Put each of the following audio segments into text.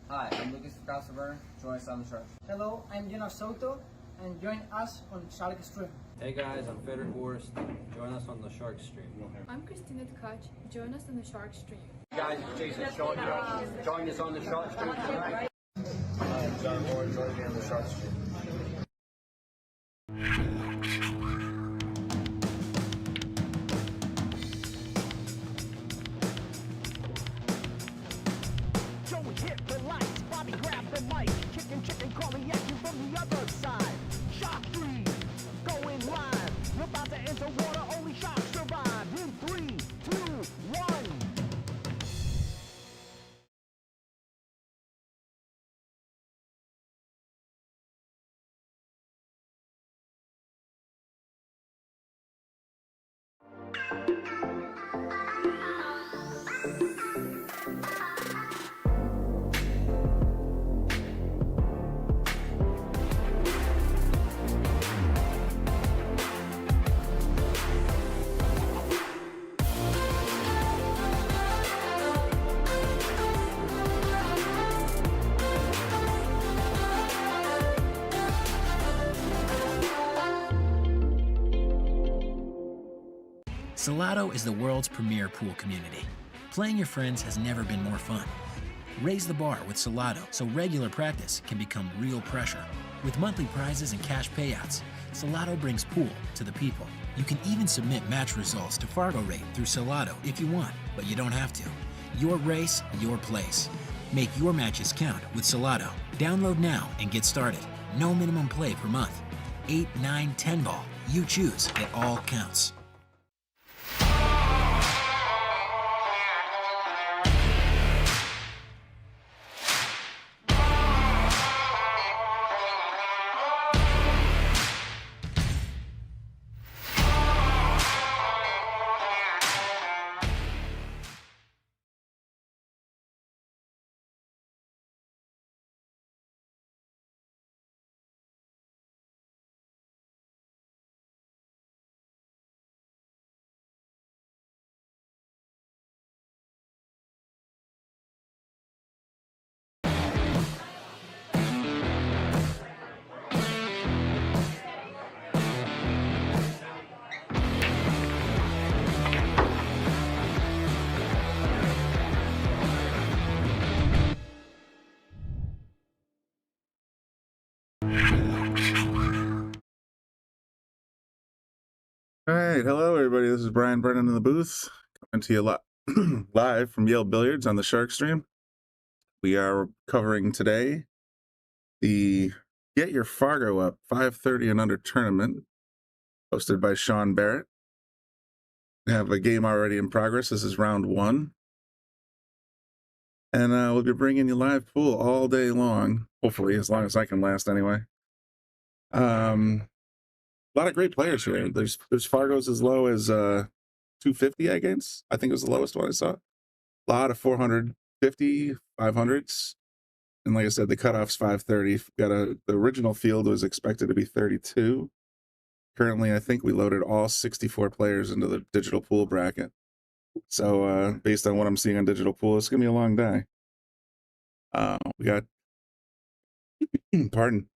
Hi, I'm Lucas Crossover. Join us on the Shark. Hello, I'm Salotto, and join us on Shark Stream. Hey guys, I'm Fedor Horst. Join us on the Shark Stream. I'm Christina Tkach. Join us on the Shark Stream. Hey guys, it's Jason Shaw here. Join us on the Shark Stream tonight. Hi, I'm John Moore. Join me on the Shark Stream. Hit the lights, Bobby grab the mic, chicken calling at you from the other side. Shark 3, going live. We're about to enter water, only sharks survive. In 3, 2, 1. Salotto is the world's premier pool community. Playing your friends has never been more fun. Raise the bar with Salotto so regular practice can become real pressure. With monthly prizes and cash payouts, Salotto brings pool to the people. You can even submit match results to Fargo Rate through Salotto if you want, but you don't have to. Your race, your place. Make your matches count with Salotto. Download now and get started. No minimum play per month. 8, 9, 10 ball. You choose. It all counts. All right, hello everybody. This is Brian Brennan in the booth, coming to you live from Yale Billiards on the Shark Stream. We are covering today the Get Your Fargo Up 5:30 and Under tournament, hosted by Sean Barrett. We have a game already in progress. This is round 1, and we'll be bringing you live pool all day long. Hopefully, as long as I can last, anyway. A lot of great players here. There's Fargo's as low as 250, I guess. I think it was the lowest one I saw. A lot of 450, 500s. And like I said, the cutoff's 530. The original field was expected to be 32. Currently, I think we loaded all 64 players into the digital pool bracket. So based on what I'm seeing on digital pool, it's going to be a long day. We got, pardon.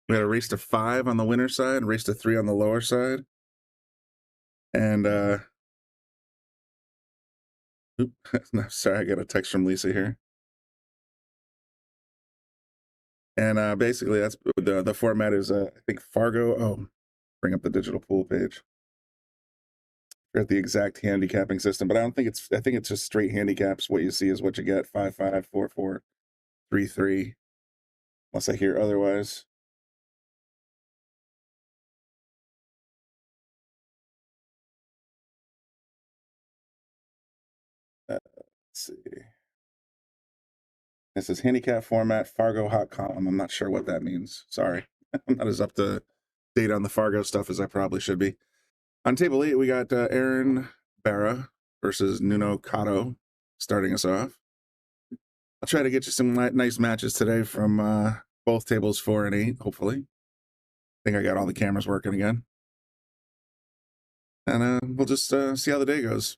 We got a race to 5 on the winner side, race to 3 on the lower side. And, sorry, I got a text from Lisa here. And basically, that's the format is, I think, Fargo. Oh, bring up the digital pool page. Forget the exact handicapping system, but I think it's just straight handicaps. What you see is what you get: 5-5, 4-4, 3-3, unless I hear otherwise. Let's see. This is handicap format, Fargo hot column. I'm not sure what that means. Sorry. I'm not as up to date on the Fargo stuff as I probably should be. On table 8, we got Aaron Barra versus Nuno Cotto starting us off. I'll try to get you some nice matches today from both tables 4 and 8, hopefully. I think I got all the cameras working again. And we'll just see how the day goes.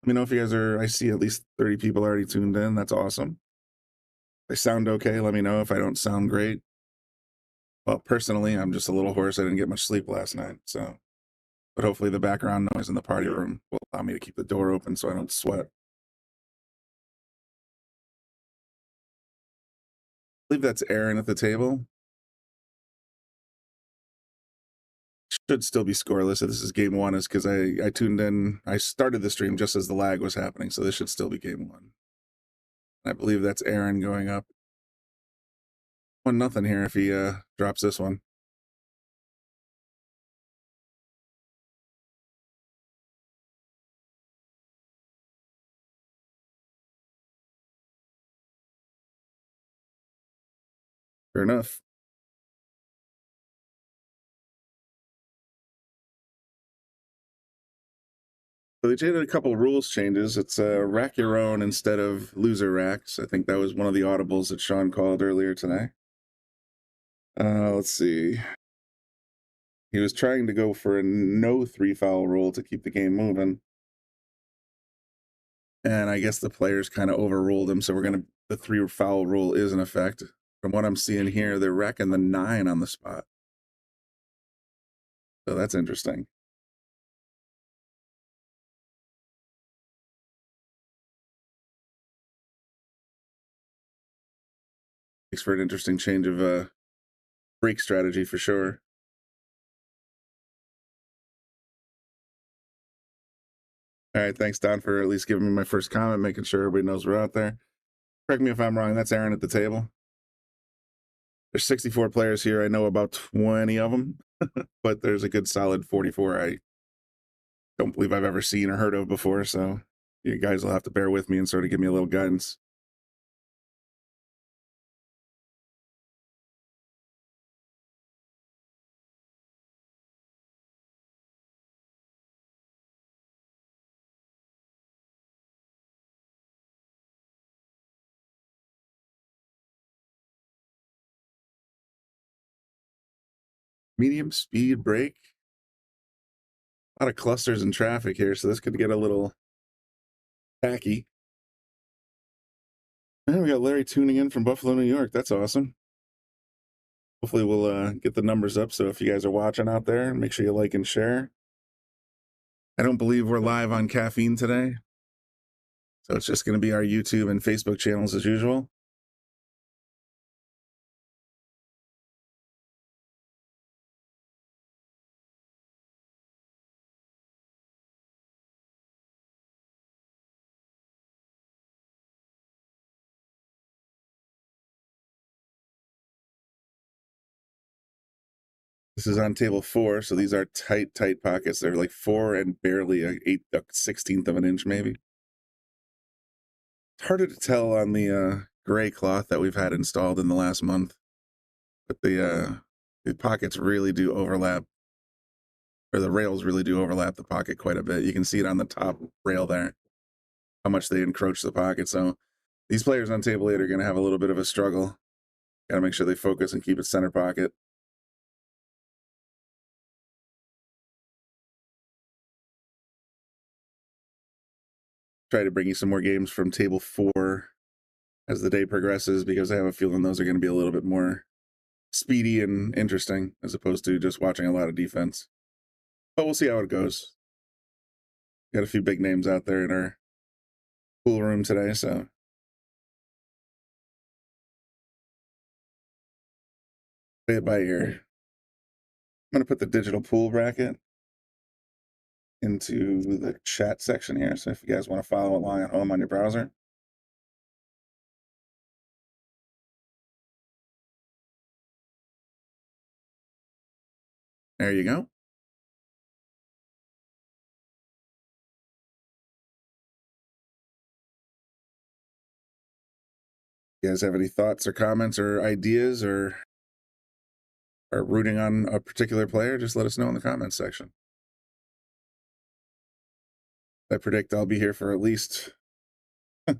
Let me know if you guys are, I see at least 30 people already tuned in. That's awesome. If I sound okay, let me know if I don't sound great. Well, personally, I'm just a little hoarse. I didn't get much sleep last night, so. But hopefully the background noise in the party room will allow me to keep the door open so I don't sweat. I believe that's Aaron at the table. Should still be scoreless if this is game one, is because I tuned in. I started the stream just as the lag was happening, so this should still be game one. I believe that's Aaron going up 1-0 here if he drops this one. Fair enough. So they did a couple rules changes. It's rack your own instead of loser racks. I think that was one of the audibles that Sean called earlier today. Let's see. He was trying to go for a no 3-foul rule to keep the game moving. And I guess the players kind of overruled him. So the 3-foul rule is in effect. From what I'm seeing here, they're racking the 9 on the spot. So that's interesting. Makes for an interesting change of break strategy for sure. All right, thanks, Don, for at least giving me my first comment, making sure everybody knows we're out there. Correct me if I'm wrong. That's Aaron at the table. There's 64 players here. I know about 20 of them, but there's a good solid 44 I don't believe I've ever seen or heard of before. So you guys will have to bear with me and sort of give me a little guidance. Medium speed break. A lot of clusters and traffic here, so this could get a little tacky. And we got Larry tuning in from Buffalo, New York. That's awesome. Hopefully we'll get the numbers up, so if you guys are watching out there, make sure you like and share. I don't believe we're live on Caffeine today, so it's just going to be our YouTube and Facebook channels as usual. This is on table 4, so these are tight pockets. They're like 4 and barely a 16th of an inch, maybe. It's harder to tell on the gray cloth that we've had installed in the last month, but the pockets really do overlap, or the rails really do overlap the pocket quite a bit. You can see it on the top rail there, how much they encroach the pocket. So these players on table 8 are going to have a little bit of a struggle. Got to make sure they focus and keep it center pocket. Try to bring you some more games from table 4 as the day progresses, because I have a feeling those are going to be a little bit more speedy and interesting as opposed to just watching a lot of defense. But we'll see how it goes. Got a few big names out there in our pool room today, so play it by ear. I'm going to put the digital pool bracket into the chat section here, so if you guys want to follow along at home on your browser. There you go. You guys have any thoughts or comments or ideas, or are rooting on a particular player, just let us know in the comments section. I predict I'll be here for at least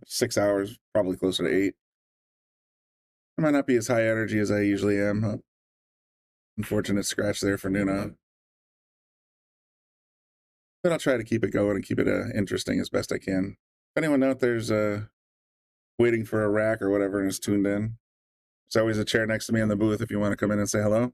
6 hours, probably closer to 8. I might not be as high energy as I usually am. Unfortunate scratch there for Nuna. But I'll try to keep it going and keep it interesting as best I can. If anyone out there's waiting for a rack or whatever and is tuned in, there's always a chair next to me in the booth if you want to come in and say hello.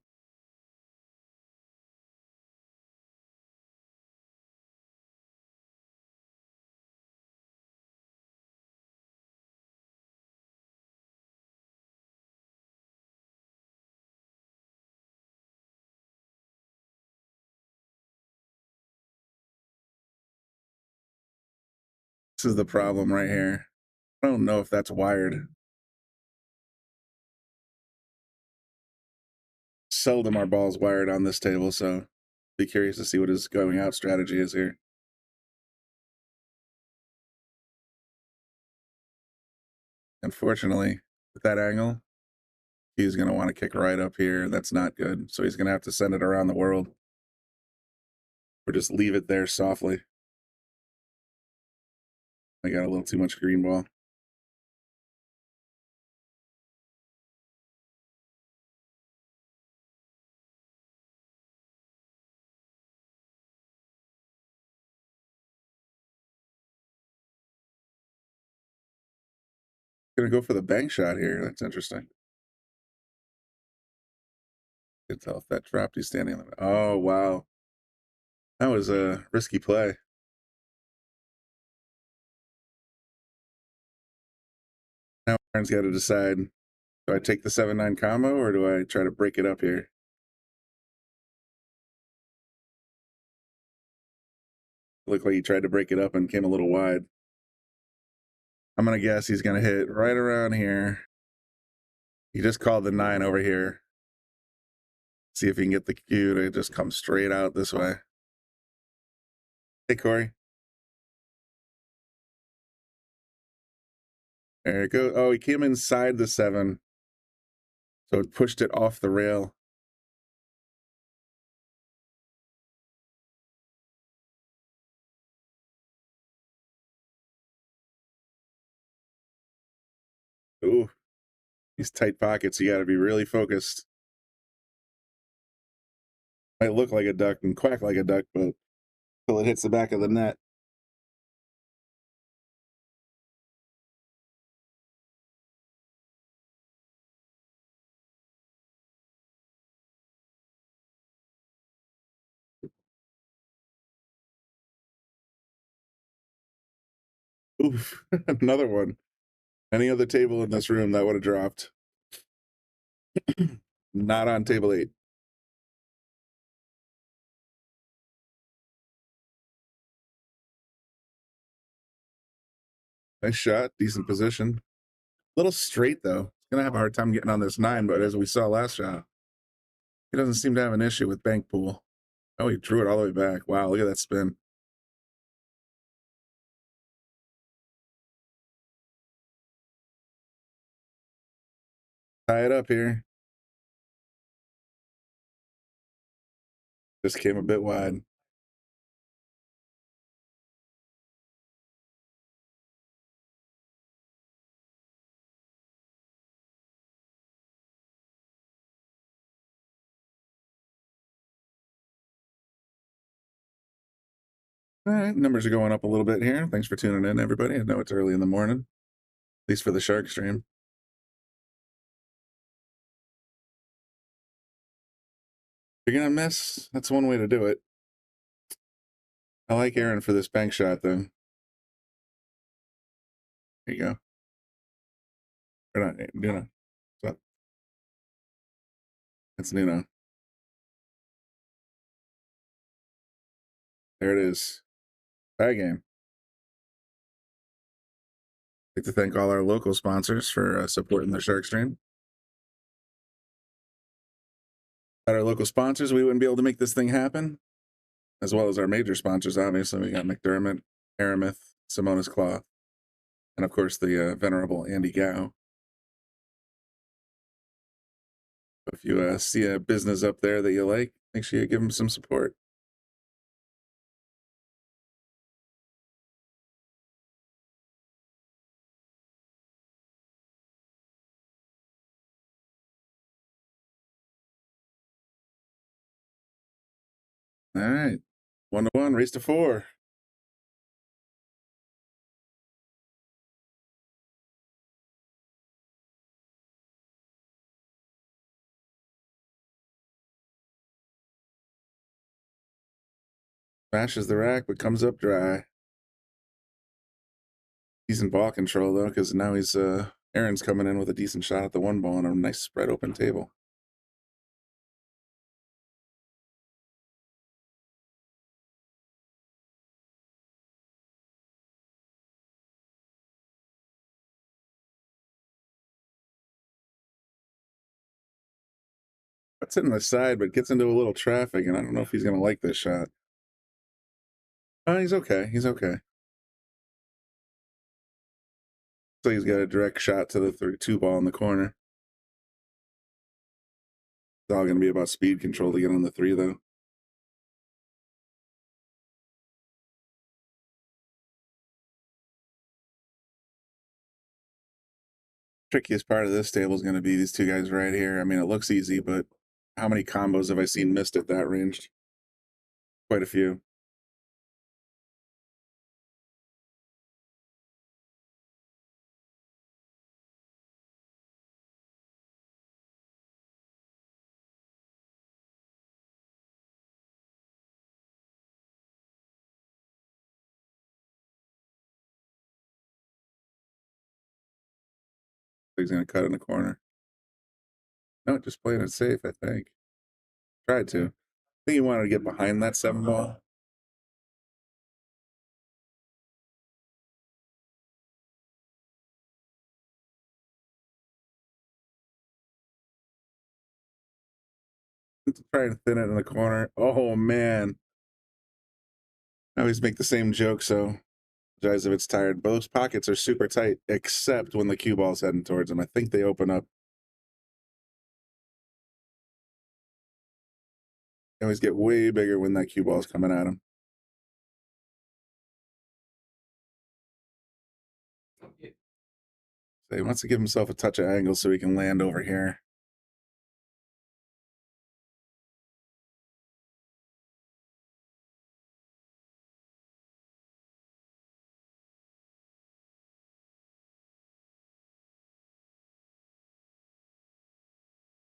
This is the problem right here. I don't know if that's wired. Seldom are balls wired on this table, so be curious to see what his going out strategy is here. Unfortunately, with that angle, he's going to want to kick right up here. That's not good. So he's going to have to send it around the world. Or just leave it there softly. I got a little too much green ball. Gonna go for the bank shot here. That's interesting. Can't tell if that dropped. He's standing on the. Oh wow, that was a risky play. Now Aaron's got to decide: do I take the 7-9 combo or do I try to break it up here? Looked like he tried to break it up and came a little wide. I'm gonna guess he's gonna hit right around here. He just called the 9 over here. See if he can get the cue to just come straight out this way. Hey, Corey. There it goes. Oh, he came inside the 7. So it pushed it off the rail. Ooh, these tight pockets. You got to be really focused. Might look like a duck and quack like a duck, but until it hits the back of the net. Oof, another one. Any other table in this room that would have dropped. Not on table 8. Nice shot, decent position. Little straight though. Gonna have a hard time getting on this 9, but as we saw last shot, he doesn't seem to have an issue with bank pool. Oh, he drew it all the way back. Wow, look at that spin. Tie it up here. Just came a bit wide. All right, numbers are going up a little bit here. Thanks for tuning in, everybody. I know it's early in the morning, at least for the shark stream. If you're gonna miss, that's one way to do it. I like Aaron for this bank shot, though. There you go. Or not, Nuno. What's up? It's Nuno. There it is. Tie game. I'd like to thank all our local sponsors for supporting the shark stream. Without our local sponsors, we wouldn't be able to make this thing happen, as well as our major sponsors. Obviously, we got McDermott, Aramith, Simonis Cloth, and of course the venerable Andy Gow. If you see a business up there that you like, make sure you give them some support. All right. 1-1, race to 4. Smashes the rack, but comes up dry. Decent ball control, though, because now he's, Aaron's coming in with a decent shot at the 1 ball on a nice spread open table. Puts it in the side, but gets into a little traffic, and I don't know if he's going to like this shot. He's okay. He's okay. So he's got a direct shot to the 2 ball in the corner. It's all going to be about speed control to get on the 3, though. Trickiest part of this table is going to be these 2 guys right here. I mean, it looks easy, but how many combos have I seen missed at that range? Quite a few. He's going to cut in the corner. No, just playing it safe, I think. Tried to. I think he wanted to get behind that 7 ball. Trying to thin it in the corner. Oh, man. I always make the same joke, so apologize if it's tired. Both pockets are super tight, except when the cue ball's heading towards them. I think they open up. They always get way bigger when that cue ball's coming at them. So he wants to give himself a touch of angle so he can land over here.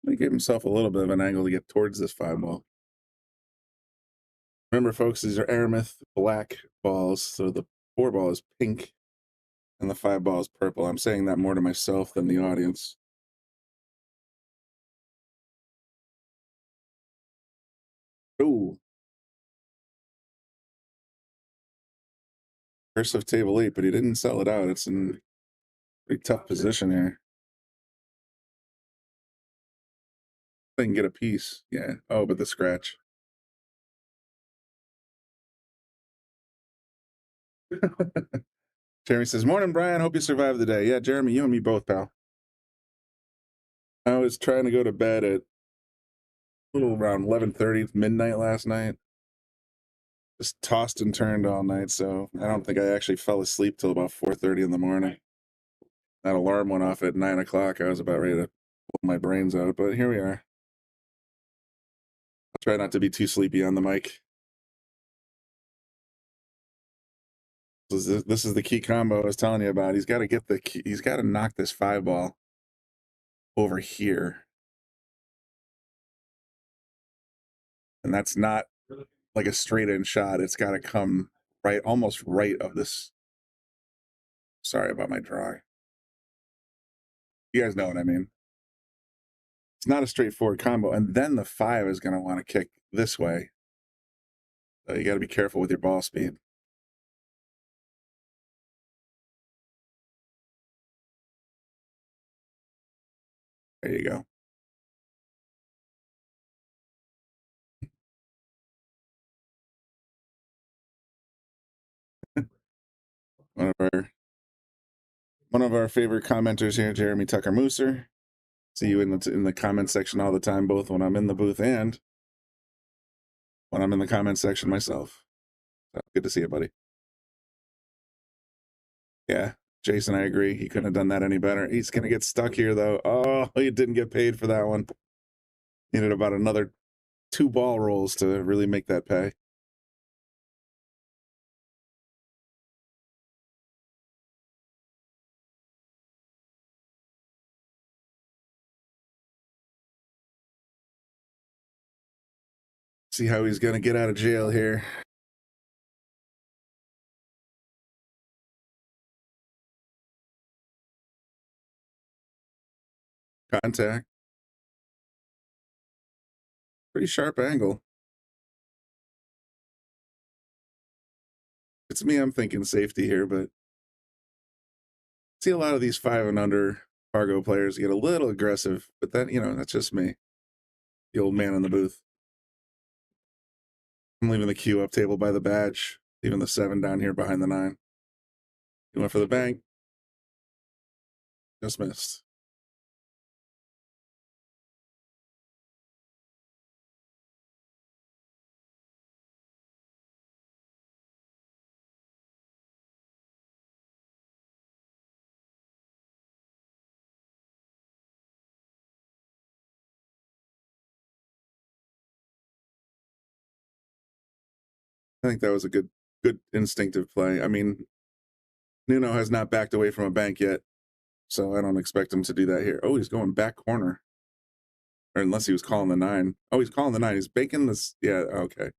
He gave himself a little bit of an angle to get towards this 5 ball. Remember, folks, these are Aramith black balls, so the 4 ball is pink and the 5 ball is purple. I'm saying that more to myself than the audience. Ooh. Curse of table 8, but he didn't sell it out. It's in a pretty tough position here. They can get a piece. Yeah. Oh, but the scratch. Jeremy says, "Morning, Brian. Hope you survived the day." Yeah, Jeremy, you and me both, pal. I was trying to go to bed at a little around 11:30 midnight last night. Just tossed and turned all night, so I don't think I actually fell asleep till about 4:30 in the morning. That alarm went off at 9 o'clock. I was about ready to blow my brains out, but here we are. I'll try not to be too sleepy on the mic. This is the key combo I was telling you about. He's got to get the key. He's got to knock this 5 ball over here. And that's not like a straight in shot. It's got to come right, almost right of this. Sorry about my drawing. You guys know what I mean. It's not a straightforward combo. And then the 5 is going to want to kick this way. So you got to be careful with your ball speed. There you go. One of our favorite commenters here, Jeremy Tucker Mooser. See you in the comment section all the time, both when I'm in the booth and when I'm in the comment section myself. So good to see you, buddy. Yeah, Jason, I agree. He couldn't have done that any better. He's gonna get stuck here though. Oh, he didn't get paid for that one. Needed about another 2 ball rolls to really make that pay. See how he's going to get out of jail here. Contact. Pretty sharp angle. It's me, I'm thinking safety here, but see a lot of these 5 and under Fargo players get a little aggressive, but that, you know, that's just me. The old man in the booth. I'm leaving the cue up table by the badge, leaving the 7 down here behind the 9. He went for the bank. Just missed. I think that was a good instinctive play. I mean, Nuno has not backed away from a bank yet, so I don't expect him to do that here. Oh, he's going back corner. Or unless he was calling the 9. Oh, he's calling the 9. He's baking this. Yeah, okay.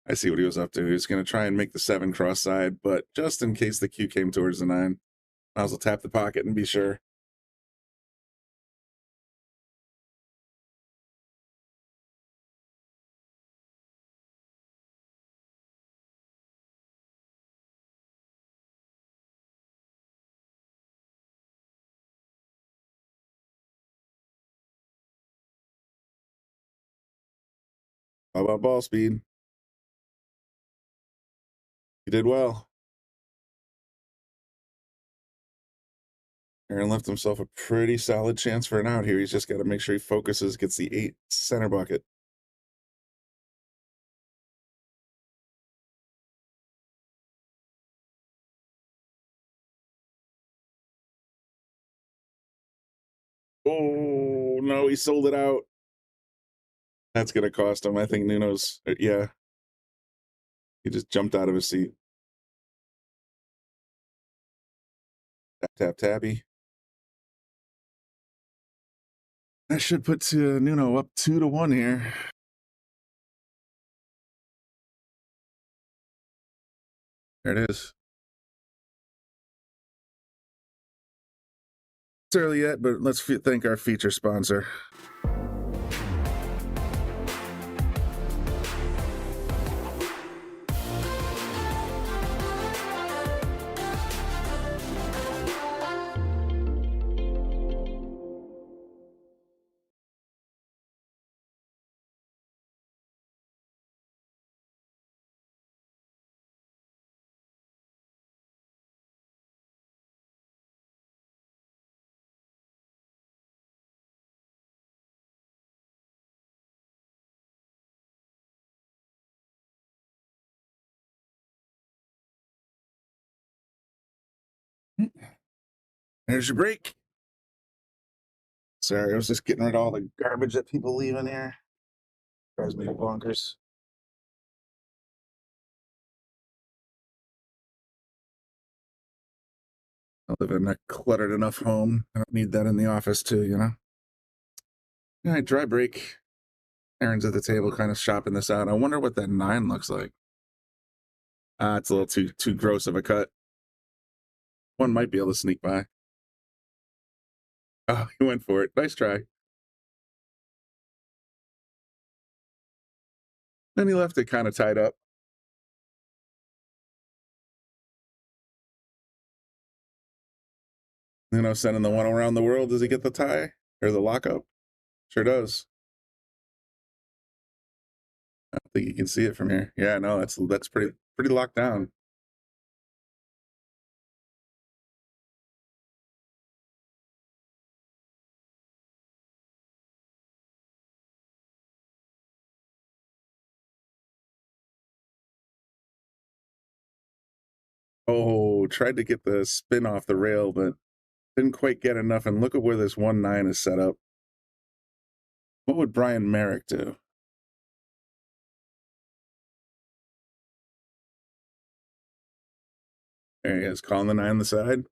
I see what he was up to. He was going to try and make the 7 cross side, but just in case the cue came towards the 9, might as well tap the pocket and be sure. How about ball speed? He did well. Aaron left himself a pretty solid chance for an out here. He's just got to make sure he focuses, gets the 8 center bucket. Oh, no, he sold it out. That's going to cost him. I think Nuno's, yeah. He just jumped out of his seat. Tap, tap, tabby. That should put Nuno up 2-1 here. There it is. It's early yet, but let's thank our feature sponsor. There's your break. Sorry, I was just getting rid of all the garbage that people leave in here. Drives me bonkers. I live in a cluttered enough home. I don't need that in the office too, you know? All right, dry break. Aaron's at the table kind of shopping this out. I wonder what that 9 looks like. It's a little too gross of a cut. One might be able to sneak by. Oh, he went for it. Nice try. Then he left it kind of tied up. You know, sending the one around the world. Does he get the tie or the lockup? Sure does. I don't think you can see it from here. Yeah, no, that's pretty locked down. Oh, tried to get the spin off the rail, but didn't quite get enough. And look at where this 1-9 is set up. What would Brian Merrick do? There he is, calling the 9 on the side.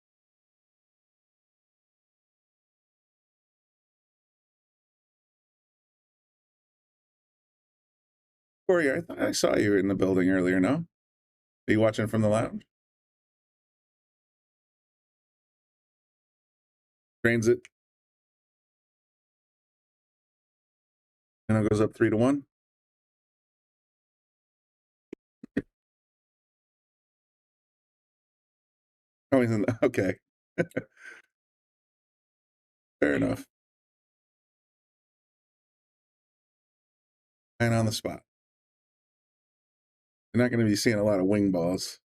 Corey, I thought I saw you in the building earlier, no? Are you watching from the lounge? Drains it. And it goes up 3-1. Oh, he's in the, okay. Fair enough. And on the spot. You're not going to be seeing a lot of wing balls.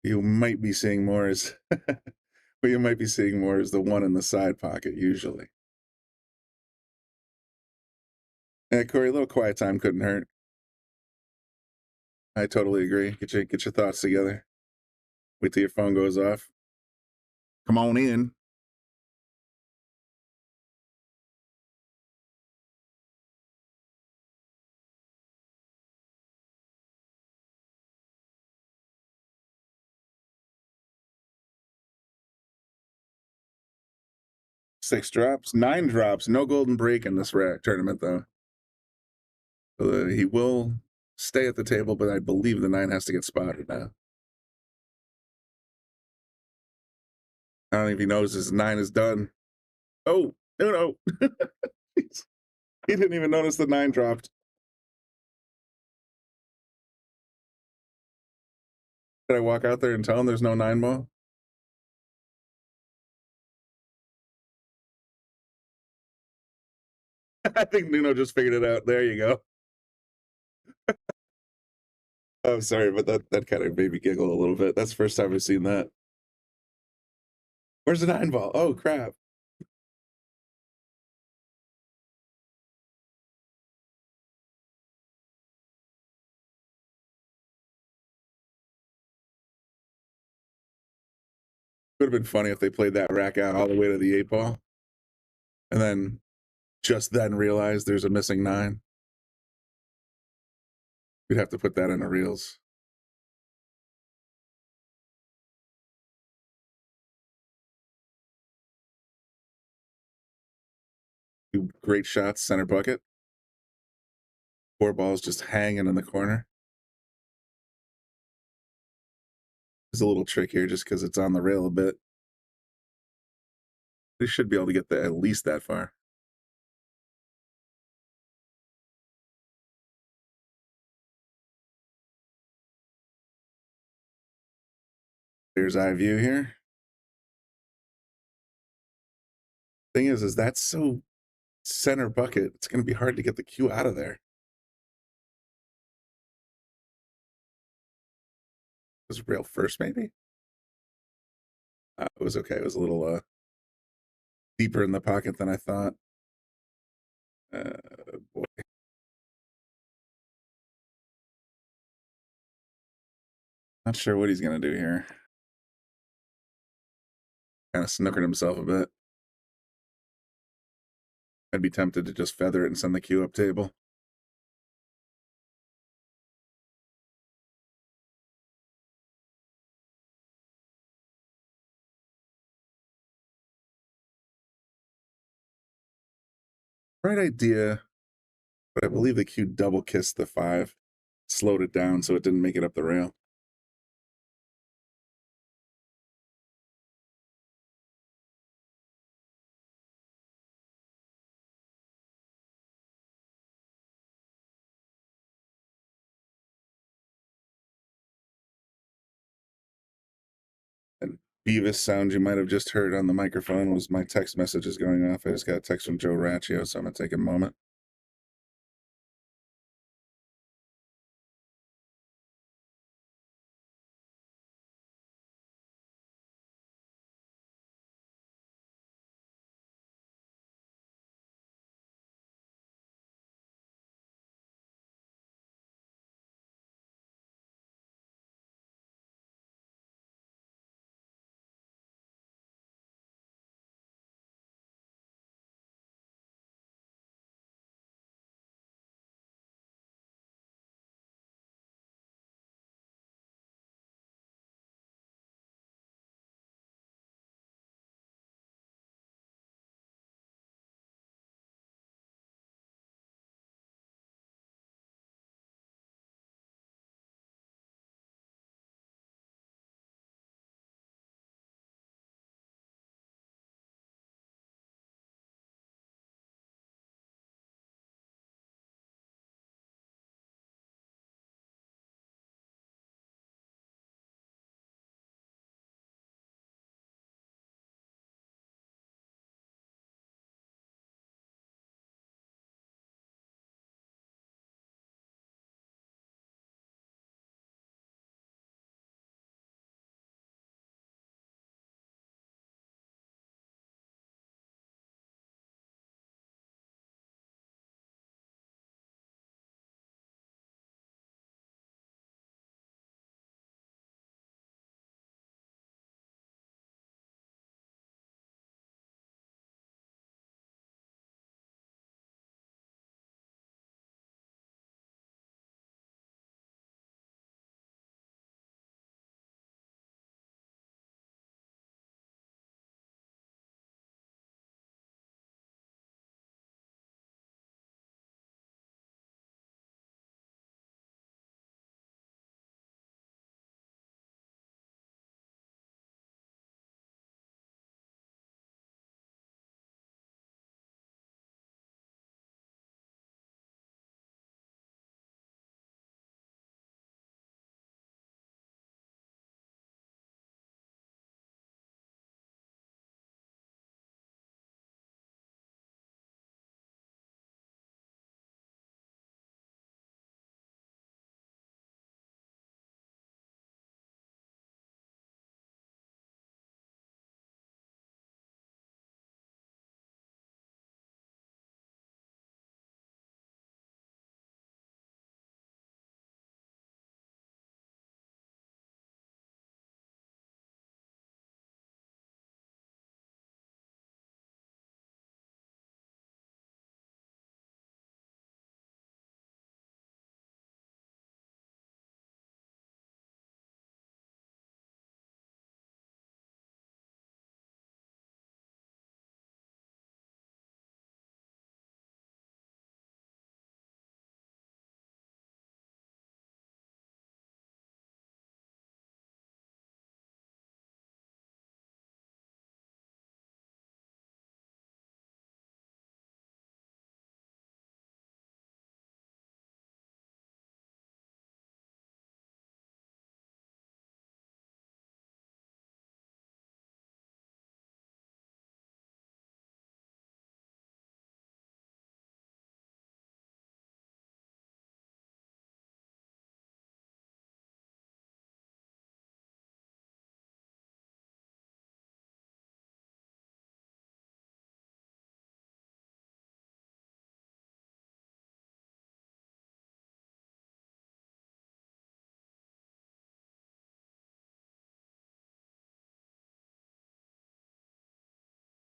You might be seeing more as what you might be seeing more is the one in the side pocket usually. Yeah, Corey, a little quiet time couldn't hurt. I totally agree. Get your thoughts together. Wait till your phone goes off. Come on in. Six drops, 9 drops, no golden break in this tournament though. So he will stay at the table, but I believe the 9 has to get spotted now. I don't know if he knows his 9 is done. Oh, no. He didn't even notice the 9 dropped. Did I walk out there and tell him there's no 9 ball? I think Nuno just figured it out. There you go. I'm sorry, but that kind of made me giggle a little bit. That's the first time I've seen that. Where's the 9 ball? Oh, crap. Would have been funny if they played that rack out all the way to the 8 ball. And then just then realized there's a missing 9. We'd have to put that in the reels. Two great shots, center bucket. 4 balls just hanging in the corner. There's a little trick here just because it's on the rail a bit. They should be able to get at least that far. There's eye view here. Thing is that's so center bucket. It's going to be hard to get the cue out of there. Was rail first, maybe? It was okay. It was a little deeper in the pocket than I thought. Boy. Not sure what he's going to do here. Kind of snookered himself a bit. I'd be tempted to just feather it and send the cue up table. Right idea, but I believe the cue double kissed the 5, slowed it down so it didn't make it up the rail. And Beavis sound you might have just heard on the microphone was my text messages going off. I just got a text from Joe Raccio, so I'm going to take a moment.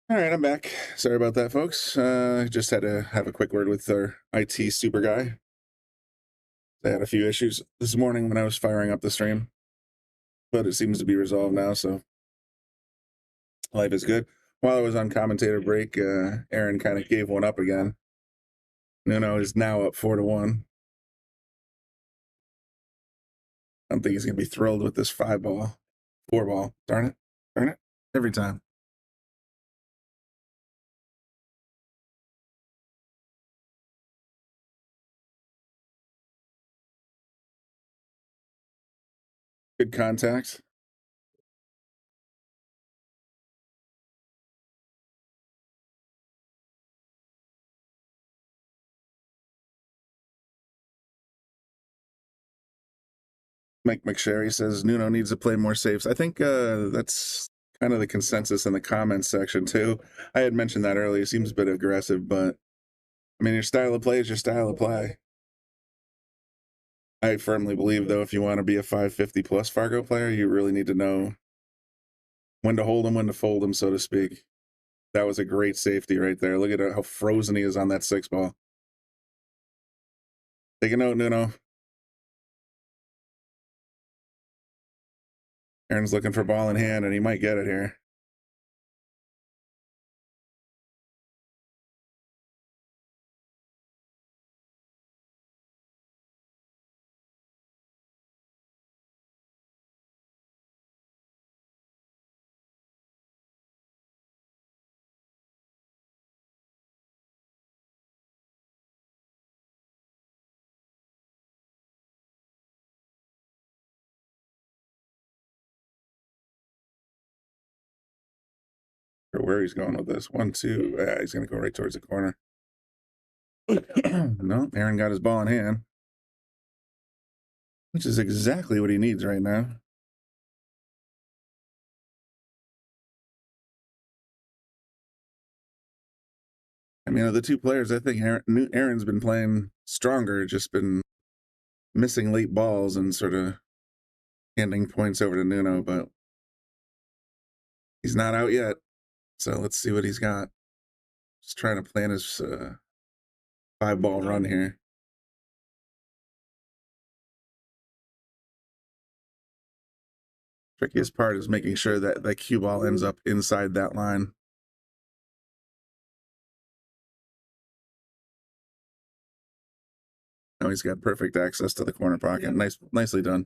All right, I'm back. Sorry about that, folks. Just had to have a quick word with our IT super guy. They had a few issues this morning when I was firing up the stream, but it seems to be resolved now, so life is good. While I was on commentator break, Aaron kind of gave one up again. Nuno is now up 4-1. I don't think he's going to be thrilled with this 5-ball, 4-ball. Darn it, every time. Good contact. Mike McSherry says Nuno needs to play more safes. I think that's kind of the consensus in the comments section too. I had mentioned that earlier. It seems a bit aggressive, but I mean, your style of play is your style of play. I firmly believe, though, if you want to be a 550 plus Fargo player, you really need to know when to hold him, when to fold him, so to speak. That was a great safety right there. Look at how frozen he is on that 6-ball. Take a note, Nuno. Aaron's looking for ball in hand, and he might get it here. Or where he's going with this. 1, 2. He's going to go right towards the corner. No, Aaron got his ball in hand, which is exactly what he needs right now. I mean, of the two players, I think Aaron's been playing stronger, just been missing late balls and sort of handing points over to Nuno, but he's not out yet. So let's see what he's got. Just trying to plan his 5-ball run here. Trickiest part is making sure that that cue ball ends up inside that line. Now he's got perfect access to the corner pocket. Nicely done.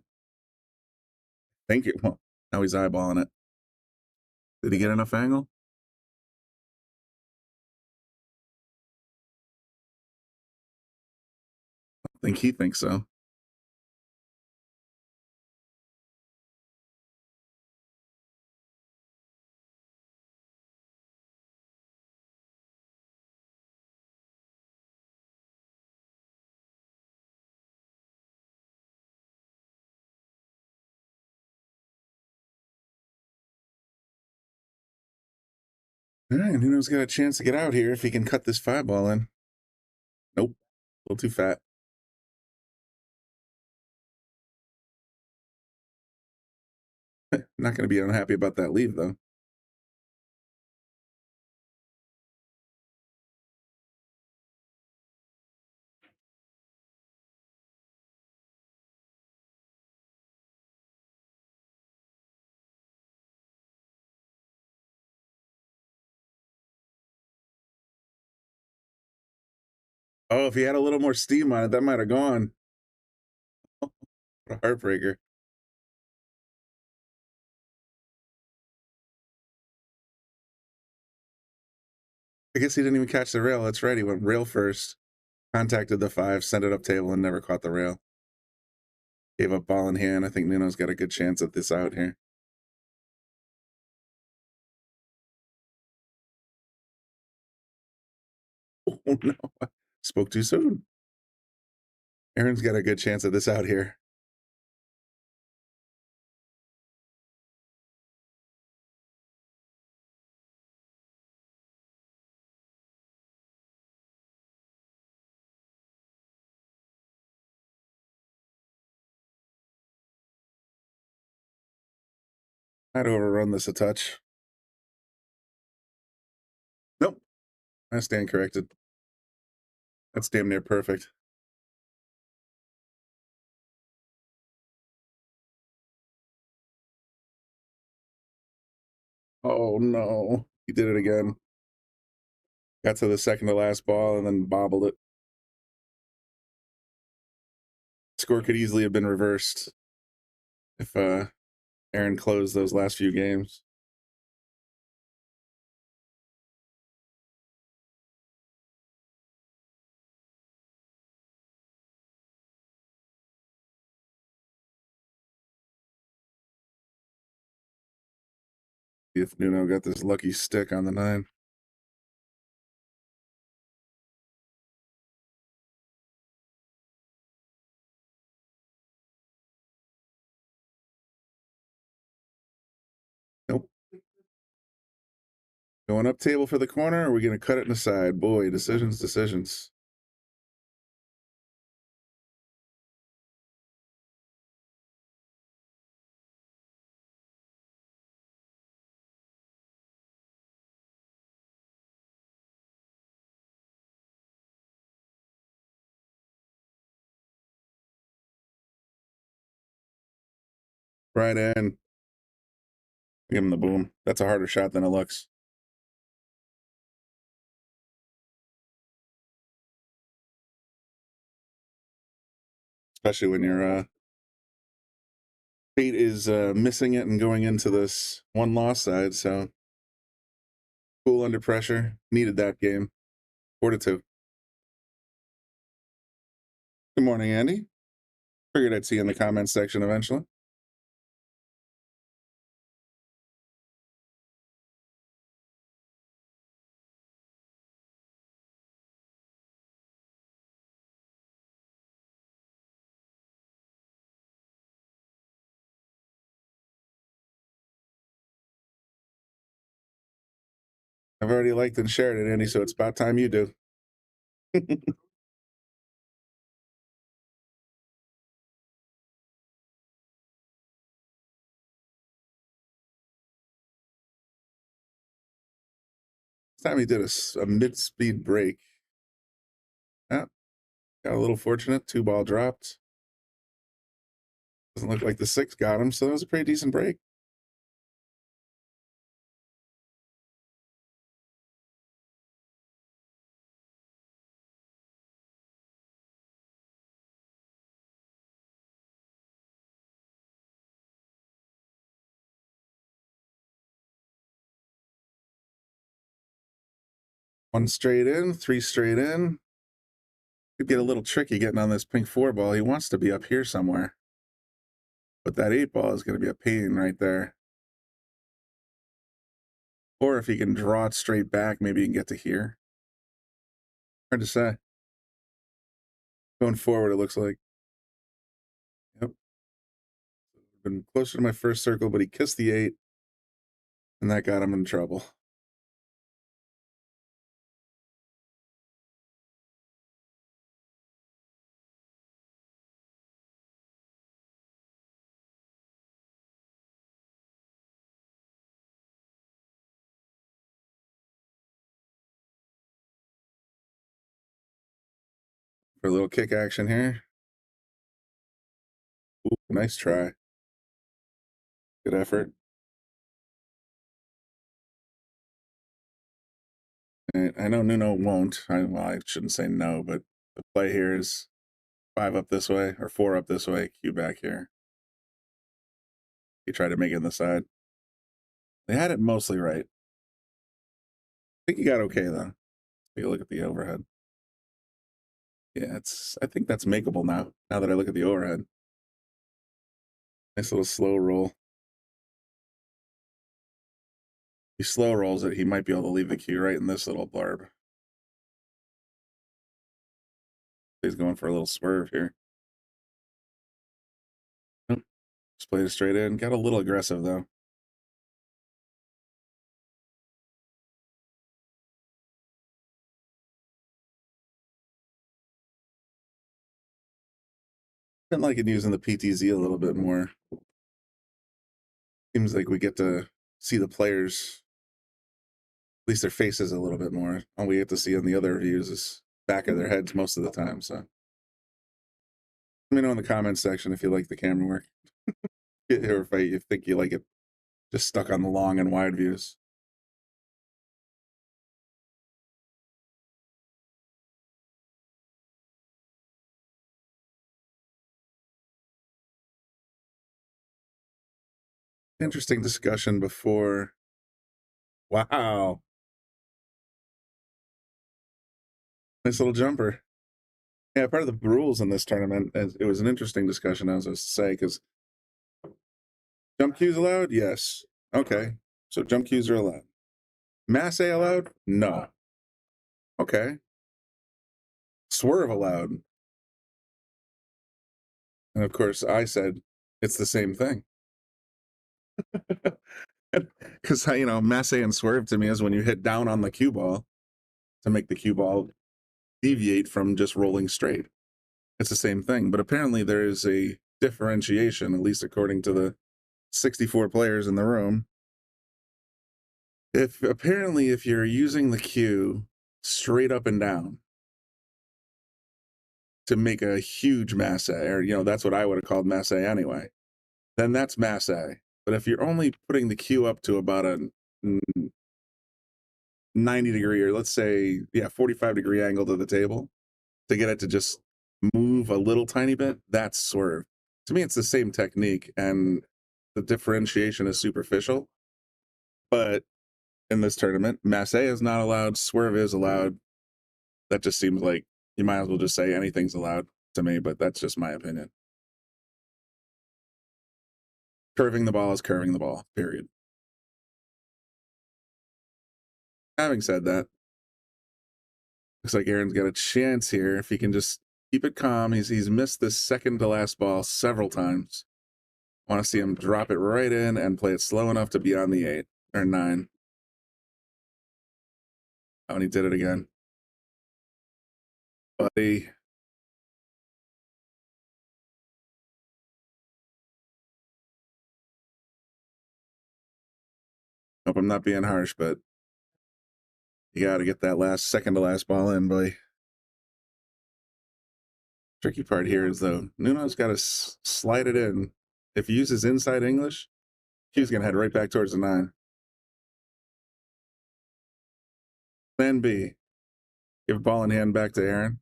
Thank you. Well, now he's eyeballing it. Did he get enough angle? I think he thinks so. All right, Nuno's got a chance to get out here if he can cut this 5-ball in. Nope, a little too fat. Not going to be unhappy about that leave, though. Oh, if he had a little more steam on it, that might have gone. What a heartbreaker. I guess he didn't even catch the rail. That's right. He went rail first, contacted the 5, sent it up table, and never caught the rail. Gave up ball in hand. I think Nuno's got a good chance at this out here. Oh, no. Spoke too soon. Aaron's got a good chance at this out here. I'd overrun this a touch. I stand corrected. That's damn near perfect. Oh no, he did it again. Got to the second to last ball and then bobbled it. Score could easily have been reversed if Aaron closed those last few games. See if Nuno got this lucky stick on the 9. Nope. Going up table for the corner, or are we going to cut it in the side? Boy, decisions. Right in. Give him the boom. That's a harder shot than it looks. Especially when your fate is missing it and going into this one loss side. So cool under pressure. Needed that game. 4-2. Good morning, Andy. Figured I'd see you in the comments section eventually. I've already liked and shared it, Andy, so it's about time you do. This time he did a mid-speed break. Yeah, got a little fortunate. 2-ball dropped. Doesn't look like the 6 got him, so that was a pretty decent break. One straight in, 3 straight in. Could get a little tricky getting on this pink 4 ball. He wants to be up here somewhere. But that 8 ball is going to be a pain right there. Or if he can draw it straight back, maybe he can get to here. Hard to say. Going forward, it looks like. Yep. Been closer to my first circle, but he kissed the 8. And that got him in trouble. For a little kick action here. Ooh, nice try. Good effort. And I know Nuno won't. Well, I shouldn't say no, but the play here is 5 up this way or 4 up this way. Cue back here. He tried to make it in the side. They had it mostly right. I think he got okay though. Take a look at the overhead. Yeah, I think that's makeable now. Now that I look at the overhead. Nice little slow roll. He slow rolls it, he might be able to leave the cue right in this little barb. He's going for a little swerve here. Nope. Just played it straight in. Got a little aggressive though. Been liking using the PTZ a little bit more. Seems like we get to see the players least their faces a little bit more. All we get to see on the other views is back of their heads most of the time. So let me know in the comments section if you like the camera work, or if you think you like it just stuck on the long and wide views. Interesting discussion before. Wow. Nice little jumper. Yeah, part of the rules in this tournament, it was an interesting discussion, I was going to say, because jump cues allowed? Yes. Okay. So jump cues are allowed. Masse allowed? No. Okay. Swerve allowed. And of course, I said it's the same thing. Because, you know, masse and swerve to me is when you hit down on the cue ball to make the cue ball deviate from just rolling straight. It's the same thing. But apparently there is a differentiation, at least according to the 64 players in the room. If you're using the cue straight up and down to make a huge masse, or, you know, that's what I would have called masse anyway, then that's masse. But if you're only putting the cue up to about a 90 degree, or let's say, 45 degree angle to the table to get it to just move a little tiny bit, that's swerve. To me, it's the same technique, and the differentiation is superficial. But in this tournament, masse is not allowed, swerve is allowed. That just seems like you might as well just say anything's allowed to me, but that's just my opinion. Curving the ball is curving the ball, period. Having said that, looks like Aaron's got a chance here if he can just keep it calm. He's missed this second to last ball several times. I want to see him drop it right in and play it slow enough to be on the 8 or 9. Oh, and he did it again. Buddy. Hope I'm not being harsh, but you got to get that second to last ball in, buddy. Tricky part here is, though, Nuno's got to slide it in. If he uses inside English, he's going to head right back towards the 9. Plan B. Give ball in hand back to Aaron.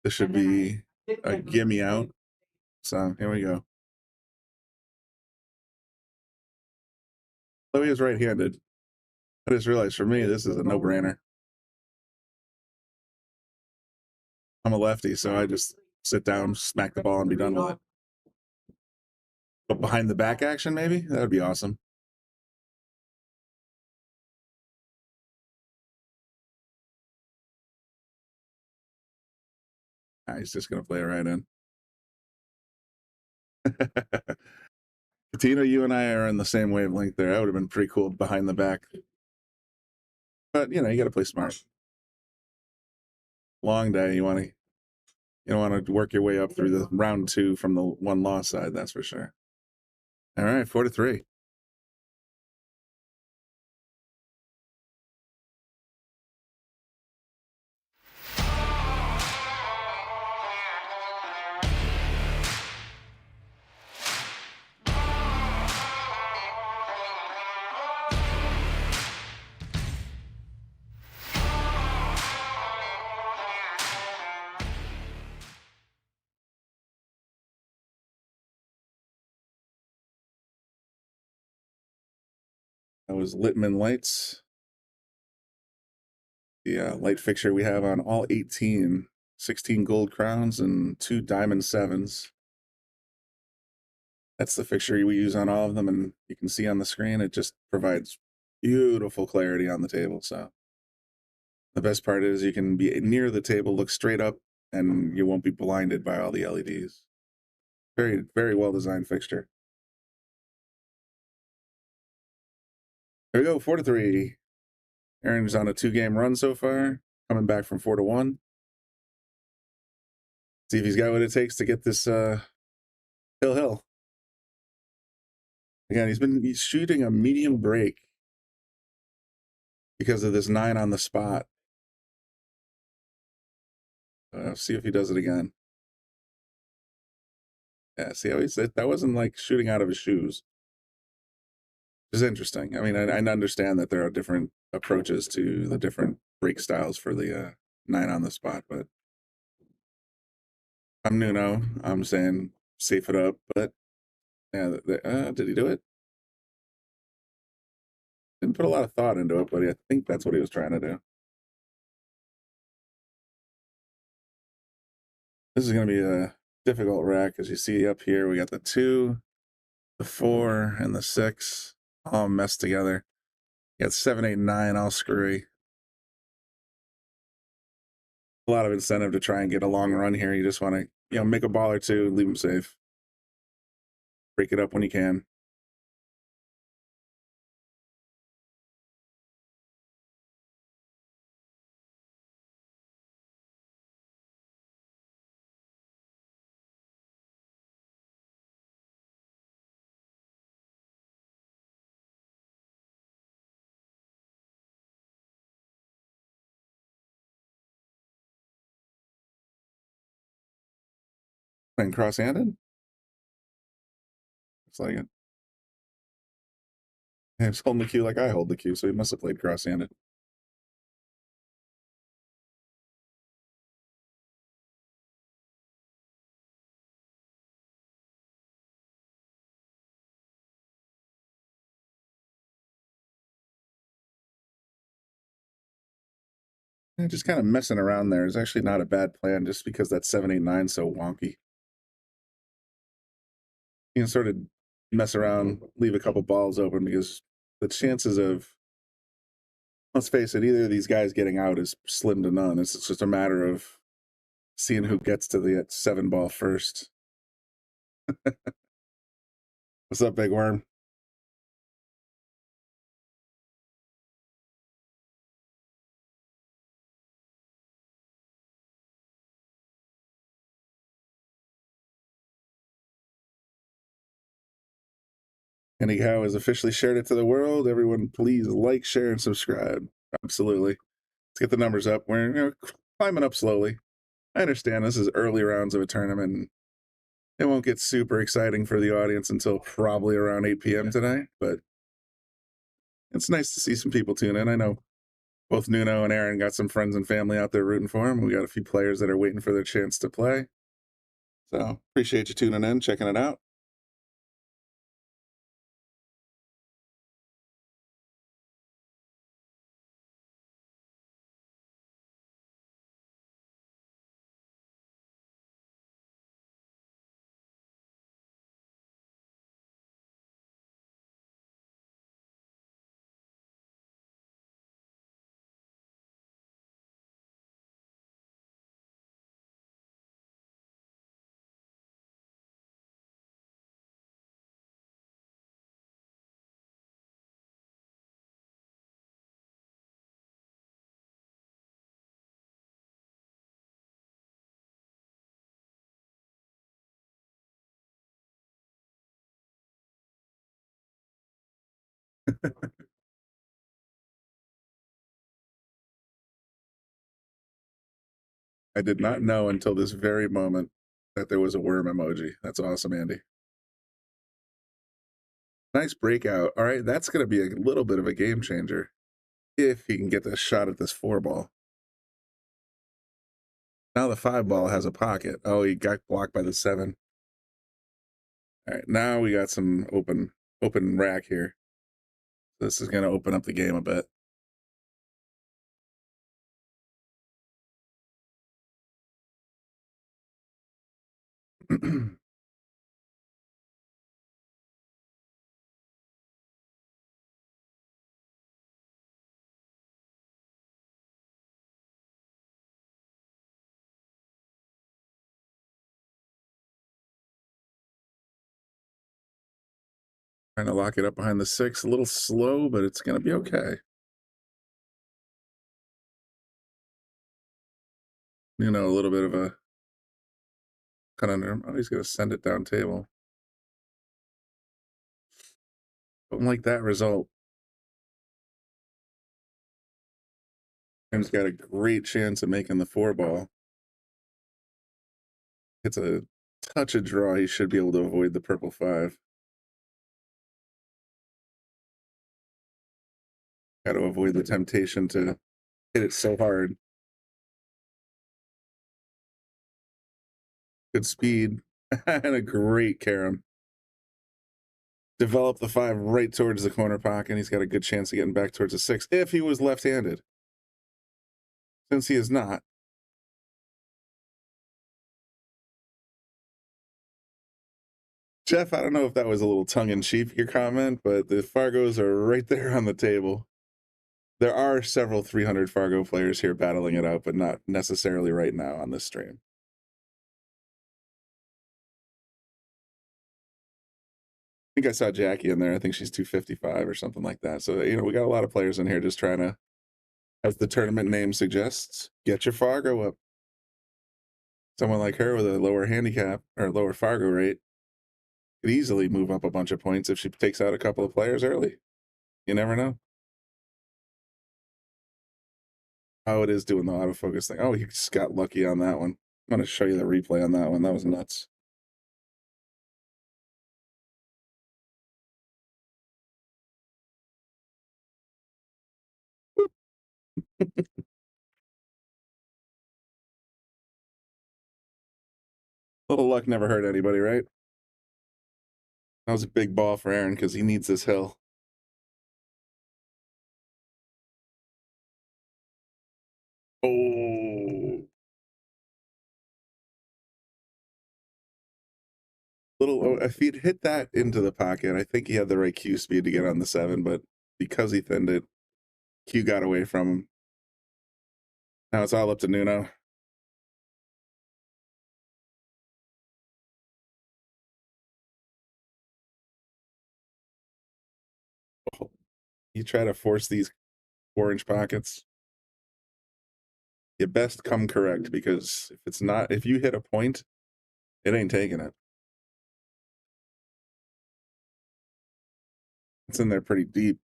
This should be a gimme out. So here we go. Though he is right-handed, I just realized for me, this is a no-brainer. I'm a lefty, so I just sit down, smack the ball, and be done with it. But behind the back action, maybe? That would be awesome. He's just going to play it right in. Katina, you and I are on the same wavelength there. That would have been pretty cool behind the back. But, you know, you got to play smart. Long day. You don't want to work your way up through the round 2 from the one loss side, that's for sure. All right, 4-3. That was Littman lights. The light fixture we have on all 18, 16 gold crowns and 2 diamond 7s. That's the fixture we use on all of them, and you can see on the screen, it just provides beautiful clarity on the table. So the best part is you can be near the table, look straight up, and you won't be blinded by all the LEDs. Very, very well-designed fixture. There we go, 4-3. Aaron's on a 2-game run so far, coming back from 4-1. See if he's got what it takes to get this Hill. Again, he's shooting a medium break because of this 9 on the spot. See if he does it again. Yeah, see how he said that wasn't like shooting out of his shoes. It's interesting. I mean, I understand that there are different approaches to the different break styles for the 9 on the spot, but I'm Nuno. I'm saying safe it up, but yeah, did he do it? Didn't put a lot of thought into it, but I think that's what he was trying to do. This is going to be a difficult rack. As you see up here, we got the 2, the 4, and the 6 all messed together. You got 7, 8, 9 all screwy. A lot of incentive to try and get a long run here. You just want to, make a ball or two, leave them safe. Break it up when you can. Playing cross-handed? Looks like it. He's holding the cue like I hold the cue, so he must have played cross-handed. Just kind of messing around there is actually not a bad plan, just because that 7, 8, 9 is so wonky. You can sort of mess around, leave a couple balls open, because the chances of, let's face it, either of these guys getting out is slim to none. It's just a matter of seeing who gets to the 7 ball first. What's up, Big Worm? Andy Howe has officially shared it to the world. Everyone, please like, share, and subscribe. Absolutely. Let's get the numbers up. We're climbing up slowly. I understand this is early rounds of a tournament. It won't get super exciting for the audience until probably around 8 p.m. tonight, but it's nice to see some people tune in. I know both Nuno and Aaron got some friends and family out there rooting for him. We got a few players that are waiting for their chance to play. So appreciate you tuning in, checking it out. I did not know until this very moment that there was a worm emoji. That's awesome, Andy. Nice breakout. All right, that's going to be a little bit of a game changer if he can get this shot at this 4 ball. Now the 5 ball has a pocket. Oh, he got blocked by the 7. All right, now we got some open rack here. This is going to open up the game a bit. Trying to lock it up behind the 6. A little slow, but it's going to be okay. A little bit of a conundrum. Oh, he's going to send it down table. Something like that result. Aaron's got a great chance of making the 4-ball. It's a touch of draw. He should be able to avoid the purple 5. Got to avoid the temptation to hit it so hard. Good speed and a great carom. Develop the 5 right towards the corner pocket. He's got a good chance of getting back towards the 6 if he was left-handed. Since he is not. Jeff, I don't know if that was a little tongue-in-cheek, your comment, but the Fargos are right there on the table. There are several 300 Fargo players here battling it out, but not necessarily right now on this stream. I think I saw Jackie in there. I think she's 255 or something like that. So, you know, we got a lot of players in here just trying to, as the tournament name suggests, get your Fargo up. Someone like her with a lower handicap or lower Fargo rate could easily move up a bunch of points if she takes out a couple of players early. You never know. Oh, it is doing the autofocus thing. Oh, he just got lucky on that one. I'm going to show you the replay on that one. That was nuts. Little luck never hurt anybody, right? That was a big ball for Aaron because he needs this hill. Oh. If he'd hit that into the pocket, I think he had the right cue speed to get on the 7, but because he thinned it, cue got away from him. Now it's all up to Nuno. You try to force these orange pockets. You best come correct, because if you hit a point, it ain't taking it. It's in there pretty deep.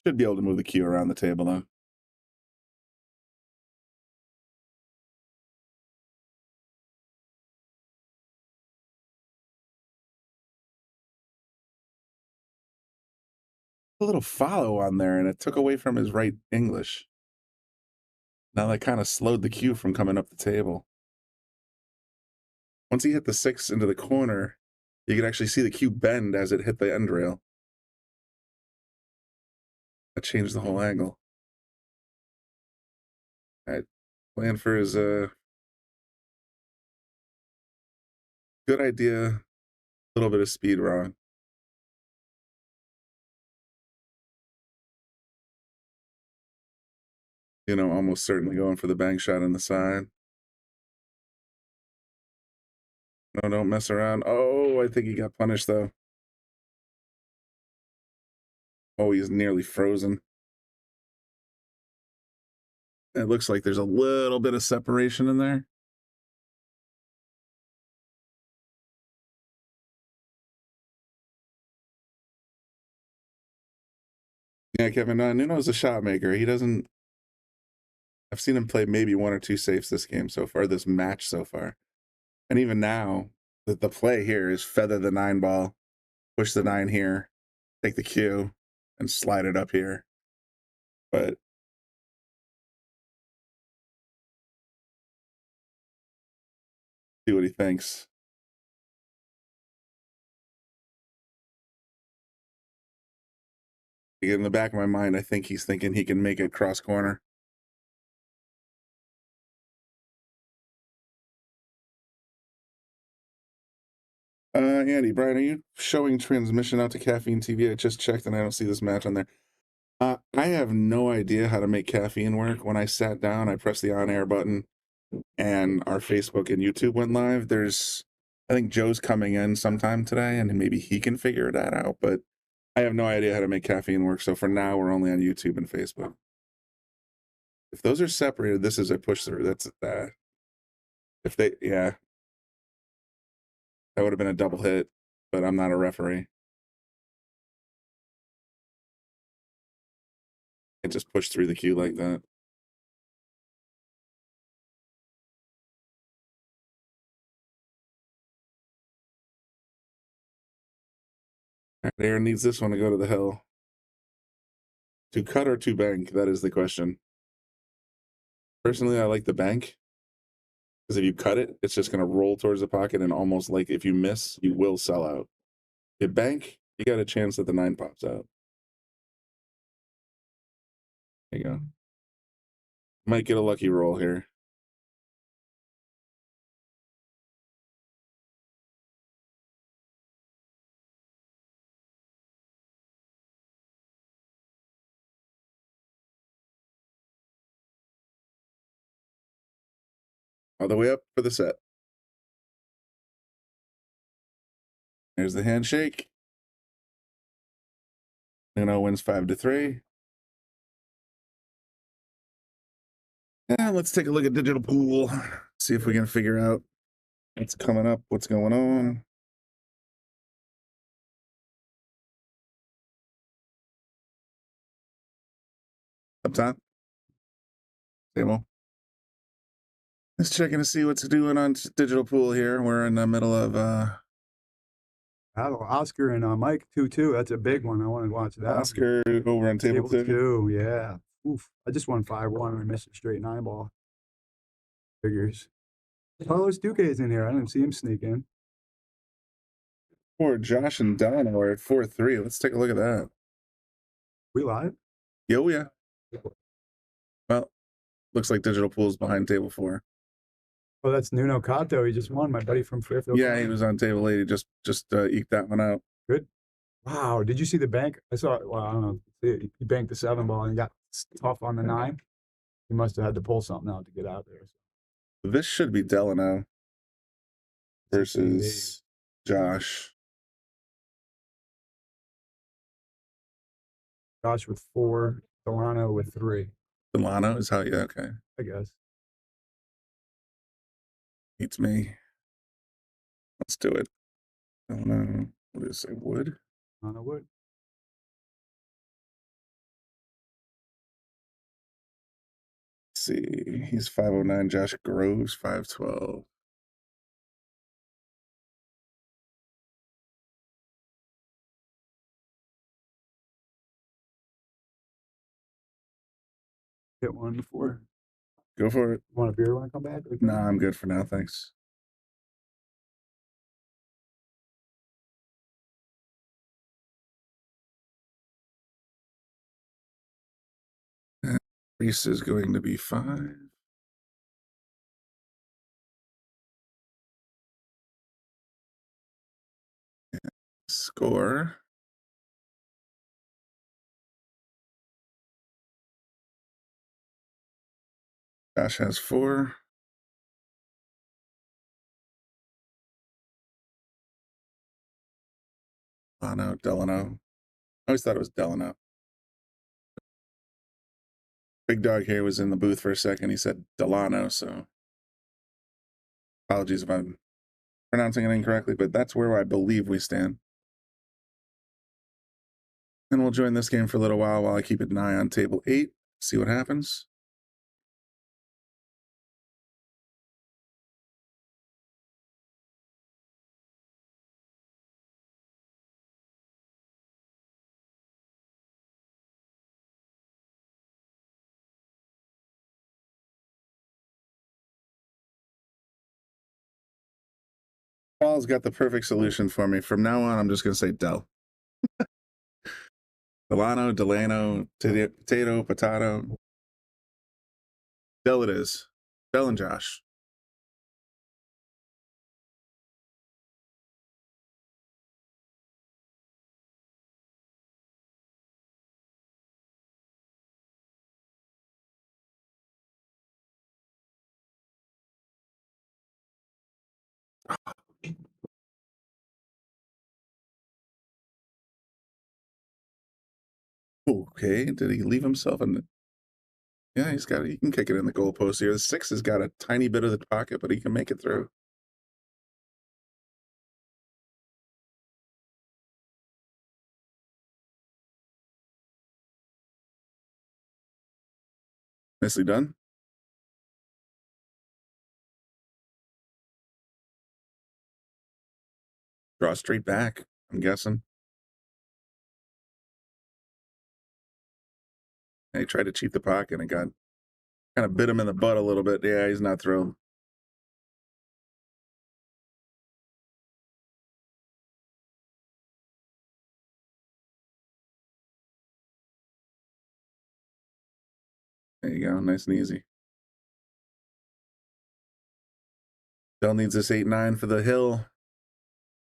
Should be able to move the cue around the table though. A little follow on there, and it took away from his right English. Now that kind of slowed the cue from coming up the table. Once he hit the 6 into the corner, you could actually see the cue bend as it hit the end rail. That changed the whole angle. All right, plan for his good idea, a little bit of speed wrong. You know, almost certainly going for the bank shot in the side. No, don't mess around. Oh, I think he got punished though. Oh, he's nearly frozen. It looks like there's a little bit of separation in there. Yeah, Kevin, Nuno's a shot maker. He doesn't... I've seen him play maybe 1 or 2 safes this game so far, this match so far. And even now, the play here is feather the 9 ball, push the 9 here, take the cue, and slide it up here. But see what he thinks. In the back of my mind, I think he's thinking he can make it cross corner. Andy, Brian, are you showing transmission out to Caffeine TV? I just checked and I don't see this match on there. I have no idea how to make caffeine work. When I sat down, I pressed the on-air button and our Facebook and YouTube went live. I think Joe's coming in sometime today and maybe he can figure that out, but I have no idea how to make caffeine work. So for now, we're only on YouTube and Facebook. If those are separated, this is a push through. That's that. If they, yeah. That would have been a double hit. but I'm not a referee. I just push through the cue like that. All right, Aaron needs this one to go to the hill. To cut or to bank? That is the question. Personally, I like the bank. Because if you cut it, it's just going to roll towards the pocket, and almost like if you miss, you will sell out. If bank, you got a chance that the 9 pops out. There you go. Might get a lucky roll here. All the way up for the set. There's the handshake. Nuno wins 5-3. And let's take a look at digital pool. See if we can figure out what's coming up, what's going on. Up top. Table. Let's checking to see what's doing on digital pool here. We're in the middle of Oscar and Mike 2-2. That's a big one. I want to watch that. Oscar over on table 2. Yeah. Oof. I just won 5-1 and I missed a straight 9 ball. Figures. Carlos Duque's in here. I didn't see him sneak in. Poor Josh and Delano are at 4-3. Let's take a look at that. We live? Yo, yeah. Well, looks like digital pool's behind table 4. Oh, that's Nuno Cato. He just won. My buddy from Fairfield. Yeah, he was on table 8. He just eked that one out. Good. Wow. Did you see the bank? I saw it. Well, I don't know. He banked the 7 ball and got tough on the 9. He must have had to pull something out to get out there. This should be Delano versus Josh. Josh with 4. Delano with 3. Delano is how, yeah, okay. I guess. Beats me. Let's do it. Delano, what did it say? Wood? Delano Wood. Let's see. He's 509. Josh Groves, 512. Hit 1 before. Go for it. Want a beer when I come back? Nah, I'm good for now. Thanks. And Reese is going to be 5. And score. Josh has 4. Delano. I always thought it was Delano. Big Dog here was in the booth for a second. He said Delano, so apologies if I'm pronouncing it incorrectly, but that's where I believe we stand. And we'll join this game for a little while I keep an eye on table 8, see what happens. Paul's got the perfect solution for me. From now on, I'm just going to say Del. Delano, potato. Del it is. Del and Josh. Okay, did he leave himself in the... Yeah, he can kick it in the goalpost here. The 6 has got a tiny bit of the pocket, but he can make it through. Nicely done. Draw straight back, I'm guessing. And he tried to cheat the pocket and got kind of bit him in the butt a little bit. Yeah, he's not thrilled. There you go, nice and easy. Dell needs this 8-9 for the hill,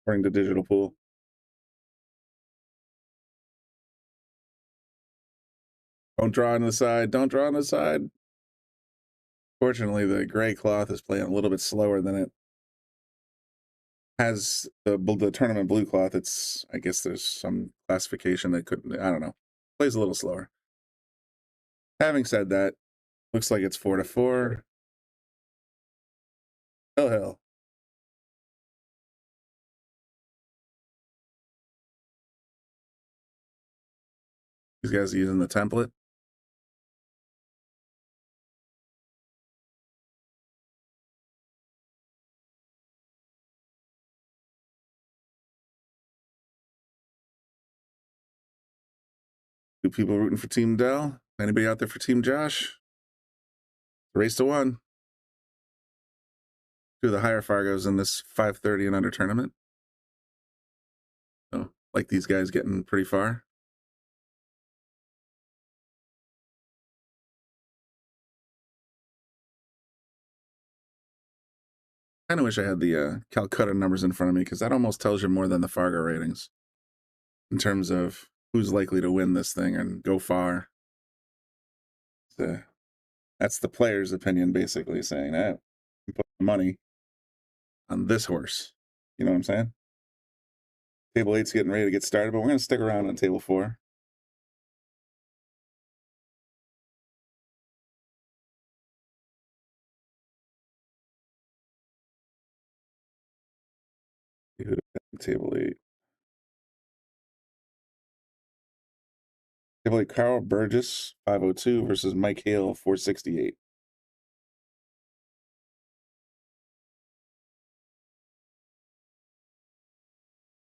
according to Digital Pool. Don't draw on the side. Don't draw on the side. Fortunately, the gray cloth is playing a little bit slower than it has the tournament blue cloth. It's, I guess there's some classification that couldn't, I don't know. Plays a little slower. Having said that, looks like it's 4-4. Hell. These guys are using the template. Two people rooting for Team Dell. Anybody out there for Team Josh? Race to 1. Two of the higher Fargos in this 530 and under tournament. So, like these guys getting pretty far. I kind of wish I had the Calcutta numbers in front of me, because that almost tells you more than the Fargo ratings in terms of who's likely to win this thing and go far. That's the player's opinion, basically saying that you put money on this horse. You know what I'm saying? Table 8's getting ready to get started, but we're going to stick around on table 4. Table 8. Table 8, Carl Burgess, 502 versus Mike Hale, 468.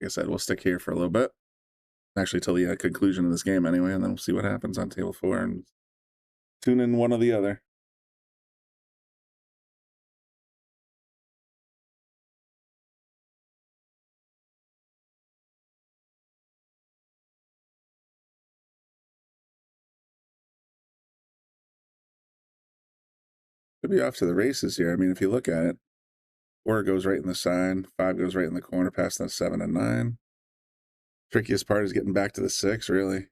Like I said, we'll stick here for a little bit. Actually, till the conclusion of this game anyway, and then we'll see what happens on table 4 and tune in one or the other. Could be off to the races here. I mean, if you look at it, 4 goes right in the side, 5 goes right in the corner, past that 7 and 9. Trickiest part is getting back to the 6, really.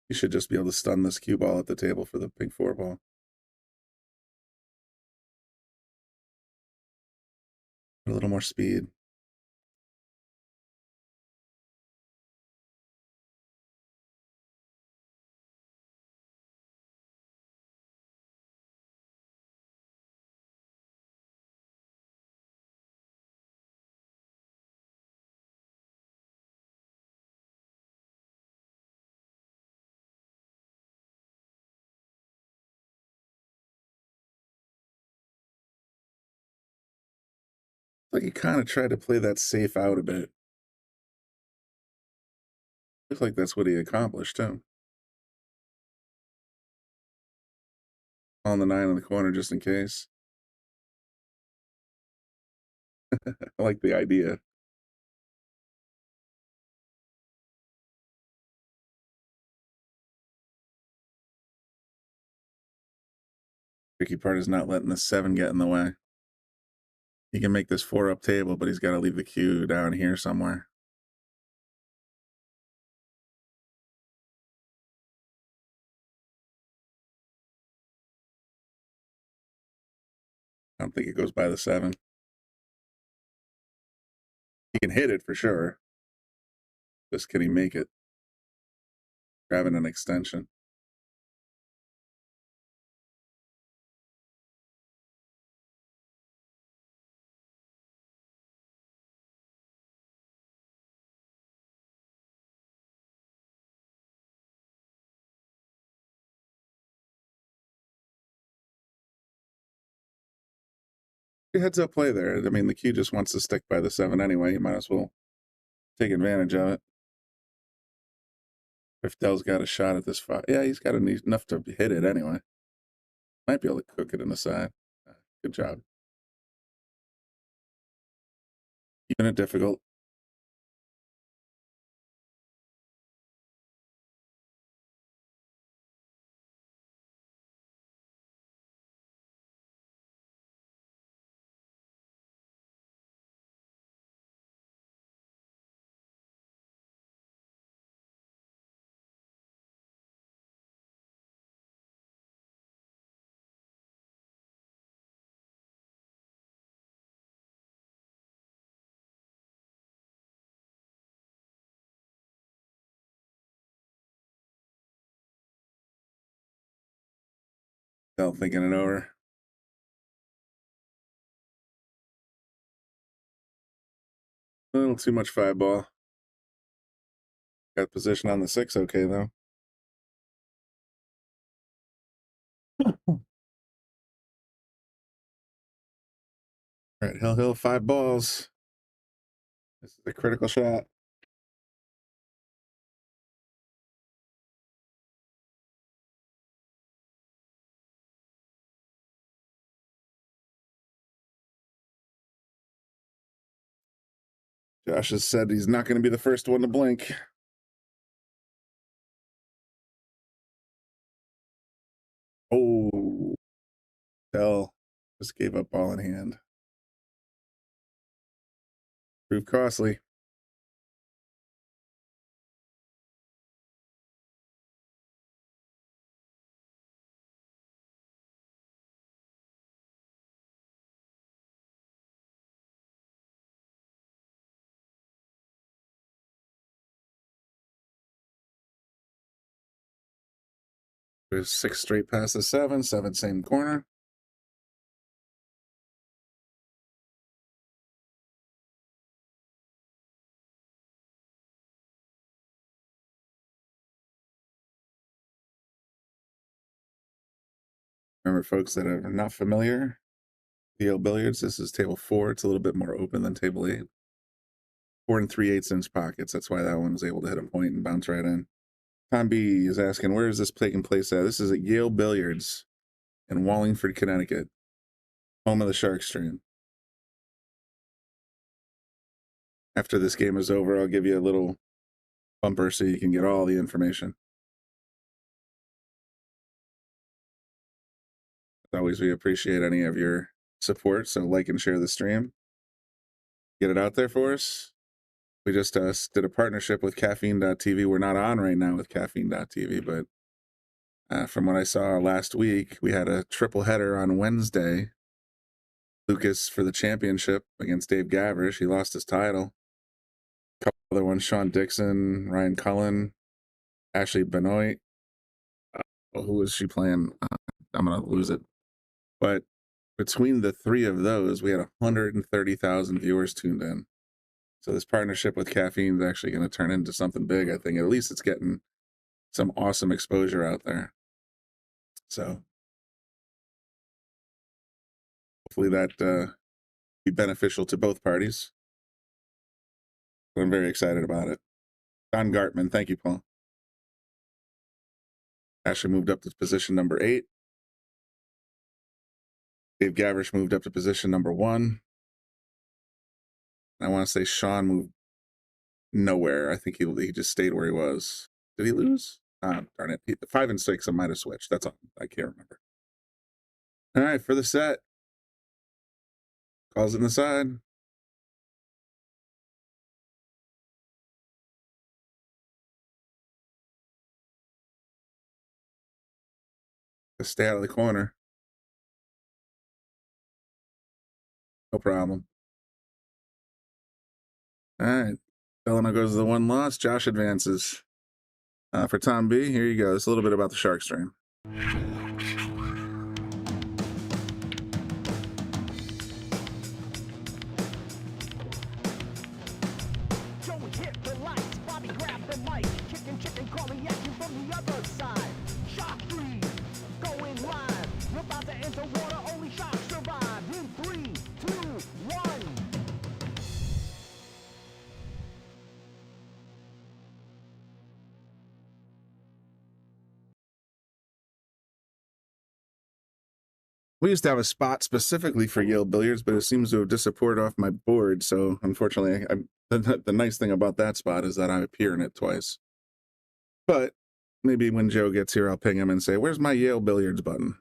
You should just be able to stun this cue ball at the table for the pink 4 ball. A little more speed. Like he kind of tried to play that safe out a bit. Looks like that's what he accomplished, too. On the 9 in the corner just in case. I like the idea. Tricky part is not letting the 7 get in the way. He can make this 4 up table, but he's got to leave the cue down here somewhere. I don't think it goes by the 7. He can hit it for sure. Just can he make it? Grabbing an extension. Heads up play there. I mean, the cue just wants to stick by the 7 anyway. You might as well take advantage of it. If Dell's got a shot at this 5. Yeah, he's got enough to hit it anyway. Might be able to cook it in the side. Good job. Keeping it difficult. Dell thinking it over. A little too much 5 ball. Got position on the 6 okay, though. All right, Hill, 5 balls. This is a critical shot. Josh has said he's not going to be the first one to blink. Oh, Dell just gave up ball in hand. Proved costly. There's 6 straight passes, 7 same corner. Remember, folks that are not familiar, Yale Billiards, this is table 4. It's a little bit more open than table 8. 4 3/8 inch pockets. That's why that one was able to hit a point and bounce right in. Tom B is asking, where is this taking place at? This is at Yale Billiards in Wallingford, Connecticut, home of the Shark Stream. After this game is over, I'll give you a little bumper so you can get all the information. As always, we appreciate any of your support, so like and share the stream. Get it out there for us. We just did a partnership with Caffeine.tv. We're not on right now with Caffeine.tv, but from what I saw last week, we had a triple header on Wednesday. Lucas for the championship against Dave Gavrish. He lost his title. A couple other ones, Sean Dixon, Ryan Cullen, Ashley Benoit. Who is she playing? I'm going to lose it. But between the 3 of those, we had 130,000 viewers tuned in. So this partnership with Caffeine is actually going to turn into something big, I think. At least it's getting some awesome exposure out there. So hopefully that be beneficial to both parties. But I'm very excited about it. Don Gartman, thank you, Paul. Ashley moved up to position number 8. Dave Gavrish moved up to position number 1. I want to say Sean moved nowhere. I think he just stayed where he was. Did he lose? Darn it. 5 and 6, I might have switched. That's all. I can't remember. All right, for the set. Calls in the side. Just stay out of the corner. No problem. All right. Delano goes to the 1 loss. Josh advances. For Tom B, here you go. It's a little bit about the Shark Stream. Joey hit the lights, Bobby grabbed the mic, chicken calling at you from the other side. Shark freeze, going live. We're about to enter water, only sharks survive. In 3, 2, We used to have a spot specifically for Yale billiards, but it seems to have disappeared off my board. So unfortunately, the nice thing about that spot is that I appear in it twice. But maybe when Joe gets here, I'll ping him and say, "Where's my Yale billiards button?"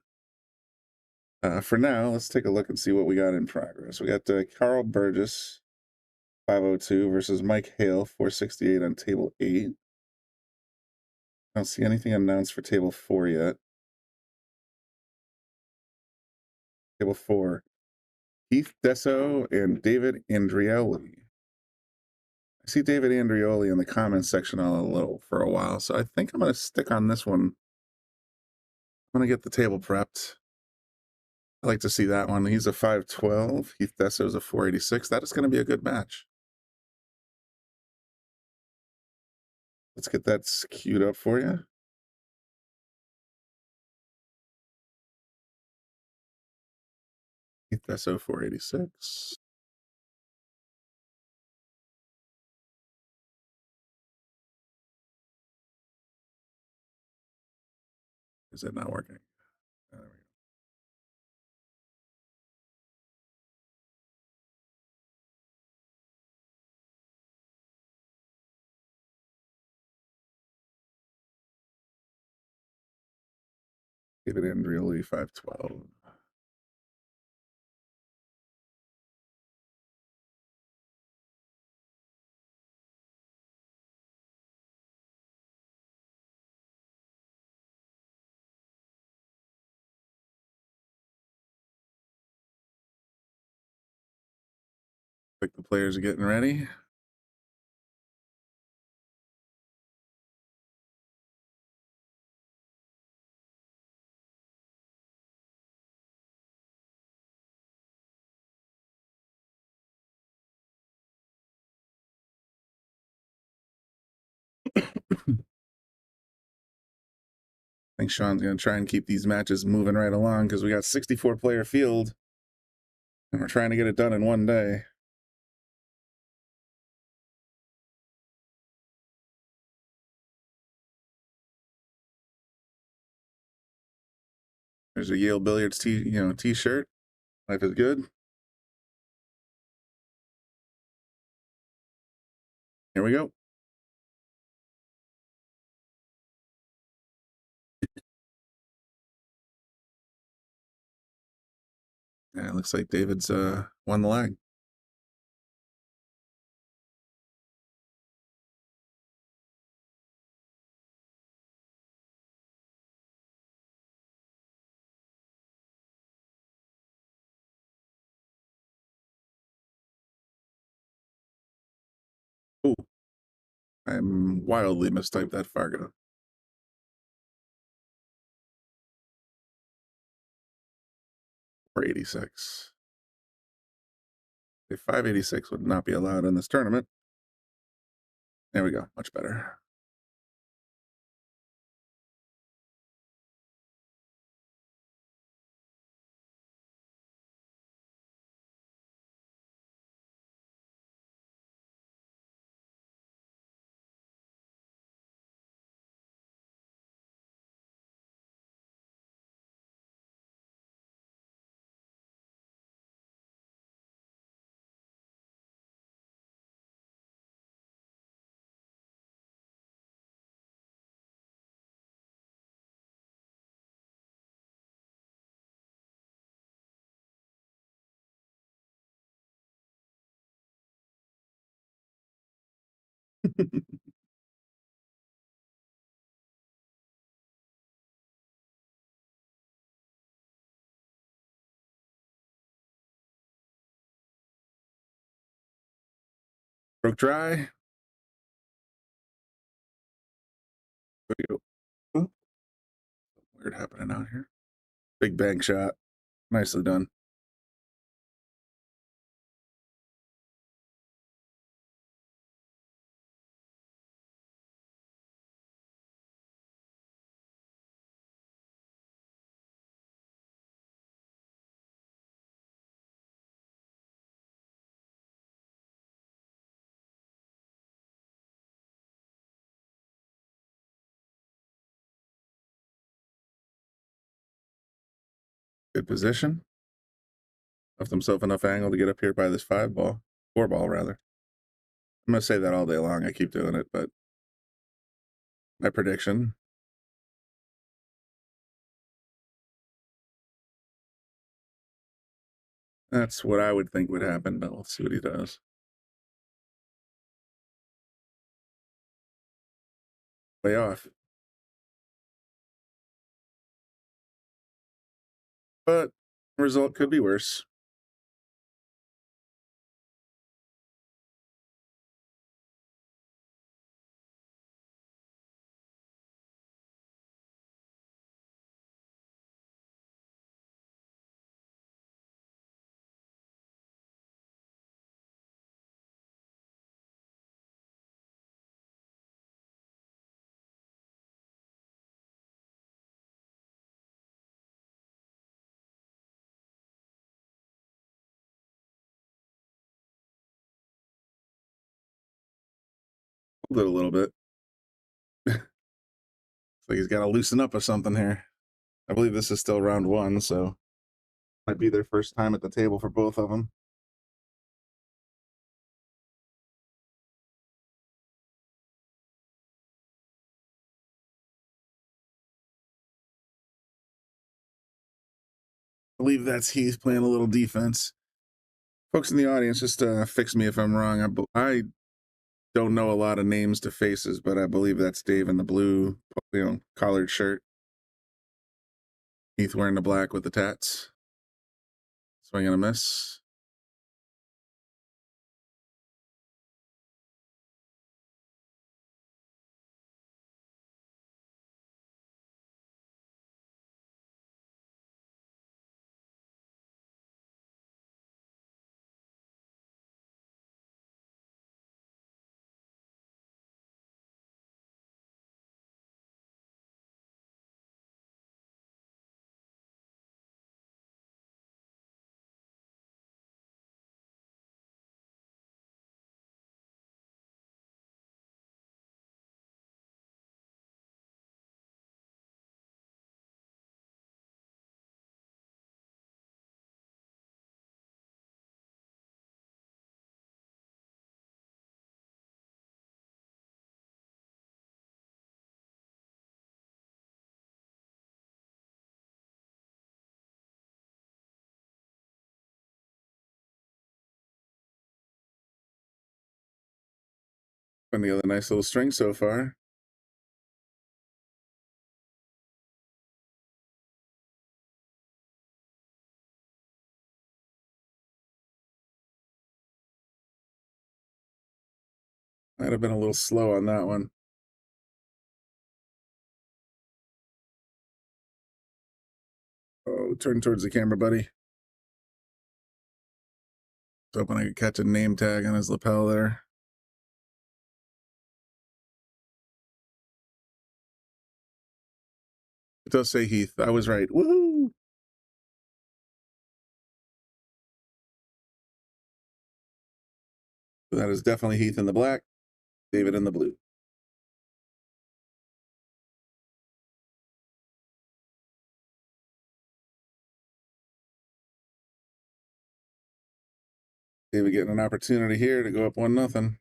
For now, let's take a look and see what we got in progress. We got Carl Burgess, 502 versus Mike Hale, 468 on table 8. I don't see anything announced for table 4 yet. Table 4, Heath Desso and David Andrioli. I see David Andrioli in the comments section for a while, so I think I'm going to stick on this one. I'm going to get the table prepped. I like to see that one. He's a 512. Heath Desso's a 486. That is going to be a good match. Let's get that queued up for you. Heath Desso 486. Is it not working? There we go. David Andrioli 512. Like the players are getting ready. I think Sean's going to try and keep these matches moving right along because we got 64 player field and we're trying to get it done in one day. There's a Yale Billiards t-shirt. Life is good. Here we go. Yeah, it looks like David's won the leg. Ooh, I'm wildly mistyped that Fargo. For 86. A 586 would not be allowed in this tournament. There we go. Much better. Broke dry. There we go. Oh, weird happening out here. Big bank shot. Nicely done. Good position. Left himself enough angle to get up here by this 4 ball rather. I'm going to say that all day long. I keep doing it, but my prediction. That's what I would think would happen, but we'll see what he does. Way off. But the result could be worse. Hold it a little bit. It's like he's got to loosen up or something here. I believe this is still round 1, so might be their first time at the table for both of them. I believe that's Heath playing a little defense. Folks in the audience, just fix me if I'm wrong. I don't know a lot of names to faces, but I believe that's Dave in the blue, collared shirt. Heath wearing the black with the tats. Swing and a miss. And the other nice little string so far. Might have been a little slow on that one. Oh, turn towards the camera, buddy. I was hoping I could catch a name tag on his lapel there. It does say Heath. I was right. Woohoo! That is definitely Heath in the black, David in the blue. David getting an opportunity here to go up 1-0.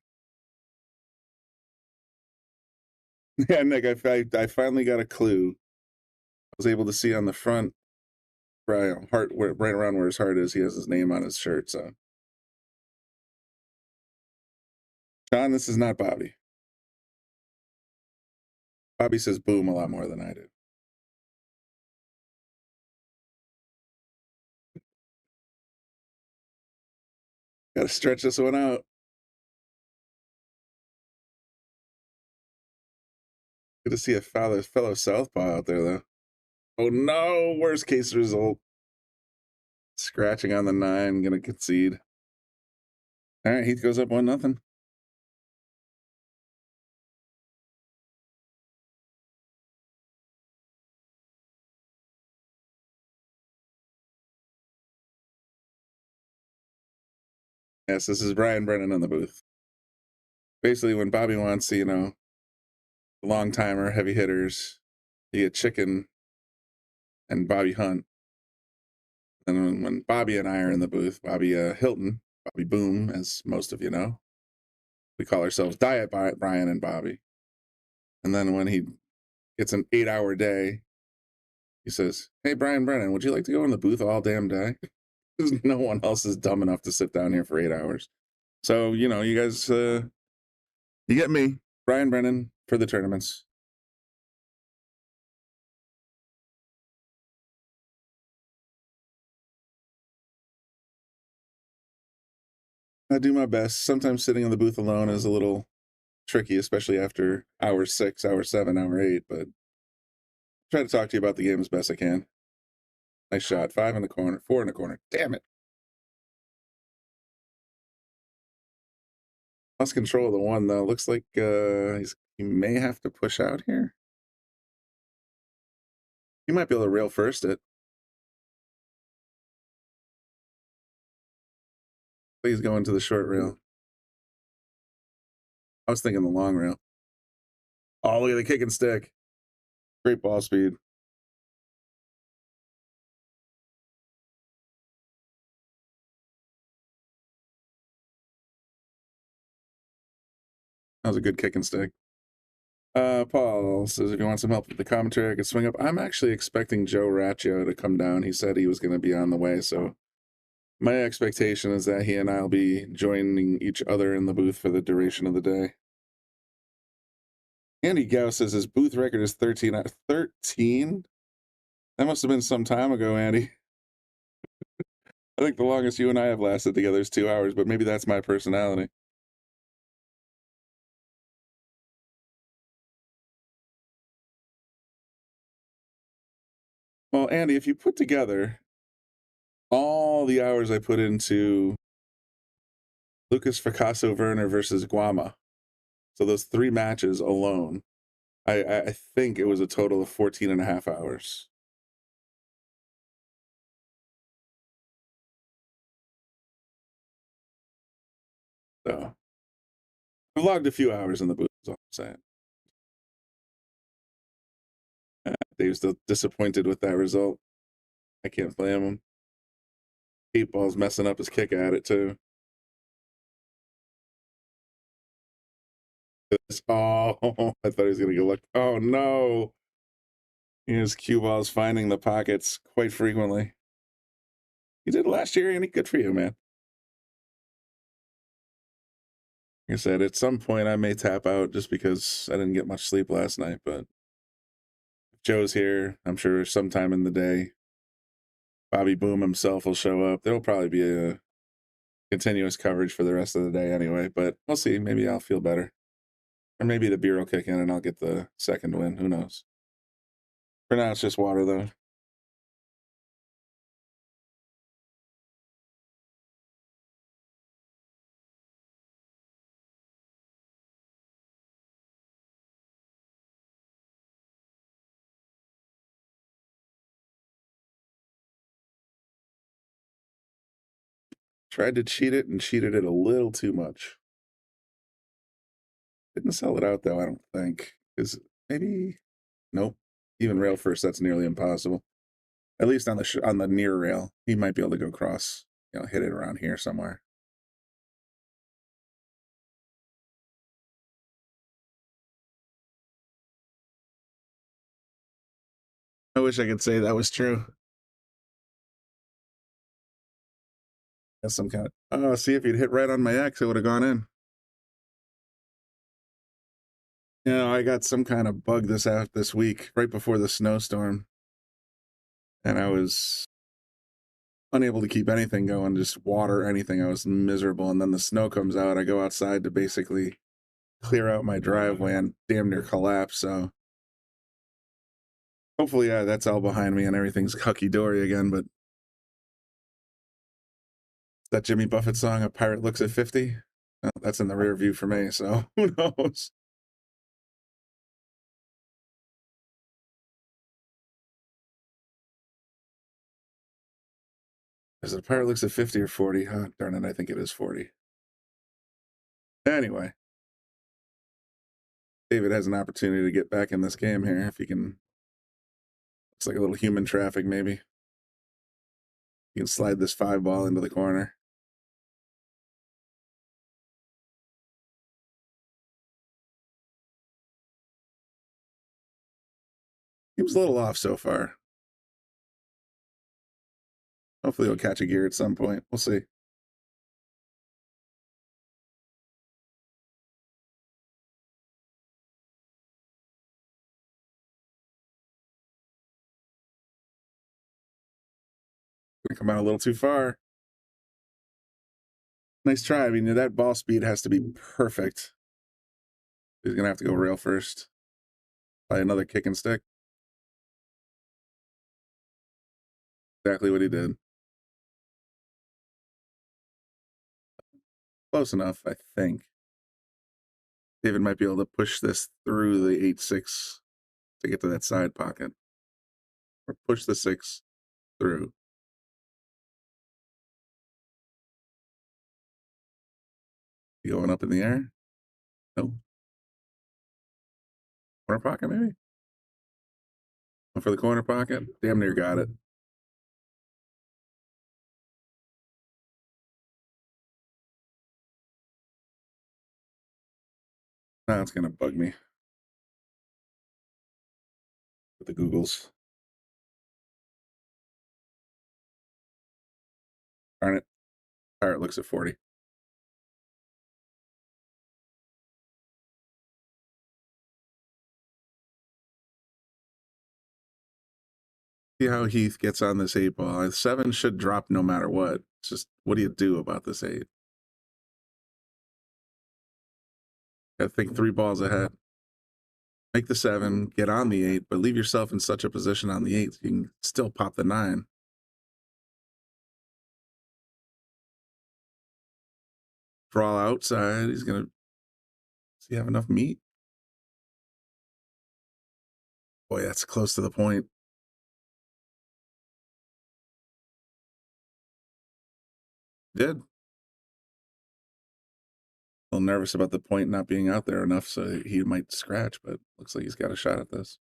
Yeah, Nick, I finally got a clue. I was able to see on the front, right around where his heart is, he has his name on his shirt. So, John, this is not Bobby. Bobby says boom a lot more than I do. Got to stretch this one out. Good to see a fellow southpaw out there, though. Oh, no. Worst case result. Scratching on the 9. Going to concede. All right. Heath goes up 1-0. Yes, this is Brian Brennan in the booth. Basically, when Bobby wants, long timer, heavy hitters, you get Chicken and Bobby Hunt. And when Bobby and I are in the booth, Bobby Hilton, Bobby Boom, as most of you know, we call ourselves Diet Brian and Bobby. And then when he gets an 8-hour day, he says, "Hey, Brian Brennan, would you like to go in the booth all damn day?" Because no one else is dumb enough to sit down here for 8 hours. So, you know, you guys, you get me, Brian Brennan, for the tournaments. I do my best. Sometimes sitting in the booth alone is a little tricky, especially after hour 6, hour 7, hour 8, but try to talk to you about the game as best I can. Nice shot. 5 in the corner, 4 in the corner. Damn it. Lost control of the 1, though. Looks like he may have to push out here. He might be able to rail first it. Please go into the short rail. I was thinking the long rail. Oh, look at the kick and stick. Great ball speed. That was a good kick and stick. Paul says, if you want some help with the commentary, I could swing up. I'm actually expecting Joe Raccio to come down. He said he was going to be on the way, so my expectation is that he and I will be joining each other in the booth for the duration of the day. Andy Gauss says his booth record is 13. 13? That must have been some time ago, Andy. I think the longest you and I have lasted together is 2 hours, but maybe that's my personality. Well, Andy, if you put together all the hours I put into Lucas Picasso Werner versus Guama, so those 3 matches alone, I think it was a total of 14 and a half hours. So I logged a few hours in the booth, is all I'm saying. Dave's still disappointed with that result. I can't blame him. 8 Ball's messing up his kick at it, too. Oh, I thought he was going to get lucky. Oh, no. His cue balls finding the pockets quite frequently. You did last year, Andy. Good for you, man. Like I said, at some point I may tap out just because I didn't get much sleep last night, but if Joe's here, I'm sure sometime in the day, Bobby Boom himself will show up. There'll probably be a continuous coverage for the rest of the day anyway, but we'll see. Maybe I'll feel better. Or maybe the beer will kick in and I'll get the second win. Who knows? For now, it's just water, though. Tried to cheat it and cheated it a little too much. Didn't sell it out, though, I don't think. Because maybe... Nope. Even rail first, that's nearly impossible. At least on the near rail, he might be able to go cross, hit it around here somewhere. I wish I could say that was true. That's some kind of... Oh, see, if you'd hit right on my X, it would have gone in. I got some kind of bug this week, right before the snowstorm. And I was unable to keep anything going, just water, anything. I was miserable. And then the snow comes out. I go outside to basically clear out my driveway and damn near collapse. So hopefully, that's all behind me and everything's hunky-dory again. But that Jimmy Buffett song, A Pirate Looks at 50, well, that's in the rear view for me. So who knows? Is it A Pirate Looks at 50 or 40? Oh, darn it, I think it is 40. Anyway, David has an opportunity to get back in this game here if he can. Looks like a little human traffic, maybe. You can slide this 5 ball into the corner. Seems a little off so far. Hopefully he'll catch a gear at some point. We'll see. Gonna come out a little too far. Nice try. I mean, that ball speed has to be perfect. He's gonna have to go rail first. By another kick and stick. Exactly what he did. Close enough, I think. David might be able to push this through the 8-6 to get to that side pocket. Or push the 6 through. Going up in the air? No. Corner pocket, maybe? For the corner pocket? Damn near got it. Now it's going to bug me. With the Googles. Darn it. Pirate looks at 40. See how Heath gets on this 8 ball. 7 should drop no matter what. It's just, what do you do about this 8? Gotta think 3 balls ahead. Make the 7, get on the 8, but leave yourself in such a position on the 8 you can still pop the 9. Draw outside. He's gonna. Does he have enough meat? Boy, that's close to the point. Did. A little nervous about the point not being out there enough, so he might scratch, but looks like he's got a shot at this.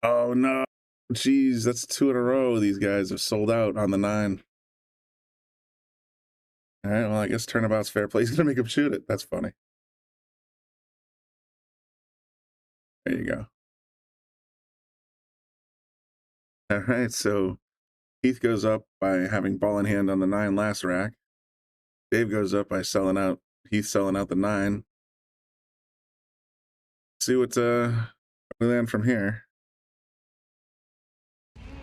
Oh no. Jeez, that's 2 in a row. These guys have sold out on the 9. All right, well, I guess turnabout's fair play. He's going to make him shoot it. That's funny. There you go. All right, so Heath goes up by having ball in hand on the 9 last rack. Dave goes up by selling out. Heath selling out the 9. See what we land from here.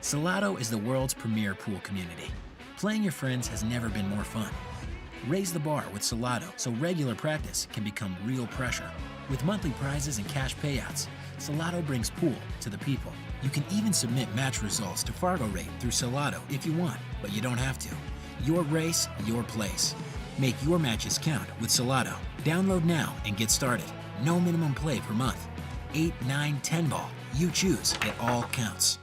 Salotto is the world's premier pool community. Playing your friends has never been more fun. Raise the bar with Salotto so regular practice can become real pressure. With monthly prizes and cash payouts, Salotto brings pool to the people. You can even submit match results to Fargo Rate through Salotto if you want, but you don't have to. Your race, your place. Make your matches count with Salotto. Download now and get started. No minimum play per month. 8, 9, 10 ball. You choose. It all counts.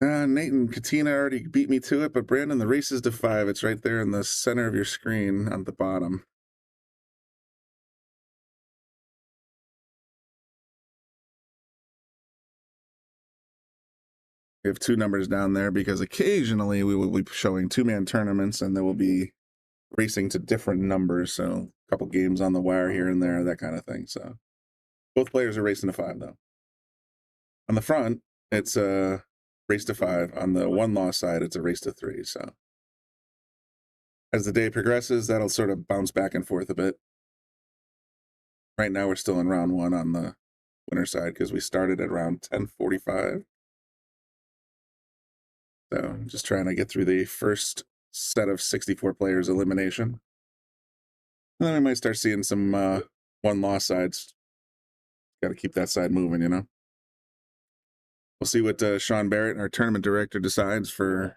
Nate and Katina already beat me to it, but Brandon, the race is to 5. It's right there in the center of your screen on the bottom. We have 2 numbers down there because occasionally we will be showing 2-man tournaments and there will be racing to different numbers. So a couple games on the wire here and there, that kind of thing. So both players are racing to 5 though. On the front, it's a race to 5. On the 1-loss side, it's a race to 3. So as the day progresses, that'll sort of bounce back and forth a bit. Right now, we're still in round 1 on the winner side because we started at round 10:45. So just trying to get through the first set of 64 players elimination. And then we might start seeing some 1-loss sides. Got to keep that side moving, you know. We'll see what Sean Barrett, our tournament director, decides for.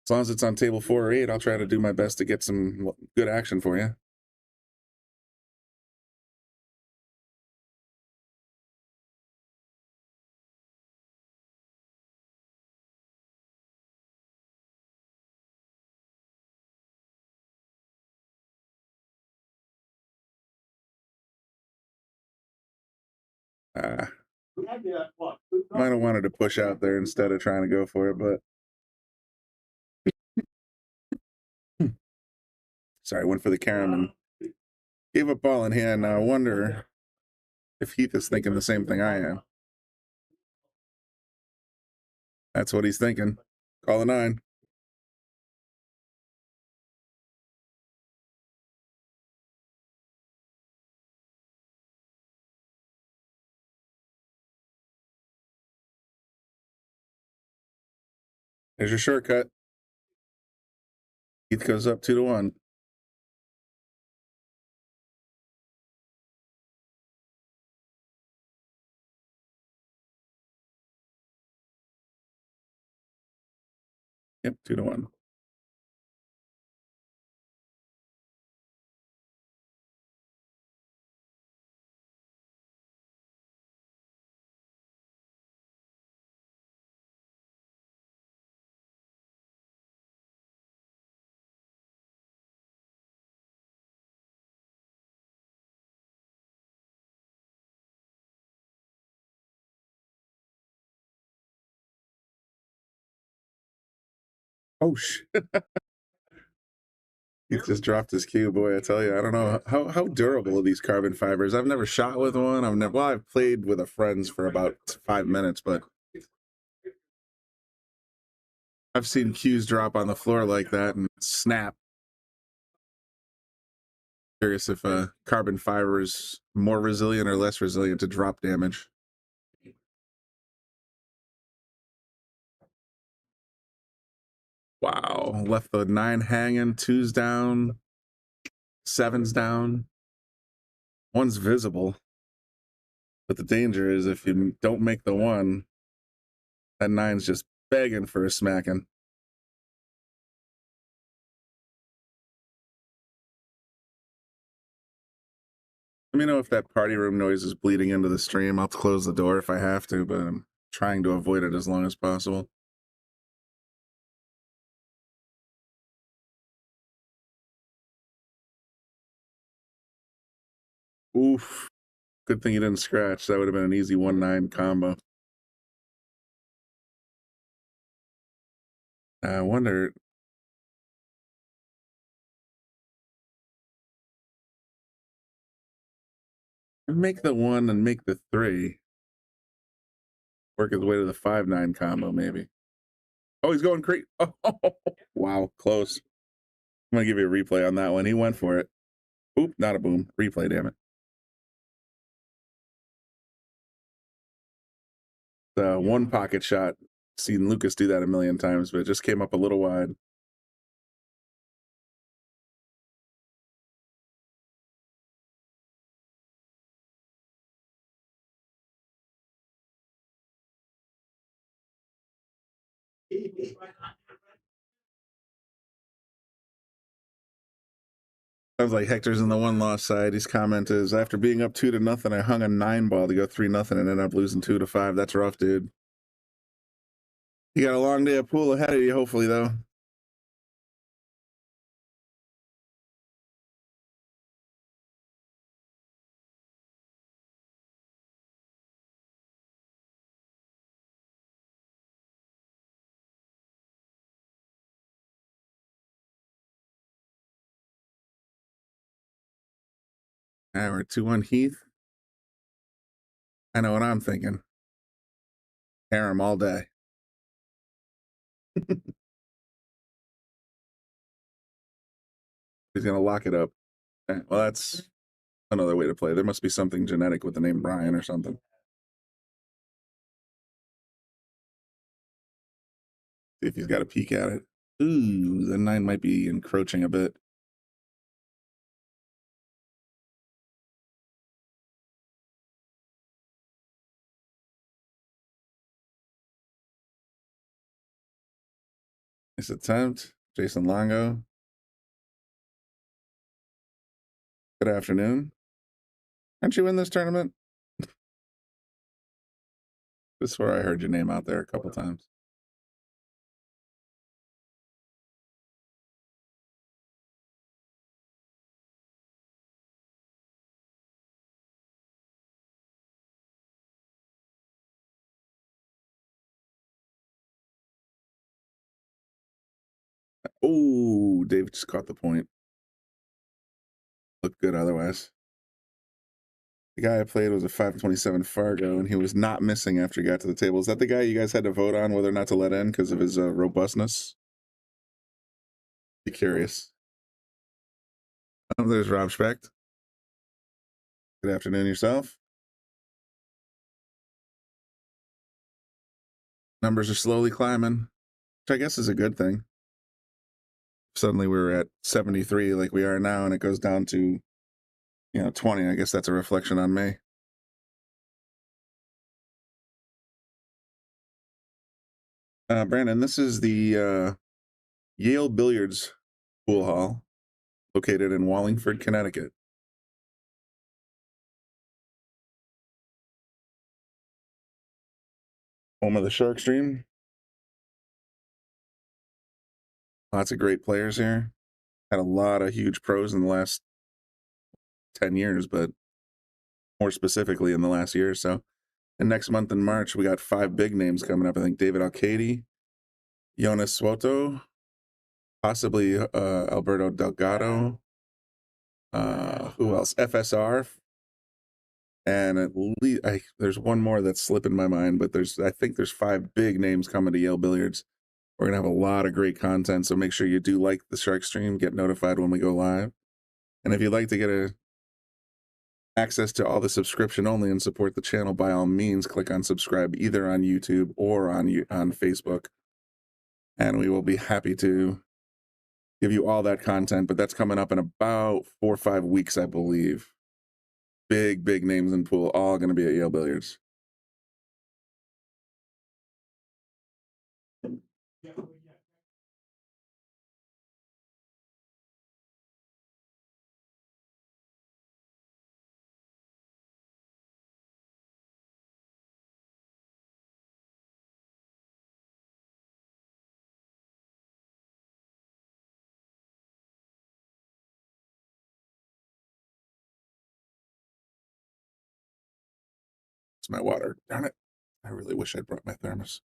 As long as it's on table 4 or 8, I'll try to do my best to get some good action for you. Might have wanted to push out there instead of trying to go for it, but sorry, went for the carom and gave up ball in hand. Now I wonder if Heath is thinking the same thing I am. That's what he's thinking. Call the 9. There's your shortcut. Heath goes up 2-1. Yep, 2-1. Oh shit. He just dropped his cue, boy. I tell you, I don't know how durable are these carbon fibers. I've never shot with one. I've played with a friend's for about 5 minutes, but I've seen cues drop on the floor like that and snap. Curious if carbon fiber is more resilient or less resilient to drop damage. Wow, left the 9 hanging, 2's down, 7's down. 1's visible. But the danger is if you don't make the 1, that 9's just begging for a smacking. Let me know if that party room noise is bleeding into the stream. I'll close the door if I have to, but I'm trying to avoid it as long as possible. Oof. Good thing you didn't scratch. That would have been an easy 1-9 combo. I wonder... Make the 1 and make the 3. Work his way to the 5-9 combo, maybe. Oh, he's going crazy. Oh, wow, close. I'm going to give you a replay on that one. He went for it. Oop, not a boom. Replay, damn it. The 1 pocket shot. Seen Lucas do that a million times, but it just came up a little wide. Sounds like Hector's in the 1-loss side. His comment is, after being up 2-0, I hung a 9 ball to go 3-0 and ended up losing 2-5. That's rough, dude. You got a long day of pool ahead of you, hopefully, though. All right, we're 2-1 Heath. I know what I'm thinking. Harem all day. He's going to lock it up. Okay, well, that's another way to play. There must be something genetic with the name Brian or something. See if he's got a peek at it. Ooh, the 9 might be encroaching a bit. Nice attempt. Jason Longo. Good afternoon. Aren't you in this tournament? I swear I heard your name out there a couple times. Oh, Dave just caught the point. Looked good otherwise. The guy I played was a 527 Fargo, and he was not missing after he got to the table. Is that the guy you guys had to vote on whether or not to let in because of his robustness? Be curious. Oh, there's Rob Specht. Good afternoon yourself. Numbers are slowly climbing, which I guess is a good thing. Suddenly we're at 73 like we are now, and it goes down to 20. I guess that's a reflection on me. Brandon, this is the Yale Billiards Pool Hall, located in Wallingford, Connecticut. Home of the Shark Stream. Lots of great players here. Had a lot of huge pros in the last 10 years, but more specifically in the last year or so. And next month in March, we got 5 big names coming up. I think David Alcady, Jonas Salotto, possibly Alberto Delgado. Who else? FSR. And at least there's one more that's slipping my mind, but I think there's 5 big names coming to Yale Billiards. We're gonna have a lot of great content, so make sure you do like the Shark Stream, get notified when we go live. And if you'd like to get access to all the subscription only and support the channel, by all means, click on subscribe either on YouTube or on Facebook. And we will be happy to give you all that content, but that's coming up in about 4 or 5 weeks, I believe. Big names in pool, all going to be at Yale Billiards. It's my water. Darn it. I really wish I'd brought my thermos.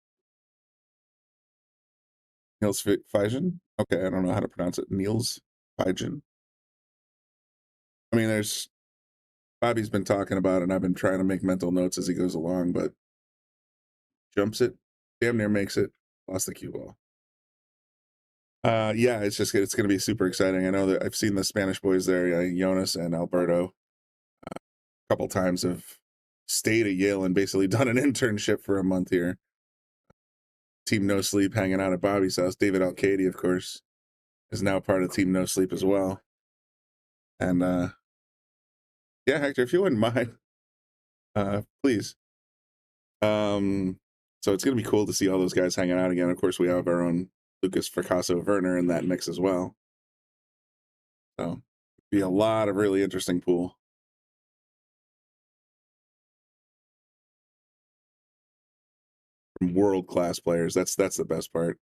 Niels Fijen? Okay, I don't know how to pronounce it. Niels Fijen. I mean, Bobby's been talking about it, and I've been trying to make mental notes as he goes along, but jumps it, damn near makes it, lost the cue ball. Yeah, it's going to be super exciting. I know that I've seen the Spanish boys there, Jonas and Alberto, a couple times have stayed at Yale and basically done an internship for a month here. Team No Sleep hanging out at Bobby's house. David Alcady, of course, is now part of Team No Sleep as well. And yeah, Hector, if you wouldn't mind, please. So it's going to be cool to see all those guys hanging out again. Of course, we have our own Lucas Fracasso Werner in that mix as well. So be a lot of really interesting pool. From world-class players. That's the best part.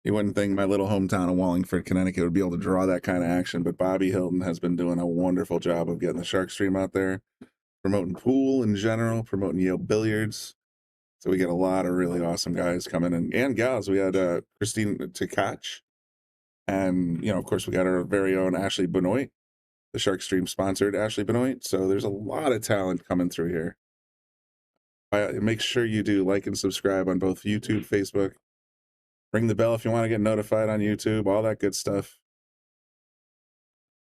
You wouldn't think my little hometown of Wallingford, Connecticut would be able to draw that kind of action, but Bobby Hilton has been doing a wonderful job of getting the Shark Stream out there, promoting pool in general, promoting Yale Billiards. So we get a lot of really awesome guys coming in, and gals. We had Christine Tkach, and of course we got our very own Ashley Benoit, the Shark Stream sponsored Ashley Benoit. So there's a lot of talent coming through here. Make sure you do like and subscribe on both YouTube, Facebook. Ring the bell if you want to get notified on YouTube, all that good stuff.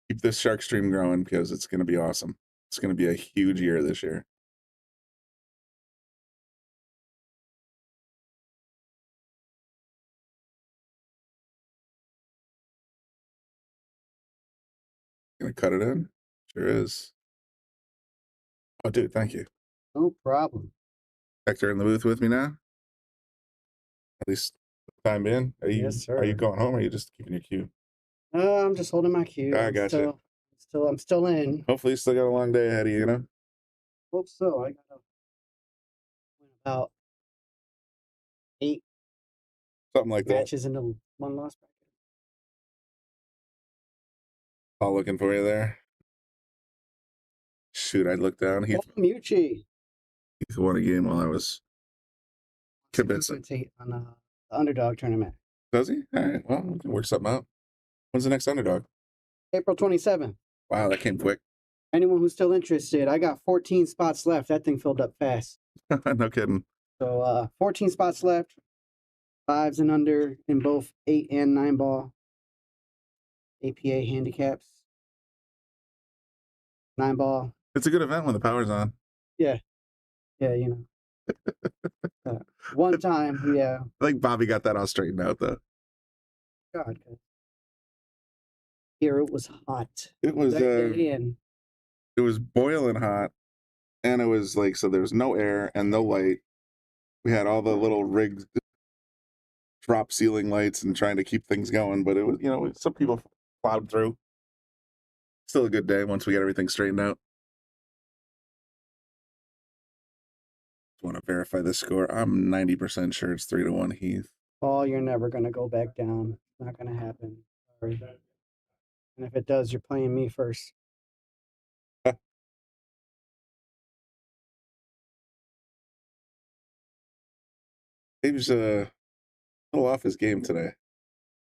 Keep this Shark Stream growing because it's going to be awesome. It's going to be a huge year this year. Gonna cut it in? Sure is. Oh, dude, thank you. No problem. Hector in the booth with me now? At least the time being? Yes, sir. Are you going home or are you just keeping your cue? I'm just holding my cue. I gotcha. I'm still in. Hopefully you still got a long day ahead of you, Hope so. I got about 8 something like that. matches into one loss bracket. All looking for you there. Shoot, I looked down. Heath won a game while I was kibitzing. On the underdog tournament. Does he? All right. Well, we can work something out. When's the next underdog? April 27th. Wow, that came quick. Anyone who's still interested, I got 14 spots left. That thing filled up fast. No kidding. So 14 spots left, 5s and under in both 8 and 9 ball APA handicaps. 9 ball. It's a good event when the power's on. Yeah, you know. One time, yeah. I think Bobby got that all straightened out, though. God. Here it was hot. It was it was boiling hot, and it was like, so there was no air and no light. We had all the little rigged drop ceiling lights and trying to keep things going, but it was, you know, some people plowed through. Still a good day once we get everything straightened out. Just want to verify this score. I'm 90% sure it's 3-1 Heath. Oh, you're never gonna go back down. It's not gonna happen. Sorry. And if it does, you're playing me first. Dave's a little off his game today.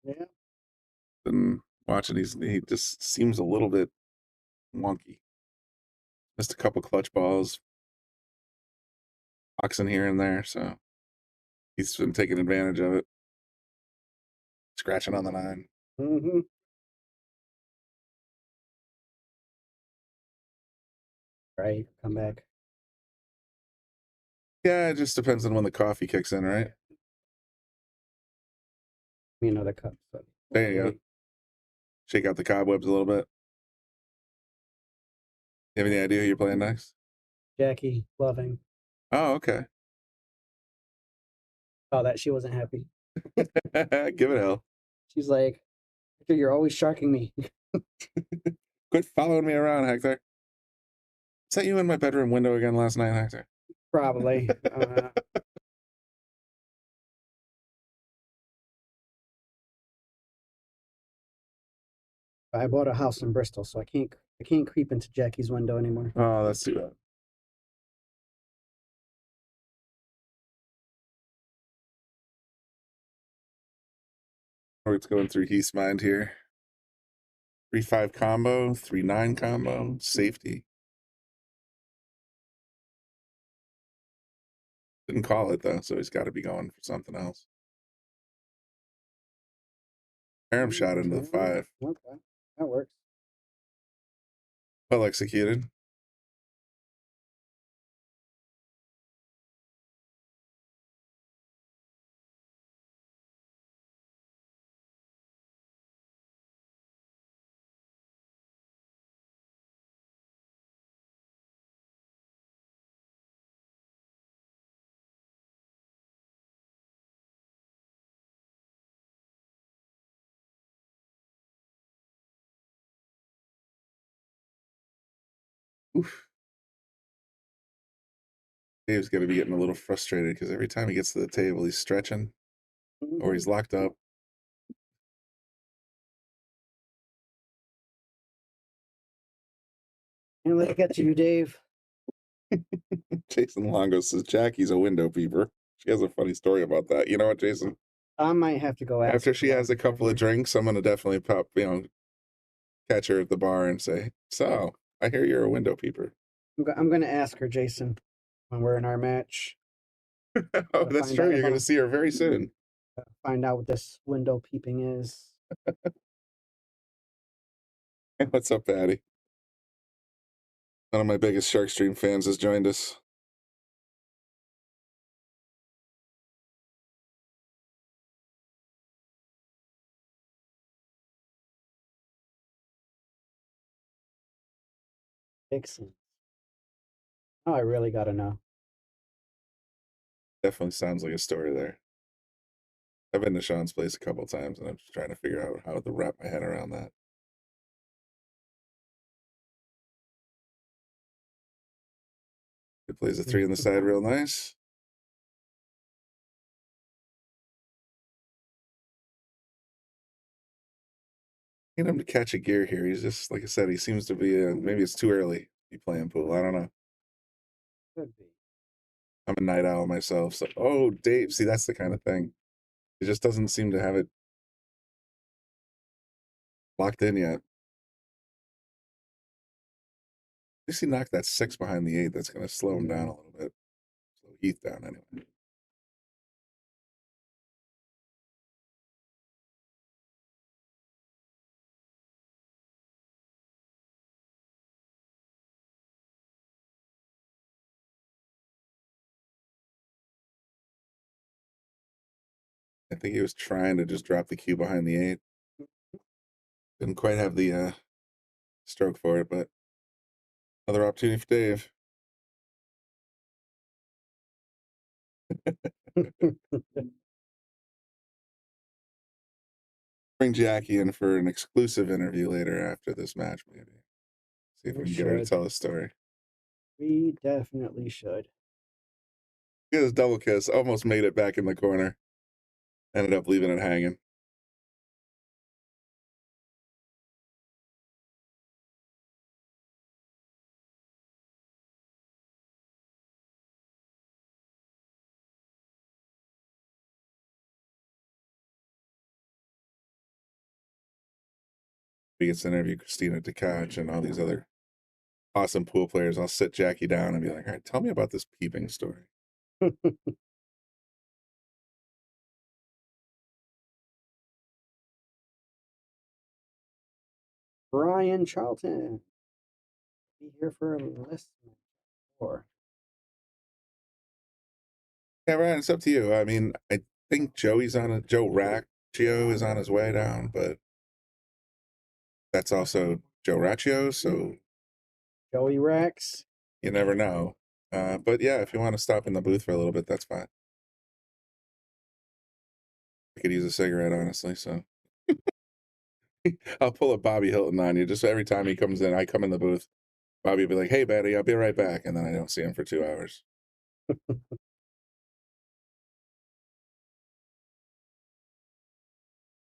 Yeah. Been watching, he just seems a little bit wonky. Missed a couple clutch balls, boxing here and there, so he's been taking advantage of it. Scratching on the 9. Mm-hmm. Right, come back. Yeah, it just depends on when the coffee kicks in, right? Me another cup. So. There you go. Shake out the cobwebs a little bit. You have any idea who you're playing next? Jackie Loving. Oh, okay. Oh, that she wasn't happy. Give it hell. She's like, Hector, you're always sharking me. Quit following me around, Hector. Is that you in my bedroom window again last night, Hector? Probably. I bought a house in Bristol, so I can't creep into Jackie's window anymore. Oh, that's too bad. It's going through Heath's mind here. 3-5 combo, 3-9 combo, safety. Didn't call it though, so he's got to be going for something else. Aram shot into the 5. Okay, that works. Well executed. Oof. Dave's going to be getting a little frustrated because every time he gets to the table, he's stretching or he's locked up. And let's get to you, Dave. Jason Longo says Jackie's a window peeper. She has a funny story about that. You know what, Jason? I might have to go after she has a couple of drinks. I'm gonna definitely catch her at the bar and say, "So, I hear you're a window peeper." I'm gonna ask her, Jason, when we're in our match. Oh, that's true. You're gonna see her very soon. Find out what this window peeping is. What's up, Patty? One of my biggest Shark Stream fans has joined us. Dixon. Oh, I really gotta know. Definitely sounds like a story there. I've been to Sean's place a couple of times, and I'm just trying to figure out how to wrap my head around that. It plays a 3 on the side real nice. Need him to catch a gear here. He's just, like I said, he seems to be, maybe it's too early to be playing pool. I don't know. Could be. I'm a night owl myself, so, oh, Dave, see, that's the kind of thing. He just doesn't seem to have it locked in yet. At least he knocked that 6 behind the 8. That's going to slow him down a little bit. Slow Heath down anyway. I think he was trying to just drop the cue behind the 8. Didn't quite have the stroke for it, but another opportunity for Dave. Bring Jackie in for an exclusive interview later after this match, maybe. See if we can get her to tell a story. We definitely should. Get his double kiss. Almost made it back in the corner. Ended up leaving it hanging. We get to interview Christina DeCatch and all these other awesome pool players. I'll sit Jackie down and be like, all right, tell me about this peeping story. Brian Charlton. Be here for a list. Or Yeah, Ryan, it's up to you. I mean, I think Joey's on it. Joe Raccio is on his way down, but that's also Joe Raccio, so Joey Rex. you never know. But yeah, if you want to stop in the booth for a little bit, that's fine. I could use a cigarette, honestly, so I'll pull a Bobby Hilton on you. Just every time he comes in, I come in the booth. Bobby will be like, hey, Betty, I'll be right back. And then I don't see him for 2 hours.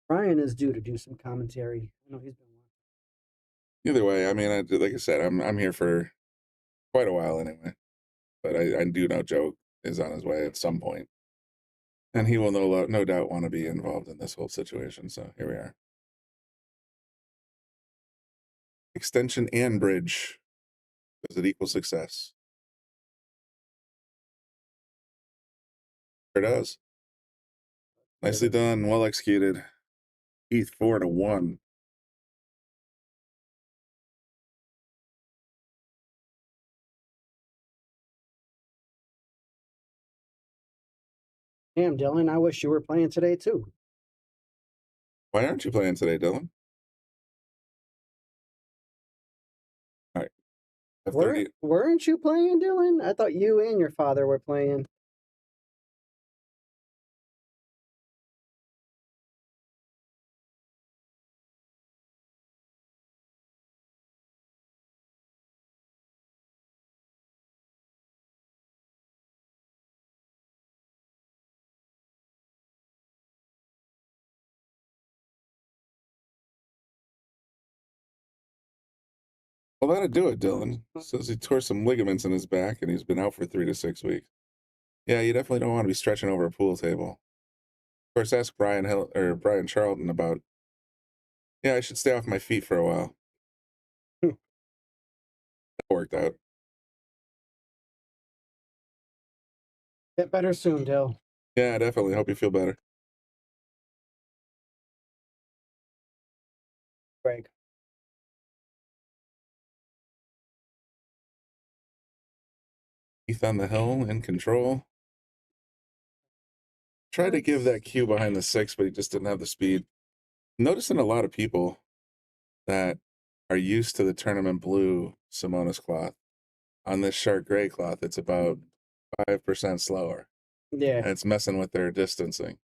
Brian is due to do some commentary. I know he's been watching. Either way, I mean, like I said, I'm here for quite a while anyway. But I do know Joe is on his way at some point. And he will no doubt want to be involved in this whole situation. So here we are. Extension and bridge. Does it equal success? Sure does. Nicely done. Well executed. Heath 4-1. Damn, Dylan, I wish you were playing today too. Why aren't you playing today, Dylan? All right. Weren't you playing, Dylan? I thought you and your father were playing. Well, that'll do it, Dylan. Says he tore some ligaments in his back and he's been out for 3 to 6 weeks. Yeah, you definitely don't want to be stretching over a pool table. Of course, ask Brian Charlton about, yeah, I should stay off my feet for a while. That worked out. Get better soon, Dill. Yeah, definitely. Hope you feel better. Greg. Heath on the hill, in control. Tried to give that cue behind the 6, but he just didn't have the speed. Noticing a lot of people that are used to the tournament blue Simonis cloth. On this shark gray cloth, it's about 5% slower. Yeah. And it's messing with their distancing.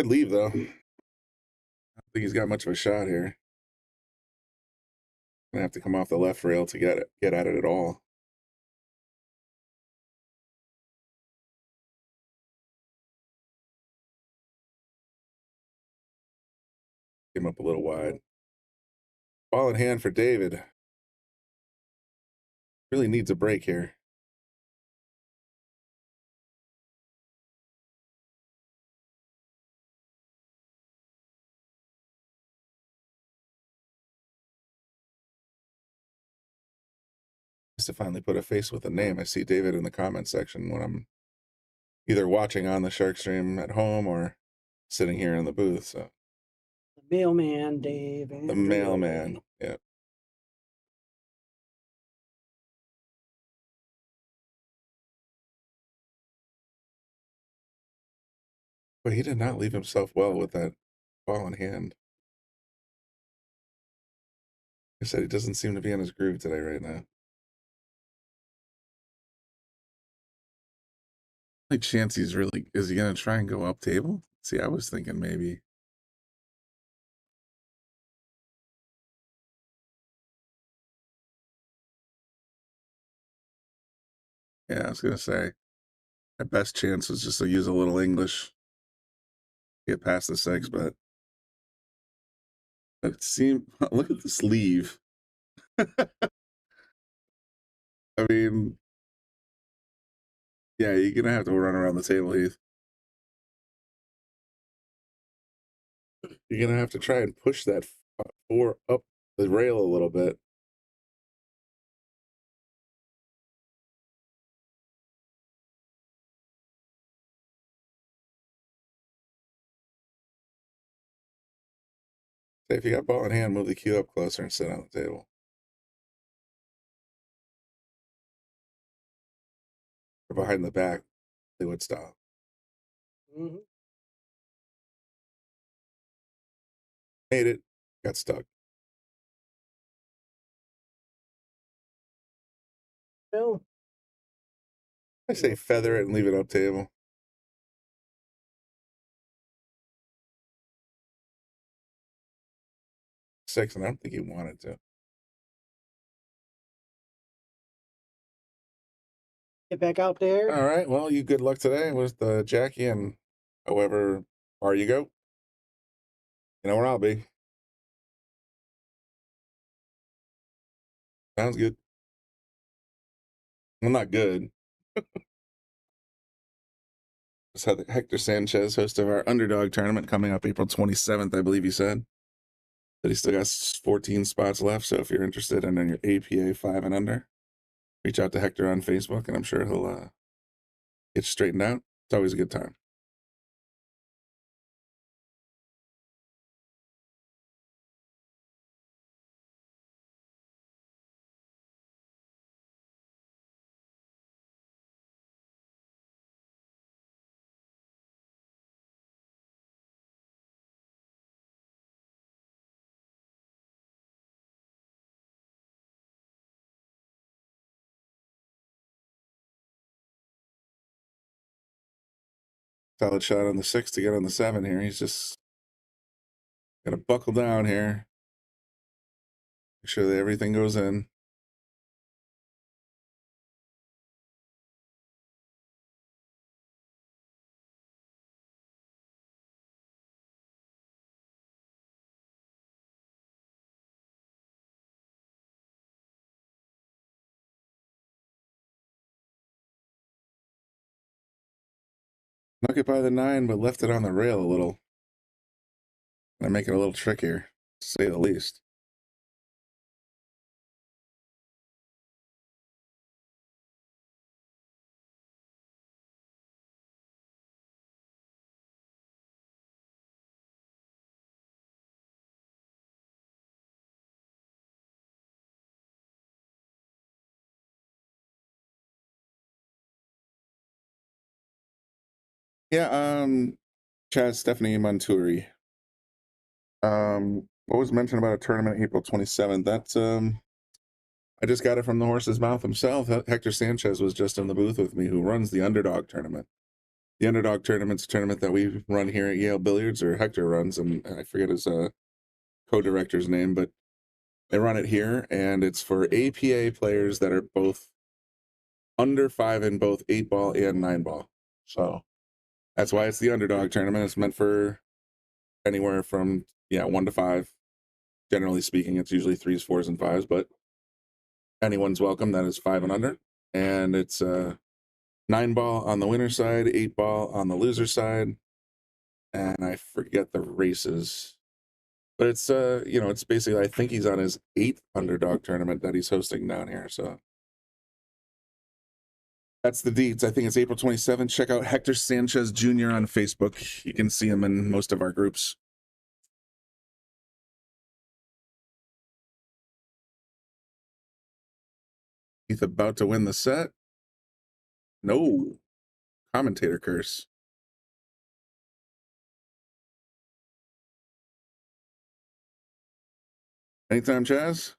Could leave, though. I don't think he's got much of a shot here. Gonna have to come off the left rail to get at it at all. Came up a little wide. Ball in hand for David. Really needs a break here. Just to finally put a face with a name. I see David in the comment section when I'm either watching on the Shark stream at home or sitting here in the booth. So The mailman, Dave. the mailman. Yeah. But he did not leave himself well with that ball in hand. I said he doesn't seem to be in his groove today right now. Like Chancey's really, is he going to try and go up table? See, I was thinking maybe. Yeah, I was going to say, my best chance was just to use a little English. Get past the 6, but it seemed, look at the sleeve. I mean, yeah, you're going to have to run around the table, Heath. You're going to have to try and push that 4 up the rail a little bit. Say if you got ball in hand, move the cue up closer and sit on the table. Or behind the back, they would stop. Mm-hmm. Made it, got stuck. No. I say feather it and leave it up table. Six, and I don't think he wanted to. Get back out there. All right, well, you good luck today with Jackie, and however far you go, you know where I'll be. Sounds good. Well, not good. Just had Hector Sanchez, host of our underdog tournament, coming up April 27th, I believe he said. But he still got 14 spots left, so if you're interested in your APA 5 and under, reach out to Hector on Facebook, and I'm sure he'll get you straightened out. It's always a good time. Solid shot on the 6 to get on the 7 here. He's just got to buckle down here. Make sure that everything goes in. Knock it by the 9, but left it on the rail a little. I make it a little trickier, to say the least. Yeah, Chad Stephanie Monturi. What was mentioned about a tournament April 27th? That's I just got it from the horse's mouth himself. Hector Sanchez was just in the booth with me, who runs the underdog tournament. The underdog tournament's a tournament that we run here at Yale Billiards, or Hector runs, and I forget his co-director's name, but they run it here, and it's for APA players that are both under 5 in both 8-ball and 9-ball. So that's why it's the underdog tournament. It's meant for anywhere from yeah, 1 to 5. Generally speaking, it's usually 3s, 4s, and 5s, but anyone's welcome. That is 5 and under. And it's 9 ball on the winner side, 8 ball on the loser side. And I forget the races. But it's you know, it's basically, I think he's on his 8th underdog tournament that he's hosting down here. So that's the deeds. I think it's April 27th. Check out Hector Sanchez Jr. on Facebook. You can see him in most of our groups. He's about to win the set. No. Commentator curse. Anytime, Chaz.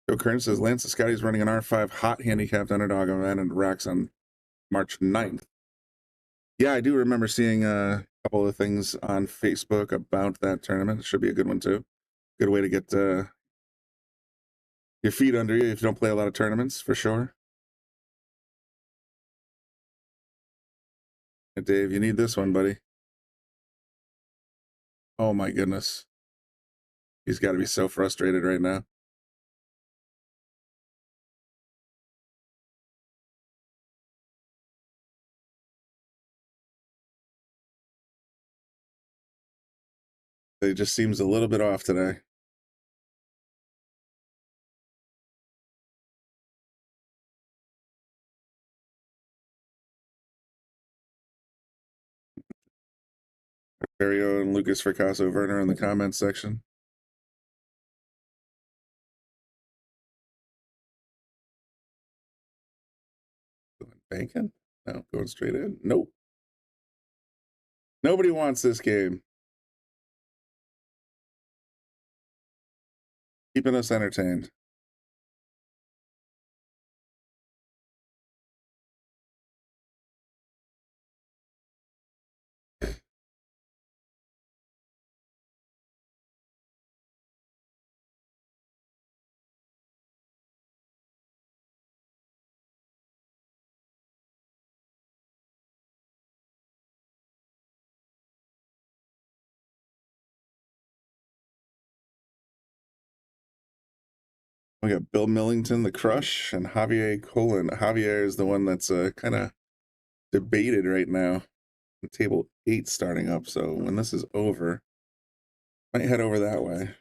Joe Kern says Lance Scotty's running an R5 hot handicapped underdog event in Racks on March 9th. Yeah, I do remember seeing a couple of things on Facebook about that tournament. It should be a good one too. Good way to get your feet under you if you don't play a lot of tournaments, for sure. Hey, Dave, you need this one, buddy. Oh my goodness. He's got to be so frustrated right now. It just seems a little bit off today. Mario and Lucas Fracasso Werner in the comments section. Banking? No, going straight in. Nope. Nobody wants this game. Keeping us entertained. We got Bill Millington, the Crush, and Javier Colin. Javier is the one that's kind of debated right now. Table 8 starting up, so when this is over, might head over that way.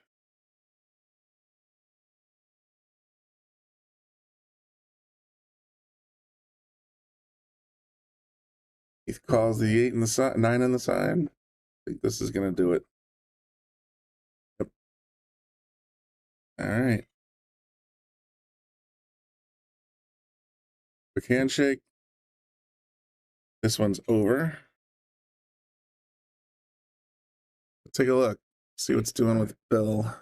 He calls the 8 in the side, 9 in the side. I think this is gonna do it. Yep. All right. Quick handshake. This one's over. Let's take a look. See what's doing with Bill.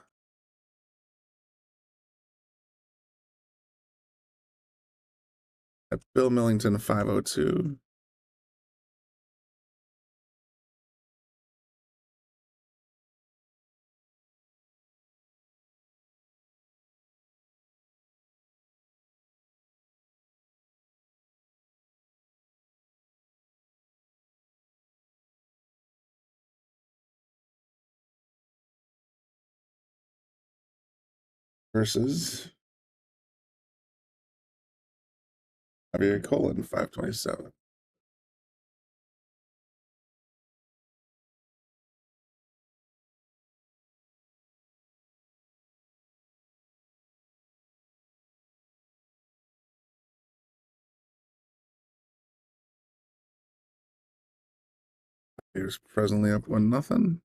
At Bill Millington 502. Versus Javier Colin 527. Here's presently up 1-0.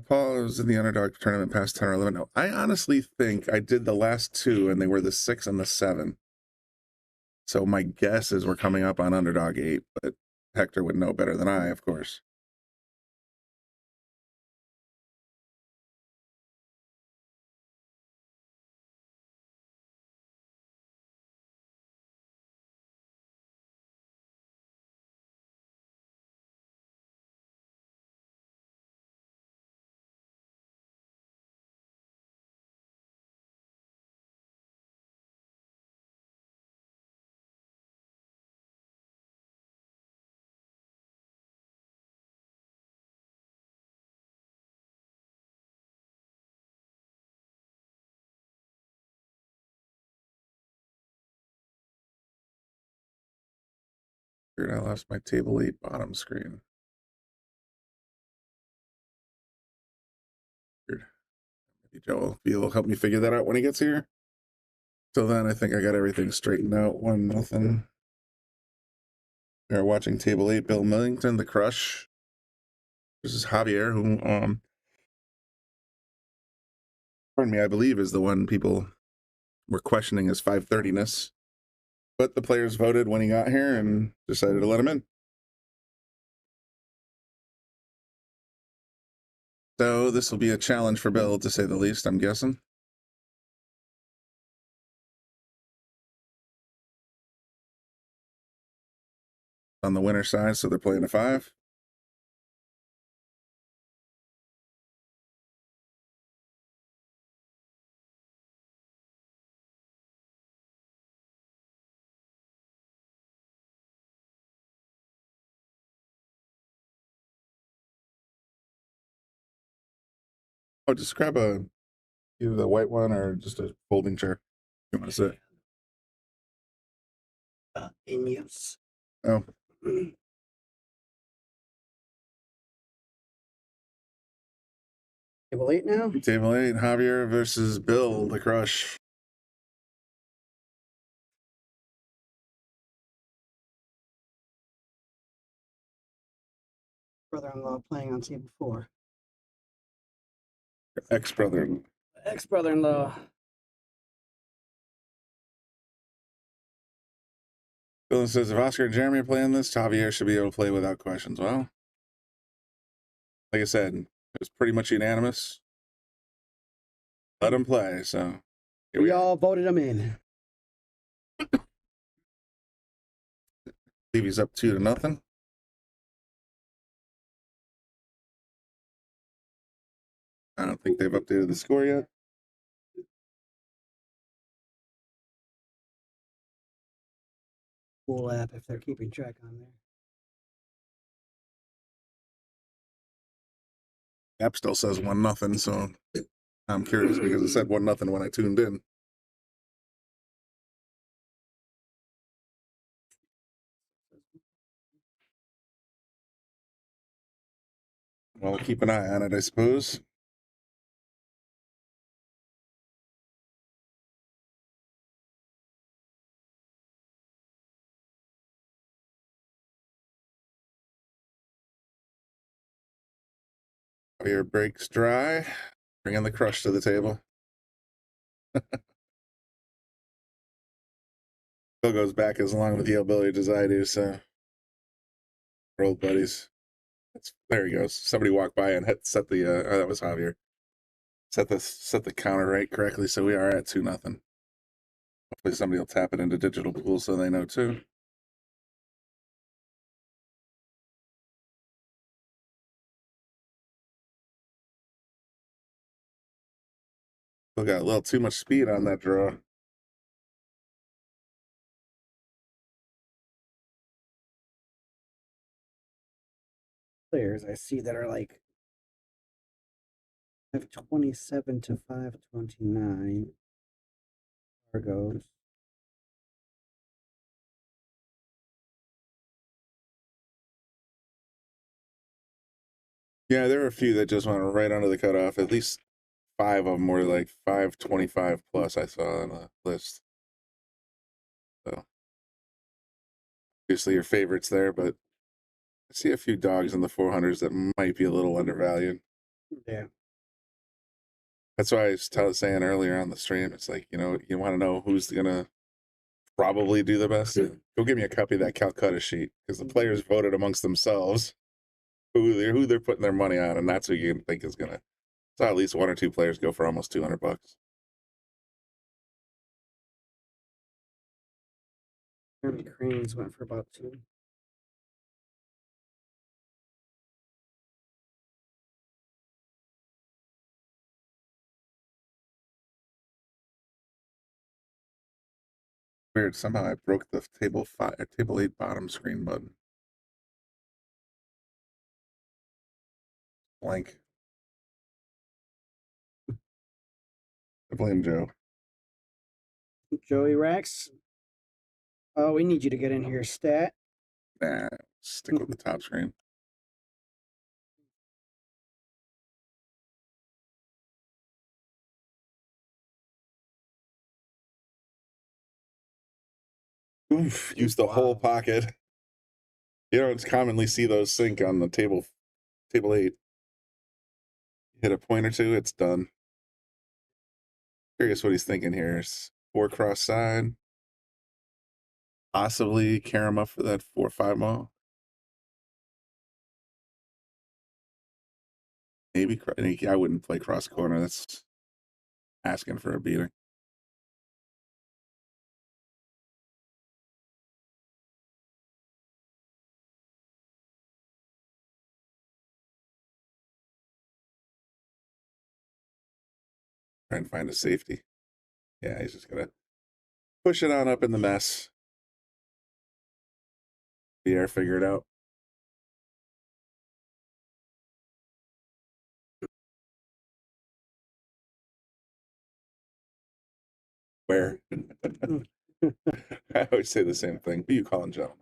Paul was in the underdog tournament past 10 or 11. No, I honestly think I did the last 2 and they were the 6 and the 7. So my guess is we're coming up on underdog 8, but Hector would know better than I, of course. Weird, I lost my table 8 bottom screen. Weird. Maybe Joe will help me figure that out when he gets here. Till then, I think I got everything straightened out. 1-0. We are watching table 8, Bill Millington, the Crush. This is Javier, who, pardon me, I believe is the one people were questioning his 530-ness. But the players voted when he got here and decided to let him in. So this will be a challenge for Bill, to say the least, I'm guessing. On the winner side, so they're playing a 5. Oh, just grab either the white one or just a folding chair. You want to sit? In use. Oh, Table 8 now. table 8, Javier versus Bill, the Crush. Brother-in-law playing on table 4. Ex-brother. Ex-brother-in-law. Bill says, if Oscar and Jeremy are playing this, Javier should be able to play without questions. Well, like I said, it was pretty much unanimous. Let him play, so. We all voted him in. I believe he's up 2-0. I don't think they've updated the score yet. Cool app if they're keeping track on there. App still says 1-0, so I'm curious because it said 1-0 when I tuned in. Well, keep an eye on it, I suppose. Beer breaks dry. Bringing the Crush to the table. Bill goes back as long with Yale Billiards as I do, so we're old buddies. There he goes. Somebody walked by and set the oh, that was Javier. Set the counter right correctly, so we are at 2-0. Hopefully somebody will tap it into digital pool so they know too. Still got a little too much speed on that draw. Players I see that are like 527 to 529. Fargo's. Yeah, there are a few that just went right under the cutoff. At least 5 of them were like 525 plus, I saw on the list. So obviously your favorites there, but I see a few dogs in the 400s that might be a little undervalued. Yeah. That's why I was saying earlier on the stream, it's like, you know, you want to know who's going to probably do the best. Go give me a copy of that Calcutta sheet, because the players voted amongst themselves who they're putting their money on, and that's who you think is going to. So at least 1 or 2 players go for almost $200. Jeremy Cranes went for about 2. Weird. Somehow I broke the table 8 bottom screen button. Blank. I blame Joe. Joey Rex. Oh, we need you to get in here, stat. Nah, stick with the top screen. Oof, use the whole pocket. You don't commonly see those sink on the table 8. Hit a point or two, it's done. Curious what he's thinking here. 4 cross side. Possibly carry him up for that 4-5 ball. Maybe I wouldn't play cross corner. That's asking for a beating. Try and find a safety. Yeah, he's just gonna push it on up in the mess. The air figure it out. Where? I always say the same thing. Who you calling gentlemen?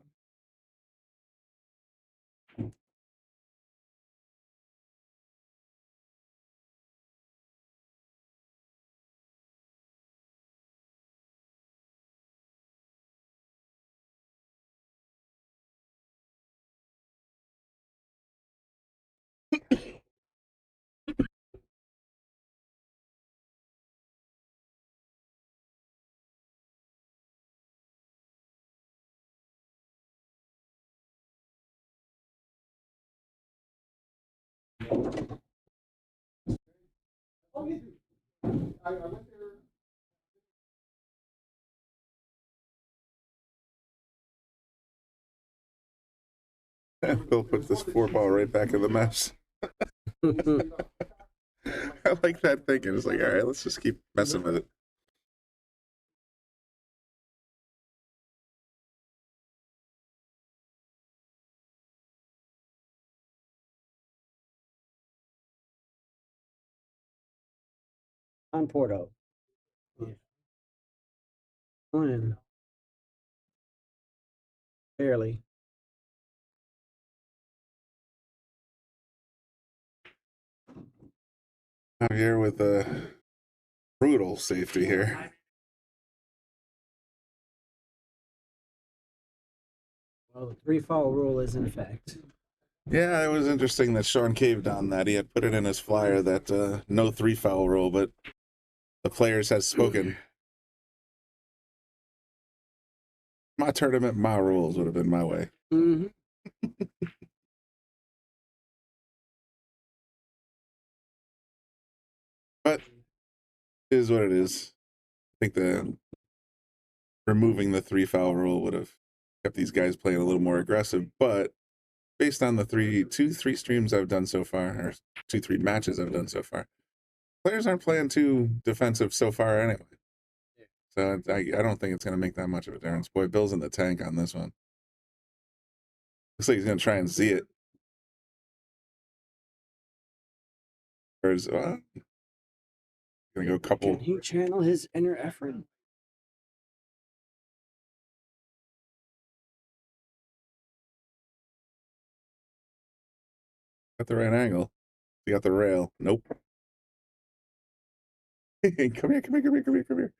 Bill puts this 4 ball right back in the mess. I like that thinking. It's like, all right, let's just keep messing with it. On Porto. Yeah. One. Barely. Javier with a brutal safety here. Well, the 3-foul rule is in effect. Yeah, it was interesting that Sean caved on that. He had put it in his flyer that no 3-foul rule, but the players has spoken. My tournament, my rules would have been my way. Mm-hmm. But it is what it is. I think the removing the 3-foul rule would have kept these guys playing a little more aggressive. But based on the 3 streams I've done so far, or 3 matches I've done so far, players aren't playing too defensive so far anyway. So I don't think it's going to make that much of a difference. Boy, Bill's in the tank on this one. Looks like he's going to try and see it. Or is going to go couple. Can he channel his inner effort? Got the right angle. He got the rail. Nope. Come here, come here, come here, come here, come here.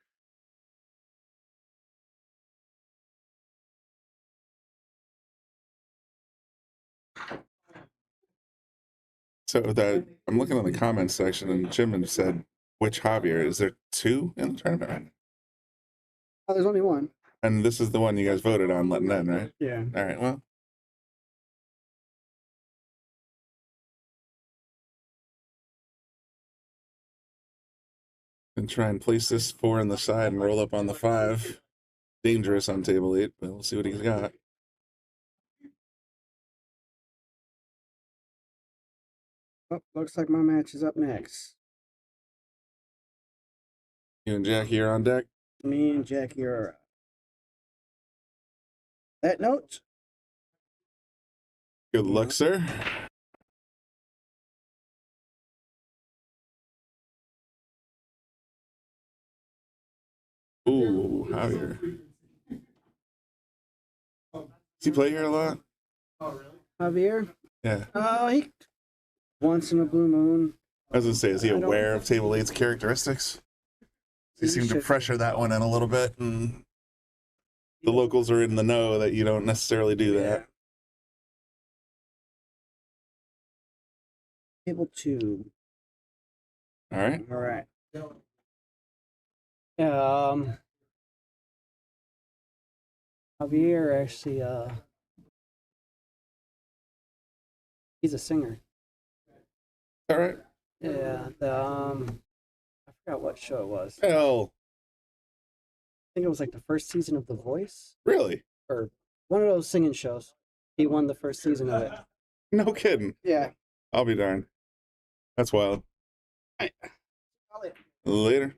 So that I'm looking on the comments section, and Jim had said, "Which Javier? Is there 2 in the tournament?" Oh, there's only one. And this is the one you guys voted on letting in, right? Yeah. All right. Well, and try and place this 4 in the side and roll up on the 5. Dangerous on table 8, but we'll see what he's got. Oh, looks like my match is up next. You and Jackie are on deck. Me and Jackie are. That note. Good luck, sir. Ooh, Javier. Does he play here a lot? Javier? Yeah. He once in a blue moon. I was gonna say, is he I don't- aware of Table 8's characteristics? They He seem to should- pressure that one in a little bit, and the locals are in the know that you don't necessarily do that. Table 2. All right. All right. Javier actually, he's a singer. All right. Yeah. I forgot what show it was. Hell, I think it was like the first season of The Voice really? or one of those singing shows. He won the first season of it. No kidding. Yeah. I'll be darned. That's wild. Later.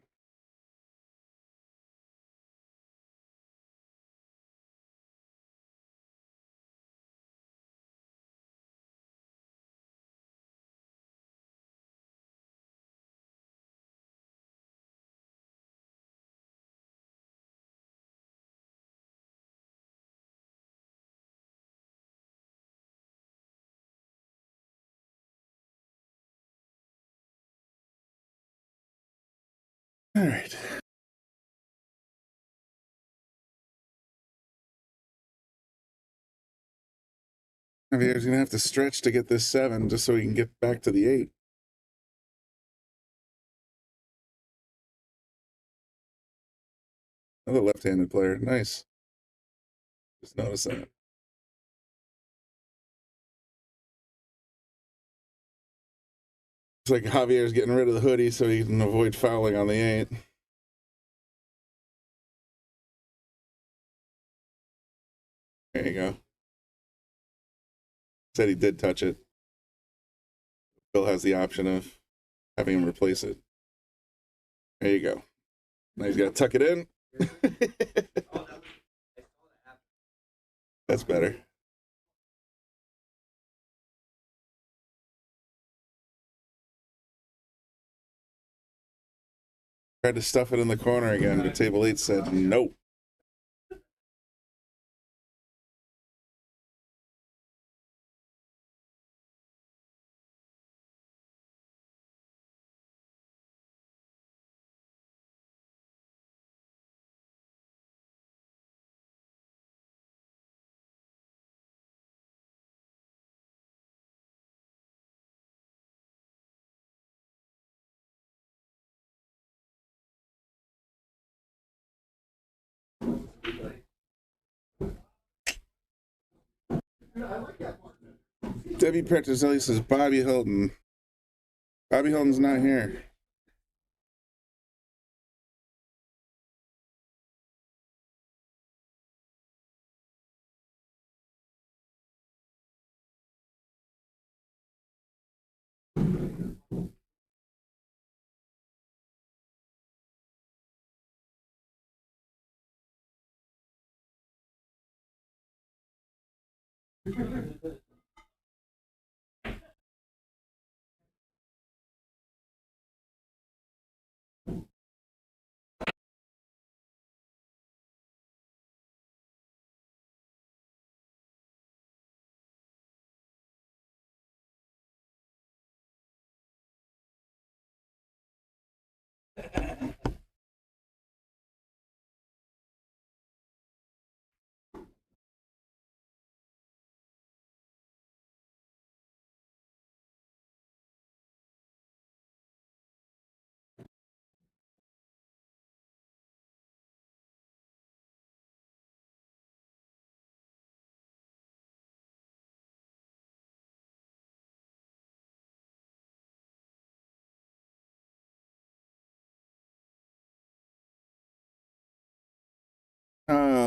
All right. Javier's gonna have to stretch to get this 7 just so he can get back to the 8. Another left-handed player. Nice. Just noticed that. It's like Javier's getting rid of the hoodie so he can avoid fouling on the 8. There you go. Said he did touch it. Bill has the option of having him replace it. There you go. Now he's got to tuck it in. That's better. Tried to stuff it in the corner again, but Table 8 said nope. Debbie Petrozelli says Bobby Hilton. Bobby Hilton's not here.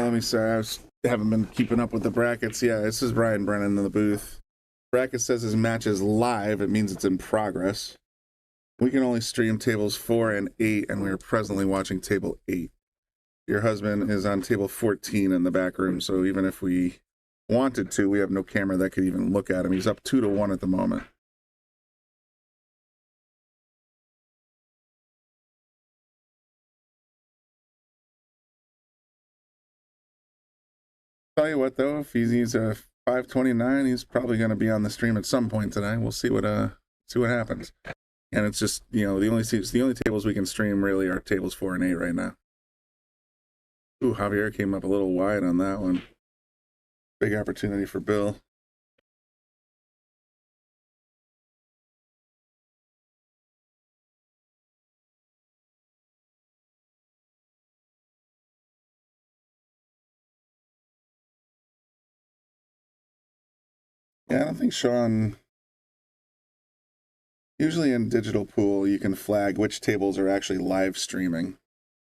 Let me say, haven't been keeping up with the brackets. Yeah, this is Brian Brennan in the booth. Bracket says his match is live. It means it's in progress. We can only stream tables 4 and 8, and we are presently watching table 8. Your husband is on table 14 in the back room, so even if we wanted to, we have no camera that could even look at him. He's up 2-1 at the moment. Tell you what though, if he needs a 529, he's probably going to be on the stream at some point today. We'll see what happens. And it's just, you know, the only tables we can stream really are tables 4 and 8 right now. Ooh, Javier came up a little wide on that one. Big opportunity for Bill. Yeah, I don't think Sean. Usually in digital pool, you can flag which tables are actually live streaming,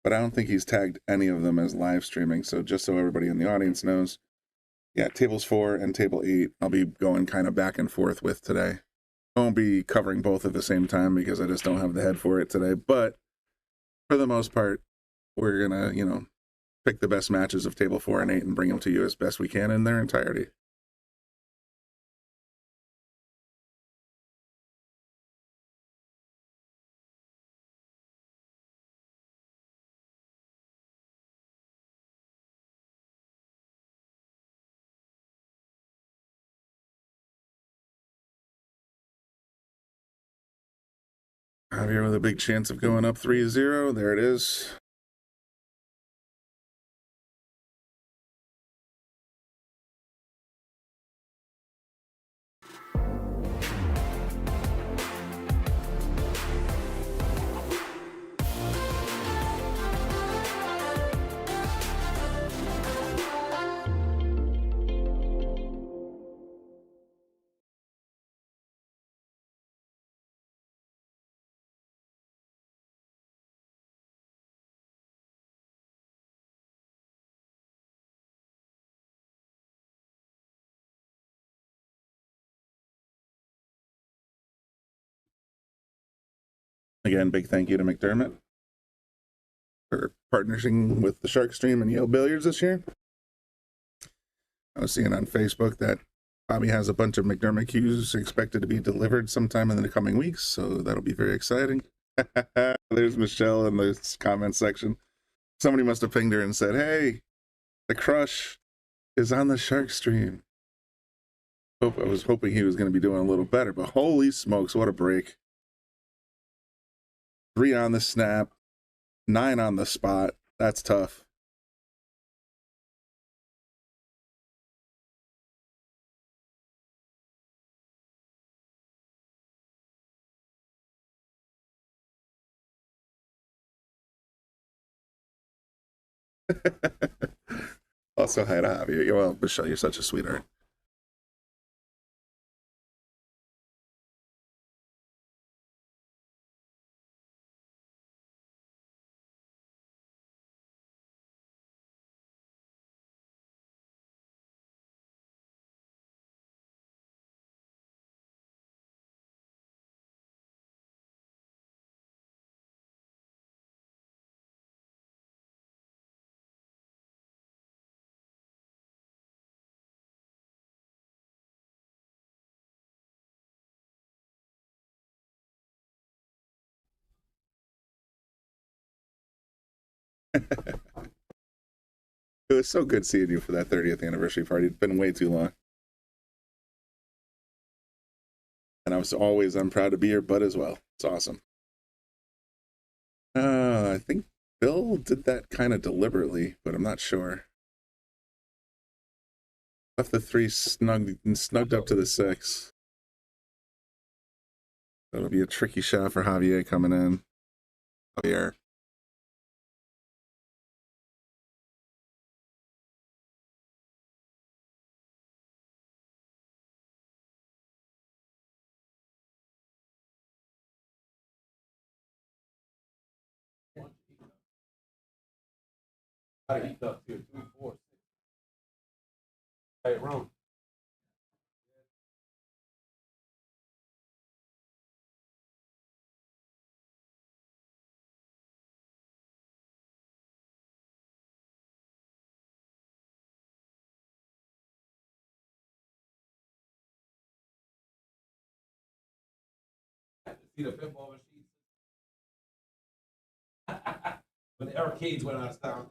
but I don't think he's tagged any of them as live streaming. So just so everybody in the audience knows, yeah, tables 4 and table 8, I'll be going kind of back and forth with today. I won't be covering both at the same time because I just don't have the head for it today. But for the most part, we're going to, you know, pick the best matches of table 4 and 8 and bring them to you as best we can in their entirety. Javier with a big chance of going up 3-0. There it is. Again, big thank you to McDermott for partnering with the Shark Stream and Yale Billiards this year. I was seeing on Facebook that Bobby has a bunch of McDermott Cues expected to be delivered sometime in the coming weeks, so that'll be very exciting. There's Michelle in the comment section. Somebody must have pinged her and said, hey, the crush is on the Shark Stream. I was hoping he was going to be doing a little better, but holy smokes, what a break. 3 on the snap, 9 on the spot. That's tough. Also, hi to Javier. Well, Michelle, you're such a sweetheart. It was so good seeing you for that 30th anniversary party. It's been way too long. And I'm proud to be your bud as well. It's awesome. I think Bill did that kind of deliberately, but I'm not sure. Left the 3 snugged up to the 6. That'll be a tricky shot for Javier coming in. Javier. Up to 2, 4, 6. Right, wrong. See the pinball machines when the arcades went out of style.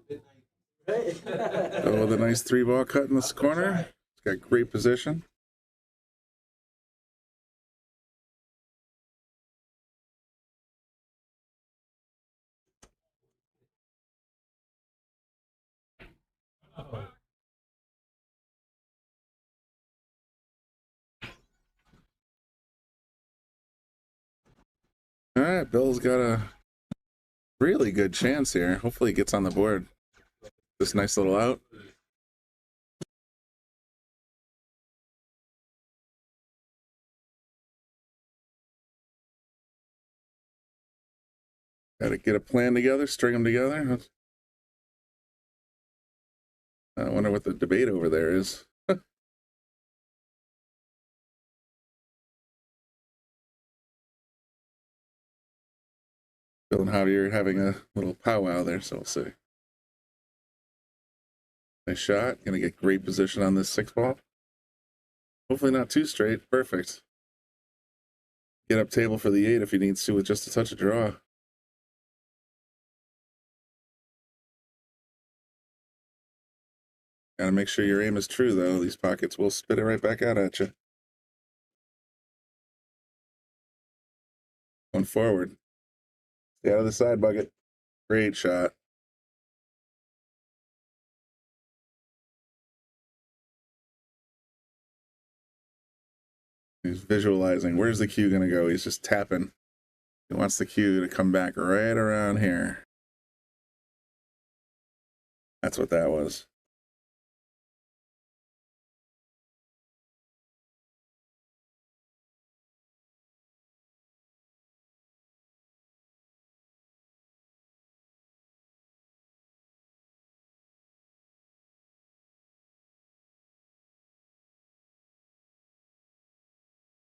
Oh, with a nice 3-ball cut in this corner. It's got great position. All right, Bill's got a really good chance here. Hopefully he gets on the board. This nice little out. Got to get a plan together, string them together. I wonder what the debate over there is. Bill and Javier are having a little powwow there, so we'll see. Nice shot. Gonna get great position on this 6-ball. Hopefully not too straight. Perfect. Get up table for the 8 if he needs to with just a touch of draw. Gotta make sure your aim is true, though. These pockets will spit it right back out at you. Going forward. Stay out of the side bucket. Great shot. He's visualizing. Where's the cue going to go? He's just tapping. He wants the cue to come back right around here. That's what that was.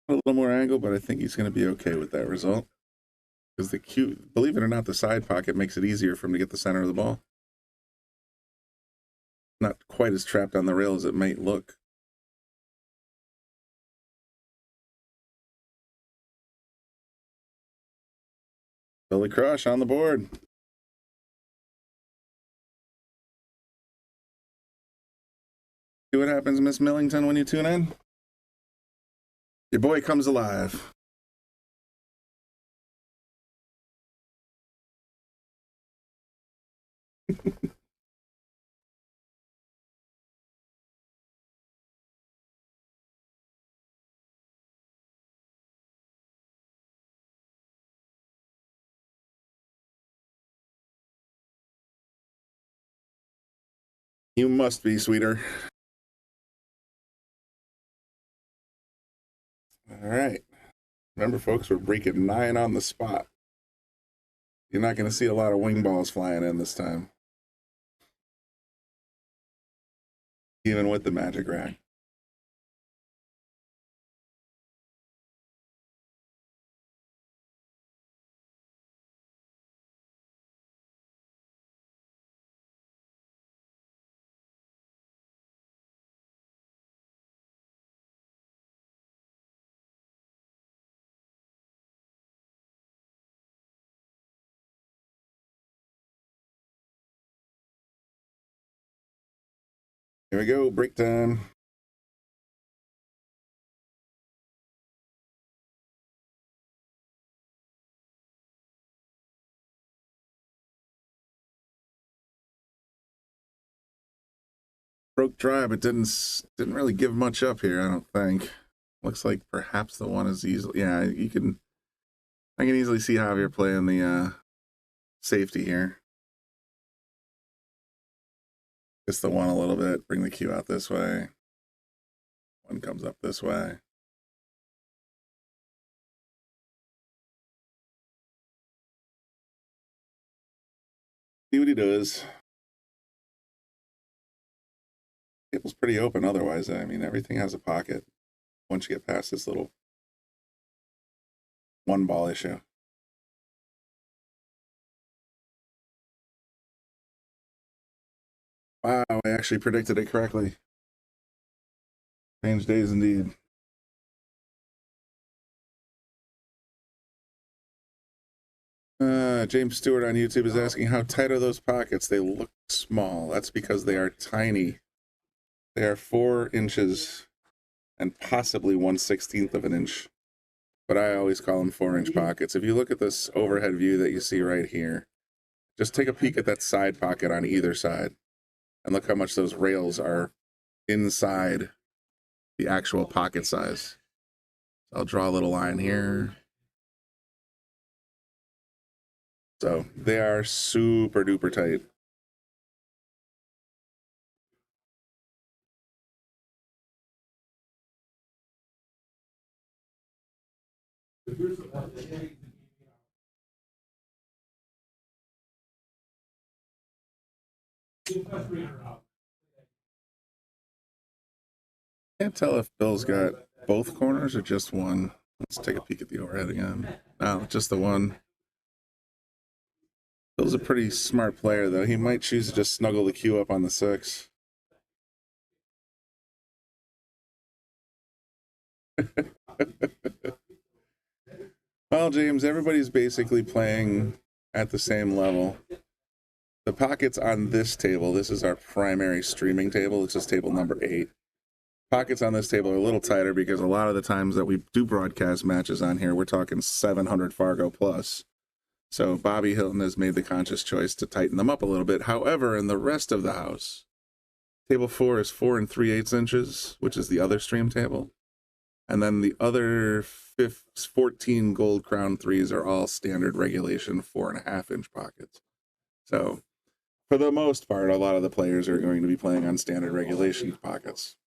A little more angle, but I think he's going to be okay with that result. Because the cue, believe it or not, the side pocket makes it easier for him to get the center of the ball. Not quite as trapped on the rail as it might look. Billy Crush on the board. See what happens, Miss Millington, when you tune in? Your boy comes alive. You must be, sweeter. All right. Remember, folks, we're breaking 9 on the spot. You're not going to see a lot of wing balls flying in this time. Even with the magic rack. Here we go, break time. Broke dry, but didn't really give much up here, I don't think. Looks like perhaps the one is easily, yeah, I can easily see Javier playing the safety here. Just the one a little bit, bring the cue out this way. One comes up this way. See what he does. Table's pretty open otherwise. I mean, everything has a pocket once you get past this little 1-ball issue. Wow, I actually predicted it correctly. Strange days indeed. James Stewart on YouTube is asking, how tight are those pockets? They look small. That's because they are tiny. They are 4 inches and possibly 1/16 of an inch. But I always call them 4-inch pockets. If you look at this overhead view that you see right here, just take a peek at that side pocket on either side. And look how much those rails are inside the actual pocket size. I'll draw a little line here. So they are super duper tight. Can't tell if Bill's got both corners or just one. Let's take a peek at the overhead again. No, just the one. Bill's a pretty smart player, though. He might choose to just snuggle the cue up on the 6. Well, James, everybody's basically playing at the same level. The pockets on this table, this is our primary streaming table. This is table number 8. Pockets on this table are a little tighter because a lot of the times that we do broadcast matches on here, we're talking 700 Fargo plus. So Bobby Hilton has made the conscious choice to tighten them up a little bit. However, in the rest of the house, table 4 is 4 3/8 inches, which is the other stream table. And then the other 14 Gold Crown 3s are all standard regulation 4.5-inch pockets. So for the most part, a lot of the players are going to be playing on standard regulation pockets.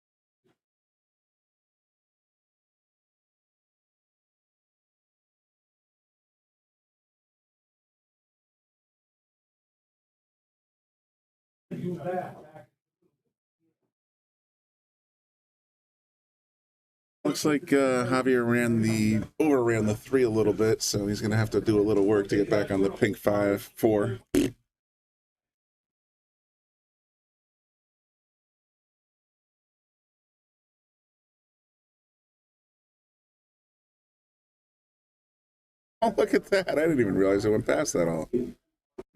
Looks like Javier overran the 3 a little bit, so he's going to have to do a little work to get back on the pink 5-4. Oh, look at that. I didn't even realize it went past that all.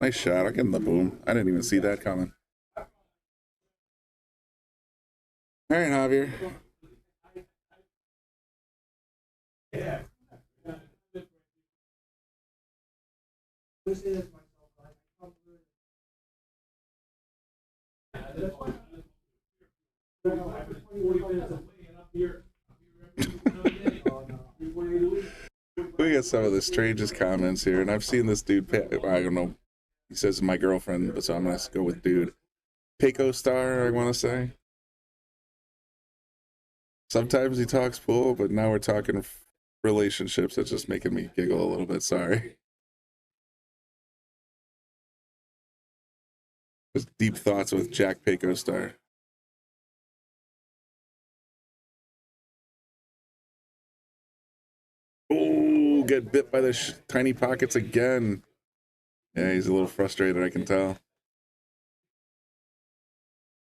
Nice shot. I'll give him the boom. I didn't even see that coming. All right, Javier. We got some of the strangest comments here, and I've seen this dude, I don't know, he says my girlfriend, but so I'm going to go with dude. Peco Star, I want to say. Sometimes he talks pool, but now we're talking relationships. It's just making me giggle a little bit, sorry. Just deep thoughts with Jack Peco Star. Oh, get bit by the tiny pockets again. Yeah, he's a little frustrated, I can tell.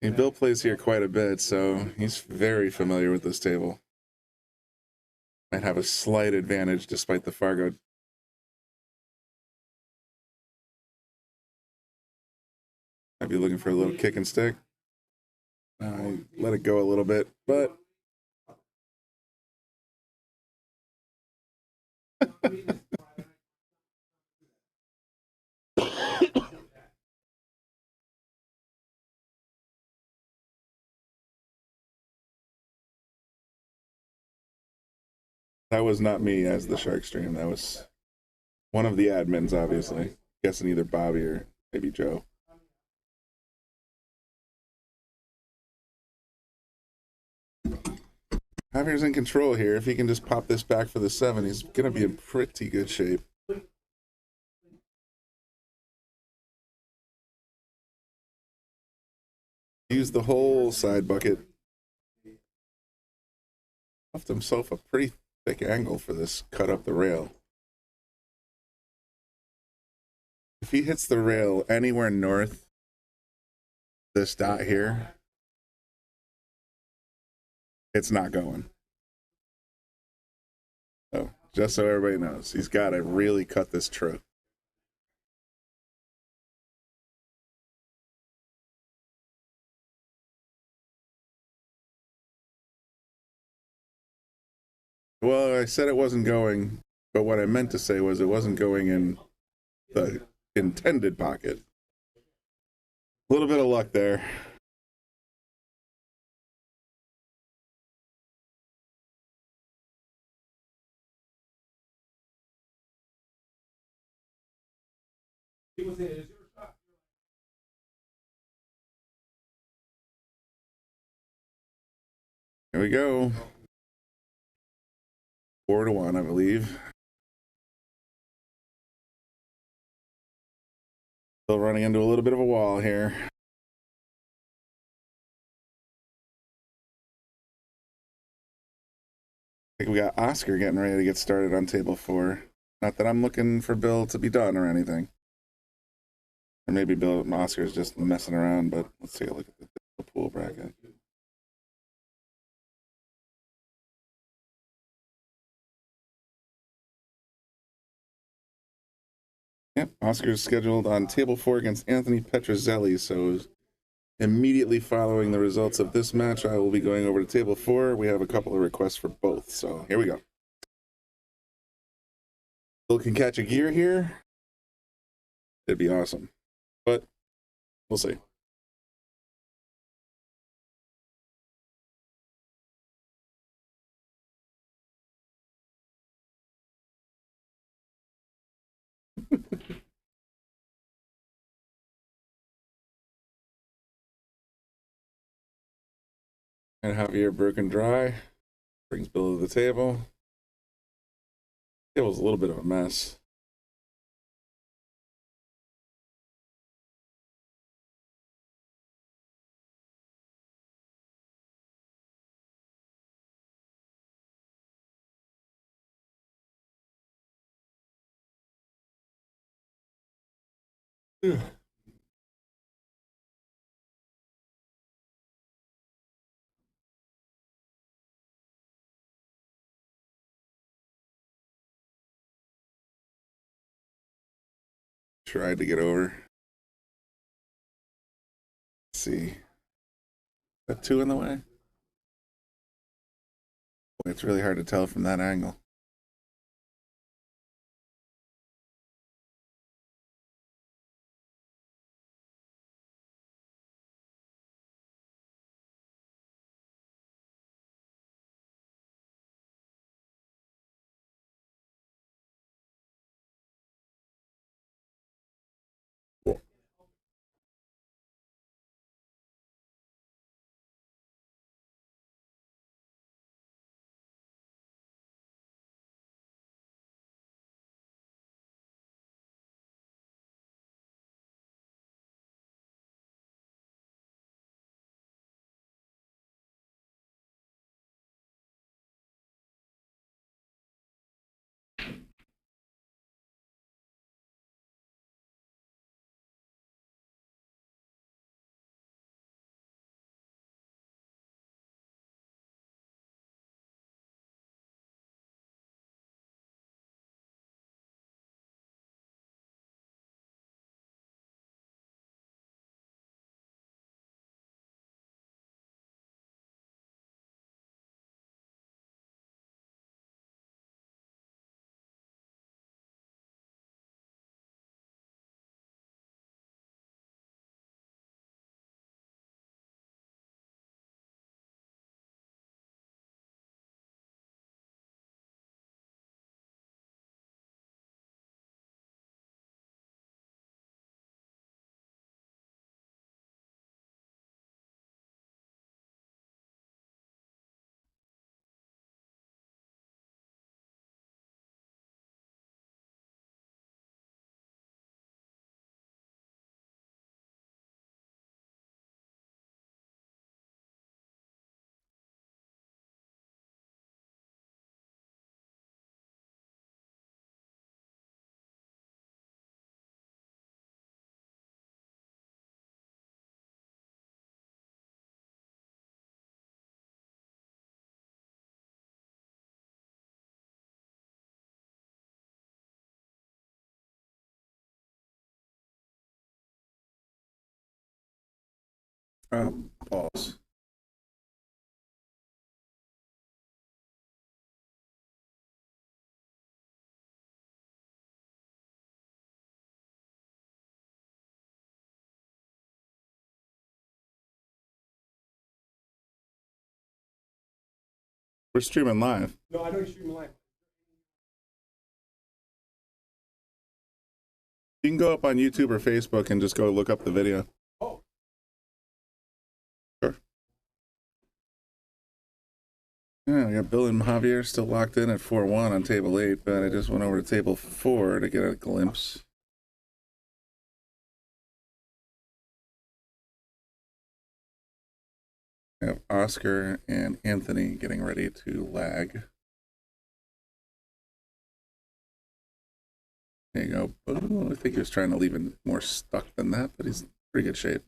And Bill plays here quite a bit, so he's very familiar with this table. Might have a slight advantage despite the Fargo. Might be looking for a little kick and stick. Let it go a little bit, but that was not me as the Shark Stream. That was one of the admins, obviously. Guessing either Bobby or maybe Joe. Javier's in control here. If he can just pop this back for the 7, he's going to be in pretty good shape. Use the whole side bucket. Left himself a pretty thick angle for this cut up the rail. If he hits the rail anywhere north this dot here, it's not going. So just so everybody knows, he's got to really cut this true. Well, I said it wasn't going, but what I meant to say was it wasn't going in the intended pocket. A little bit of luck there. Here we go. 4-1, I believe. Still running into a little bit of a wall here. I think we got Oscar getting ready to get started on table 4. Not that I'm looking for Bill to be done or anything. Or maybe Oscar's just messing around, but let's take a look at the pool bracket. Yep, Oscar's scheduled on table 4 against Anthony Petrozelli, so immediately following the results of this match, I will be going over to table 4. We have a couple of requests for both, so here we go. Bill can catch a gear here. It'd be awesome, but we'll see. And Javier broken dry. Brings Bill to the table. Table's a little bit of a mess. Tried to get over. Let's see. That 2 in the way? Boy, it's really hard to tell from that angle. Balls. We're streaming live. No, I know you're streaming live. You can go up on YouTube or Facebook and just go look up the video. Oh. Sure. Yeah, we got Bill and Javier still locked in at 4-1 on table 8, but I just went over to table 4 to get a glimpse. We have Oscar and Anthony getting ready to lag. There you go. Oh, I think he was trying to leave him more stuck than that, but he's in pretty good shape.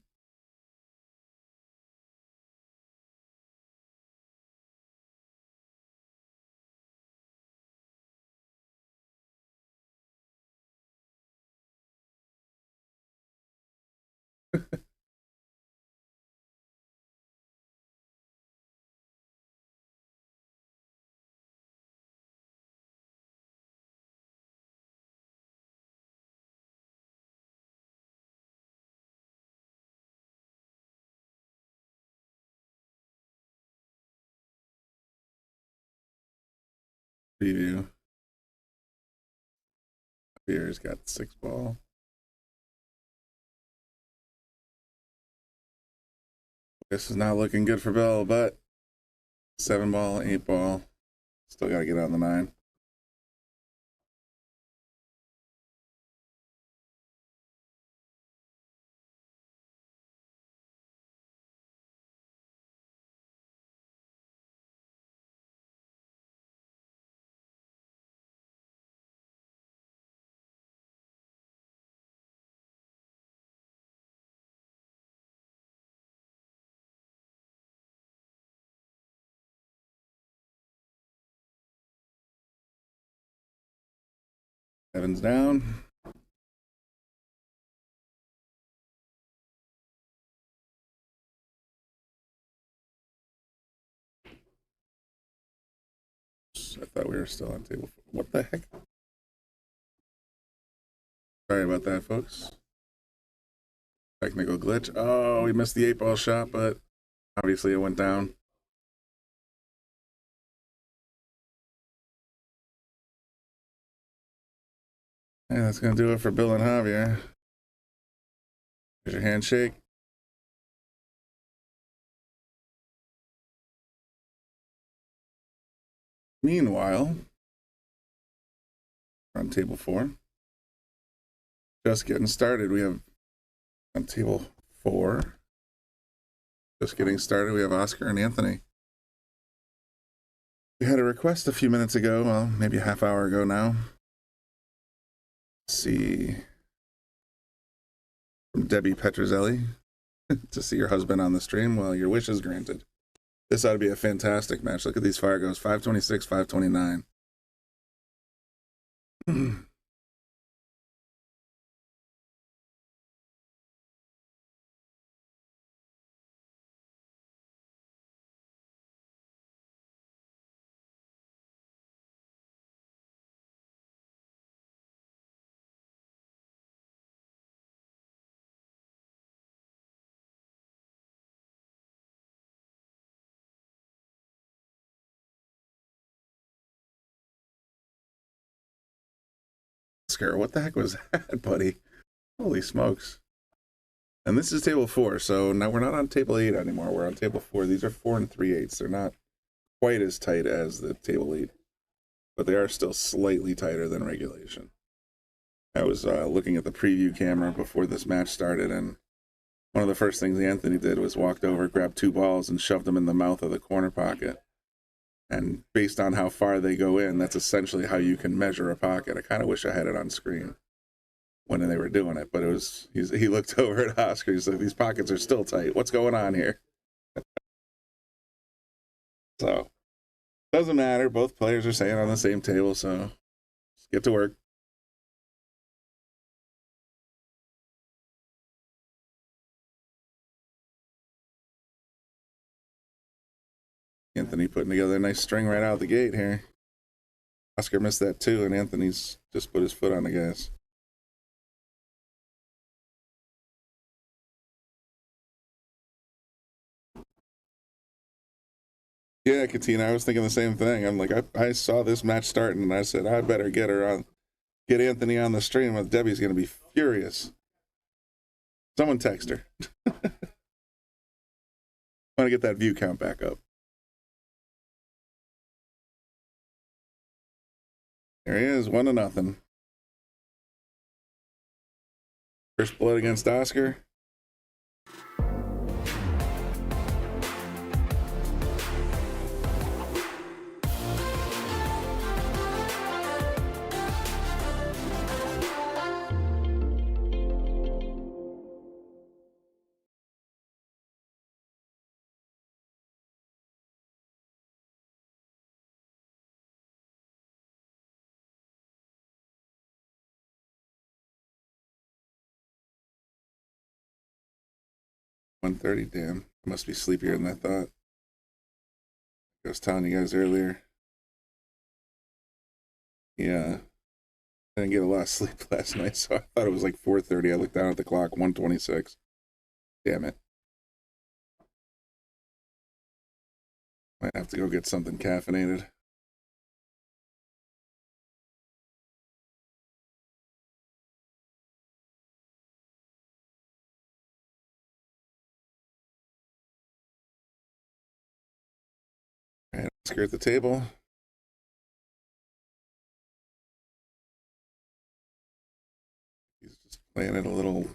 Preview. Here's got 6 ball. This is not looking good for Bill, but 7 ball, 8 ball. Still got to get on the 9. Evans down. I thought we were still on table 4. What the heck? Sorry about that, folks. Technical glitch. Oh, we missed the 8 ball shot, but obviously it went down. Yeah, that's going to do it for Bill and Javier. Here's your handshake. Meanwhile, we're on table 4. Just getting started. We have on table 4. Just getting started. We have Oscar and Anthony. We had a request a few minutes ago, well, maybe a half hour ago now. Let's see. From Debbie Petrozelli to see your husband on the stream. Well, your wish is granted. This ought to be a fantastic match. Look at these Fargos, 526, 529. Oscar, what the heck was that, buddy? Holy smokes. And this is table 4, so now we're not on table 8 anymore. We're on table 4. These are 4 3/8. They're not quite as tight as the table 8, but they are still slightly tighter than regulation. I was looking at the preview camera before this match started, and one of the first things Anthony did was walked over, grabbed 2 balls, and shoved them in the mouth of the corner pocket. And based on how far they go in, that's essentially how you can measure a pocket. I kind of wish I had it on screen when they were doing it, but it was he looked over at Oscar. He's like, "These pockets are still tight. What's going on here?" So doesn't matter. Both players are staying on the same table, so just get to work. Anthony putting together a nice string right out of the gate here. Oscar missed that too, and Anthony's just put his foot on the gas. Yeah, Katina, I was thinking the same thing. I'm like, I saw this match starting, and I said, I better get Anthony on the stream, with Debbie's going to be furious. Someone text her. Want to get that view count back up. There he is, 1-0. First blood against Oscar. .30, damn. I must be sleepier than I thought. I was telling you guys earlier. Yeah. I didn't get a lot of sleep last night, so I thought it was like 4:30. I looked down at the clock, 1:26. Damn it. Might have to go get something caffeinated. All right, Oscar at the table. He's just playing it a little.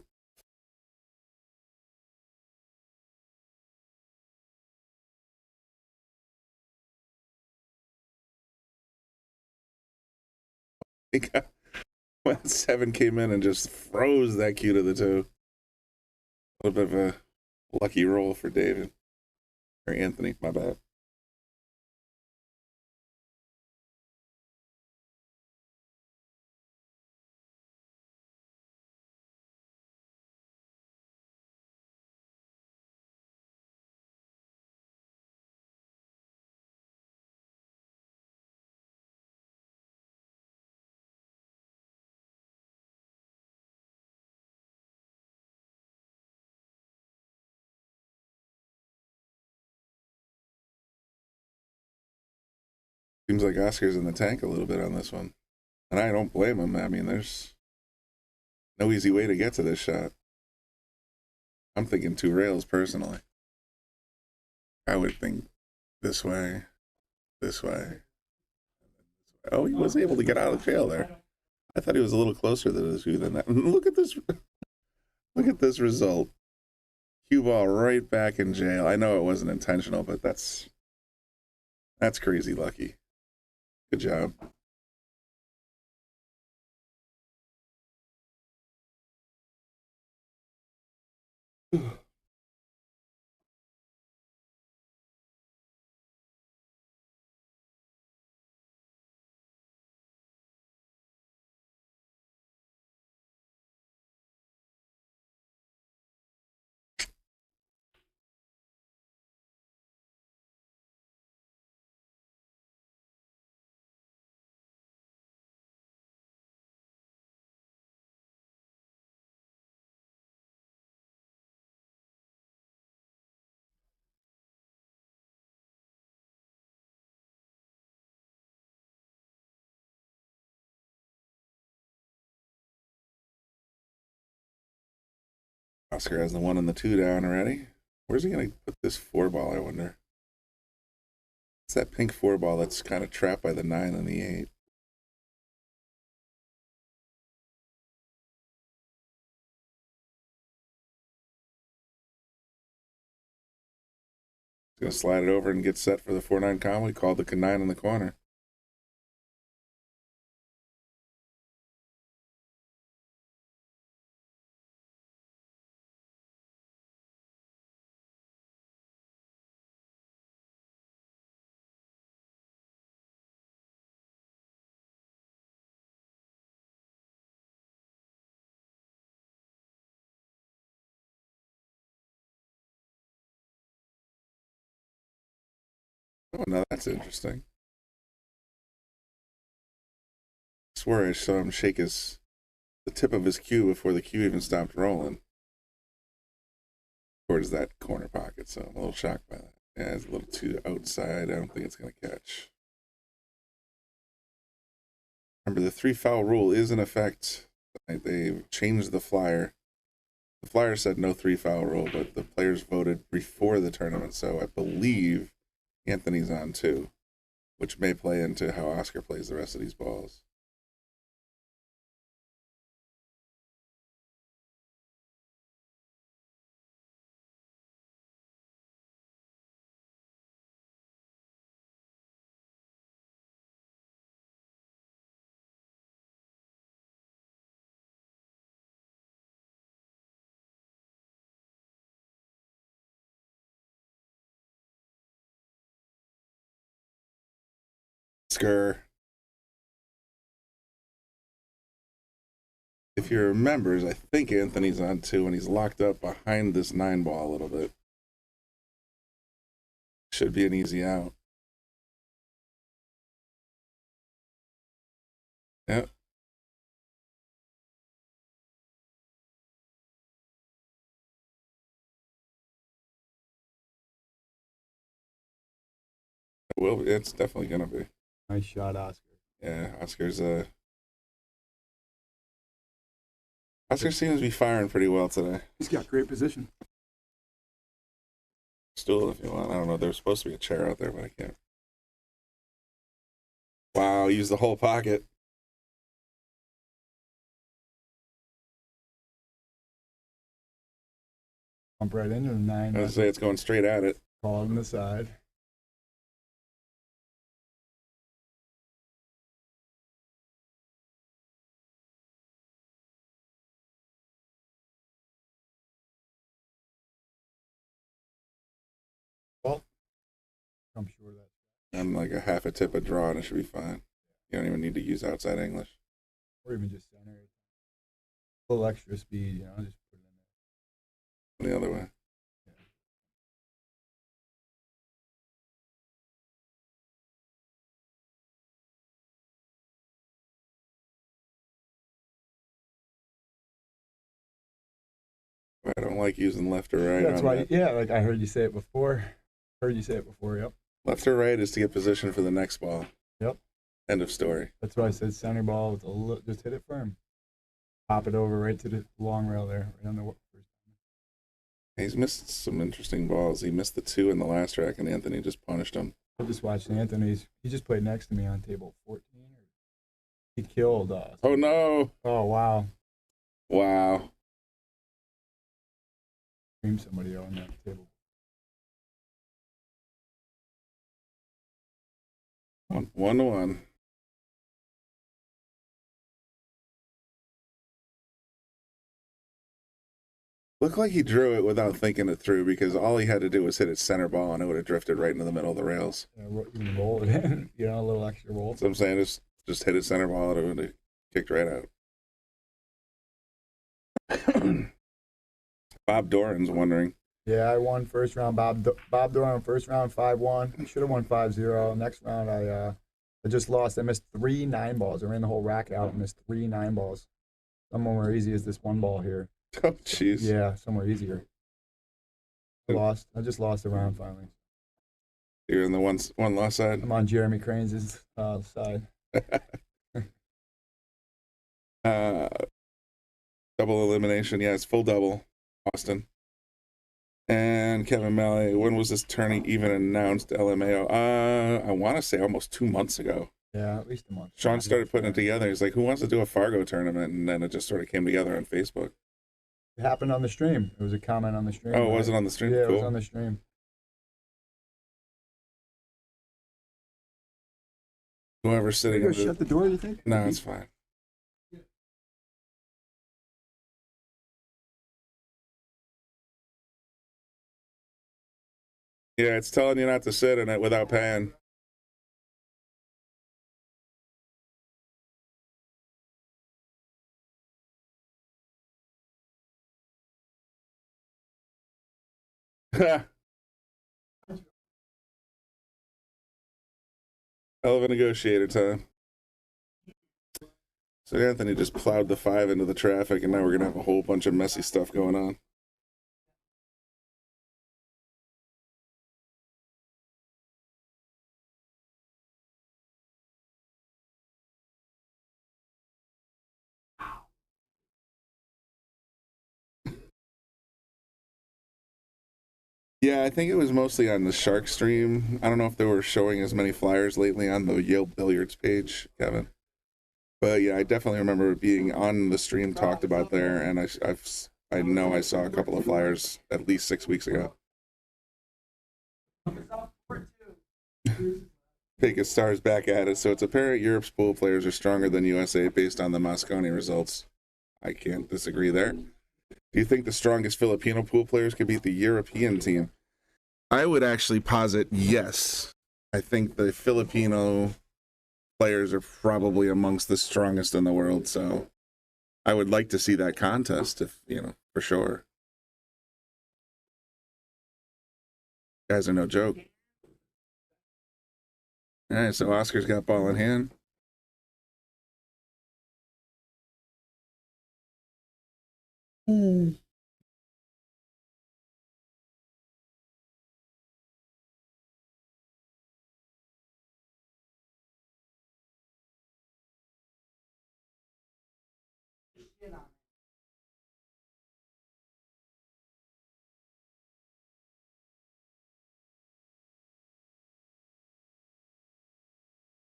When 7 came in and just froze that cue to the toe. A little bit of a lucky roll for David. Or Anthony, my bad. Seems like Oscar's in the tank a little bit on this one. And I don't blame him. I mean, there's no easy way to get to this shot. I'm thinking 2 rails, personally. I would think this way, this way. Oh, he was able to get out of jail there. I thought he was a little closer to the cue than that. Look at this. Look at this result. Cue ball right back in jail. I know it wasn't intentional, but that's crazy lucky. Good job. Oscar has the 1 and the 2 down already. Where's he going to put this 4 ball, I wonder? It's that pink 4 ball that's kind of trapped by the 9 and the 8. He's going to slide it over and get set for the 4-9 combo. He called the 9 in the corner. Oh, now that's interesting. I swear I saw him shake the tip of his cue before the cue even stopped rolling towards that corner pocket, so I'm a little shocked by that. Yeah, it's a little too outside. I don't think it's going to catch. Remember, the 3-foul rule is in effect. They changed the flyer. The flyer said no 3-foul rule, but the players voted before the tournament, so I believe Anthony's on too, which may play into how Oscar plays the rest of these balls. Oscar, if you remember, I think Anthony's on too, and he's locked up behind this 9-ball a little bit. Should be an easy out. Yep. It will be. It's definitely gonna be. Nice shot, Oscar. Yeah, Oscar seems to be firing pretty well today. He's got great position. Stool if you want. I don't know. There's supposed to be a chair out there, but I can't. Wow, use the whole pocket. Bump right into the 9. I was say it's going straight at it. Call on the side. Well, I'm sure that. I'm like a half a tip of draw, and it should be fine. You don't even need to use outside English. Or even just center it. A little extra speed, you know, just put it in there. The other way. I don't like using left or right. That's why, that. yeah, like I heard you say it before. Yep. Left or right is to get position for the next ball. Yep. End of story. That's why I said center ball with just hit it firm. Pop it over right to the long rail there, right on the first. He's missed some interesting balls. He missed the 2 in the last track, and Anthony just punished him. I just watched Anthony's. He just played next to me on table 14. He killed us. Oh, no. Oh, wow. Wow. Cream somebody on that table. 1-1. Looked like he drew it without thinking it through, because all he had to do was hit its center ball and it would have drifted right into the middle of the rails. Yeah, even roll it in, you know, a little extra roll. That's what I'm saying. Just hit its center ball and it would have kicked right out. Bob Doran's wondering. Yeah, I won first round. Bob Doran first round 5-1. I should have won 5-0. Next round I just lost. I missed 3 9-balls. I ran the whole rack out and missed 3 9-balls. Some more easy as this 1 ball here. Oh, jeez. Yeah, somewhere easier. I just lost the round finally. You're in the one loss side? I'm on Jeremy Cranes' side. Double elimination. Yeah, it's full double. Austin. And Kevin Malley, when was this tourney even announced, LMAO? I want to say almost 2 months ago. Yeah, at least a month. Sean started putting it together. He's like, who wants to do a Fargo tournament? And then it just sort of came together on Facebook. It happened on the stream. It was a comment on the stream. Oh, was it on the stream? Yeah, cool. It was on the stream. Whoever's sitting Can you shut the door, you think? No, it's fine. Yeah, it's telling you not to sit in it without paying. Hell of a negotiator time. So Anthony just plowed the 5 into the traffic, and now we're gonna have a whole bunch of messy stuff going on. Yeah, I think it was mostly on the Shark stream. I don't know if they were showing as many flyers lately on the Yale Billiards page, Kevin. But yeah, I definitely remember being on the stream talked about there, and I know I saw a couple of flyers at least 6 weeks ago. Pecos Stars back at it. So it's apparent Europe's pool players are stronger than USA based on the Mosconi results. I can't disagree there. Do you think the strongest Filipino pool players could beat the European team? I would actually posit yes. I think the Filipino players are probably amongst the strongest in the world, so I would like to see that contest, if for sure. Guys are no joke. All right, so Oscar's got ball in hand.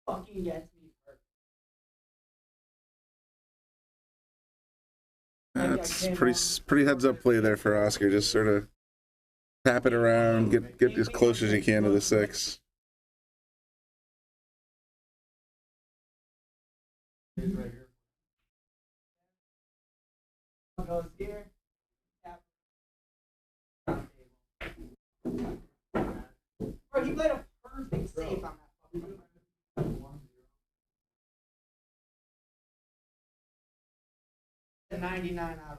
Fucking gets me hurt. That's pretty heads up play there for Oscar. Just sort of tap it around, get as close as you can to the 6. Goes here. Bro, he played a perfect save on that fucking. 99 out of 100.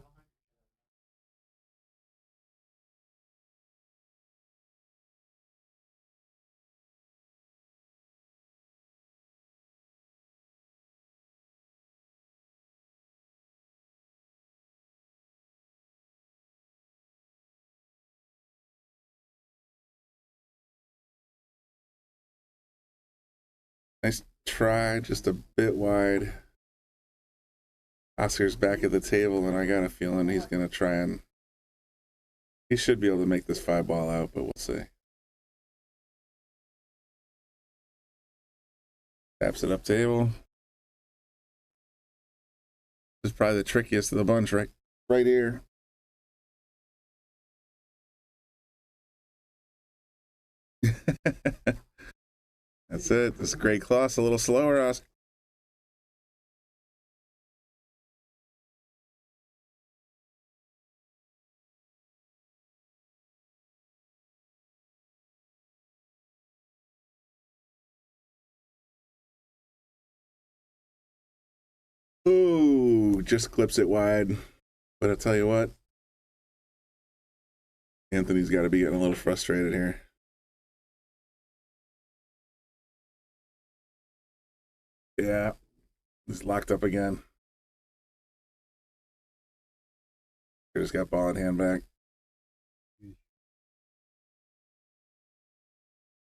Nice try, just a bit wide. Oscar's back at the table, and I got a feeling he's going to try and... He should be able to make this 5-ball out, but we'll see. Taps it up table. This is probably the trickiest of the bunch right here. That's it. This is great Cloth, a little slower, Oscar. Ooh, just clips it wide. But I'll tell you what, Anthony's got to be getting a little frustrated here. Yeah, he's locked up again. Just got ball in hand back.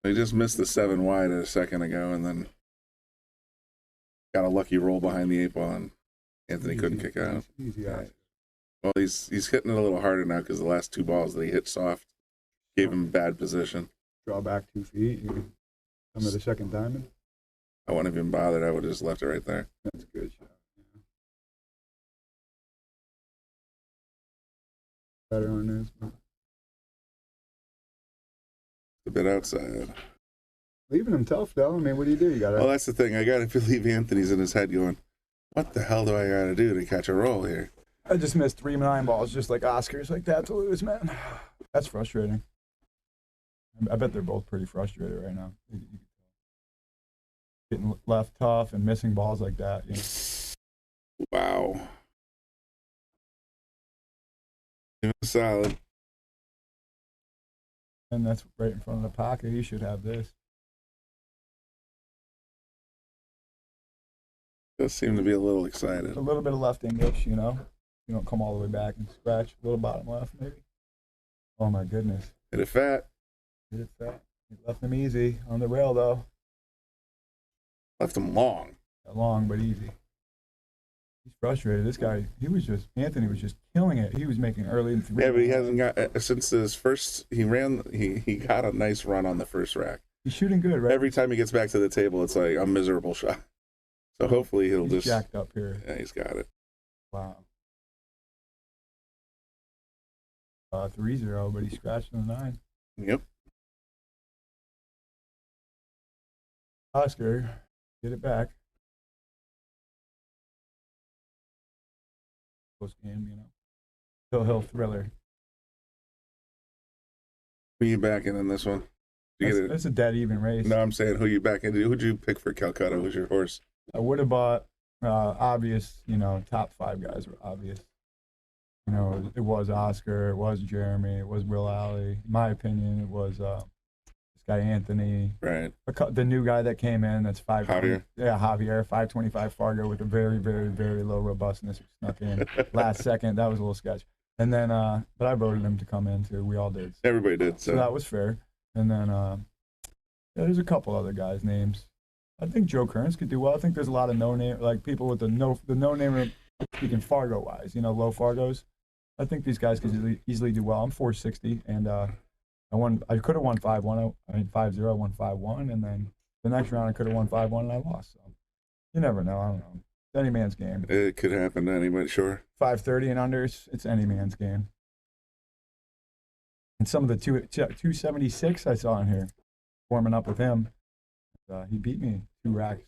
He just missed the 7 wide a second ago, and then got a lucky roll behind the 8-ball, and Anthony couldn't kick out. Right. Well, he's hitting it a little harder now because the last 2 balls that he hit soft gave him bad position. Draw back 2 feet. You come to the second diamond. I wouldn't have been bothered. I would have just left it right there. That's a good shot. Yeah. Better on this. But... A bit outside. Leaving him tough, though. I mean, what do? You got to... Well, that's the thing. I got to believe Anthony's in his head going, what the hell do I got to do to catch a roll here? I just missed 3 9 balls just like Oscar's like that to lose, man. That's frustrating. I bet they're both pretty frustrated right now. Getting left tough and missing balls like that. You know? Wow. Give him solid. And that's right in front of the pocket. He should have this. Does seem to be a little excited. A little bit of left English, you know. You don't come all the way back and scratch. A little bottom left, maybe. Oh, my goodness. Hit it fat. Hit it fat. He left him easy on the rail, though. Left him long. Long, but easy. He's frustrated. This guy, Anthony was just killing it. He was making early and three. Yeah, but he hasn't got since his first. He got a nice run on the first rack. He's shooting good, right? Every time he gets back to the table, it's like a miserable shot. So hopefully he'll He's just jacked up here. Yeah, he's got it. Wow. 3-0, but he scratched on the 9. Yep. Oscar, get it back. Close game, you know. Hill thriller. Who you backing in this one? That's a dead even race. No, I'm saying who you backing. Who'd you pick for Calcutta? Who's your horse? I would have bought obvious, you know, top 5 guys were obvious. You know, it was Oscar, it was Jeremy, it was Will Alley. In my opinion, it was this guy Anthony. Right. The new guy that came in, that's Javier. Yeah, Javier, 525 Fargo with a very, very, very low robustness. Snuck in last second. That was a little sketch. And then, but I voted him to come in too. We all did. Everybody did. So that was fair. And then, yeah, there's a couple other guys' names. I think Joe Kearns could do well. I think there's a lot of no-name, like people with the no-name, speaking Fargo-wise, you know, low Fargos. I think these guys could easily do well. I'm 460, and I could have won 5-1. I mean 5-0. I won 5-1, and then the next round I could have won 5-1, and I lost. So you never know. I don't know. It's any man's game. It could happen to anybody, sure. 530 and under, it's any man's game. And some of the 276 I saw in here, warming up with him, he beat me 2 racks,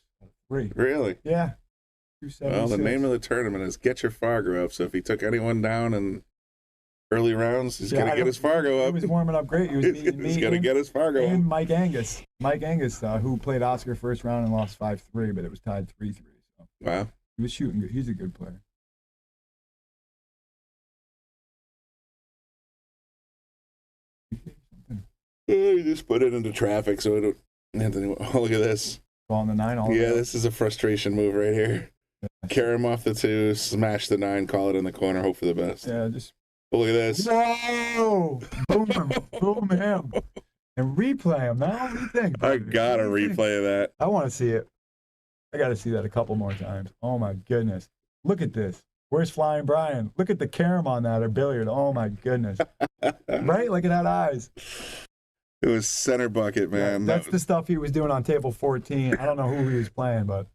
3. Really? Yeah. Well, the name of the tournament is Get Your Fargo Up. So if he took anyone down in early rounds, he's got to get his Fargo up. He was warming up great. He was he's got to get his Fargo and up. Mike Angus, who played Oscar first round and lost 5-3, but it was tied 3-3. So. Wow. He was shooting good. He's a good player. You just put it into traffic so it. Anthony, oh, look at this. On the 9 all yeah, this is a frustration move right here. Carry him off the 2, smash the 9, call it in the corner, hope for the best. Yeah, just. Oh, look at this. No! Boom him. Boom him. And replay him. Now, what do you think? I got to replay that. I want to see it. I got to see that a couple more times. Oh, my goodness. Look at this. Where's Flying Brian? Look at the carom on that, or billiard. Oh, my goodness. Right? Like it had eyes. It was center bucket, man. Yeah, that's the stuff he was doing on table 14. I don't know who he was playing, but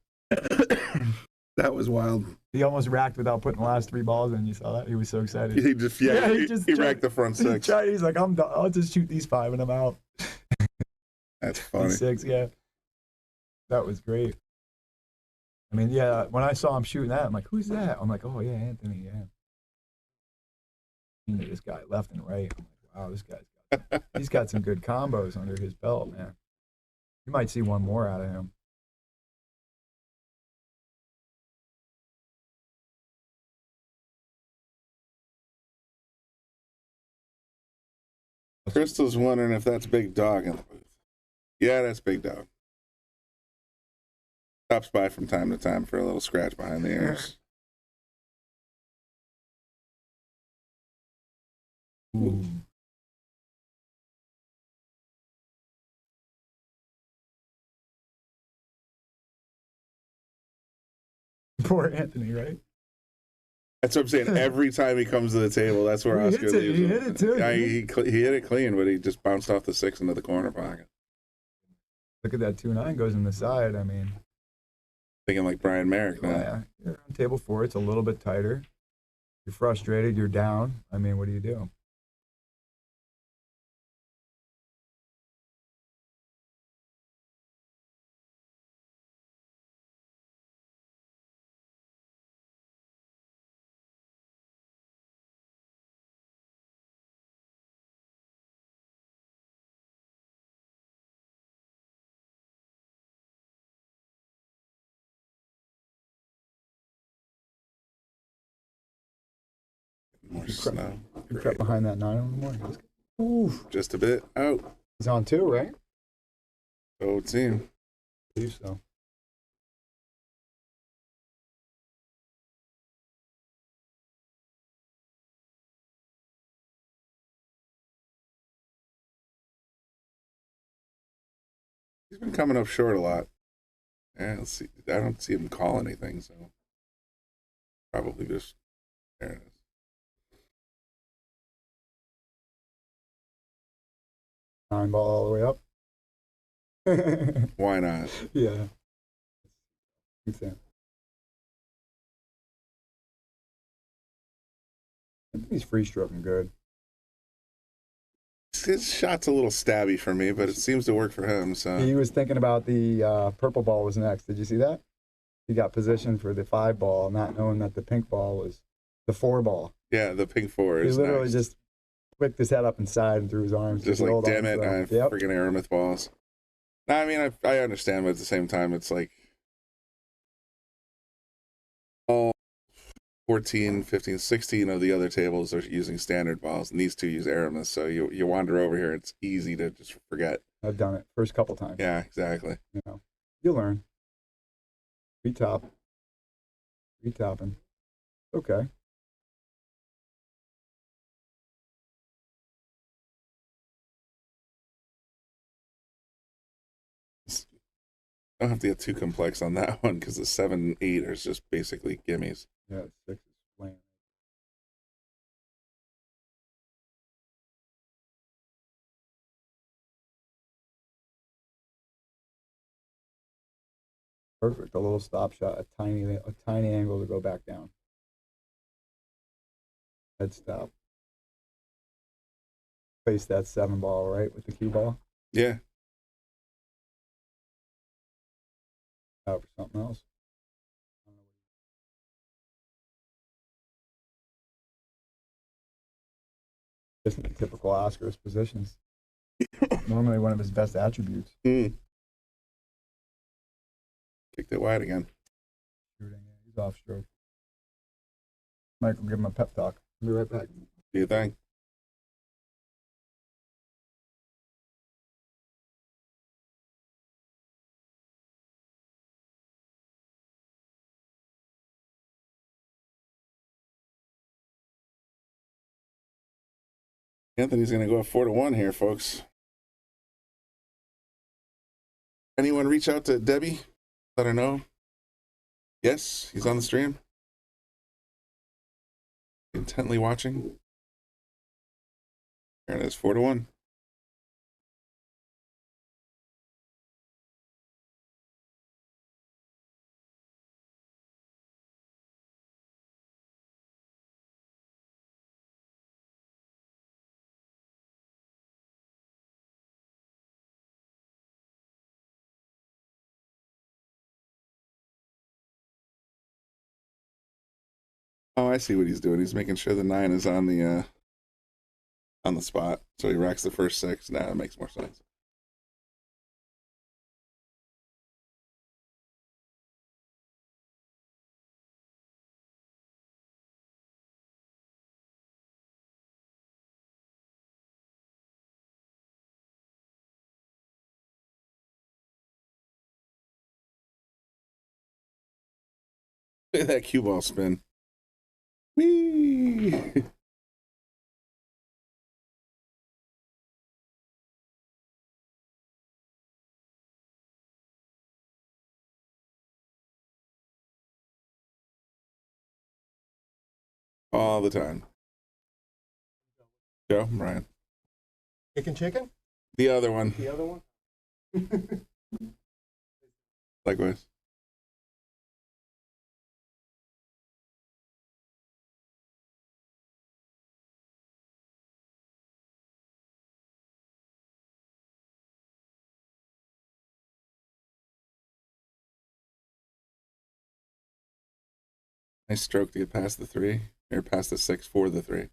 that was wild. He almost racked without putting the last 3 balls in. You saw that? He was so excited. He just he racked the front 6. He's like, I'm done. I'll just shoot these 5 and I'm out. That's funny. 6, yeah. That was great. I mean, yeah, when I saw him shooting that, I'm like, who's that? I'm like, oh, yeah, Anthony, yeah. You know, this guy left and right. I'm like, wow, this guy's he's got some good combos under his belt, man. You might see one more out of him. Crystal's wondering if that's Big Dog in the booth. Yeah, that's Big Dog. Stops by from time to time for a little scratch behind the ears. Ooh. Poor Anthony, right? That's what I'm saying. Every time he comes to the table, that's where Oscar leaves. He hit it too. Yeah, he hit it clean, but he just bounced off the 6 into the corner pocket. Look at that 2-9 goes in the side. I mean, thinking like Brian Merrick now. Yeah, you're on table 4. It's a little bit tighter. You're frustrated. You're down. I mean, what do you do? More snow. You crept behind that 9 on the morning. Ooh, just a bit out. He's on 2, right? So it would seem. I believe so. He's been coming up short a lot. Yeah, let's see. I don't see him call anything, so. probably just there it is. Nine ball all the way up. Why not? Yeah. Insane. I think he's free stroking good. His shot's a little stabby for me, but it seems to work for him. So He was thinking about the purple ball was next. Did you see that? He got positioned for the 5 ball, not knowing that the pink ball was the 4 ball. yeah, the pink 4 He is literally next. just flicked his head up inside and threw his arms. Just like, damn it, I freaking Aramith balls. No, I mean, I understand, but at the same time, it's like all 14, 15, 16 of the other tables are using standard balls, and these two use Aramith, so you wander over here, it's easy to just forget. I've done it first couple times. Yeah, exactly. You know, you learn. Retopping. Okay. Don't have to get too complex on that one because the 7, 8 is just basically gimmies. Yeah, 6 is playing. Perfect. A little stop shot, a tiny angle to go back down. Head stop. Face that 7 ball, right, with the cue ball. Yeah. Out for something else. Just the typical Oscar's positions. Normally one of his best attributes. Kicked it wide again. Shooting. He's off stroke. Michael, give him a pep talk. I'll be right back. Do you think? Anthony's going to go up 4-1 here, folks. Anyone reach out to Debbie? Let her know. Yes, he's on the stream. Intently watching. There it is, 4-1. Oh, I see what he's doing. He's making sure the 9 is on the spot. So he racks the first 6. Now it makes more sense. Look at that cue ball spin. Whee! All the time. Joe, Brian. Chicken? The other one. The other one? Likewise. Nice stroke to get past the 3, or past the 6 for the 3.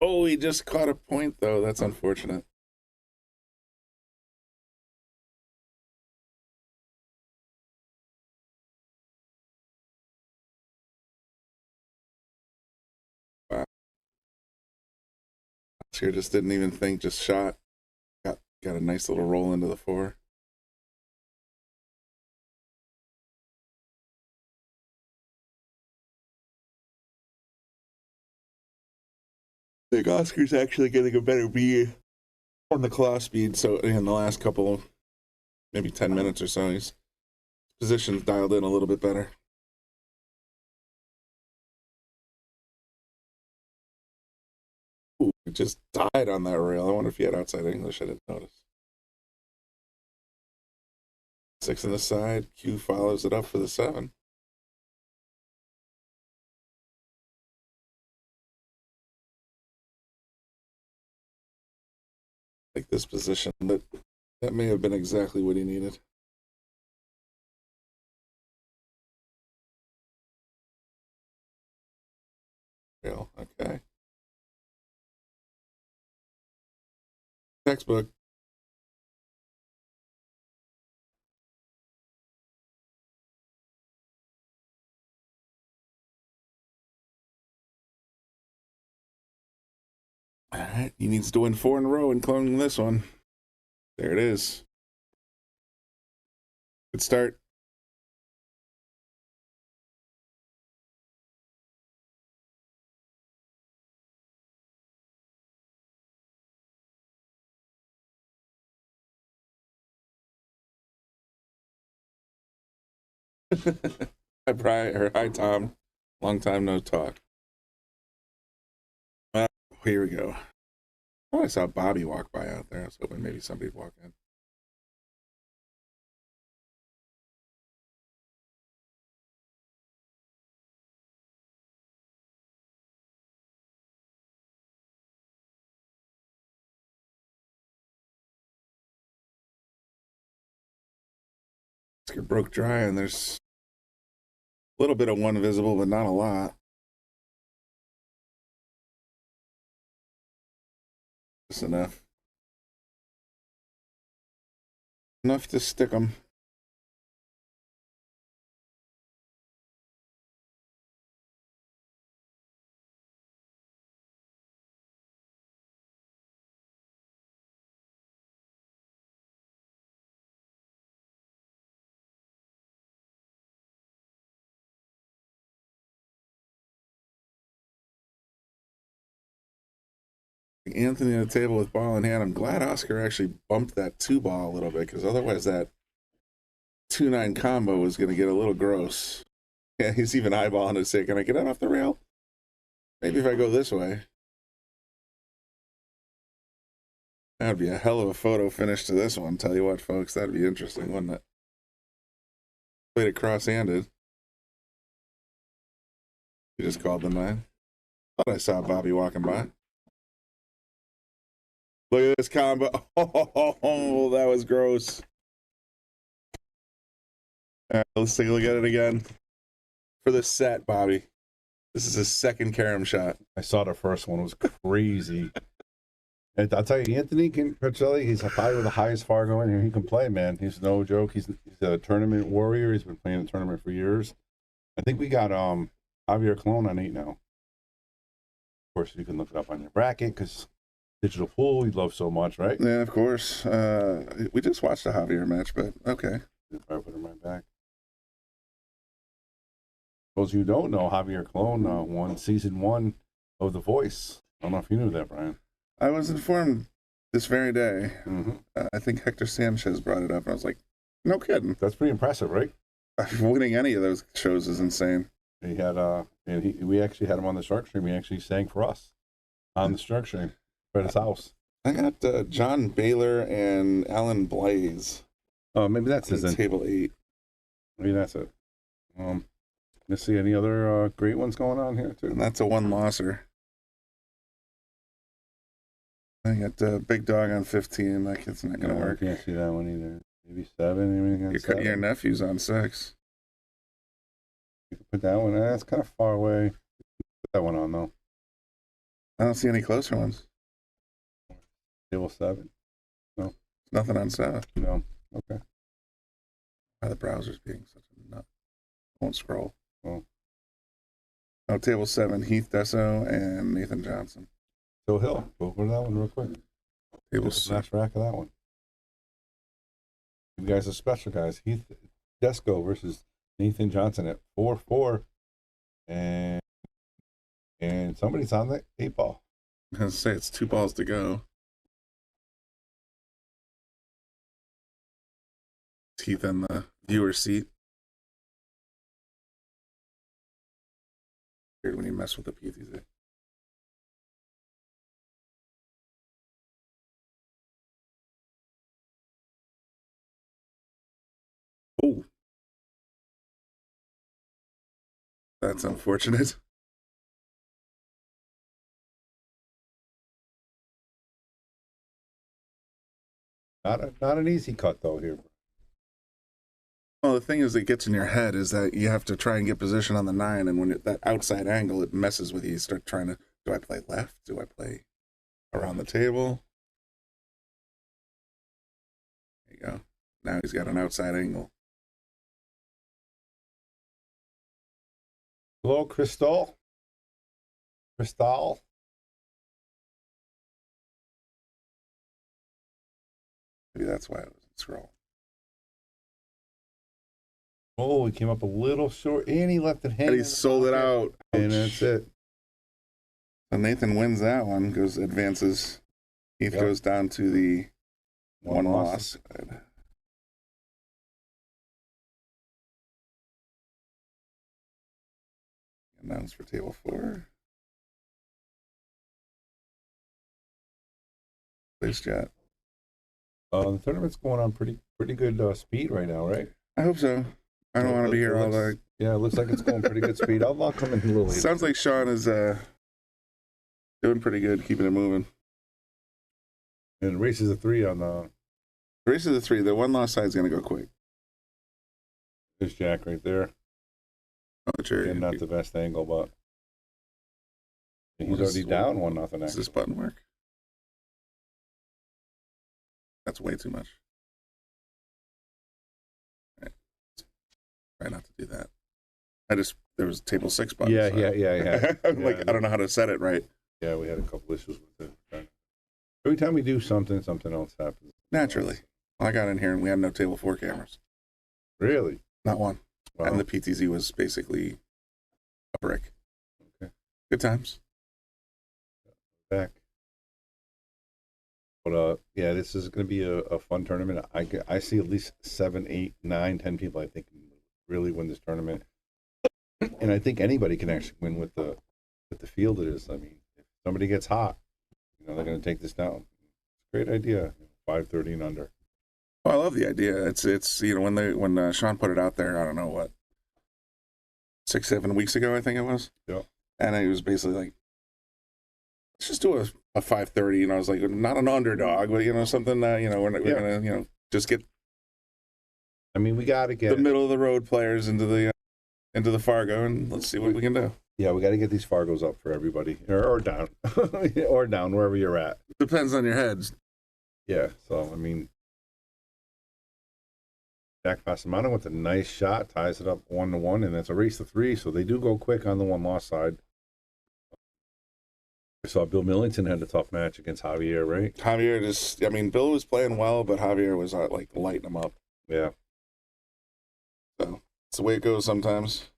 Oh, he just caught a point, though. That's unfortunate. Wow. Oscar just didn't even think, just shot. Got a nice little roll into the 4. I think Oscar's actually getting a better beat on the claw speed, so in the last couple, maybe 10 minutes or so, his position's dialed in a little bit better. Ooh, it just died on that rail. I wonder if he had outside English. I didn't notice. 6 on the side. Q follows it up for the 7. Like this position, that may have been exactly what he needed. Rail, okay. Textbook. All right, he needs to win 4 in a row and cloning this one. There it is. Good start. Hi, Brian, or hi, Tom. Long time no talk. Here we go. Oh, I saw Bobby walk by out there. I was hoping maybe somebody'd walk in. It broke dry, and there's a little bit of one visible, but not a lot. Just enough. Enough to stick them. Anthony at the table with ball in hand. I'm glad Oscar actually bumped that 2-ball a little bit, because otherwise that 2-9 combo was going to get a little gross. Yeah, he's even eyeballing it, saying, "Can I get that off the rail? Maybe if I go this way." That would be a hell of a photo finish to this one. Tell you what, folks, that'd be interesting, wouldn't it? Played it cross-handed. He just called the 9. Thought I saw Bobby walking by. Look at this combo. Oh, that was gross. All right, let's take a look at it again. For the set, Bobby. This is his second carom shot. I saw the first one. It was crazy. And I'll tell you, Anthony Pacelli, he's probably the highest Fargo in here. He can play, man. He's no joke. He's a tournament warrior. He's been playing the tournament for years. I think we got Javier Clone on 8 now. Of course, you can look it up on your bracket, because digital pool we love so much, right? Yeah, of course. We just watched a Javier match, but okay. I put it right back. Those who don't know, Javier Clone won season 1 of The Voice. I don't know if you knew that, Brian. I was informed this very day. Mm-hmm. I think Hector Sanchez brought it up, and I was like, no kidding. That's pretty impressive, right? Winning any of those shows is insane. He had we actually had him on the Shark Stream. He actually sang for us on the Shark Stream at his house. I got John Baylor and Alan Blaze. Oh, maybe that's his table 8. Maybe that's it. Let's see any other great ones going on here too. And that's a 1-losser. I got Big Dog on 15. That kid's not going to work. I can't see that one either. Maybe 7. Your nephew's on 6. You can put that one. That's kind of far away. Put that one on though. I don't see any closer ones. Table 7. No. Nothing on 7. No. Okay. Why the browser's being such a nut? Won't scroll. Oh. Oh, table 7, Heath Desso and Nathan Johnson. Phil Hill. Go over that one real quick. Table last rack of that one. You guys are special guys. Heath Desco versus Nathan Johnson at 4-4. And somebody's on the 8-ball. I was going to say, it's 2 balls to go. Keith in the viewer seat. Weird when you mess with the PTZ. Oh, that's unfortunate. Not an easy cut though here. Well, the thing is, it gets in your head is that you have to try and get position on the 9, and when that outside angle, it messes with you. You start trying to, do I play left? Do I play around the table? There you go. Now he's got an outside angle. Hello, Crystal. Crystal. Maybe that's why I wasn't scrolling. Oh, he came up a little short, and he left it hanging. And he sold it out. And that's it. So Nathan wins that one, advances. Keith goes down to the one loss side. Announce for table 4. Place chat. The tournament's going on pretty good speed right now, right? I hope so. I don't want to be here all day. Yeah, it looks like it's going pretty good speed. I'll come in a little later. Sounds like Sean is doing pretty good, keeping it moving. And races of 3 on the... Races of 3. The one loss side is going to go quick. There's Jack right there. Oh, sure. And not the best angle, but... He's already down 1-0. Does this button work? That's way too much. All right. Try not to do that. There was table 6 button. Yeah. I'm like, I don't know how to set it right. Yeah, we had a couple issues with it. Every time we do something else happens. Naturally. I got in here and we had no table 4 cameras. Really? Not one. Wow. And the PTZ was basically a brick. Okay. Good times. Back. But yeah, this is going to be a fun tournament. I see at least 7, 8, 9, 10 people I think can really win this tournament, and I think anybody can actually win with the field it is. I mean, if somebody gets hot, they're going to take this down. Great idea. 5:30 and under. Well, I love the idea. It's when Sean put it out there, I don't know what, 6-7 weeks ago I think it was. Yeah. And it was basically like, let's just do a 5:30, I was like, not an underdog, but something that we're gonna just get. I mean, we got to get the middle of the road players into the Fargo, and let's see what we can do. Yeah, we got to get these Fargos up for everybody, or down, or down wherever you're at. Depends on your heads. Yeah, so I mean, Jack Passamano with a nice shot ties it up 1-1, and it's a race to 3, so they do go quick on the one loss side. I saw Bill Millington had a tough match against Javier, right? Javier Bill was playing well, but Javier was like lighting him up. Yeah. So it's the way it goes sometimes.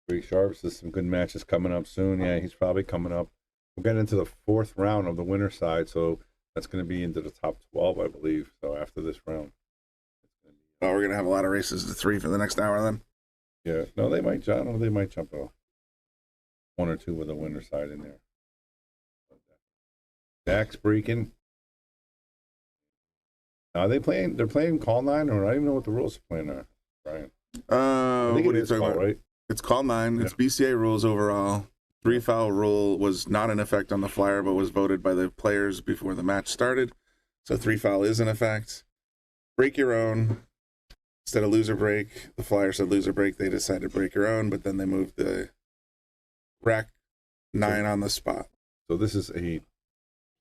Pretty sharp. There's some good matches coming up soon. Yeah, he's probably coming up. We'll get into the 4th round of the winner side, so that's going to be into the top 12, I believe. So after this round. Oh, we're going to have a lot of races to 3 for the next hour then? Yeah. No, they might jump off. 1 or 2 with a winner side in there. Jack's breaking. They're playing call 9, or I don't even know what the rules are playing are, Brian. I think what it are you is talking call, about? right? It's call 9. Yeah. It's BCA rules overall. 3 foul rule was not in effect on the flyer, but was voted by the players before the match started. So 3 foul is in effect. Break your own. Instead of loser break, the flyer said loser break. They decided break your own, but then they moved the rack 9 on the spot. So this is a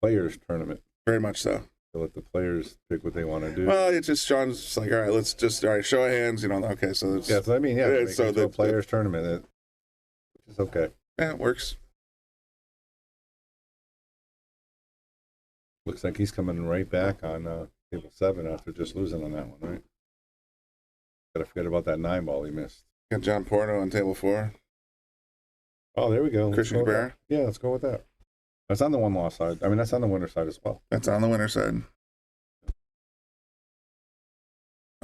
players tournament. Very much so. To let the players pick what they want to do. Well, it's just Sean's just like, all right, show of hands. Okay, so it's, yeah, so I mean, yeah, it's so the players tournament, which is okay. Yeah, it works. Looks like he's coming right back on table 7 after just losing on that one, right? Gotta forget about that 9 ball he missed. Got John Porto on table 4. Oh, there we go. Christian Cabrera. Yeah, let's go with that. That's on the one loss side. I mean, that's on the winner side as well. That's on the winner side.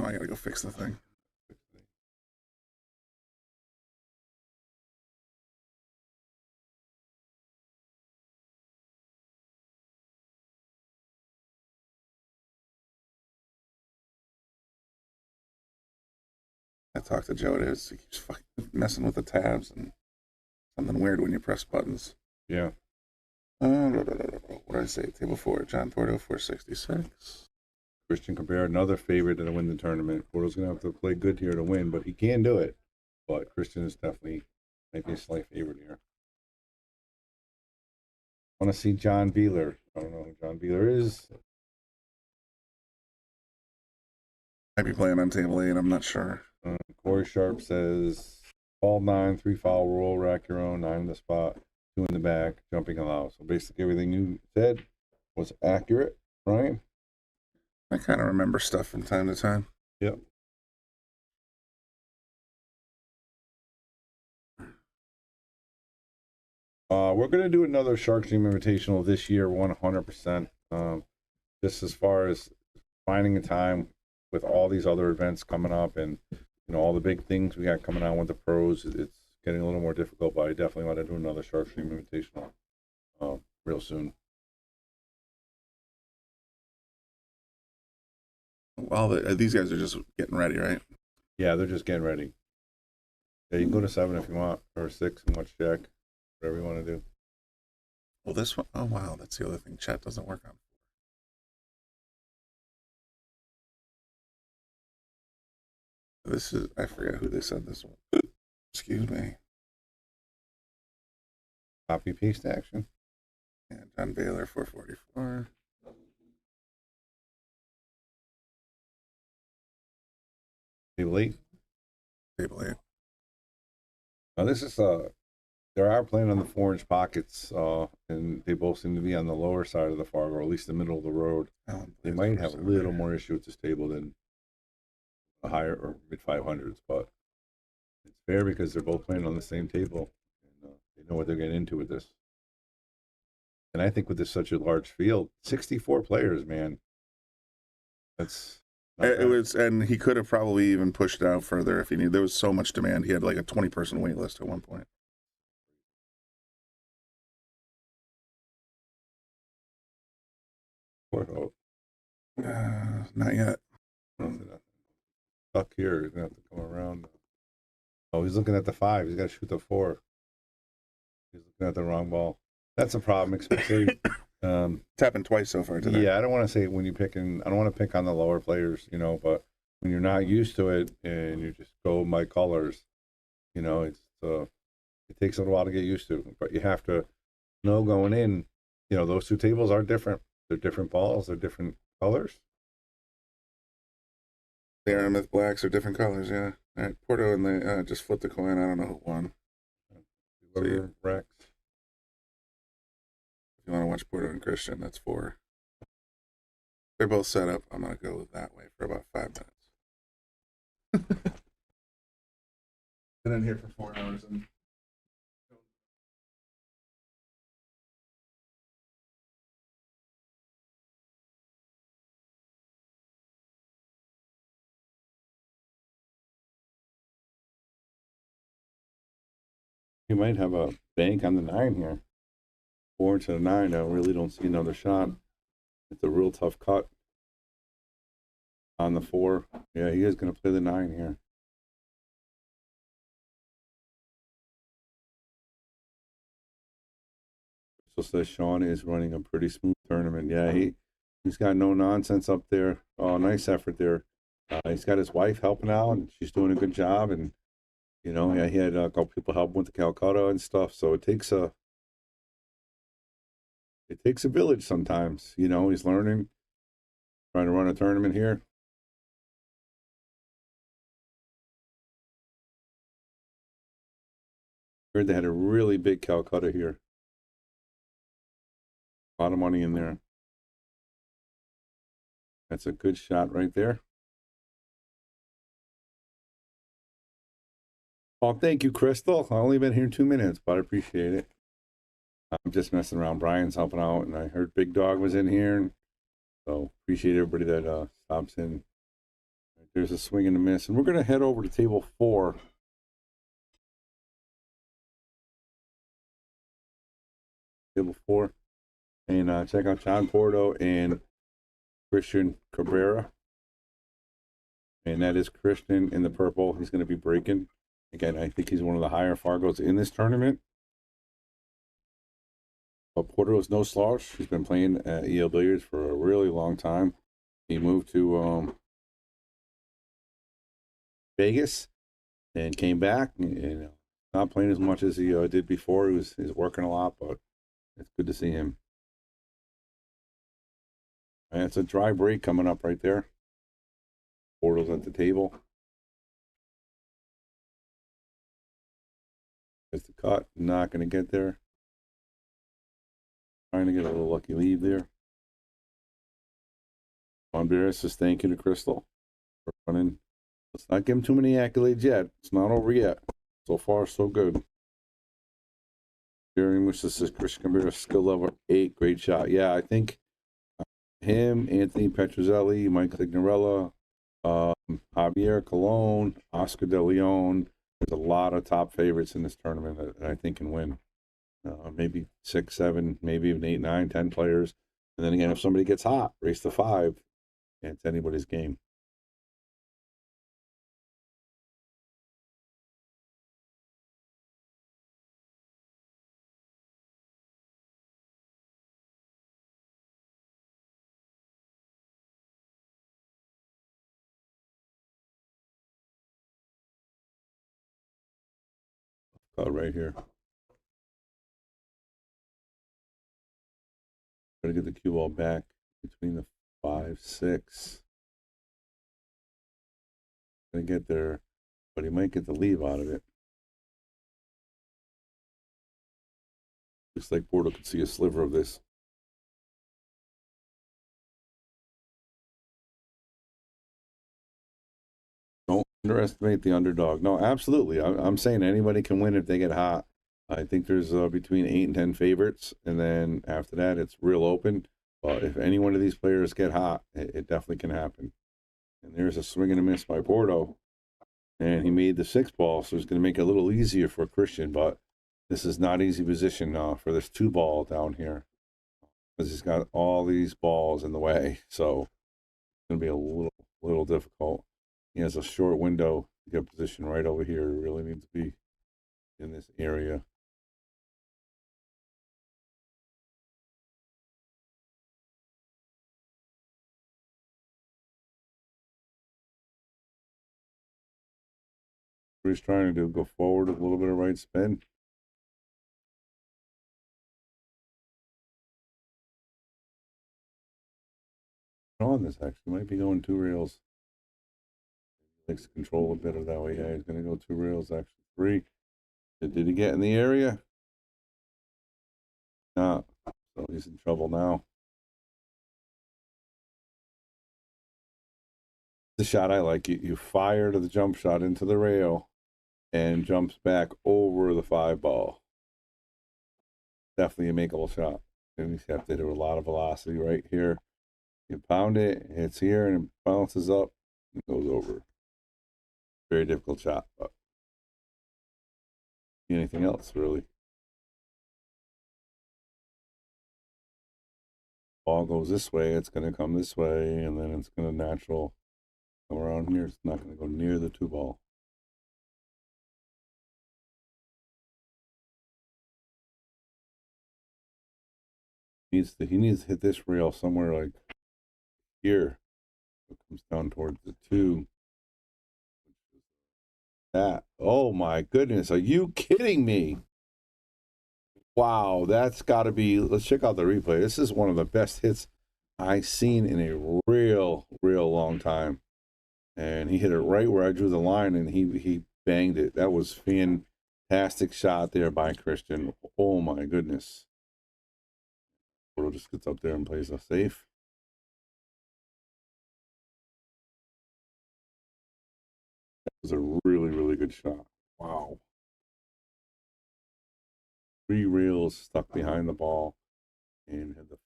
I gotta go fix the thing. I talked to Joe. He keeps fucking messing with the tabs and something weird when you press buttons. Yeah. What did I say? Table 4, John Porto, 466. Christian Cabrera, another favorite to win the tournament. Porto's going to have to play good here to win, but he can do it. But Christian is definitely maybe a slight favorite here. I want to see John Beeler. I don't know who John Beeler is. Might be playing on table 8, I'm not sure. Corey Sharp says, ball 9, 3 foul rule, rack your own, 9 in the spot, 2 in the back, jumping allowed. So basically everything you said was accurate, right? I kind of remember stuff from time to time. Yep. We're going to do another Shark Dream Invitational this year, 100%. Just as far as finding a time with all these other events coming up and, you know, all the big things we got coming on with the pros, it's getting a little more difficult, but I definitely want to do another Shark Dream Invitational real soon. All these guys are just getting ready, right? Yeah, they're just getting ready. Yeah, you can go to 7 if you want, or 6 and watch Jack, whatever you want to do. Well, this one, oh wow, that's the other thing chat doesn't work on. This is, I forget who they said this one. Excuse me. Copy paste action. Yeah, John Baylor, 444. Table 8. Table 8. Now this is there are playing on the 4-inch pockets, and they both seem to be on the lower side of the Fargo, or at least the middle of the road. They might have a little more issue with this table than the higher or mid 500s, but it's fair because they're both playing on the same table, and they know what they're getting into with this. And I think with this such a large field, 64 players, man, that's. It was, and he could have probably even pushed it out further if he needed. There was so much demand. He had like a 20-person wait list at one point. Not yet. Stuck here. He's going to have to come around. Oh, he's looking at the 5. He's got to shoot the 4. He's looking at the wrong ball. That's a problem, especially. It's happened twice so far today. Yeah, I don't want to say when you're picking, I don't want to pick on the lower players, you know, but when you're not used to it and you just go my colors, you know, it takes a little while to get used to, but you have to know going in, you know, those two tables are different. They're different balls, they're different colors. The Aramith blacks are different colors, yeah. All right, Porto and they just flipped the coin. I don't know who won. Rex. If you want to watch Porto and Christian, that's 4. They're both set up. I'm going to go that way for about 5 minutes. Been in here for 4 hours. And You might have a bank on the 9 here. 4 to the 9. I really don't see another shot. It's a real tough cut on the 4. Yeah, he is going to play the 9 here. So says Sean is running a pretty smooth tournament. Yeah, he's got no nonsense up there. Oh, nice effort there. He's got his wife helping out, and she's doing a good job. And you know, yeah, he had a couple people help with the Calcutta and stuff. So it takes a village sometimes. You know, he's learning, trying to run a tournament here. Heard they had a really big Calcutta here. A lot of money in there. That's a good shot right there. Oh, thank you, Crystal. I've only been here 2 minutes, but I appreciate it. I'm just messing around. Brian's helping out, and I heard Big Dog was in here. So appreciate everybody that stops in. There's a swing and a miss. And we're going to head over to table 4. Table 4. And check out John Porto and Christian Cabrera. And that is Christian in the purple. He's going to be breaking. Again, I think he's one of the higher Fargos in this tournament. But Porto is no slouch. He's been playing at EL Billiards for a really long time. He moved to Vegas and came back. And, not playing as much as he did before. He's working a lot, but it's good to see him. And it's a dry break coming up right there. Porto's at the table. It's the cut. Not going to get there. Trying to get a little lucky lead there. Honduras says thank you to Crystal for running. Let's not give him too many accolades yet. It's not over yet. So far, so good. Jeremy Mush says Christian Cabrera, skill level 8. Great shot. Yeah, I think him, Anthony Petrozelli, Mike Signorella, Javier Colon, Oscar De Leon. There's a lot of top favorites in this tournament that I think can win. Maybe 6, 7, maybe even 8, 9, 10 players. And then again, if somebody gets hot, race to 5. It's anybody's game. Right here. Try to get the cue ball back between the 5, 6. Gonna get there, but he might get the leave out of it. Looks like Porto could see a sliver of this. Don't underestimate the underdog. No, absolutely. I'm saying anybody can win if they get hot. I think there's between 8 and 10 favorites, and then after that, it's real open. But if any one of these players get hot, it definitely can happen. And there's a swing and a miss by Porto, and he made the 6 ball, so it's going to make it a little easier for Christian. But this is not easy position for this 2 ball down here, because he's got all these balls in the way. So it's going to be a little difficult. He has a short window to get position right over here. It really needs to be in this area. What he's trying to do, go forward, a little bit of right spin. On this actually might be going 2 rails. He likes to control a bit of that way. Yeah, he's going to go 2 rails, actually 3. Did he get in the area? No. So he's in trouble now. The shot I like. You fire to the jump shot into the rail and jumps back over the 5 ball. Definitely a makeable shot. And you have to hit it with a lot of velocity right here. You pound it, it's here, and it bounces up and goes over. Very difficult shot, but anything else really. Ball goes this way, it's going to come this way, and then it's going to natural come around here. It's not going to go near the 2 ball. He needs to hit this rail somewhere like here. It comes down towards the 2. That, oh my goodness, are you kidding me? Wow, that's got to be, let's check out the replay. This is one of the best hits I've seen in a real long time. And he hit it right where I drew the line, and he banged it. That was fantastic shot there by Christian. Oh my goodness. Porto just gets up there and plays a safe. That was a really good shot. Wow. 3 rails stuck behind the ball, and had the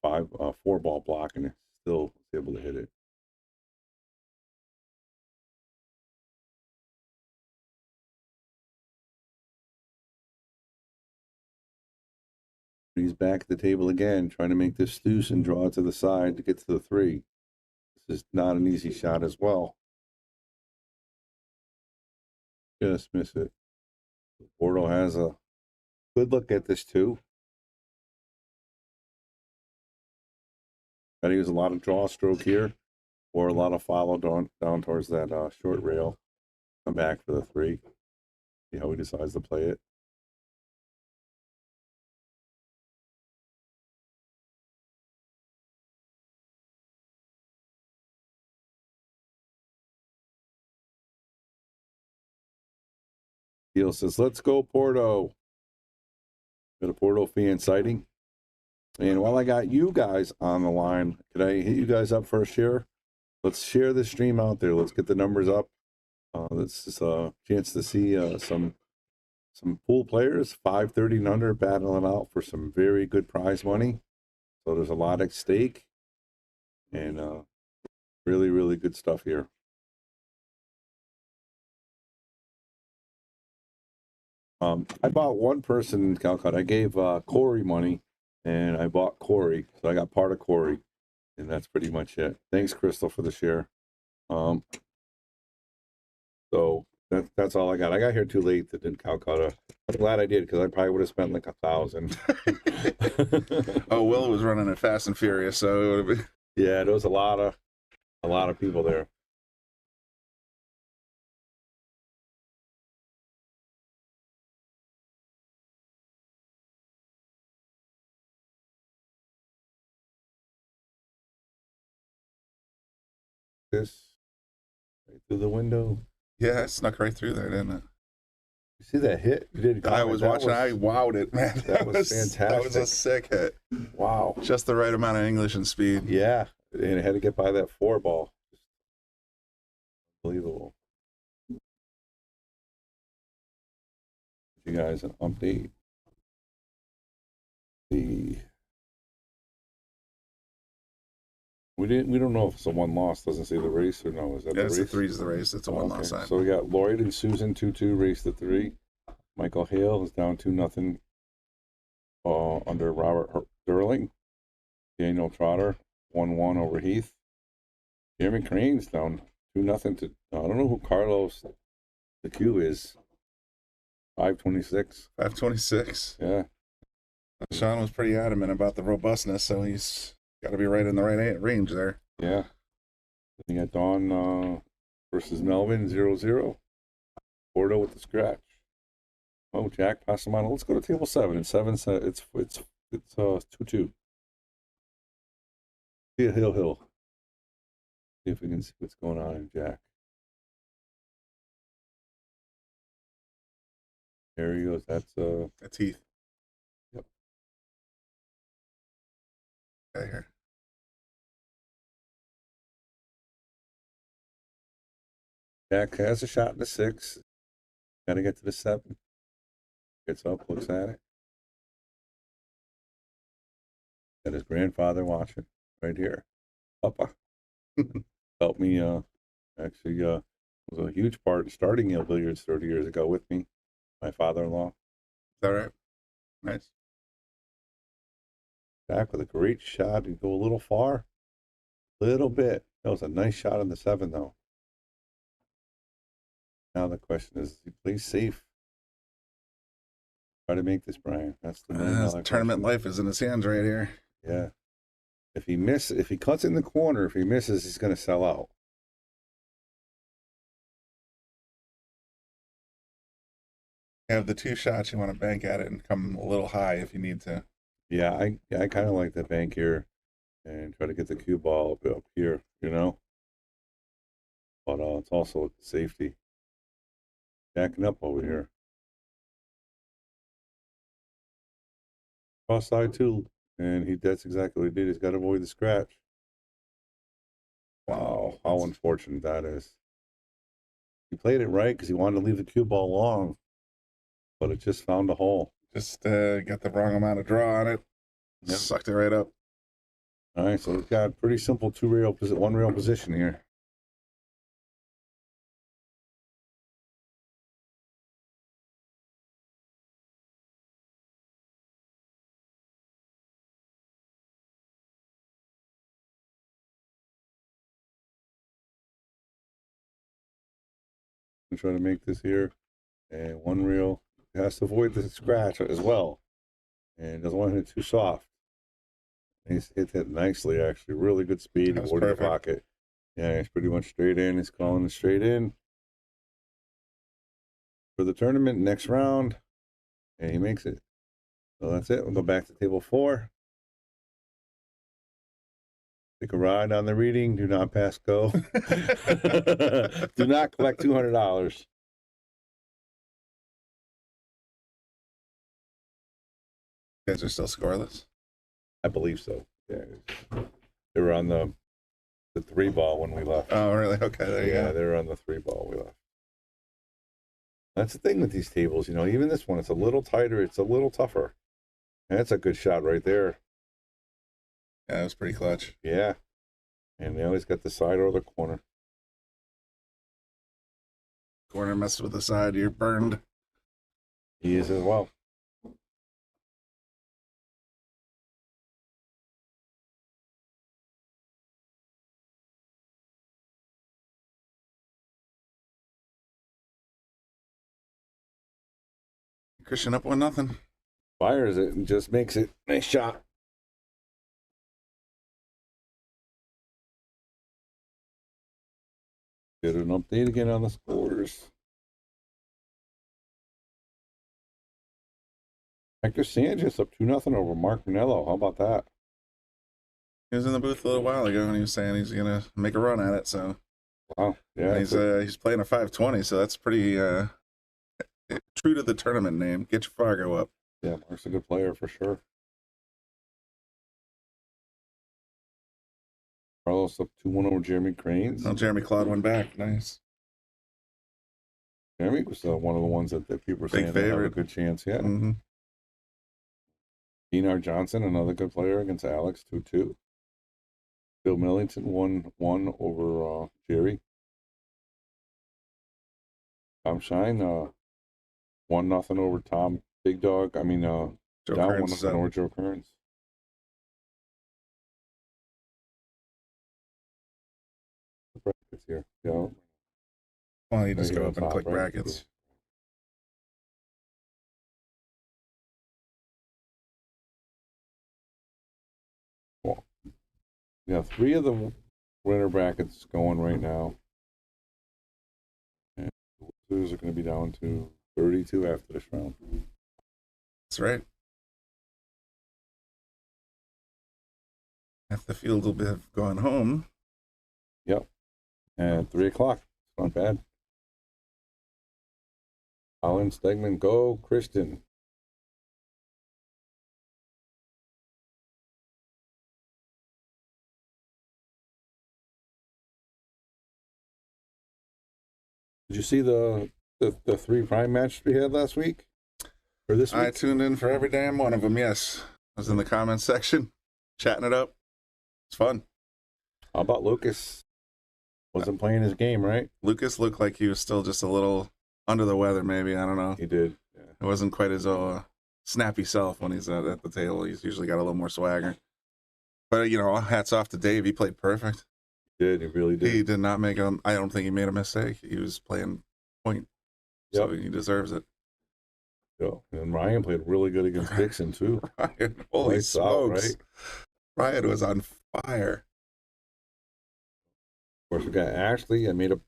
4 ball block, and still was able to hit it. He's back at the table again, trying to make this deuce and draw it to the side to get to the 3. This is not an easy shot as well. Just miss it. Bordeaux has a good look at this too. I use a lot of draw stroke here, or a lot of follow down towards that short rail. Come back for the 3. See how he decides to play it. Deal says, let's go, Porto. Got a Porto fan sighting. And while I got you guys on the line, could I hit you guys up for a share? Let's share the stream out there. Let's get the numbers up. This is a chance to see some pool players, 530 and under, battling out for some very good prize money. So there's a lot at stake. And really, really good stuff here. I bought one person in Calcutta. I gave Corey money, and I bought Corey. So I got part of Corey, and that's pretty much it. Thanks, Crystal, for the share. So that's all I got. I got here too late in Calcutta. I'm glad I did, because I probably would have spent like 1,000. Oh, Will was running it fast and furious, so it would have been... Yeah, there was a lot of people there. This right through the window. Yeah, it snuck right through there, didn't it? You see that hit? You did. I was watching. I wowed it, man. That was fantastic. That was a sick hit. Wow. Just the right amount of English and speed. Yeah, and it had to get by that 4 ball. Unbelievable. You guys an update. We don't know if it's a 1 loss. Doesn't say the race or no. Is that the race? The 3 is the race. It's a 1 loss sign. So we got Lloyd and Susan 2-2 race the 3. Michael Hale is down 2-0 under Robert Durling. Daniel Trotter 1-1 over Heath. Jeremy Crane's down 2-0 to, I don't know who Carlos the Q is. 526. 526. Yeah. Sean was pretty adamant about the robustness, so he's got to be right in the right range there. Yeah. You got Dawn versus Melvin 0-0. Porto with the scratch. Oh, Jack, pass them on. Let's go to table 7. It's 7. It's 2-2. Hill. See if we can see what's going on in Jack. There he goes. That's Heath. Yep. Right here. Jack has a shot in the 6. Got to get to the 7. Gets up, looks at it. Got his grandfather watching right here. Papa. Helped me, actually, was a huge part in starting Yale Billiards 30 years ago with me. My father-in-law. Is that right? Nice. Jack with a great shot. He'd go a little far. Little bit. That was a nice shot on the 7, though. Now the question is, he plays safe? Try to make this, Brian. That's the tournament life is in his hands right here. Yeah. If he cuts in the corner, if he misses, he's going to sell out. You have the 2 shots, you want to bank at it and come a little high if you need to. Yeah, I kind of like the bank here and try to get the cue ball up here, you know. But it's also safety. Backing up over here. Cross side too, and that's exactly what he did. He's got to avoid the scratch. Wow, how unfortunate that is. He played it right because he wanted to leave the cue ball long, but it just found a hole. Just got the wrong amount of draw on it. Yep. Sucked it right up. All right, so we've got pretty simple 1 rail position here. I'm trying to make this here. And one reel. It has to avoid the scratch as well. And doesn't want to hit it too soft. He's hit that nicely, actually. Really good speed. Avoiding the pocket. Yeah, he's pretty much straight in. He's calling it straight in. For the tournament, next round. And he makes it. So that's it. We'll go back to table 4. Take a ride on the reading. Do not pass go. Do not collect $200. You guys are still scoreless? I believe so. Yeah. They were on the 3 ball when we left. Oh, really? Okay, there you go. Yeah, they were on the 3 ball we left. That's the thing with these tables, you know, even this one, it's a little tighter, it's a little tougher. And that's a good shot right there. Yeah, it was pretty clutch. Yeah. And they always got the side or the corner. Corner messes with the side, you're burned. He is as well. Christian up 1-0. Fires it and just makes it. Nice shot. Get an update again on the scores. Hector Sanchez up 2-0 over Mark Manello. How about that? He was in the booth a little while ago and he was saying he's gonna make a run at it, so wow. Yeah. He's playing a 520, so that's pretty true to the tournament name. Get your Fargo up. Yeah, Mark's a good player for sure. Carlos up 2-1 over Jeremy Cranes. Oh, Jeremy Cloth went back. Nice. Jeremy was one of the ones that people were saying Big had a favorite. good chance. Yeah. Mm-hmm. Dean Johnson, another good player against Alex, 2-2. Bill Millington 1-1 over Jerry. Tom Shine 1-0 over Tom Big Dog. I mean, Joe down Kearns 1-0 over Joe Kearns. Brackets here. Yeah. Well, you just Right go here up on and top, click right? brackets. Well, yeah, 3 of the winner brackets going right now. And the losers are going to be down to 32 after this round. That's right. Half the field will have gone home. Yep. And 3 o'clock. It's not bad. Colin Stegman, go. Christian. Did you see the 3 prime match we had last week? Or this week? I tuned in for every damn one of them, yes. I was in the comments section, chatting it up. It's fun. How about Lucas? Wasn't playing his game, right? Lucas looked like he was still just a little under the weather, maybe. I don't know. He did. Yeah. It wasn't quite his snappy self when he's at the table. He's usually got a little more swagger. But, you know, hats off to Dave. He played perfect. He did. He really did. He did not make I don't think he made a mistake. He was playing point. So he deserves it. Yeah. And Ryan played really good against Dixon, too. Ryan, holy Lights out, smokes. right? Ryan was on fire. Of course, we got Ashley. I made a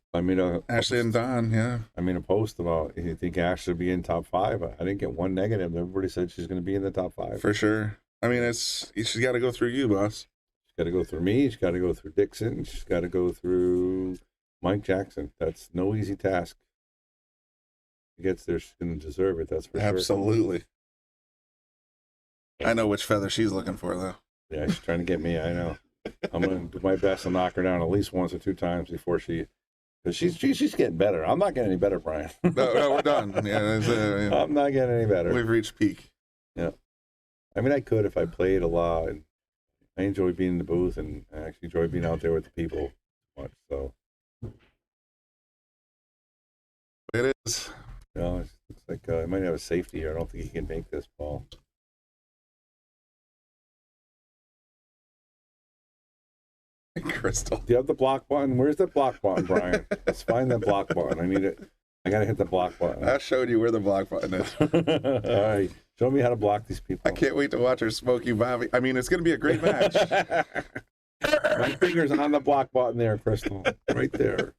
Ashley and Don, yeah. I made a post about you think Ashley should be in top 5. I didn't get one negative. Everybody said she's going to be in the top 5 for sure. I mean, she's got to go through you, boss. She's got to go through me. She's got to go through Dixon. She's got to go through Mike Jackson. That's no easy task. If she gets there, she's going to deserve it. That's for sure. Absolutely. I know which feather she's looking for, though. Yeah, she's trying to get me. I know. I'm going to do my best to knock her down at least once or 2 times before because she's getting better. I'm not getting any better, Brian. No, we're done. Yeah, I'm not getting any better. We've reached peak. Yeah. I mean, I could if I played a lot. And I enjoy being in the booth, and I actually enjoy being out there with the people much. So it is. You know, it looks like I might have a safety here. I don't think he can make this ball. Crystal. Do you have the block button? Where's the block button, Brian? Let's find that block button. I need it. I gotta hit the block button. I showed you where the block button is. All right, show me how to block these people. I can't wait to watch her smoke you, Bobby. I mean, it's going to be a great match. My finger's on the block button there, Crystal. Right there.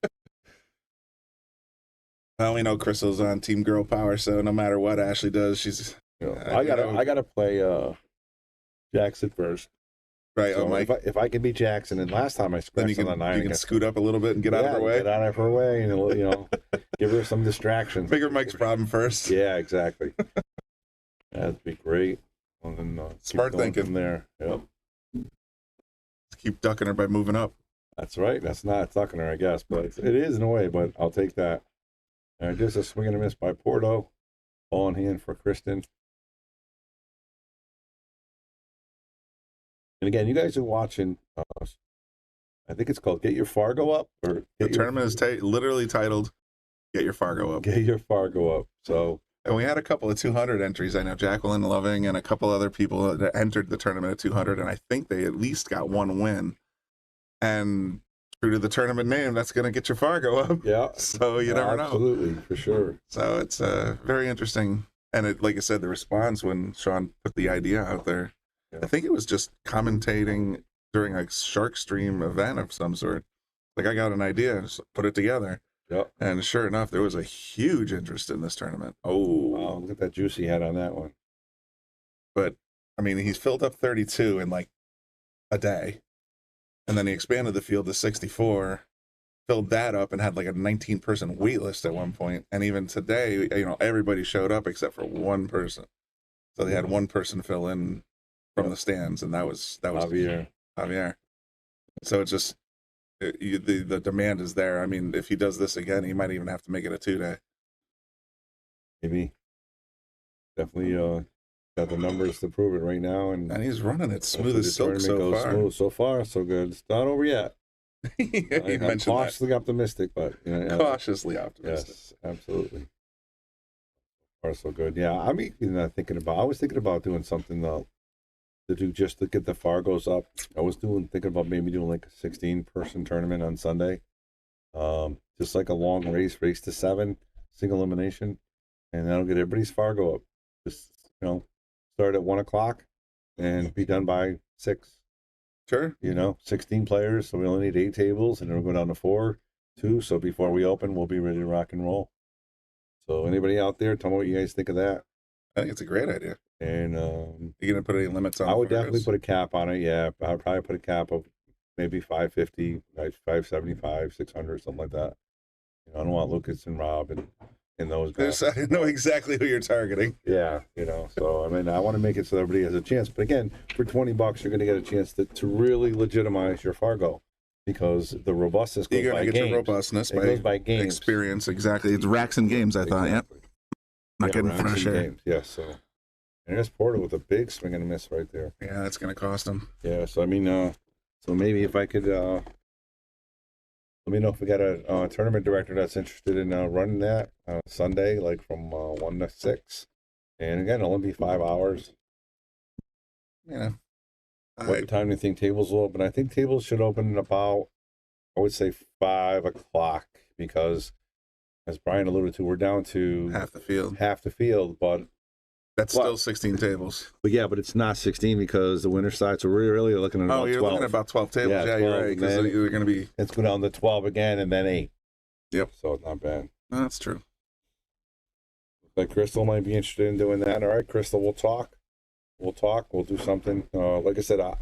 Well, we know Crystal's on Team Girl Power, so no matter what Ashley does, she's. I gotta play Jackson first. Right. So Mike. if I can beat Jackson, and last time I scratched on the 9, you can scoot up a little bit and get out of her way. Get out of her way, and give her some distractions. Figure Mike's problem first. Yeah, exactly. That'd be great. And then, smart thinking from there. Yep. Keep ducking her by moving up. That's right. That's not ducking her, I guess, but it is in a way. But I'll take that. And just a swing and a miss by Porto. Ball in hand for Kristen. And again, you guys are watching. I think it's called "Get Your Fargo Up." Or the tournament is literally titled "Get Your Fargo Up." Get Your Fargo Up. So, and we had a couple of 200 entries. I know Jacqueline Loving and a couple other people that entered the tournament at 200, and I think they at least got one win. And true to the tournament name, that's going to get your Fargo up. Yeah. So you never know. Absolutely, for sure. So it's very interesting. And it, like I said, the response when Sean put the idea out there. I think it was just commentating during a Shark Stream event of some sort. Like, I got an idea, just put it together. Yep. And sure enough, there was a huge interest in this tournament. Oh, wow, look at that juicy head on that one. But, I mean, he's filled up 32 in like a day. And then he expanded the field to 64, filled that up, and had like a 19-person wait list at one point. And even today, everybody showed up except for one person. So they had one person fill in from the stands, and that was Javier. So it's just the demand is there. I mean, if he does this again, he might even have to make it a 2-day. Maybe. Definitely got the numbers to prove it right now, and he's running it smooth as silk so far. Smooth so far, so good. It's not over yet. I'm cautiously optimistic, but cautiously optimistic. Yes, absolutely. Far so good. Yeah, I mean, I was thinking about doing something though. To do just to get the Fargos up. I was thinking about maybe doing like a 16-person tournament on Sunday. Just like a long race to 7, single elimination, and that'll get everybody's Fargo up. Just start at 1 o'clock and be done by 6. Sure. 16 players, so we only need 8 tables, and then we'll go down to 4, 2. So before we open, we'll be ready to rock and roll. So anybody out there, tell me what you guys think of that. I think it's a great idea. And you gonna put any limits on? I would definitely put a cap on it. Yeah, I would probably put a cap of maybe 550, 575, 600, something like that. I don't want Lucas and Rob and those guys. I know exactly who you're targeting. Yeah, So I mean, I want to make it so everybody has a chance. But again, for $20, you're going to get a chance to really legitimize your Fargo, because the robustness goes by games. Your robustness goes by games. Experience, exactly. It's racks and games. I thought. Yep. Not getting fresh air. Yes. So. And there's Porter with a big swing and a miss right there. Yeah, that's going to cost him. Yeah, so I mean, so maybe if I could, let me know if we got a tournament director that's interested in running that Sunday, like from 1 to 6. And again, it'll only be 5 hours. Yeah. What time do you think tables will open? I think tables should open about, I would say 5 o'clock, because as Brian alluded to, we're down to half the field, but that's still 16 tables. But yeah, but it's not 16 because the winter side, so we're really looking at about 12. You're looking at about 12 tables. Yeah, 12, you're right, because you're going to be... It's going down to 12 again, and then 8. Yep. So it's not bad. No, that's true. Like Crystal might be interested in doing that. All right, Crystal, we'll talk. We'll do something. Like I said, I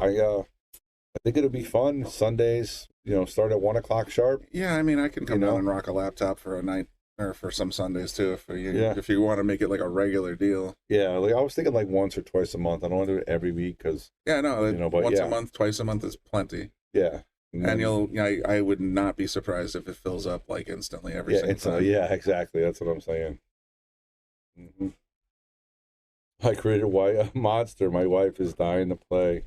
think it'll be fun. Sundays, start at 1 o'clock sharp. Yeah, I mean, I can come down and rock a laptop for a night. Or for some Sundays too, if you want to make it like a regular deal. Yeah, like I was thinking like once or twice a month. I don't want to do it every week because but once a month, twice a month is plenty. Yeah, and I would not be surprised if it fills up like instantly every single time. Yeah, exactly. That's what I'm saying. Mm-hmm. I created a monster. My wife is dying to play.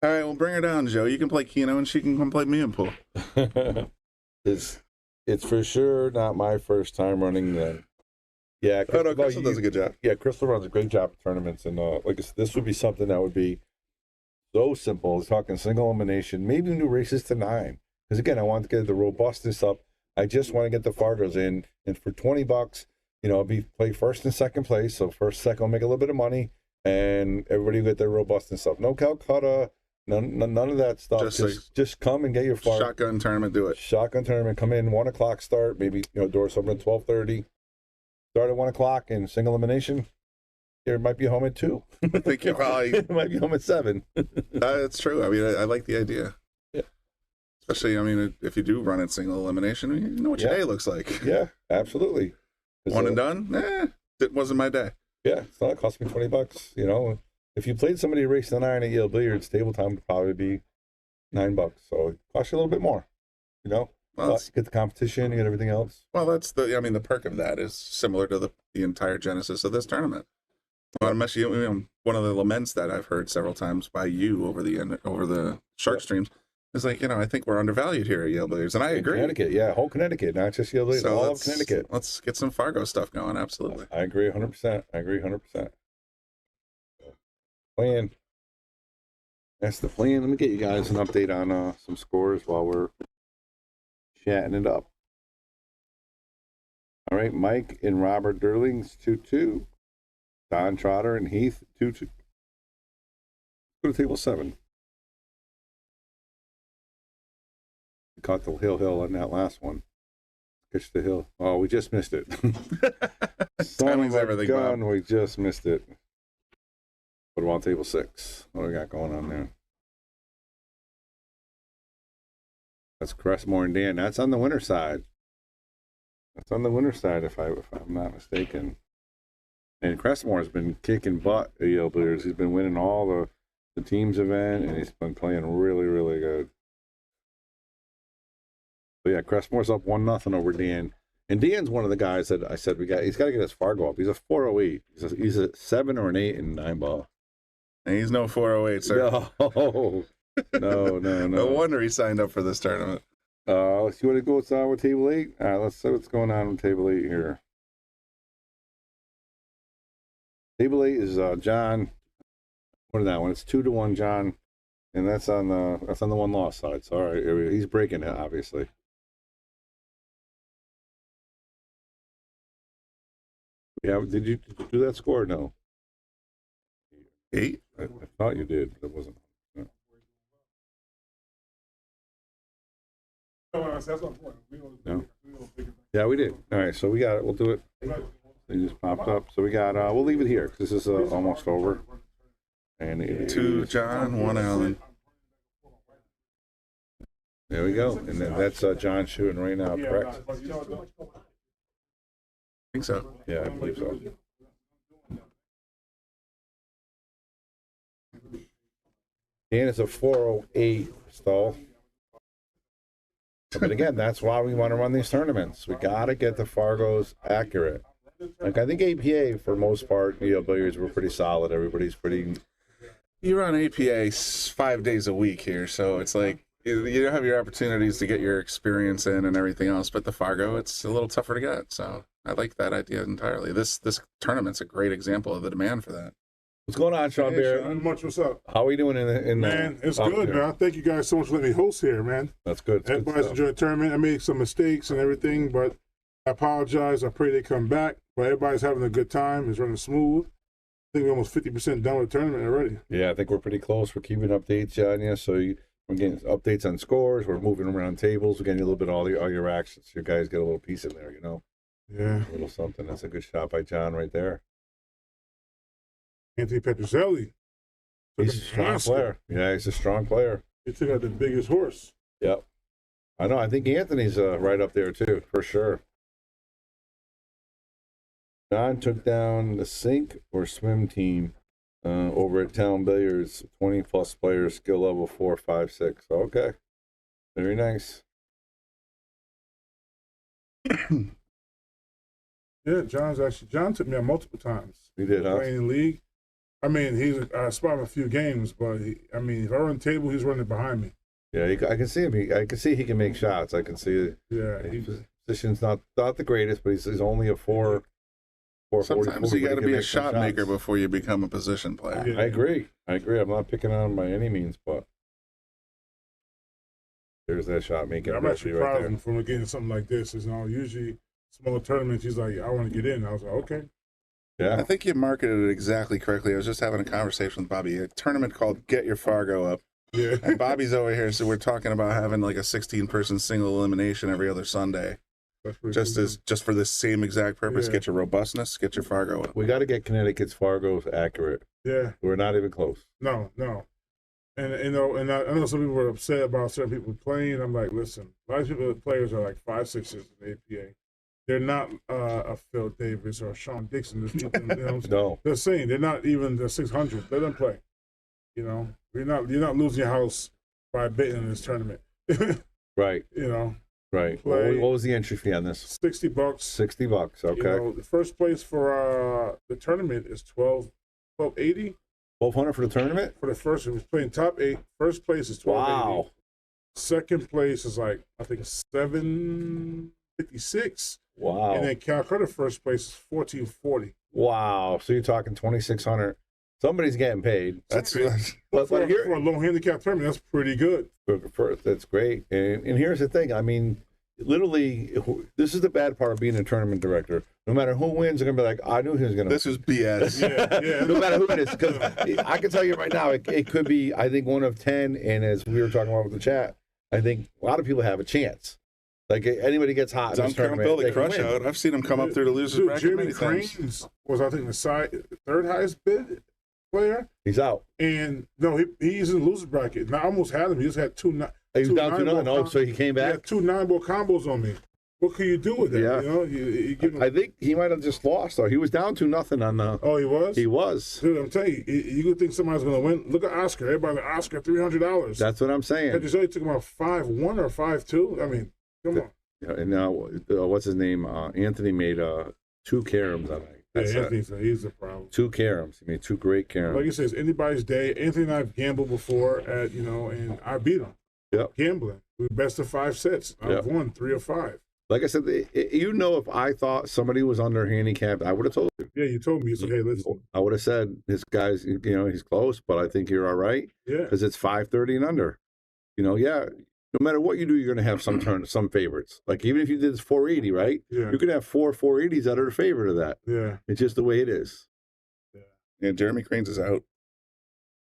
All right, well, bring her down, Joe. You can play Keno, and she can come play me in pool. It's for sure not my first time running them. Yeah, Crystal does a good job. Yeah, Crystal runs a great job at tournaments, and like I said, this would be something that would be so simple. Talking single elimination, maybe new races to 9. Because again, I want to get the robustness up. I just want to get the Fargos in, and for $20, you know, I'll play first and second place. So first, second, I'll make a little bit of money, and everybody will get their robust and stuff. No Calcutta, none of that stuff. Just come and get your Fargo. Shotgun tournament, do it. Shotgun tournament, come in 1 o'clock start. Maybe doors open at 12:30. Start at 1 o'clock in single elimination. You might be home at 2. I think you probably might be home at 7. That's true. I mean, I like the idea. Yeah. Especially, I mean, if you do run it single elimination, you know what your day looks like. Yeah, absolutely. One and done? It wasn't my day. Yeah, it's not. It cost me $20. You know, if you played somebody racing an iron at Yale Billiards, table time would probably be $9. So it costs you a little bit more. You know, well, you get the competition, you get everything else. Well, that's the perk of that is similar to the entire genesis of this tournament. Well, one of the laments that I've heard several times by you over the Shark streams is like, I think we're undervalued here at Yale Billiards, and I agree. Connecticut, yeah, whole Connecticut, not just Yale Billiards, all of Connecticut. Let's get some Fargo stuff going. Absolutely, I agree 100%. I agree 100%. Plan. That's the plan. Let me get you guys an update on some scores while we're chatting it up. All right, Mike and Robert Durling's 2-2. Don Trotter and Heath 2-2. Go to table 7. We caught the hill on that last one. Pitch the hill. Oh, we just missed it. Timing's everything, Bob. We just missed it. What about table 6? What do we got going on there? That's Crestmore and Dan. That's on the winner side. That's on the winner side, if I'm not mistaken. And Crestmore has been kicking butt at Yale Billiards. He's been winning all the teams event, and he's been playing really, really good. But yeah, Crestmore's up 1-0 over Dan. And Dan's one of the guys that I said he's got to get his Fargo up. He's a 408. He's a 7 or an 8 in 9-ball. And he's no 408, sir. No. No wonder he signed up for this tournament. Let's see what it goes on with table 8. All right, let's see what's going on with table 8 here. Table 8 is John. What is that one? It's 2-1 John, and that's on the 1-loss side. So all right, he's breaking it obviously. Yeah, did you do that score? No. 8? I thought you did, but it wasn't. No. Yeah, we did. All right, so we got it. We'll do it. It just popped up. So we got, we'll leave it here because this is almost over. And 2 John, 1 Alan. There we go. And then that's John shooting right now, correct? I think so. Yeah, I believe so. Dan is a 408 stall. But again, that's why we want to run these tournaments. We got to get the Fargos accurate. Like, I think APA, for most part, Billiards were pretty solid. Everybody's pretty... You run APA 5 days a week here, so it's like you have your opportunities to get your experience in and everything else, but the Fargo, it's a little tougher to get, so I like that idea entirely. This tournament's a great example of the demand for that. What's going on, Sean Bear? Not much. What's up? How are we doing in man, it's good, here? man. Thank you guys so much for letting me host here, man. That's good. Everybody's enjoying the tournament. I made some mistakes and everything, but I apologize. I pray they come back. But everybody's having a good time. It's running smooth. I think we're almost 50% done with the tournament already. Yeah, I think we're pretty close. We're keeping updates on you. So we're getting updates on scores. We're moving around tables. We're getting a little bit of all your actions. You guys get a little piece in there, Yeah. A little something. That's a good shot by John right there. Anthony Petrozelli. He's a strong player. Yeah, he's a strong player. He took out the biggest horse. Yep. I know. I think Anthony's right up there, too, for sure. John took down the sink or swim team over at Town Billiards, 20-plus players, skill level 4, 5, 6. Okay. Very nice. Yeah, John took me out multiple times. He did, huh? Playing in the league. I mean, I spot him a few games, but if I run the table, he's running behind me. Yeah, I can see him. I can see he can make shots. I can see. Yeah, his position's not the greatest, but he's only a 4. Sometimes you got to be a shot maker before you become a position player. Yeah. I agree. I'm not picking on him by any means, but There's that shot making I'm actually right proud there. of him for getting something like this. You know, usually small tournaments, he's like, I want to get in. I was like, okay. Yeah. I think you marketed it exactly correctly. I was just having a conversation with Bobby. A tournament called Get Your Fargo Up. Yeah. And Bobby's over here, so we're talking about having like a 16-person single elimination every other Sunday. Just for this same exact purpose. Yeah. Get your robustness, get your Fargo up. We got to get Connecticut's Fargo's accurate. Yeah. We're not even close. No. And you know, and I know some people were upset about certain people playing. I'm like, listen, a lot of people, players are like 5'6" in the APA. They're not a Phil Davis or a Sean Dixon. There's people, you know, No. they're saying they're not even the 600. Let them play. You know, you're not losing your house by betting in this tournament. Right. You know. Right. Play. What was the entry fee on this? $60. $60. Okay. You know, the first place for the tournament is $12.80. $1,200 for the tournament? For the first, it was playing top 8. First place is $12.80. Wow. Second place is like, I think, $7.56. Wow. And then Calcutta first place is $14.40. Wow. So you're talking $2,600. Somebody's getting paid. That's but for here, a low handicap tournament, that's pretty good. That's great. And here's the thing. I mean, literally, this is the bad part of being a tournament director. No matter who wins, they're going to be like, I knew he was going to. This is BS. Yeah. No matter who it is. Because I can tell you right now, it could be, I think, one of 10. And as we were talking about with the chat, I think a lot of people have a chance. Like, anybody gets hot in this tournament, Bill they the can crush win. out. I've seen him come up through the losers Dude, bracket Jeremy many times. Cranes was, I think, the third highest bid player. He's out. And no, he's in the losers bracket. And I almost had him. He just had two He was down 2-0. Oh, so he came He back? had 2 9-ball combos on me. What can you do with that? Yeah. You know, you give him. I think he might have just lost, though. He was down 2-0 on the. Oh, he was? He was. Dude, I'm telling you, you could think somebody's going to win. Look at Oscar. Everybody, Oscar, $300. That's what I'm saying. Had you say he took him out 5-1 or 5-2? I mean, come on. Yeah, and now, what's his name? Anthony made 2 caroms on it. Yeah, he's the problem. 2 caroms. He made 2 great caroms. Like you said, it's anybody's day. Anthony and I have gambled before and I beat him. Yep. Gambling. We best of 5 sets. I've won 3 or 5. Like I said, if I thought somebody was under handicapped, I would have told you. Yeah, you told me. You said, hey, listen. I would have said, this guy's, he's close, but I think you're all right. Yeah. Because it's 530 and under. No matter what you do, you're going to have some favorites. Like, even if you did this 480, right? Yeah. You could have 4 480s that are a favorite of that. Yeah. It's just the way it is. Yeah, Jeremy Cranes is out.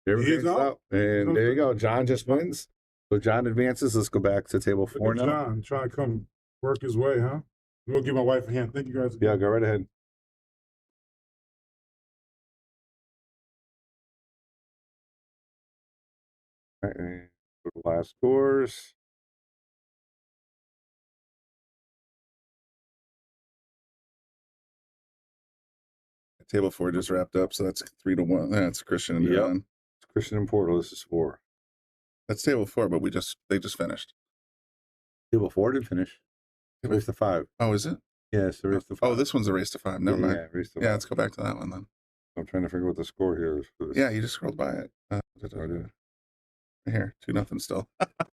Jeremy He is Cranes is out. And there you go. John just wins. So John advances. Let's go back to table 4 now. John trying to come work his way, huh? I'm going to give my wife a hand. Thank you guys again. Yeah, go right ahead. All right, and go to last scores. Table 4 just wrapped up, so that's 3-1. That's Christian and John. It's Christian and Portal. This is 4. That's table 4, but they just finished. Table 4 did finish. Race to 5. Oh, is it? Yes, the race to 5. Oh, this one's a race to 5. Never mind. Yeah, race to 5. Yeah, let's go back to that one then. I'm trying to figure what the score here is for this. Yeah, you just scrolled by it. Here, 2-0 still.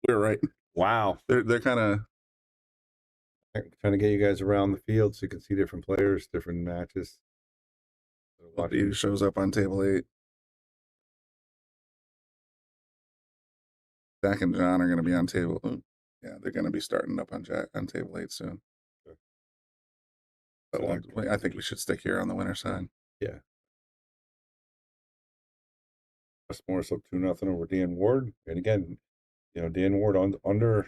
We were right. Wow. They're kind of trying to get you guys around the field so you can see different players, different matches. He shows up on table 8. Zach and John are going to be on table. Yeah, they're going to be starting up on table 8 soon. Okay. But I think we should stick here on the winner side. Yeah. Morris up 2-0 over Dan Ward. And again, Dan Ward under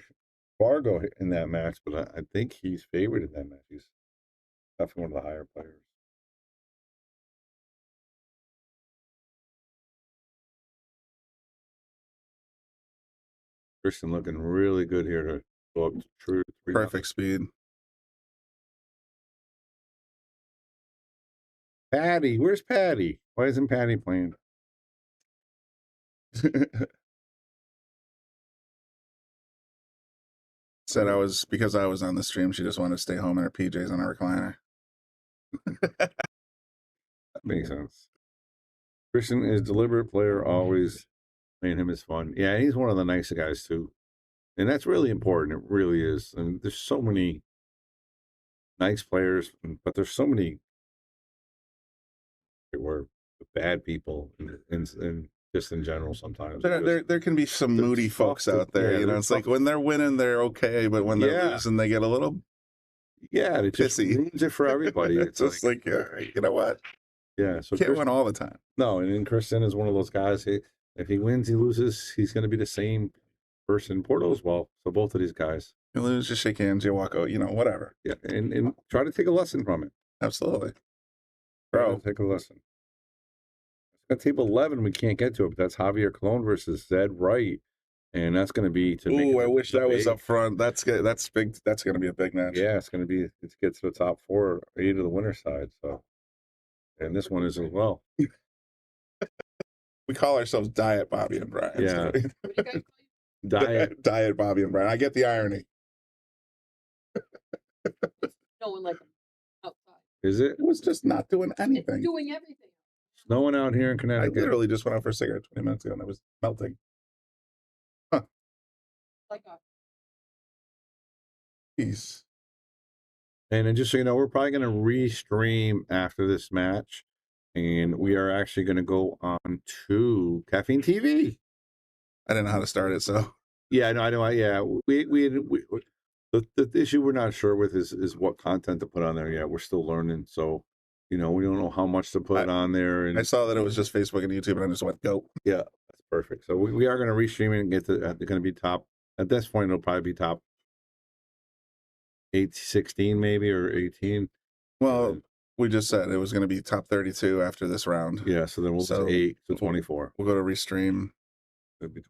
Fargo in that match, but I think he's favored in that match. He's definitely one of the higher players. Christian looking really good here to go up to true. Perfect speed. Patty, where's Patty? Why isn't Patty playing? Said because I was on the stream, she just wanted to stay home in her PJs on a recliner. That makes sense. Christian is a deliberate player, always playing him is fun. Yeah, he's one of the nicer guys too. And that's really important. It really is. And there's so many nice players, but there's so many where bad people and just in general sometimes. There can be some moody folks out there. Yeah, You know, it's like when they're winning, they're okay, but when they're losing, they get a little it just pissy. ruins it for everybody. It's just like, you know what? Yeah, so Can't win all the time. No, and then Kristen is one of those guys. If he wins, he loses. He's going to be the same person. Porto as well. So both of these guys. You lose, just shake hands, you walk out. You know, whatever. Yeah, and try to take a lesson from it. Absolutely, bro. Take a lesson. At table 11, we can't get to it, but that's Javier Colon versus Zed Wright, and that's going to be to. Ooh, I wish that was up front. That's good. That's big. That's going to be a big match. Yeah, it's going to be. It gets to the top 4, 8 of the winner side. So, and this one is as well. We call ourselves Diet Bobby and Brian. Yeah. So Diet Bobby and Brian. I get the irony. No one like outside. Is it? It was just not doing anything. Doing everything. Snowing out here in I Connecticut. literally just went out for a cigarette 20 minutes ago and it was melting. Like a Peace. And then just so you know, we're probably going to restream after this match, and we are actually going to go on to Caffeine TV. I didn't know how to start it, so yeah, no, I know. Yeah, the issue we're not sure with is what content to put on there. Yeah, we're still learning, so you know we don't know how much to put on there. And I saw that it was just Facebook and YouTube, and I just went go. Yeah, that's perfect. So we are going to restream it and get to. They're going to be top at this point. It'll probably be top 16 maybe or 18. Well, we just said it was going to be top 32 after this round. Yeah, so then we'll go 8 to 24. We'll go to restream. It'll be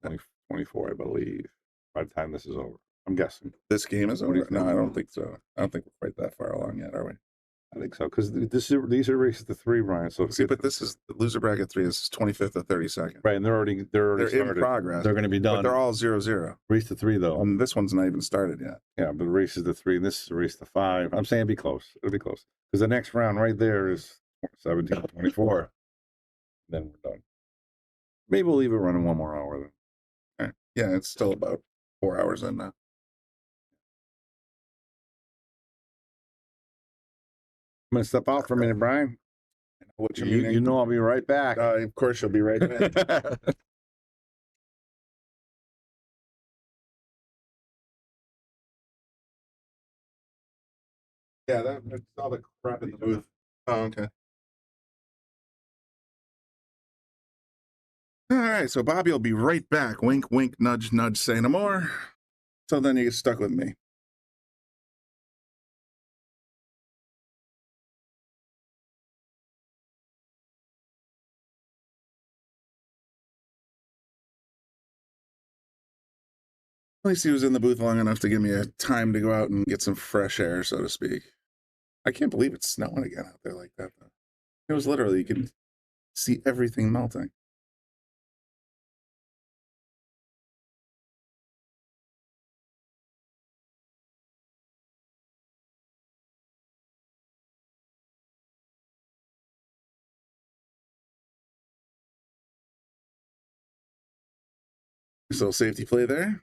24, I believe, by the time this is over. I'm guessing. This game is over? No, I don't think so. I don't think we're quite that far along yet, are we? I think so, because these are races to 3, Brian. So see, but this is the loser bracket 3. This is 25th to 32nd. Right, and they're in started. progress. They're going to be done. But they're all 0-0. Race to 3 though. And this one's not even started yet. Yeah, but the race is to 3, and this is a race to 5. I'm saying it'll be close. It'll be close because the next round right there is 17-24. Then we're done. Maybe we'll leave it running one more hour then. All right. Yeah, it's still about 4 hours in now. I'm gonna step out for a minute, Brian. What you know I'll be right back. Of course you'll be right back. Yeah, that's all the crap in the booth. Oh, okay. All right, so Bobby will be right back. Wink, wink, nudge, nudge, say no more. So then you get stuck with me. At least he was in the booth long enough to give me a time to go out and get some fresh air, so to speak. I can't believe it's snowing again out there like that, though. It was literally, you can see everything melting. Nice little safety play there.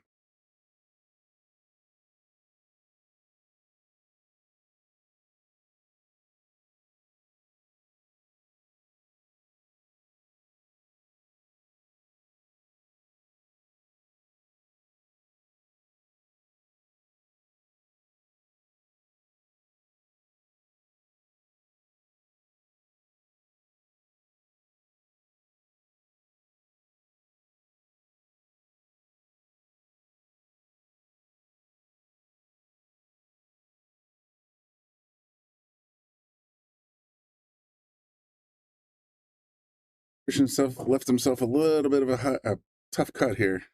Left himself a little bit of a tough cut here.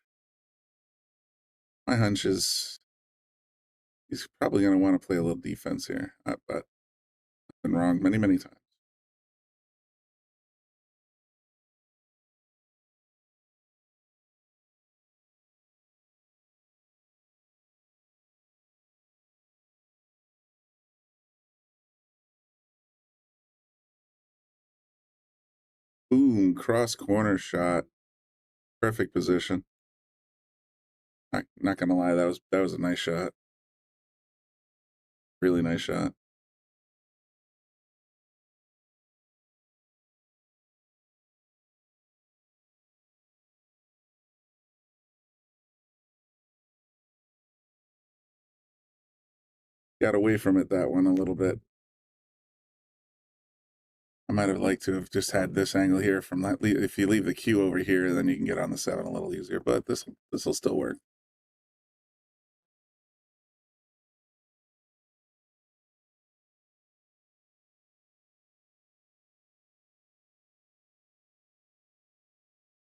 My hunch is he's probably going to want to play a little defense here, but I've been wrong many, many times. Boom, cross corner shot. Perfect position. Not gonna lie, that was a nice shot. Really nice shot. got away from it that one a little bit. I might have liked to have just had this angle here from that. If you leave the cue over here, then you can get on the 7 a little easier, but this will still work.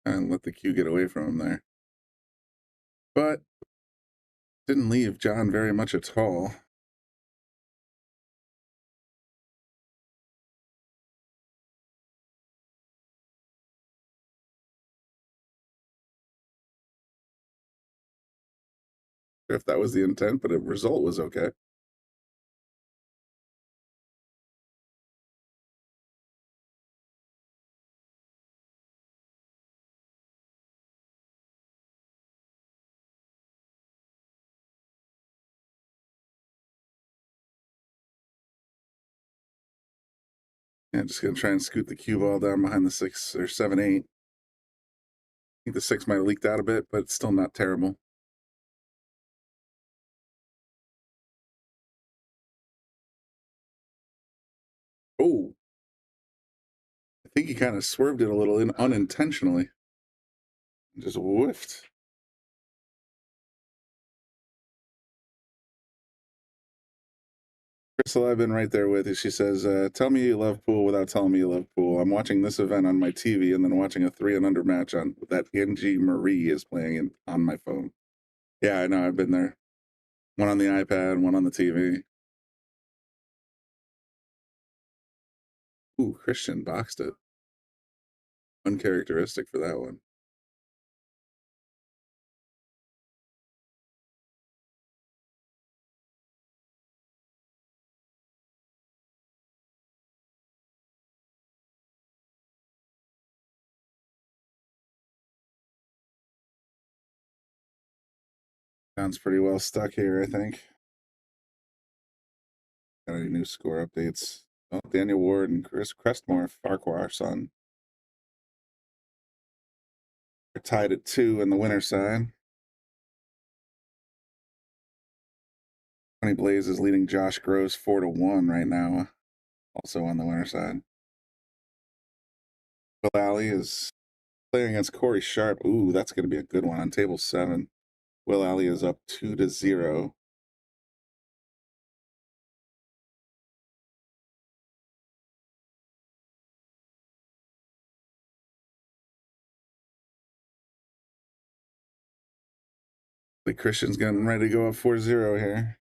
And let the cue get away from him there. But didn't leave John very much at all. If that was the intent, but the result was okay. Yeah, just gonna try and scoot the cue ball down behind the 6 or 7, 8. I think the 6 might have leaked out a bit, but it's still not terrible. Oh, I think he kind of swerved it a little unintentionally. Just whiffed. Crystal, I've been right there with you. She says, tell me you love pool without telling me you love pool. I'm watching this event on my TV and then watching a 3 and under match on that Angie Marie is playing on my phone. Yeah, I know. I've been there. One on the iPad, one on the TV. Ooh, Christian boxed it. Uncharacteristic for that one. Sounds pretty well stuck here, I think. Got any new score updates? Oh, Daniel Ward and Chris Crestmore, Farquhar son. They're tied at 2 in the winner side. Tony Blaze is leading Josh Gross 4-1 right now, also on the winner side. Will Alley is playing against Corey Sharp. Ooh, that's going to be a good one on table 7. Will Alley is up 2-0. The Christian's getting ready to go up 4-0 here.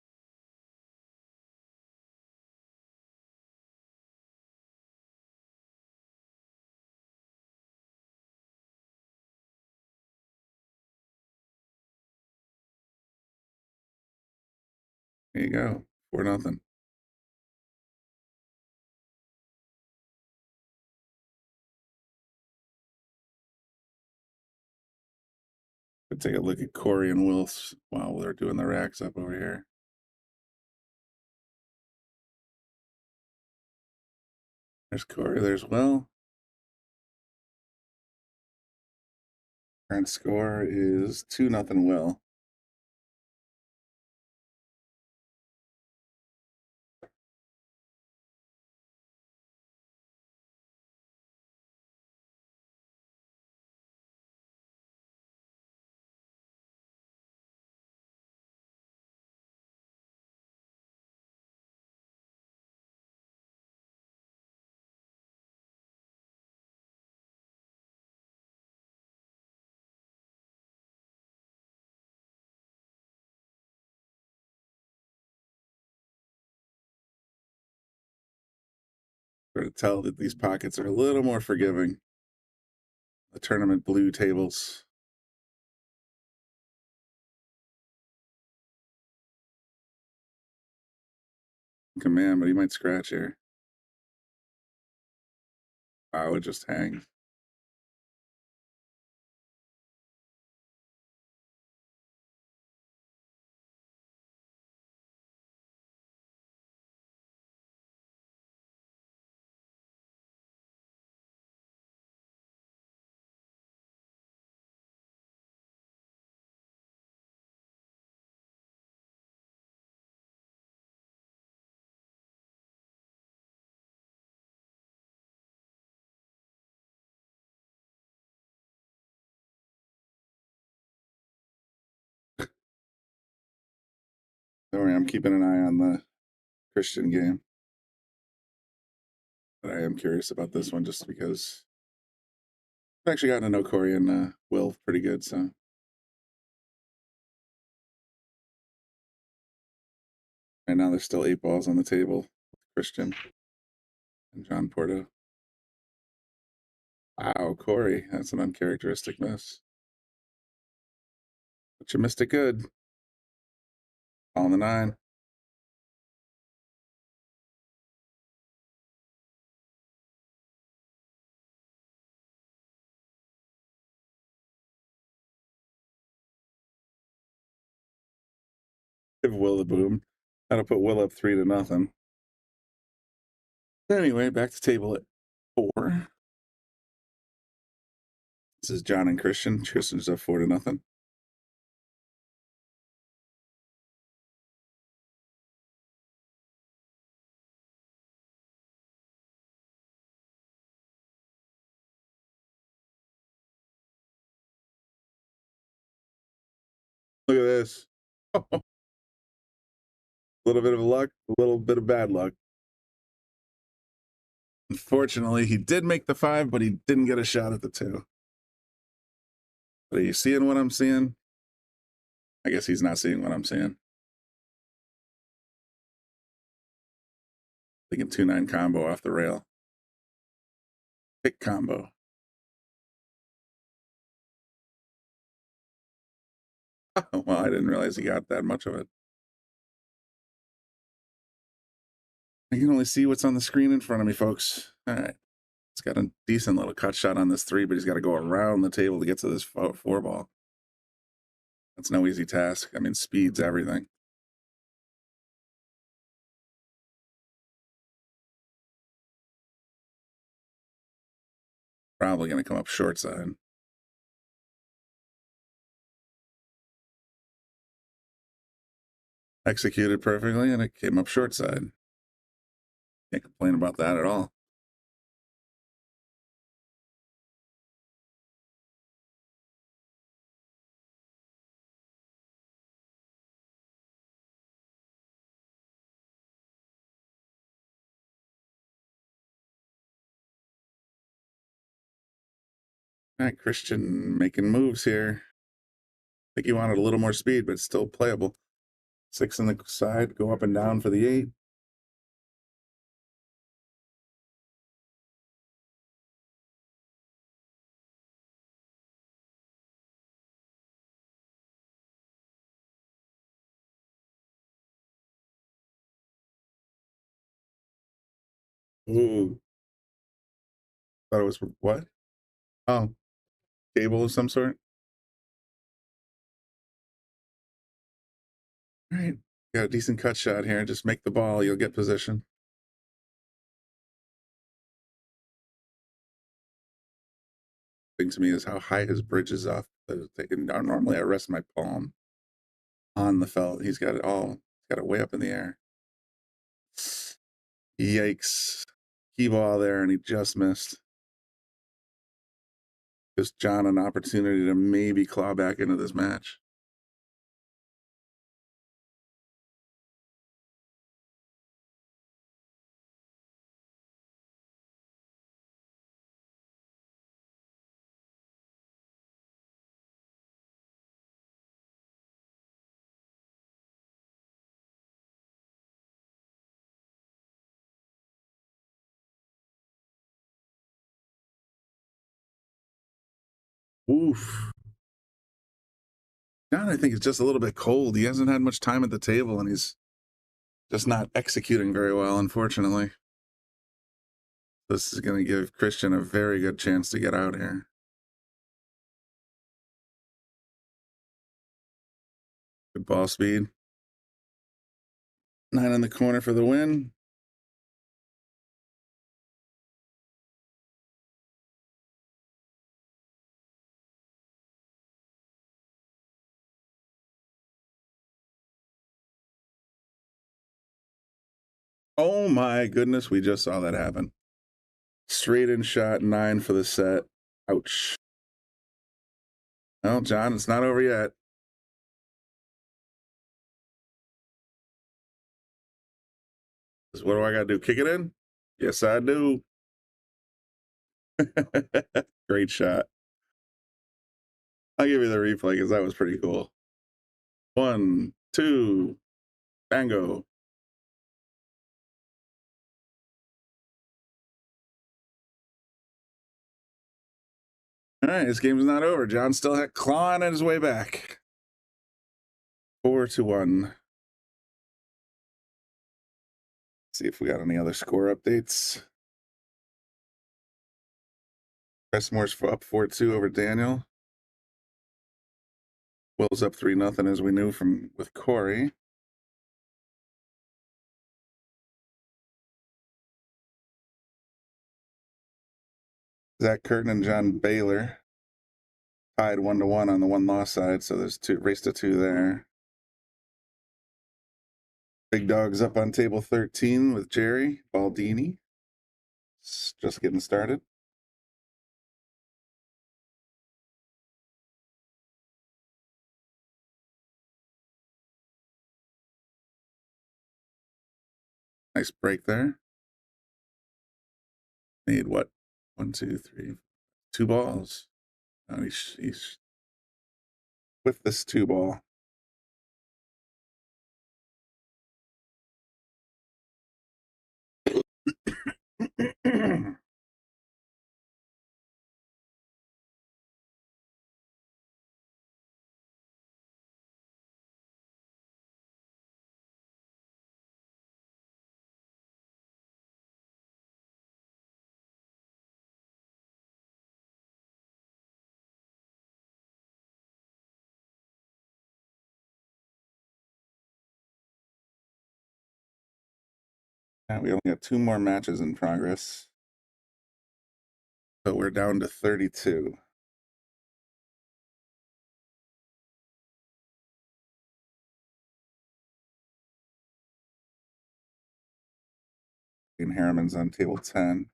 There you go. 4-0. Let's take a look at Corey and Wills while they're doing the racks up over here. There's Corey, there's Will. Current score is 2-0 Will. Try to tell that these pockets are a little more forgiving. The tournament blue tables. Command, but he might scratch here. Wow, it just hangs. Don't worry, I'm keeping an eye on the Christian game. But I am curious about this one just because I've actually gotten to know Corey and Will pretty good, so. Right now there's still 8 balls on the table. Christian and John Porto. Wow, Corey, that's an uncharacteristic miss. But you missed it good. On the 9. Give Will the boom. That'll put Will up 3-0. Anyway, back to table at 4. This is John and Christian. Christian's up 4-0. Look at this. A little bit of luck, a little bit of bad luck. Unfortunately, he did make the 5, but he didn't get a shot at the 2. But are you seeing what I'm seeing? I guess he's not seeing what I'm seeing. Thinking 2-9 combo off the rail. Pick combo. Oh, well, I didn't realize he got that much of it. I can only see what's on the screen in front of me, folks. All right. It's got a decent little cut shot on this 3, but he's got to go around the table to get to this 4 ball. That's no easy task. I mean, speed's everything. Probably going to come up short side. Executed perfectly, and it came up short side. Can't complain about that at all. All right, Christian making moves here. I think he wanted a little more speed, but still playable. 6 in the side, go up and down for the 8. Ooh. Thought it was what? Oh, cable of some sort. All right, got a decent cut shot here. Just make the ball, you'll get position. Thing to me is how high his bridge is off. Normally, I rest my palm on the felt. He's got it all. He's got it way up in the air. Yikes! Key ball there, and he just missed. Gives John an opportunity to maybe claw back into this match. Oof. John, I think, is just a little bit cold. He hasn't had much time at the table, and he's just not executing very well, unfortunately. This is going to give Christian a very good chance to get out here. Good ball speed. 9 in the corner for the win. Oh my goodness, we just saw that happen. Straight in shot, 9 for the set. Ouch. Well, John, it's not over yet. What do I got to do? Kick it in? Yes, I do. Great shot. I'll give you the replay because that was pretty cool. 1, 2, bango. All right, this game's not over. John's still clawing at his way back. 4-1. See if we got any other score updates. Crestmore's up 4-2 over Daniel. Will's up 3-0 as we knew from with Corey. Zach Curtin and John Baylor tied 1-1 on the one-loss side, so there's race to 2 there. Big Dog's up on table 13 with Jerry Baldini. It's just getting started. Nice break there. Made what? 1, 2, 3, 2 balls. Oh, he's with this 2 ball. We only got 2 more matches in progress. So we're down to 32. And Harriman's on table 10.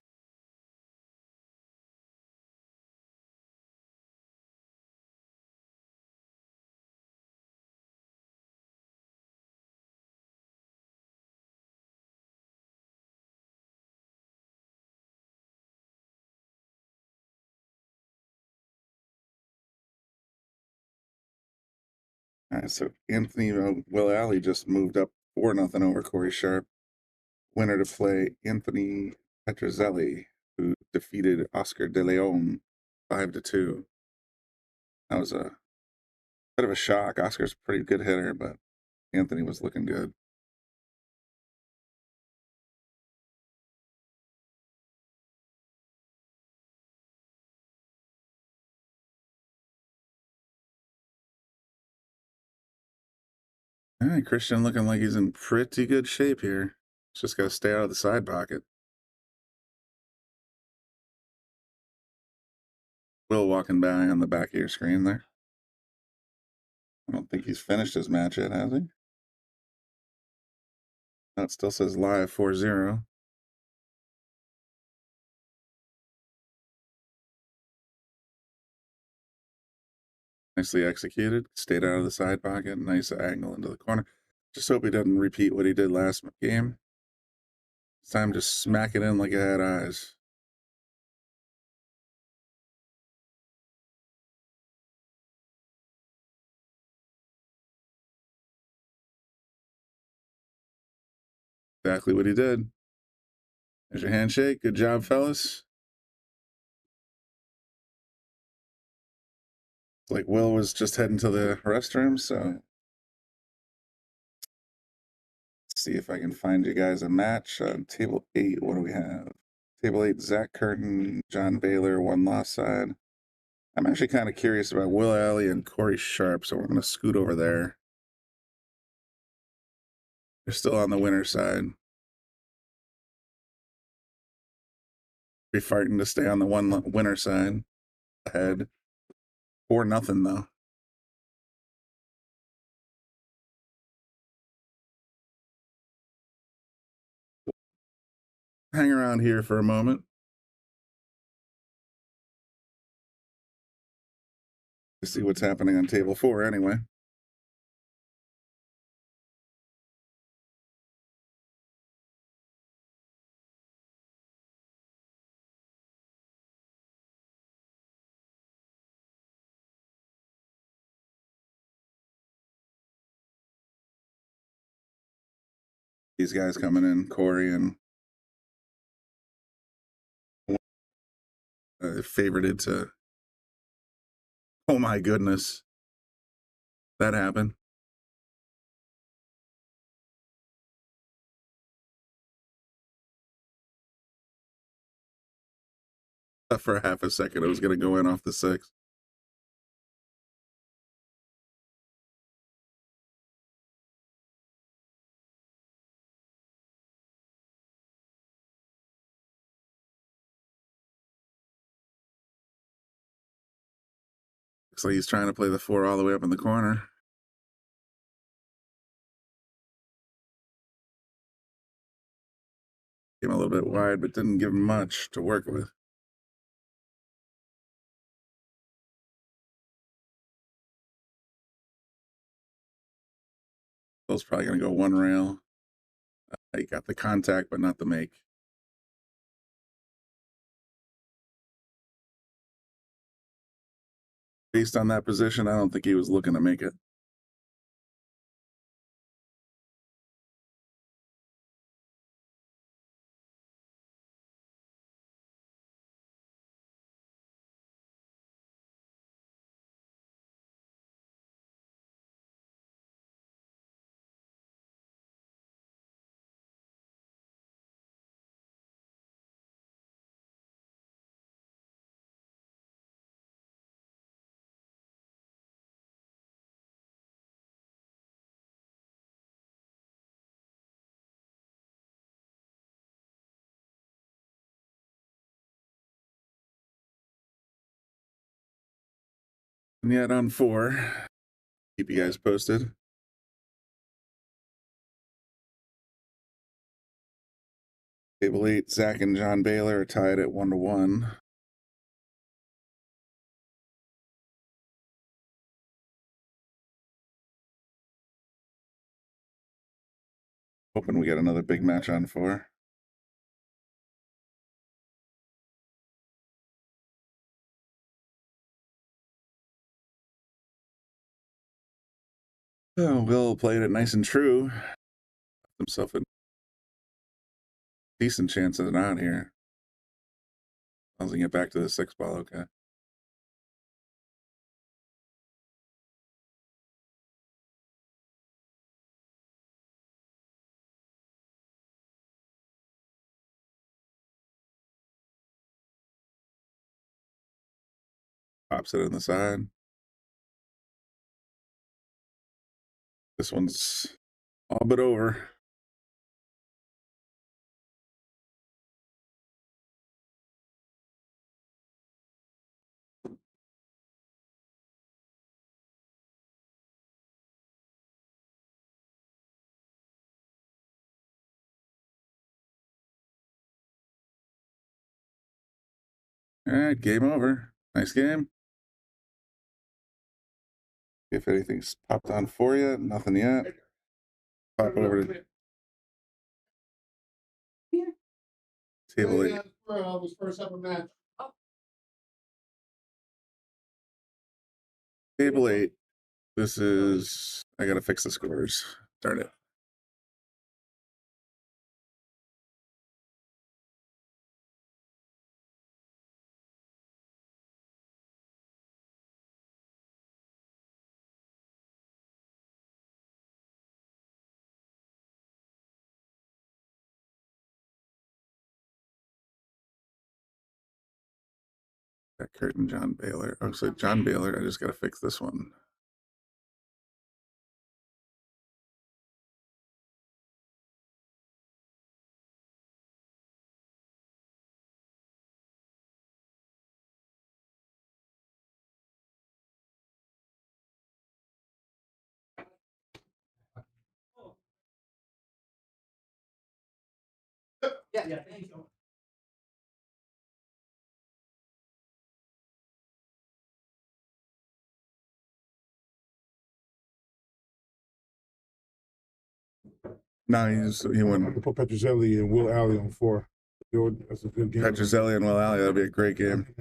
All right, so Anthony Will Alley just moved up 4-0 over Corey Sharp. Winner to play Anthony Petrozelli, who defeated Oscar De Leon 5-2. That was a bit of a shock. Oscar's a pretty good hitter, but Anthony was looking good. All right, Christian looking like he's in pretty good shape here. Just got to stay out of the side pocket. Will walking by on the back of your screen there. I don't think he's finished his match yet, has he? No, it still says live 4-0. Nicely executed. Stayed out of the side pocket. Nice angle into the corner. Just hope he doesn't repeat what he did last game. This time just smack it in like it had eyes. Exactly what he did. There's your handshake. Good job, fellas. Like Will was just heading to the restroom, so let's see if I can find you guys a match on table 8. What do we have? Table 8, Zach Curtin, John Baylor, one loss side. I'm actually kind of curious about Will Alley and Corey Sharp, so we're going to scoot over there. They're still on the winner side. Be fighting to stay on the winner side. Ahead. 4-0 though. Hang around here for a moment. See what's happening on table 4 anyway. These guys coming in, Corey and favorited to. Oh my goodness, that happened. For half a second, it was going to go in off the 6. Looks like he's trying to play the 4 all the way up in the corner. Came a little bit wide, but didn't give him much to work with. Bill's probably going to go 1 rail. He got the contact, but not the make. Based on that position, I don't think he was looking to make it. And yet on 4, keep you guys posted. Table 8, Zach and John Baylor are tied at 1-1. Hoping we get another big match on 4. Oh, Will played it nice and true. Himself a decent chance of it out here. As we get back to the 6 ball, okay. Pops it in the side. This one's all but over. All right, game over. Nice game. If anything's popped on for you, nothing yet. Pop over to table 8. His first ever match. Table 8. This is. I gotta fix the scores. Darn it. Got Kurt and John Baylor. Oh, so John Baylor, I just got to fix this one. Yeah, thank you. No, he went. We put Petrozelli and Will Alley on 4. That's a good game. Petrozelli and Will Alley, that'll be a great game.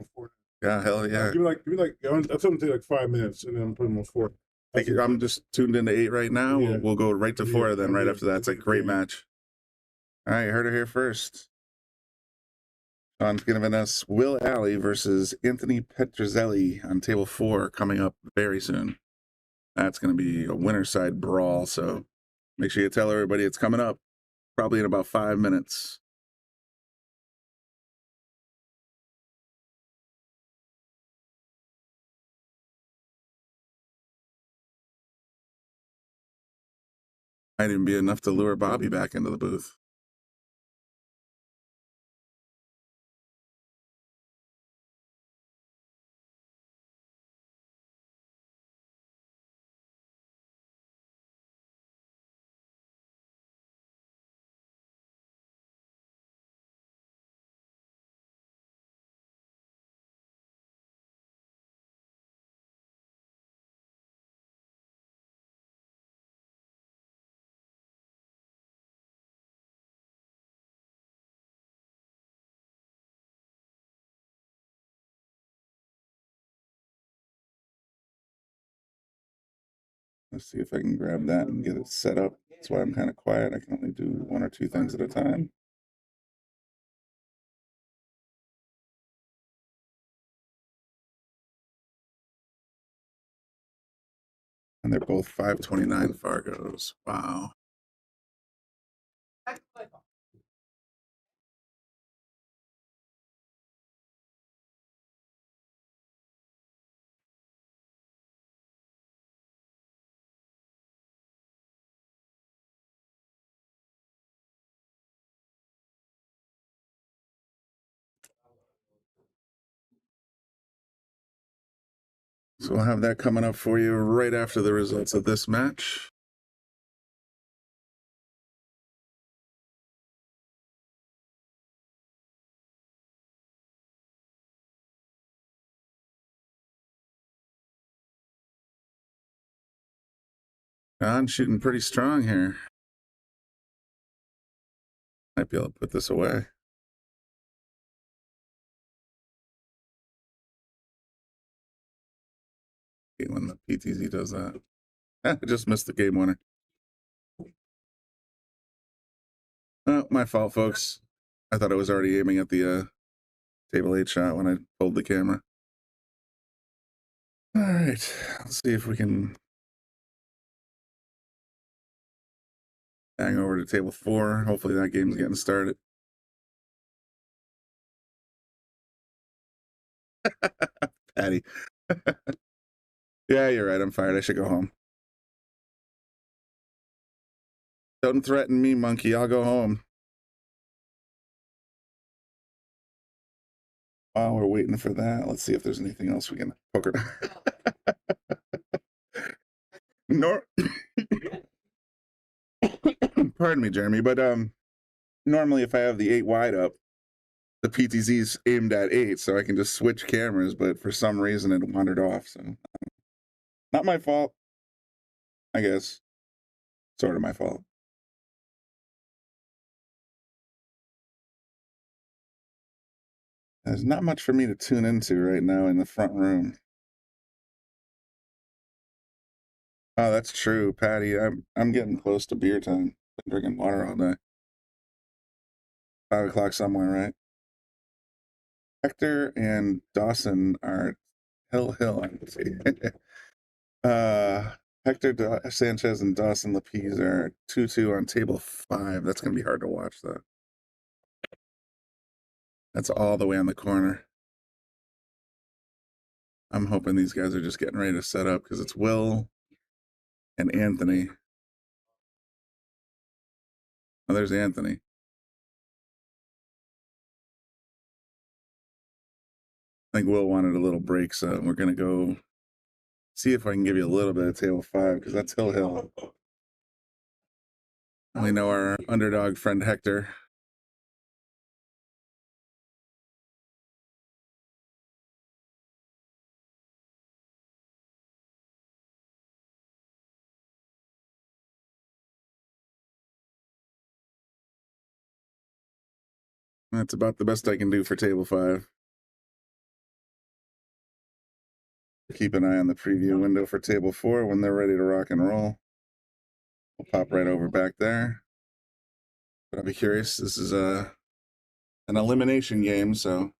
Yeah, hell yeah. Give me like. I told him to take like 5 minutes, and then I'm putting him on 4. I'm just tuned into 8 right now. Yeah. We'll go right to 4 then. Right after that, it's a great match. All right, you heard it here first. Sean's giving us Will Alley versus Anthony Petrozelli on table 4 coming up very soon. That's going to be a winner side brawl, so make sure you tell everybody it's coming up probably in about 5 minutes. Might even be enough to lure Bobby back into the booth. Let's see if I can grab that and get it set up. That's why I'm kind of quiet. I can only do 1 or 2 things at a time. And they're both 529 Fargos. Wow. So we'll have that coming up for you right after the results of this match. John shooting pretty strong here. Might be able to put this away. When the PTZ does that. I just missed the game winner. Oh, my fault, folks. I thought I was already aiming at the table 8 shot when I pulled the camera. All right, let's see if we can hang over to table 4. Hopefully that game's getting started. Patty. Yeah, you're right. I'm fired. I should go home. Don't threaten me, monkey. I'll go home. While we're waiting for that, let's see if there's anything else we can poke her. Pardon me, Jeremy, but normally if I have the 8 wide up, the PTZ's aimed at 8, so I can just switch cameras, but for some reason it wandered off, so not my fault, I guess. Sort of my fault. There's not much for me to tune into right now in the front room. Oh, that's true, Patty. I'm getting close to beer time. Been drinking water all day. 5 o'clock somewhere, right? Hector and Dawson are Hill. I can see. Hector Sanchez and Dawson Lapise are 2-2 on table 5. That's gonna be hard to watch, though. That's all the way on the corner. I'm hoping these guys are just getting ready to set up because it's Will and Anthony. Oh, there's Anthony. I think Will wanted a little break, so we're going to go see if I can give you a little bit of table 5 because that's Hill. We know our underdog friend Hector. That's about the best I can do for table 5. Keep an eye on the preview window for table 4 when they're ready to rock and roll. We'll pop right over back there. But I'll be curious. This is an elimination game, so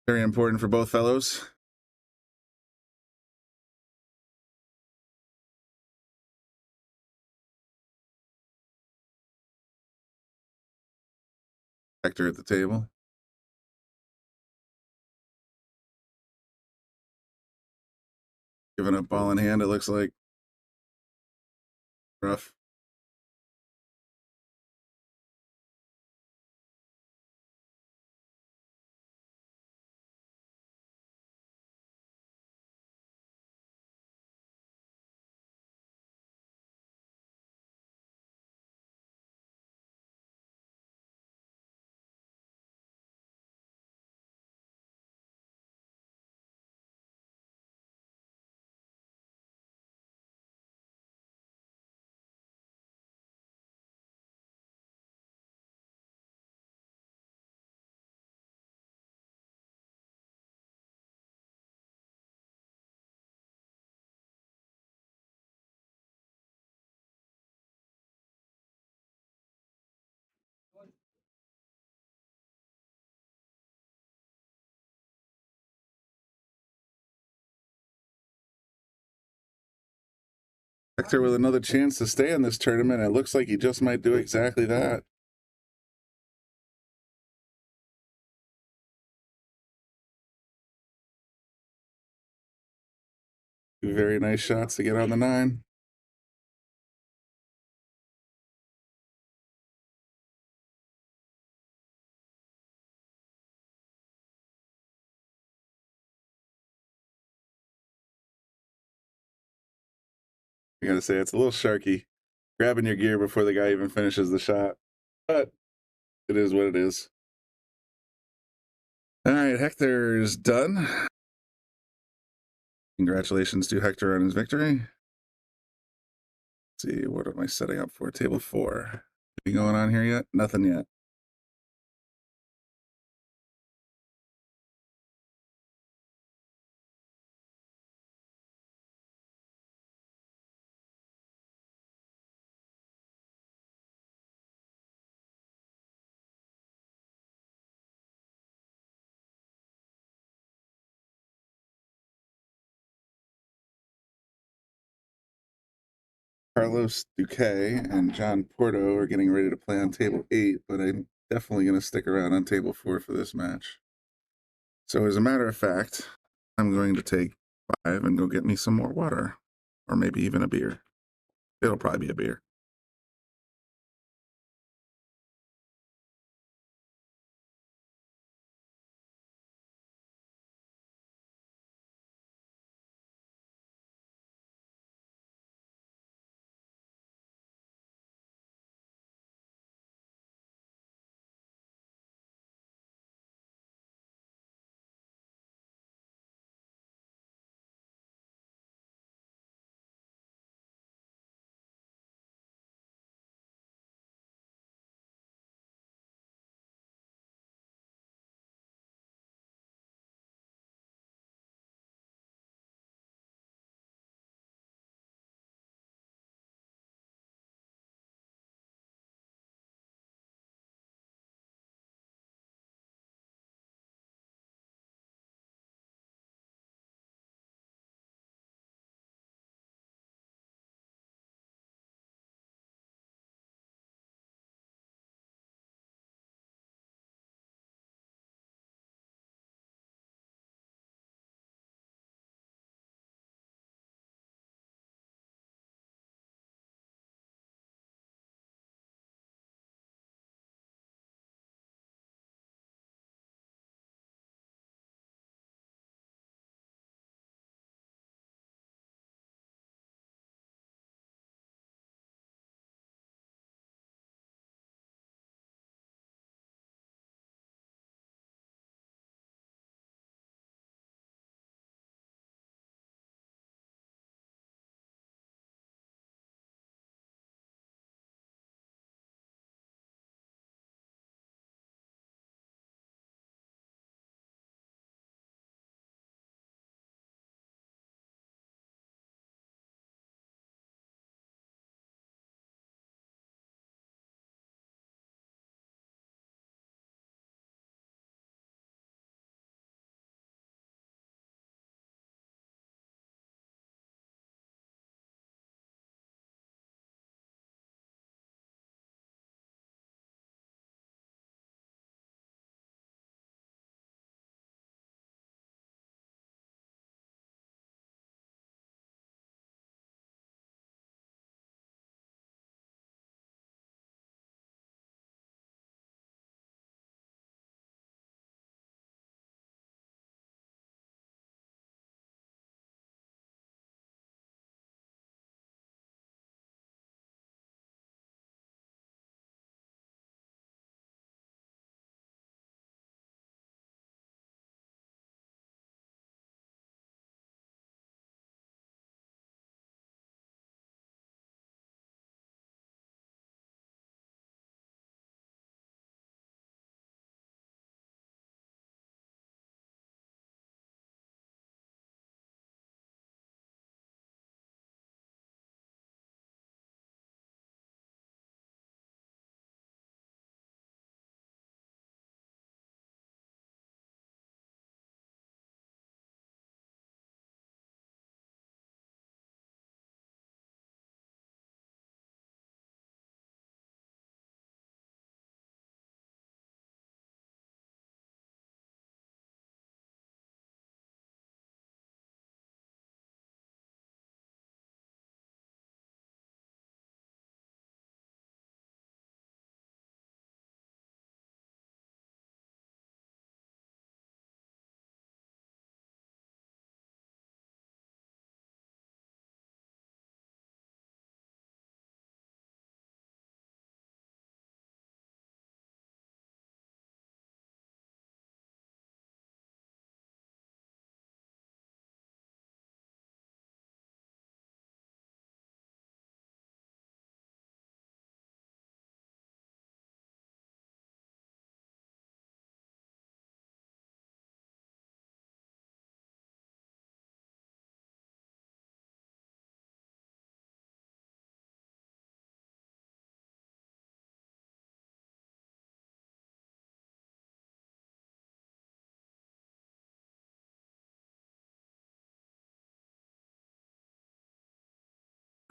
very important for both fellows. Hector at the table. Giving up ball in hand, it looks like. Rough. Hector with another chance to stay in this tournament. It looks like he just might do exactly that. Two very nice shots to get on the 9. I gotta say, it's a little sharky grabbing your gear before the guy even finishes the shot, but it is what it is. All right, Hector's done. Congratulations to Hector on his victory. Let's see, what am I setting up for? Table 4. Anything going on here yet? Nothing yet. Carlos Duque and John Porto are getting ready to play on table 8, but I'm definitely going to stick around on table 4 for this match. So as a matter of fact, I'm going to take 5 and go get me some more water, or maybe even a beer. It'll probably be a beer.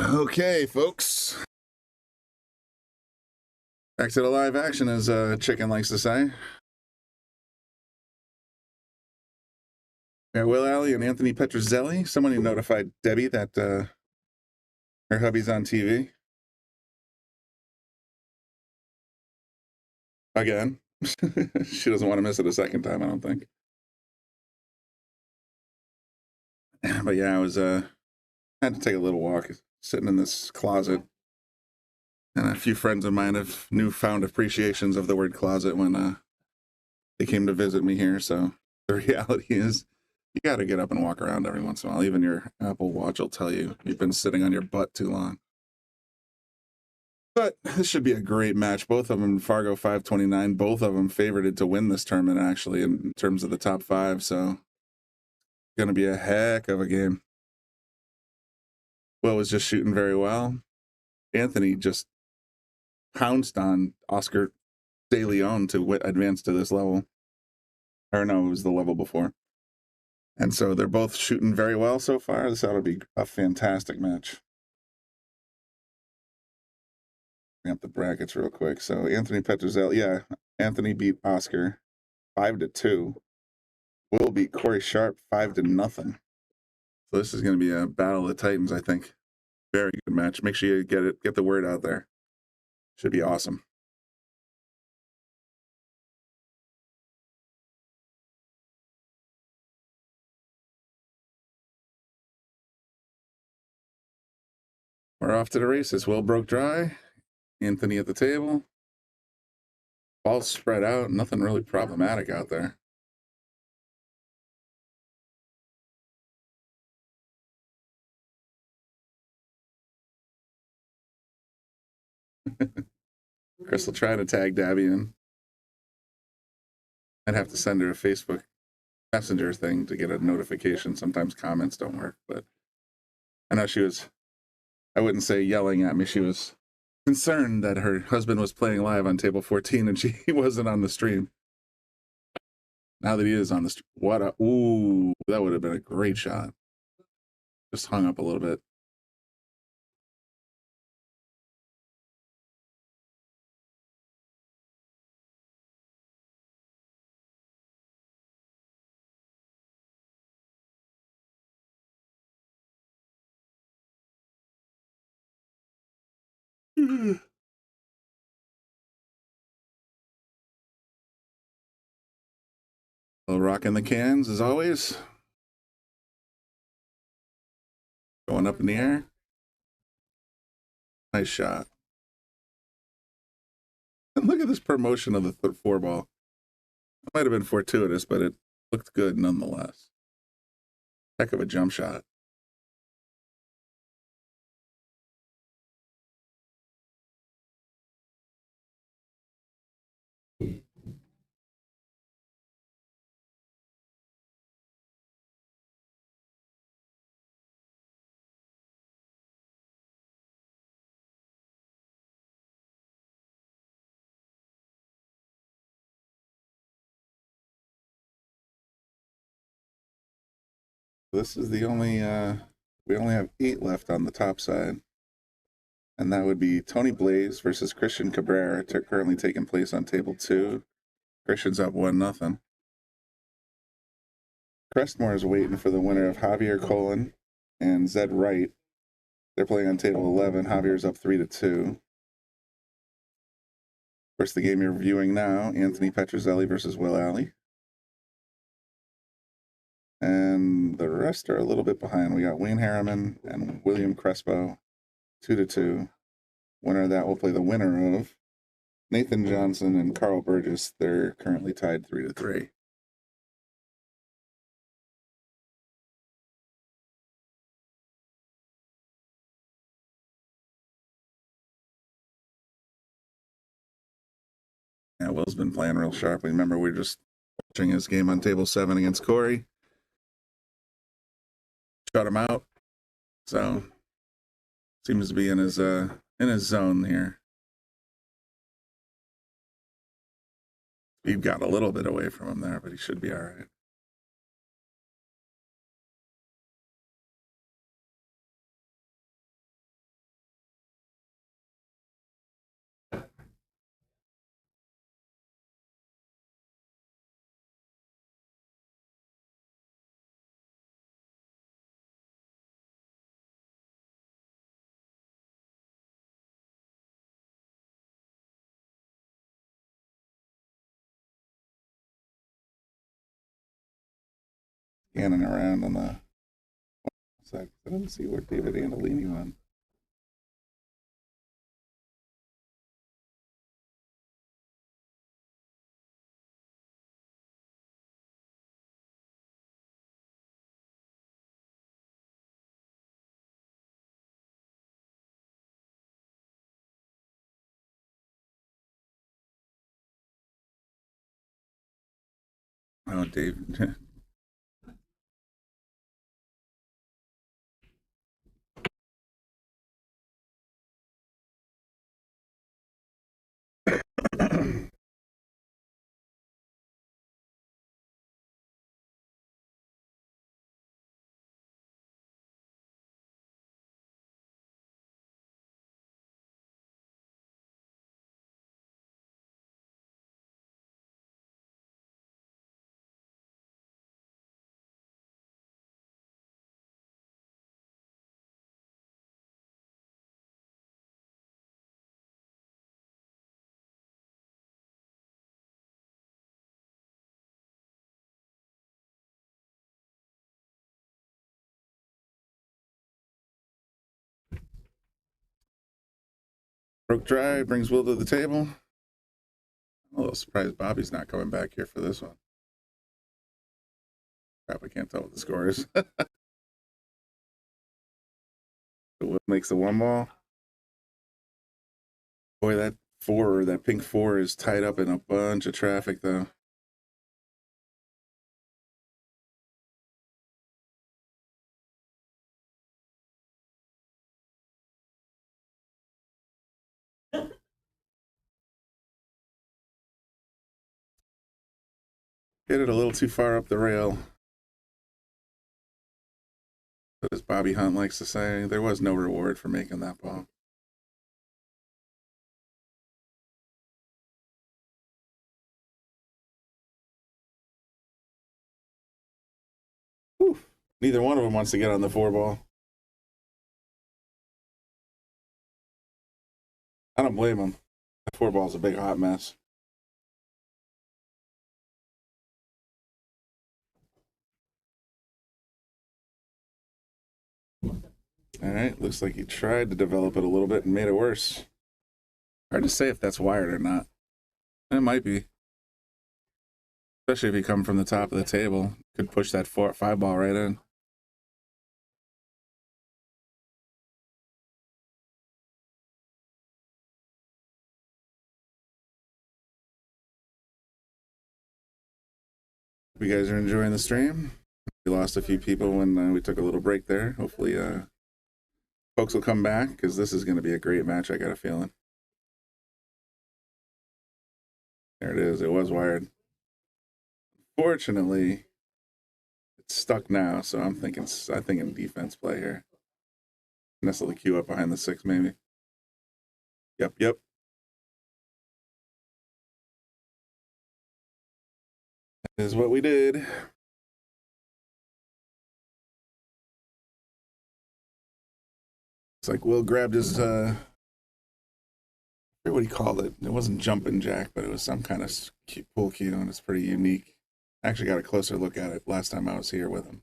Okay, folks. Back to the live action, as Chicken likes to say. Yeah, Will Alley and Anthony Petrozelli. Somebody notified Debbie that her hubby's on TV. Again. She doesn't want to miss it a second time, I don't think. But yeah, I was had to take a little walk, sitting in this closet. And a few friends of mine have newfound appreciations of the word closet when they came to visit me here. So the reality is, you got to get up and walk around every once in a while. Even your Apple Watch will tell you you've been sitting on your butt too long. But this should be a great match. Both of them, Fargo 529, both of them favorited to win this tournament, actually, in terms of the top 5. So going to be a heck of a game. Will was just shooting very well. Anthony just pounced on Oscar De Leon to advance to this level. Or no, it was the level before. And so they're both shooting very well so far. This ought to be a fantastic match. Bring up the brackets real quick. So Anthony Petrozelli, yeah, Anthony beat Oscar 5-2. Will beat Corey Sharp 5-0. So this is going to be a battle of the Titans, I think. Very good match. Make sure you get the word out there. Should be awesome. We're off to the races. Will broke dry. Anthony at the table. Balls spread out. Nothing really problematic out there. Crystal trying to tag Dabby in. I'd have to send her a Facebook Messenger thing to get a notification. Sometimes comments don't work, but I know she was, I wouldn't say yelling at me. She was concerned that her husband was playing live on table 14 and he wasn't on the stream. Now that he is on the stream, ooh, that would have been a great shot. Just hung up a little bit. Well, rocking the cans as always. Going up in the air. Nice shot. And look at this promotion of the 4 ball. It might have been fortuitous, but it looked good nonetheless. Heck of a jump shot. This is the only, we only have 8 left on the top side. And that would be Tony Blaze versus Christian Cabrera, currently taking place on table 2. Christian's up 1-0. Crestmore is waiting for the winner of Javier Colon and Zed Wright. They're playing on table 11. Javier's up 3-2. Of course, the game you're viewing now, Anthony Petrozelli versus Will Alley. And the rest are a little bit behind. We got Wayne Harriman and William Crespo, 2-2. Winner of that will play the winner of Nathan Johnson and Carl Burgess. They're currently tied 3-3. Yeah, Will's been playing real sharply. Remember, we were just watching his game on table 7 against Corey. Shut him out. So seems to be in his zone here. We've got a little bit away from him there, but he should be all right. scanning around on the side. I didn't see where David Andolini went. Oh, Dave. Broke dry, brings Will to the table. I'm a little surprised Bobby's not coming back here for this one. Crap, I can't tell what the score is. Will makes the one ball. Boy, that pink four is tied up in a bunch of traffic, though. Hit it a little too far up the rail. But as Bobby Hunt likes to say, there was no reward for making that ball. Whew. Neither one of them wants to get on the four ball. I don't blame them. The four ball's a big hot mess. All right, looks like he tried to develop it a little bit and made it worse. Hard to say if that's wired or not. It might be. Especially if you come from the top of the table. Could push that 4-5 ball right in. Hope you guys are enjoying the stream. We lost a few people when we took a little break there. Hopefully folks will come back because this is going to be a great match, I got a feeling. There it is. It was wired. Fortunately, it's stuck now, so I'm thinking defense play here. Nestle the cue up behind the 6, maybe. Yep. That is what we did. It's like Will grabbed his I forget what he called it. It wasn't jumping jack, but it was some kind of pull cue, and it's pretty unique. I actually got a closer look at it last time I was here with him.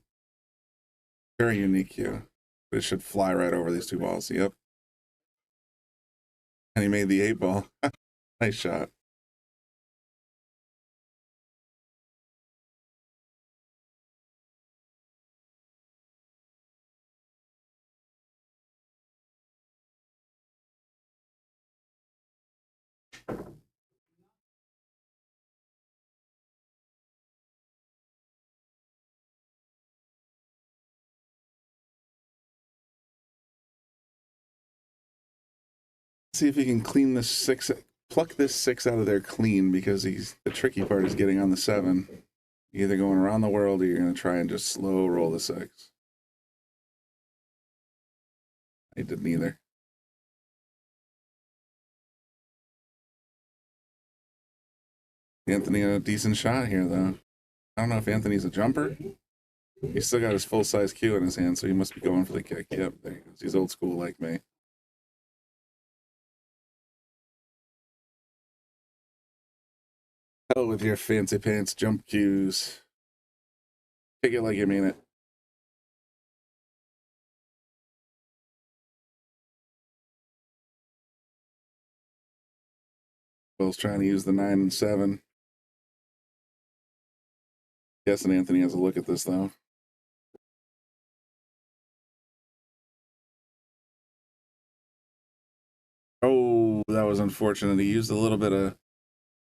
Very unique cue. But it should fly right over these two balls. Yep. And he made the 8 ball. Nice shot. See if he can clean this 6, pluck this 6 out of there clean, because the tricky part is getting on the 7. You're either going around the world or you're going to try and just slow roll the 6. He did neither. Anthony had a decent shot here, though. I don't know if Anthony's a jumper. He's still got his full-size cue in his hand, so he must be going for the kick. Yep, there he goes. He's old school like me. Hell with your fancy pants jump cues. Take it like you mean it. Will's trying to use the 9 and 7. Guessing Anthony has a look at this though. Oh, that was unfortunate. He used a little bit of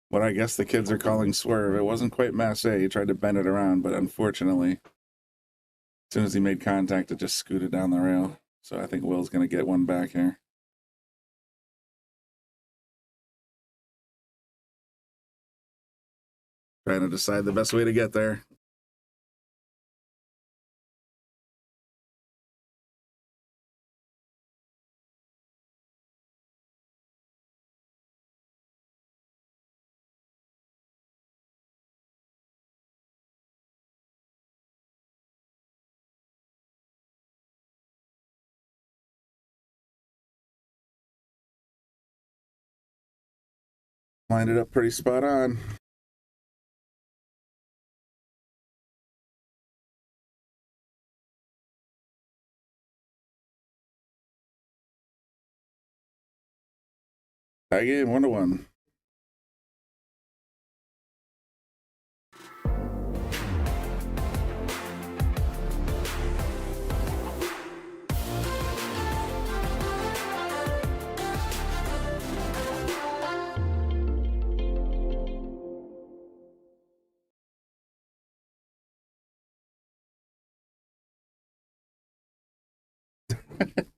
what I guess the kids are calling swerve. It wasn't quite masse. He tried to bend it around, but unfortunately, as soon as he made contact, it just scooted down the rail. So I think Will's going to get one back here. Trying to decide the best way to get there. Lined it up pretty spot on. Tie game 1-1.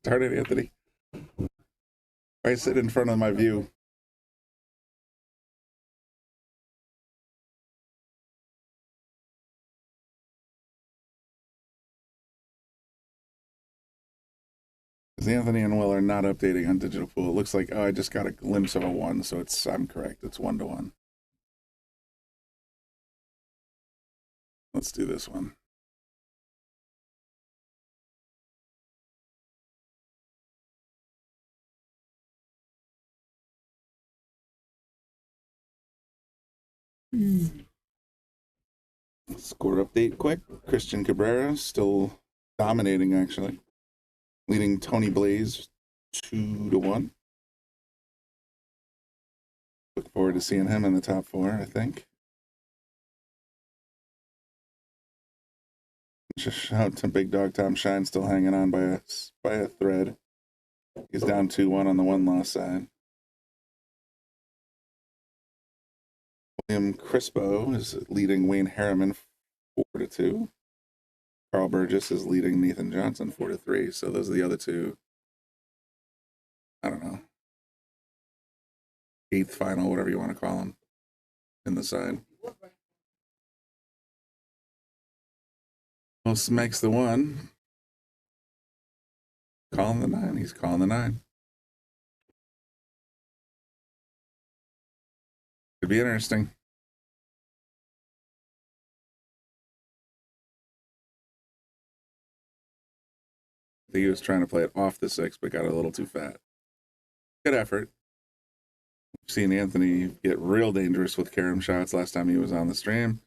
Darn it, Anthony. I sit in front of my view. Anthony and Will are not updating on digital pool. It looks like, oh, I just got a glimpse of a 1, so I'm correct. It's 1-1. Let's do this one. Score update quick. Christian Cabrera still dominating, actually. Leading Tony Blaze 2-1. Look forward to seeing him in the top 4, I think. Just shout to Big Dog Tom Shine still hanging on by a thread. He's down 2-1 on the 1-loss side. William Crispo is leading Wayne Harriman 4-2. Carl Burgess is leading Nathan Johnson 4-3. So those are the other two. I don't know. 8th final, whatever you want to call them, in the side. Will makes the 1. Calling the 9. He's calling the 9. Could be interesting. I think he was trying to play it off the 6, but got a little too fat. Good effort. We've seen Anthony get real dangerous with carom shots last time he was on the stream.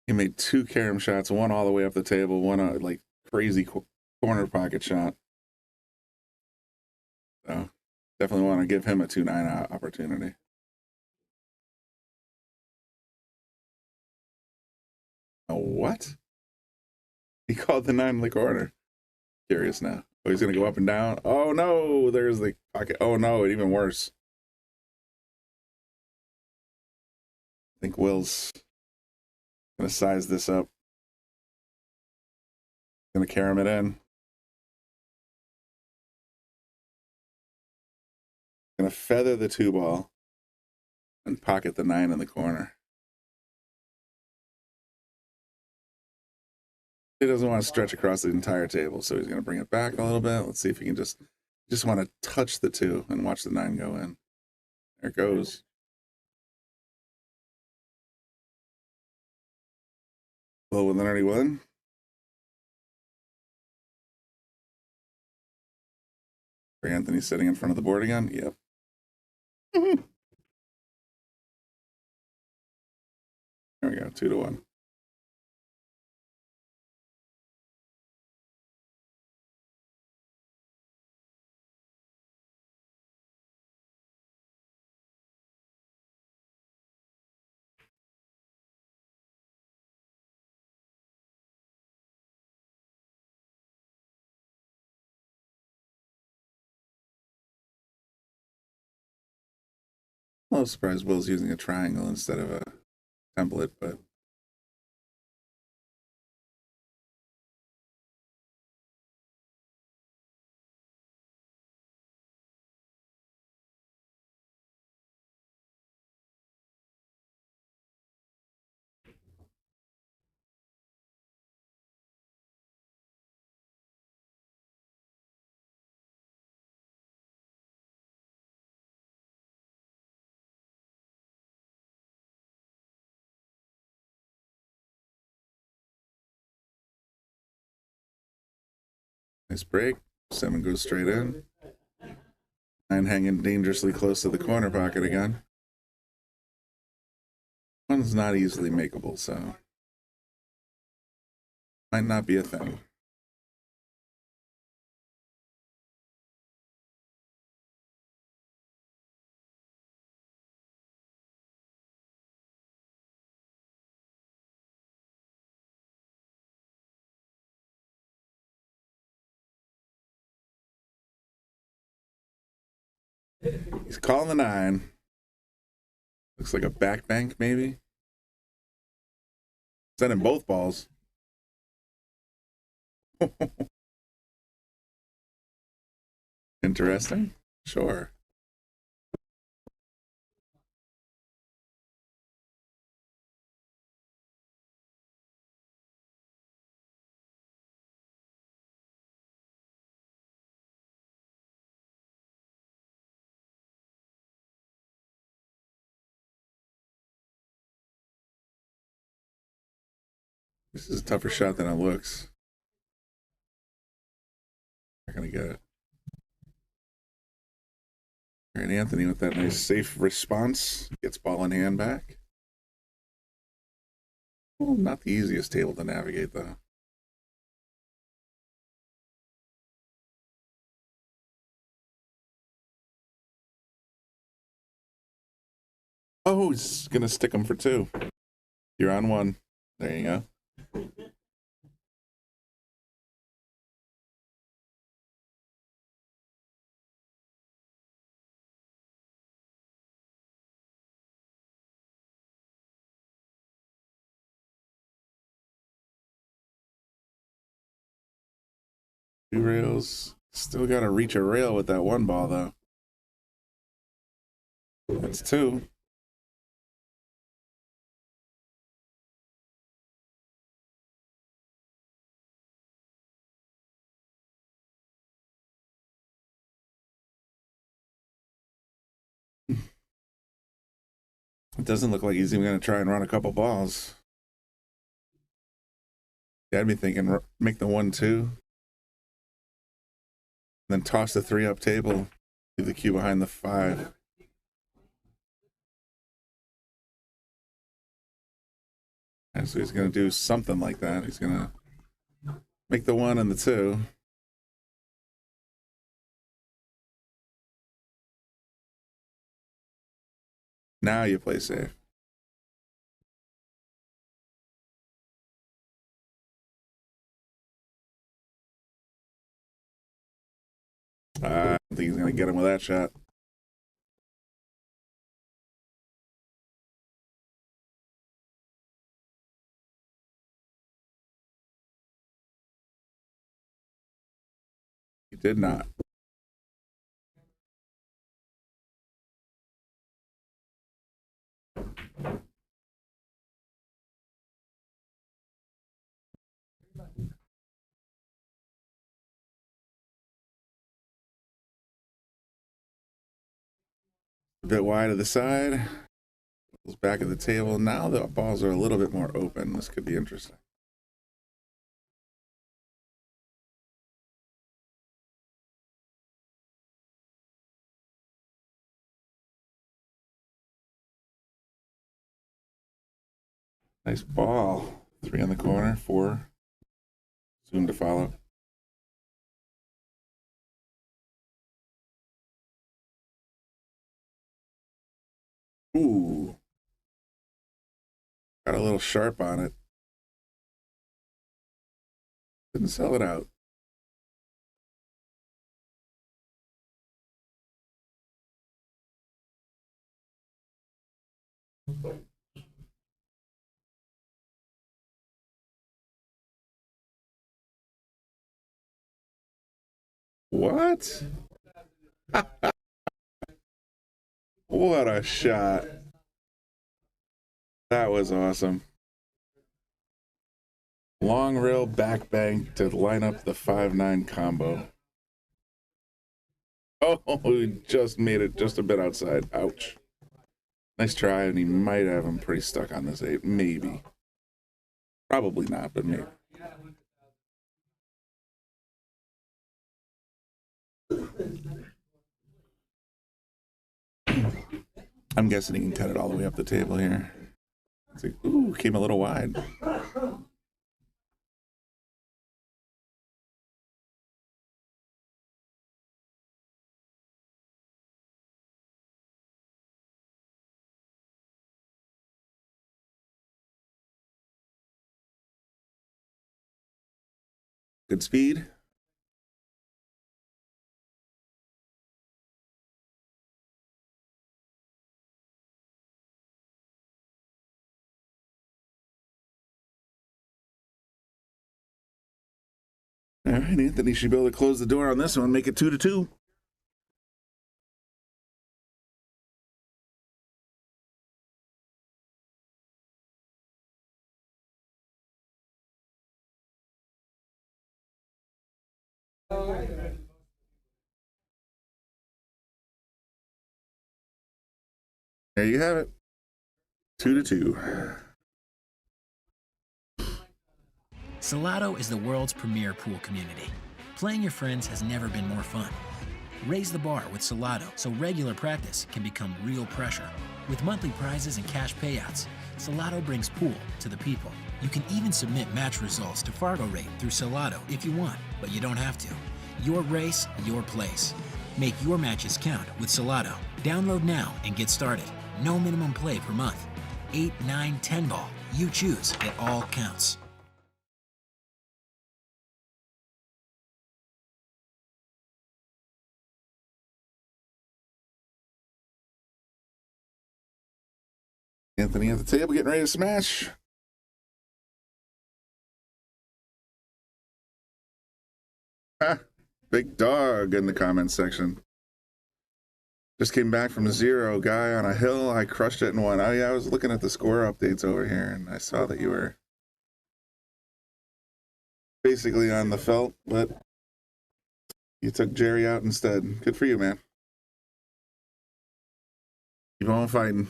He made 2 carom shots, one all the way up the table, one like crazy corner pocket shot. So definitely want to give him a 2-9 opportunity. A what? He called the 9 in the corner. Curious now. Oh, he's going to go up and down. Oh, no. There's the pocket. Oh, no. Even worse. I think Will's going to size this up. Going to carom it in. Going to feather the 2 ball and pocket the 9 in the corner. He doesn't want to stretch across the entire table, so he's going to bring it back a little bit. Let's see if he can just want to touch the 2 and watch the 9 go in. There it goes. Well, with an 31. For Anthony sitting in front of the board again. Yep. There we go. 2-1. little surprised Will's using a triangle instead of a template, but nice break. 7 goes straight in. 9 hanging dangerously close to the corner pocket again. 1's not easily makeable, so might not be a thing. He's calling the 9. Looks like a back bank, maybe. Sending both balls. Interesting. Sure. This is a tougher shot than it looks. Not gonna get it. All right, Anthony with that nice safe response. Gets ball in hand back. Well, not the easiest table to navigate, though. Oh, he's gonna stick him for 2. You're on 1. There you go. Two rails. Still got to reach a rail with that 1 ball, though. That's 2. It doesn't look like he's even going to try and run a couple balls. Yeah, I'd be thinking make the 1-2. Then toss the 3 up table. Leave the cue behind the 5. And so he's going to do something like that. He's going to make the 1 and the 2. Now you play safe. I don't think he's going to get him with that shot. He did not. A bit wide of the side. Back of the table. Now the balls are a little bit more open. This could be interesting. Nice ball. 3 on the corner, 4 soon to follow. Ooh. Got a little sharp on it. Didn't sell it out. What? What a shot. That was awesome. Long rail back bank to line up the 5-9 combo. Oh, he just made it just a bit outside. Ouch. Nice try, and he might have him pretty stuck on this 8. Maybe. Probably not, but maybe. I'm guessing he can cut it all the way up the table here. It's like, ooh, came a little wide. Good speed. All right, Anthony should be able to close the door on this one, make it 2-2. There you have it. 2-2. Salotto is the world's premier pool community. Playing your friends has never been more fun. Raise the bar with Salotto so regular practice can become real pressure. With monthly prizes and cash payouts, Salotto brings pool to the people. You can even submit match results to Fargo Rate through Salotto if you want, but you don't have to. Your race, your place. Make your matches count with Salotto. Download now and get started. No minimum play per month. 8, 9, 10 ball. You choose. It all counts. Anthony at the table getting ready to smash. Ah, big dog in the comments section. Just came back from 0, guy on a hill. I crushed it and won. Oh yeah, I was looking at the score updates over here, and I saw that you were basically on the felt, but you took Jerry out instead. Good for you, man. Keep on fighting.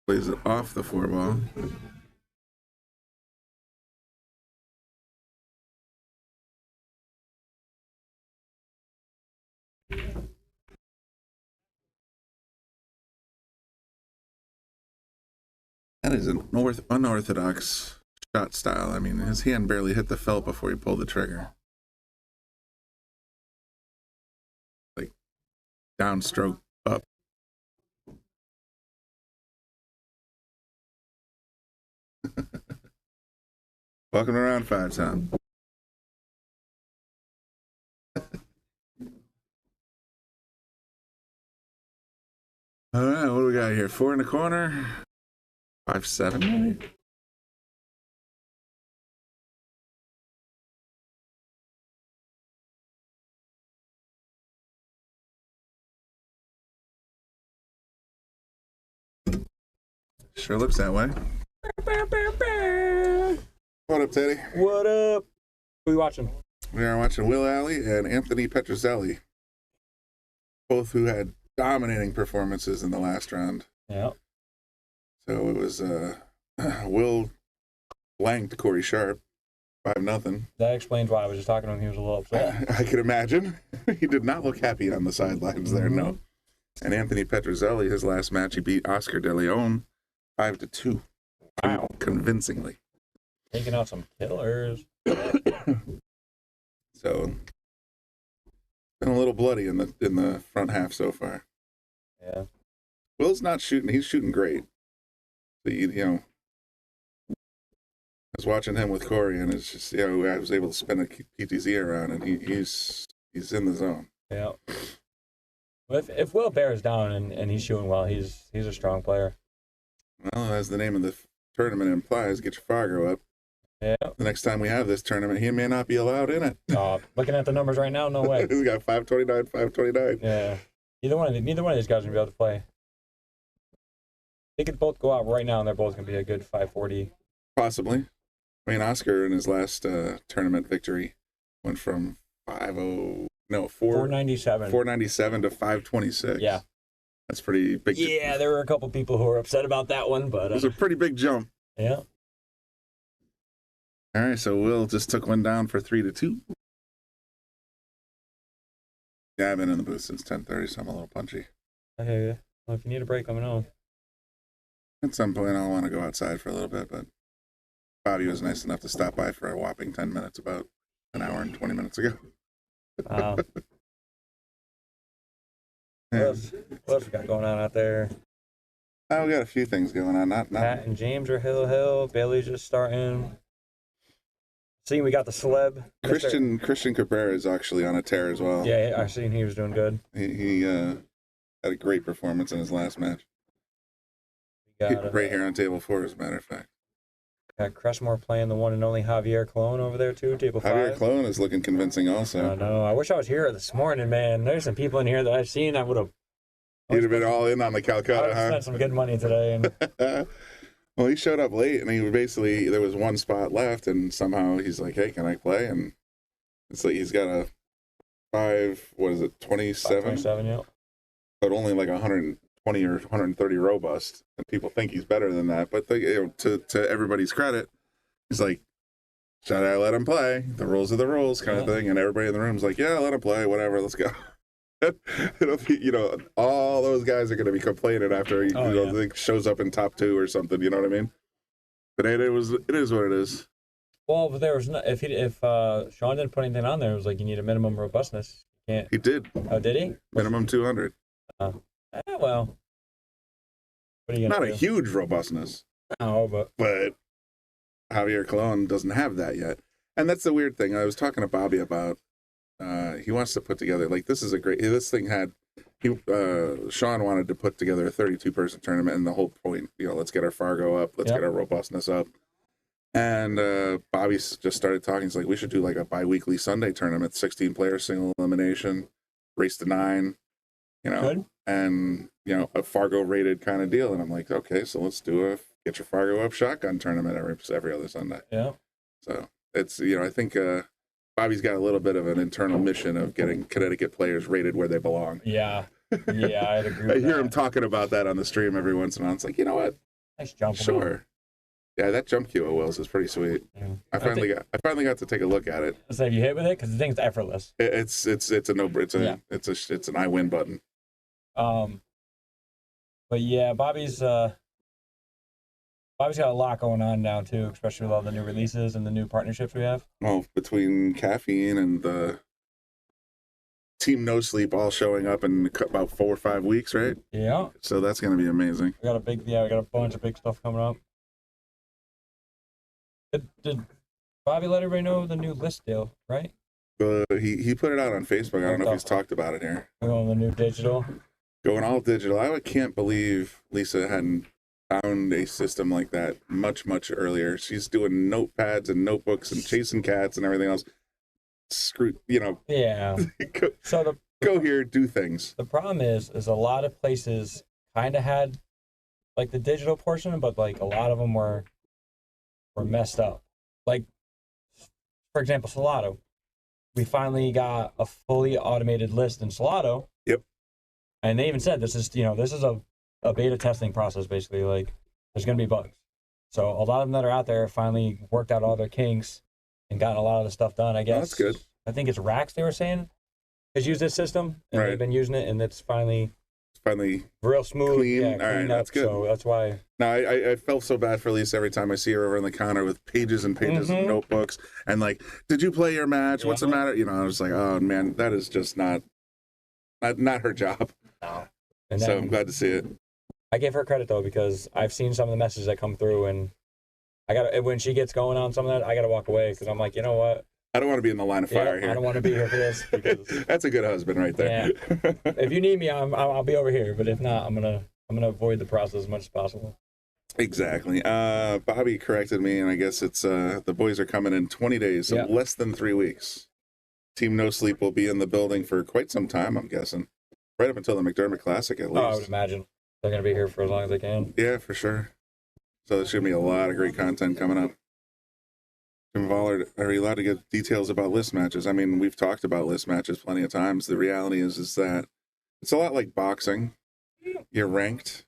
Plays it off the 4-ball. That is an unorthodox shot style. I mean, his hand barely hit the felt before he pulled the trigger. Like, downstroke up. Welcome to round 5, Tom. All right, what do we got here? 4 in the corner. 5-7, maybe? Sure looks that way. What up, Teddy? What up? Who are we watching? We are watching Will Alley and Anthony Petrozelli, both who had dominating performances in the last round. Yeah. So it was Will blanked Corey Sharp 5-0. That explains why I was just talking to him. He was a little upset. I could imagine. He did not look happy on the sidelines there, no. And Anthony Petrozelli, his last match, he beat Oscar De Leon 5-2. Wow. Convincingly. Taking out some killers. So been a little bloody in the front half so far. Yeah. Will's not shooting. He's shooting great. So, you know, I was watching him with Corey, and it's just, you know, I was able to spin a PTZ around, and he's in the zone. Yeah. If Will bears down and he's shooting well, he's a strong player. Well, as the name of the tournament implies, get your Fargo up. Yeah. The next time we have this tournament, he may not be allowed in it. Looking at the numbers right now, no way. He's got 529, 529. Yeah. Neither one of these guys are gonna be able to play. They could both go out right now, and they're both gonna be a good 540. Possibly. I mean, Oscar in his last tournament victory went from 497 to 526. Yeah. That's pretty big. Yeah, there were a couple people who were upset about that one, but it was a pretty big jump. Yeah. All right, so Will just took one down for 3-2. Yeah, I've been in the booth since 10:30, so I'm a little punchy. I hear you. Well, if you need a break, let me know. At some point, I'll want to go outside for a little bit, but Bobby was nice enough to stop by for a whopping 10 minutes about an hour and 20 minutes ago. Wow. What else we got going on out there? We got a few things going on. Not Pat and James are hill. Bailey's just starting. See, we got the celeb. Christian Cabrera is actually on a tear as well. Yeah, I seen he was doing good. He had a great performance in his last match. Right here on table 4, as a matter of fact. Got Cressmore playing the one and only Javier Colon over there too, table 5. Javier Colon is looking convincing also. I know. I wish I was here this morning, man. There's some people in here that I've seen. You'd have been all in on the Calcutta, huh? Spent some good money today. And well, he showed up late, and there was one spot left, and somehow he's like, "Hey, can I play?" And it's like he's got a 27? 27, yeah. But only like 120 or 130 robust, and people think he's better than that. But to everybody's credit, he's like, "Should I let him play? The rules are the rules," kind of thing. And everybody in the room's like, "Yeah, let him play. Whatever, let's go." It'll be, all those guys are going to be complaining after he shows up in top 2 or something. You know what I mean? But it is what it is. Well, but there was if Sean didn't put anything on there, it was like you need a minimum robustness. You can't. He did. Oh, did he? Minimum 200. Well, what are you gonna Not do? a huge robustness. No, but Javier Colon doesn't have that yet, and that's the weird thing. I was talking to Bobby about. He wants to put together Sean wanted to put together a 32-person tournament, and the whole point, let's get our Fargo up, let's get our robustness up. And Bobby just started talking. He's like, we should do like a bi-weekly Sunday tournament, 16-player single elimination, race to 9, Good. and a Fargo rated kind of deal. And I'm like, okay, so let's do a get your Fargo up shotgun tournament every other Sunday. Yeah. So it's I think. Bobby's got a little bit of an internal mission of getting Connecticut players rated where they belong. Yeah, I'd agree with I hear him talking about that on the stream every once in a while. It's like, you know what? Nice jump. Sure. Yeah, that jump cue of Will's is pretty sweet. Yeah. I finally got to take a look at it. So have you hit with it? Because the thing's effortless. It's a no. It's an I win button. But yeah, Bobby's got a lot going on now too, especially with all the new releases and the new partnerships we have. Well, between caffeine and the Team No Sleep all showing up in about 4 or 5 weeks, right? Yeah. So that's going to be amazing. We got a bunch of big stuff coming up. Did Bobby let everybody know the new list deal, right? He put it out on Facebook. I don't know if he's talked about it here. We're going the new digital. Going all digital. I can't believe Lisa hadn't found a system like that much earlier. She's doing notepads and notebooks and chasing cats and everything else. Yeah. Go here, do things. The problem is a lot of places kind of had like the digital portion, but like a lot of them were messed up. Like, for example, Salotto. We finally got a fully automated list in Salotto. Yep. And they even said this is a beta testing process, basically. Like, there's going to be bugs. So a lot of them that are out there finally worked out all their kinks and gotten a lot of the stuff done, I guess. That's good. I think it's Rax, they were saying, has used this system, and they've been using it, and it's finally real smooth. Clean. Yeah, all right, cleaned that's up, good. So that's why. No, I felt so bad for Lisa every time I see her over on the counter with pages and pages of notebooks and like, did you play your match? What's the matter? I was like, oh man, that is just not her job. No. So I'm glad to see it. I give her credit though, because I've seen some of the messages that come through, and when she gets going on some of that, I got to walk away because I'm like, you know what? I don't want to be in the line of fire here. I don't want to be here for this. Because, That's a good husband right there. Yeah. If you need me, I'll be over here. But if not, I'm gonna avoid the process as much as possible. Exactly. Bobby corrected me, and I guess it's the boys are coming in 20 days, so less than 3 weeks. Team No Sleep will be in the building for quite some time, I'm guessing. Right up until the McDermott Classic, at least. Oh, I would imagine. They're going to be here for as long as they can. Yeah, for sure. So there's going to be a lot of great content coming up. Jim Vollard, are you allowed to get details about list matches? I mean, we've talked about list matches plenty of times. The reality is that it's a lot like boxing. You're ranked.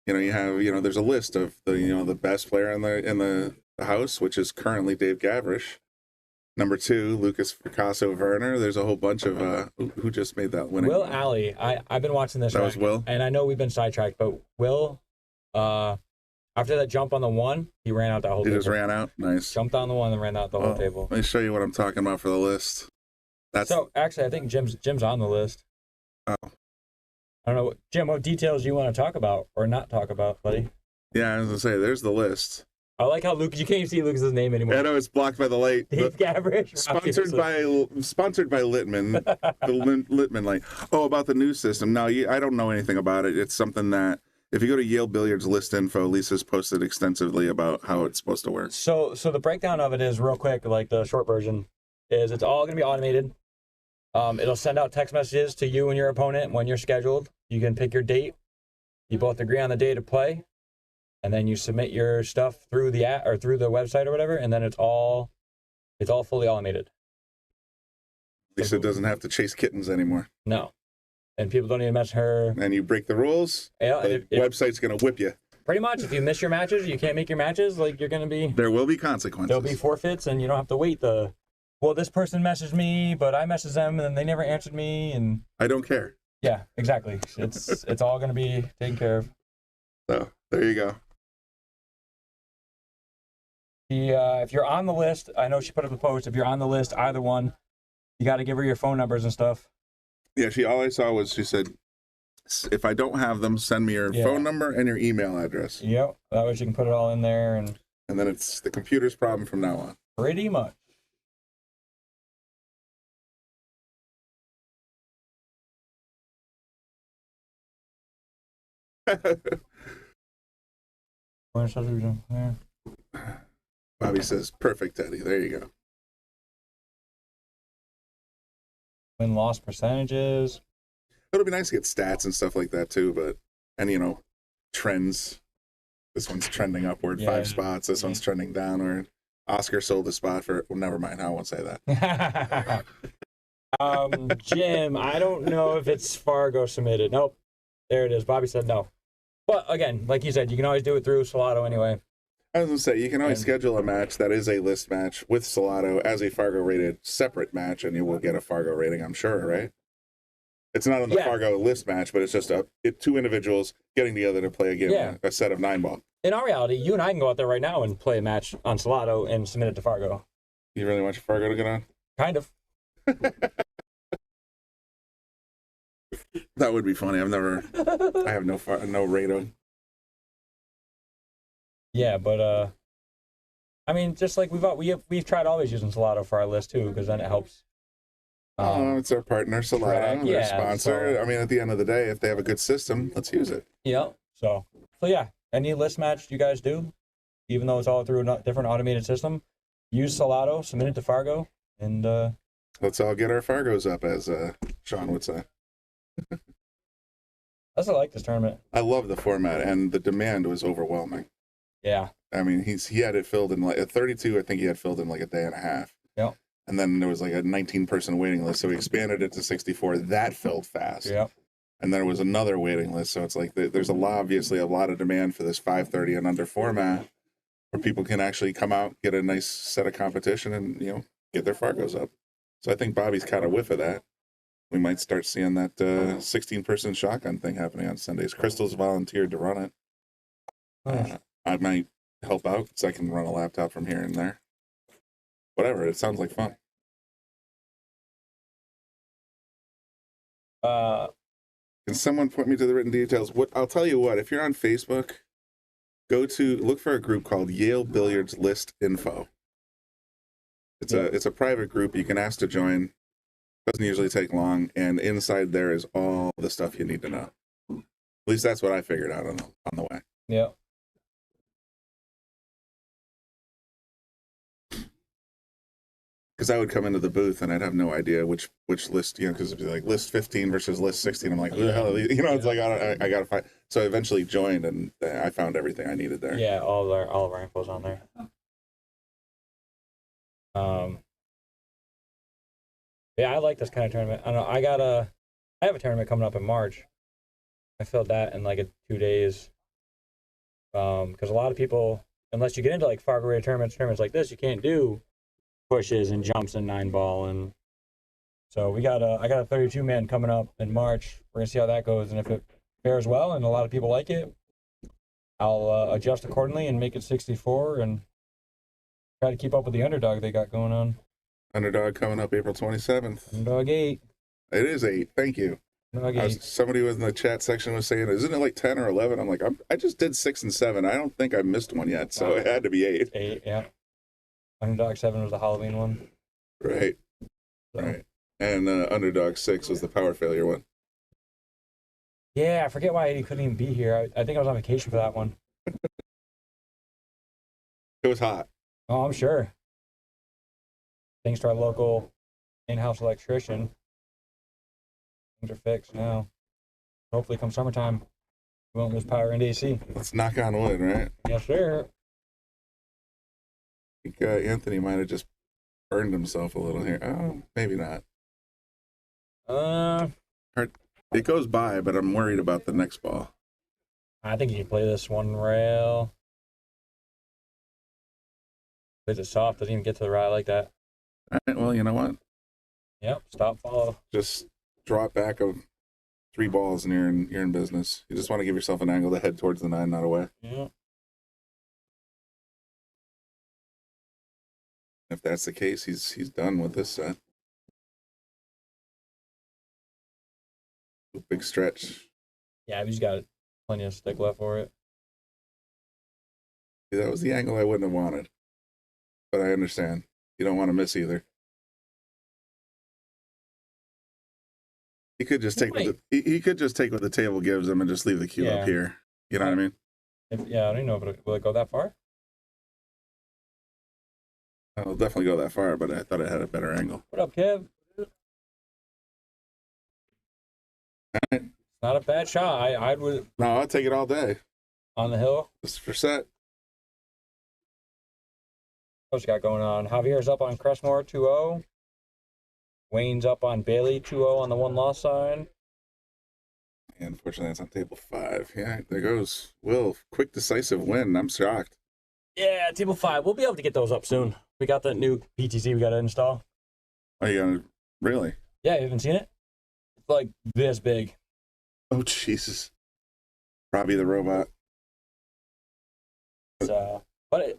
You have, there's a list of the best player in the house, which is currently Dave Gavrish. Number 2, Lucas Picasso Werner. There's a whole bunch of who just made that winning. Will Alley. I've been watching this. That was Will. And I know we've been sidetracked, but Will, after that jump on the 1, he ran out that whole table. He just ran out? Nice. Jumped on the 1 and ran out the whole table. Let me show you what I'm talking about for the list. So, actually, I think Jim's on the list. Oh. I don't know. Jim, what details you want to talk about or not talk about, buddy? Yeah, I was going to say, there's the list. I like how Lucas, you can't even see Lucas's name anymore. I know, it's blocked by the light. Dave Gavrish. Sponsored by Littman. The Littman light. Oh, about the new system. No, I don't know anything about it. It's something that, if you go to Yale Billiards list info, Lisa's posted extensively about how it's supposed to work. So the breakdown of it is real quick, like the short version, is it's all going to be automated. It'll send out text messages to you and your opponent when you're scheduled. You can pick your date. You both agree on the day to play. And then you submit your stuff through the app or through the website or whatever, and then it's all fully automated. Lisa doesn't have to chase kittens anymore. No. And people don't even mess her. And you break the rules, the website's going to whip you. Pretty much. If you miss your matches, you can't make your matches, like you're going to be... There will be consequences. There'll be forfeits, and you don't have to wait well, this person messaged me, but I messaged them, and then they never answered me, and... I don't care. Yeah, exactly. It's all going to be taken care of. So, there you go. If you're on the list, I know she put up the post. If you're on the list, either one, you got to give her your phone numbers and stuff. Yeah, all I saw was she said, if I don't have them, send me your phone number and your email address. Yep, that way she can put it all in there. And then it's the computer's problem from now on. Pretty much. Bobby says, perfect, Teddy. There you go. Win-loss percentages. It'll be nice to get stats and stuff like that, too, and trends. This one's trending upward 5 spots. This one's trending downward. Oscar sold a spot for, well, never mind. I won't say that. Jim, I don't know if it's Fargo submitted. Nope. There it is. Bobby said no. But again, like you said, you can always do it through Salotto anyway. I was going to say, you can always schedule a match that is a list match with Salotto as a Fargo-rated separate match, and you will get a Fargo rating, I'm sure, right? It's not on the Fargo list match, but it's just 2 individuals getting together to play a game, a set of 9-ball. In our reality, you and I can go out there right now and play a match on Salotto and submit it to Fargo. You really want your Fargo to get on? Kind of. That would be funny. I have no radar. Yeah, but I mean, just like we've tried always using Salotto for our list too, because then it helps. It's our partner, Salotto, their sponsor. So, I mean, at the end of the day, if they have a good system, let's use it. Yeah. So yeah, any list match you guys do, even though it's all through a different automated system, use Salotto, submit it to Fargo, and let's all get our Fargos up, as Sean would say. I also like this tournament. I love the format, and the demand was overwhelming. Yeah. I mean, he had it filled in at 32. I think he had filled in like a day and a half. Yep. And then there was like a 19-person waiting list, so we expanded it to 64. That filled fast. Yep. And there was another waiting list, so it's like there's obviously a lot of demand for this 5:30 and under format, where people can actually come out, get a nice set of competition, and get their Fargos up. So I think Bobby's kind of whiff of that. We might start seeing that 16-person shotgun thing happening on Sundays. Crystal's volunteered to run it. I might help out because I can run a laptop from here and there. Whatever, it sounds like fun. Can someone point me to the written details? I'll tell you what, if you're on Facebook, look for a group called Yale Billiards List Info. It's a private group. You can ask to join. Doesn't usually take long, and inside there is all the stuff you need to know. At least that's what I figured out on the way. Yeah. Because I would come into the booth and I'd have no idea which list, because it'd be like list 15 versus list 16. I'm like, who the hell are these? It's like I gotta find. So I eventually joined and I found everything I needed there. Yeah, all of our info's on there. Yeah, I like this kind of tournament. I don't know. I have a tournament coming up in March. I filled that in like 2 days. Because a lot of people, unless you get into like Fargo area tournaments like this, you can't do pushes and jumps and 9-ball. And so I got a 32-man coming up in March. We're gonna see how that goes, and if it fares well and a lot of people like it, I'll adjust accordingly and make it 64 and try to keep up with the underdog they got going on. Underdog coming up April 27th. Underdog 8. It is 8. Thank you. Somebody was in the chat section was saying, isn't it like 10 or 11? I'm like, I just did 6 and 7. I don't think I missed one yet, so it had to be 8. 8, yeah. Underdog 7 was the Halloween one. Right. So. Right. And Underdog 6 was the power failure one. Yeah, I forget why he couldn't even be here. I think I was on vacation for that one. It was hot. Oh, I'm sure. Thanks to our local in-house electrician. Things are fixed now. Hopefully come summertime, we won't lose power into AC. Let's knock on wood, right? Yes, sir. I think Anthony might have just burned himself a little here. Oh, maybe not. It goes by, but I'm worried about the next ball. I think you can play this one rail. Plays it soft, doesn't even get to the rail like that. All right, well, you know what? Yep, stop, follow. Just drop back of 3 balls and you're in business. You just want to give yourself an angle to head towards the 9, not away. Yeah. If that's the case, he's done with this set. Big stretch. Yeah, he's got plenty of stick left for it. See, that was the angle I wouldn't have wanted. But I understand. You don't want to miss either. He could just take he could just take what the table gives him and just leave the cue up here. You know what I mean? I don't even know if will it go that far? It'll definitely go that far, but I thought it had a better angle. What up, Kev? Right. Not a bad shot. I would. No, I'll take it all day. On the hill? Just for set. What's got going on? Javier's up on Crestmore 2-0. Wayne's up on Bailey 2-0 on the 1-loss side. And unfortunately, that's on table 5. Yeah, there goes Will. Quick, decisive win. I'm shocked. Yeah, table 5. We'll be able to get those up soon. We got that new PTZ we got to install. Oh, you gonna really? Yeah, you haven't seen it? It's like this big. Oh, Jesus. Robbie the robot. So, but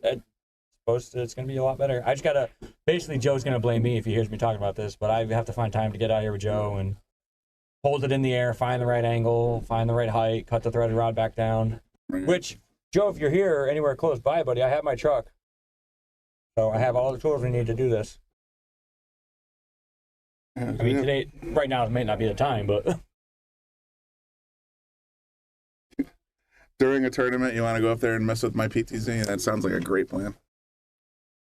it's going to be a lot better. I just got to, basically Joe's going to blame me if he hears me talking about this, but I have to find time to get out here with Joe and hold it in the air, find the right angle, find the right height, cut the threaded rod back down. Right. Which, Joe, if you're here or anywhere close by, buddy, I have my truck. So I have all the tools we need to do this. I mean, today, right now, it may not be the time, but... During a tournament, you want to go up there and mess with my PTZ? That sounds like a great plan.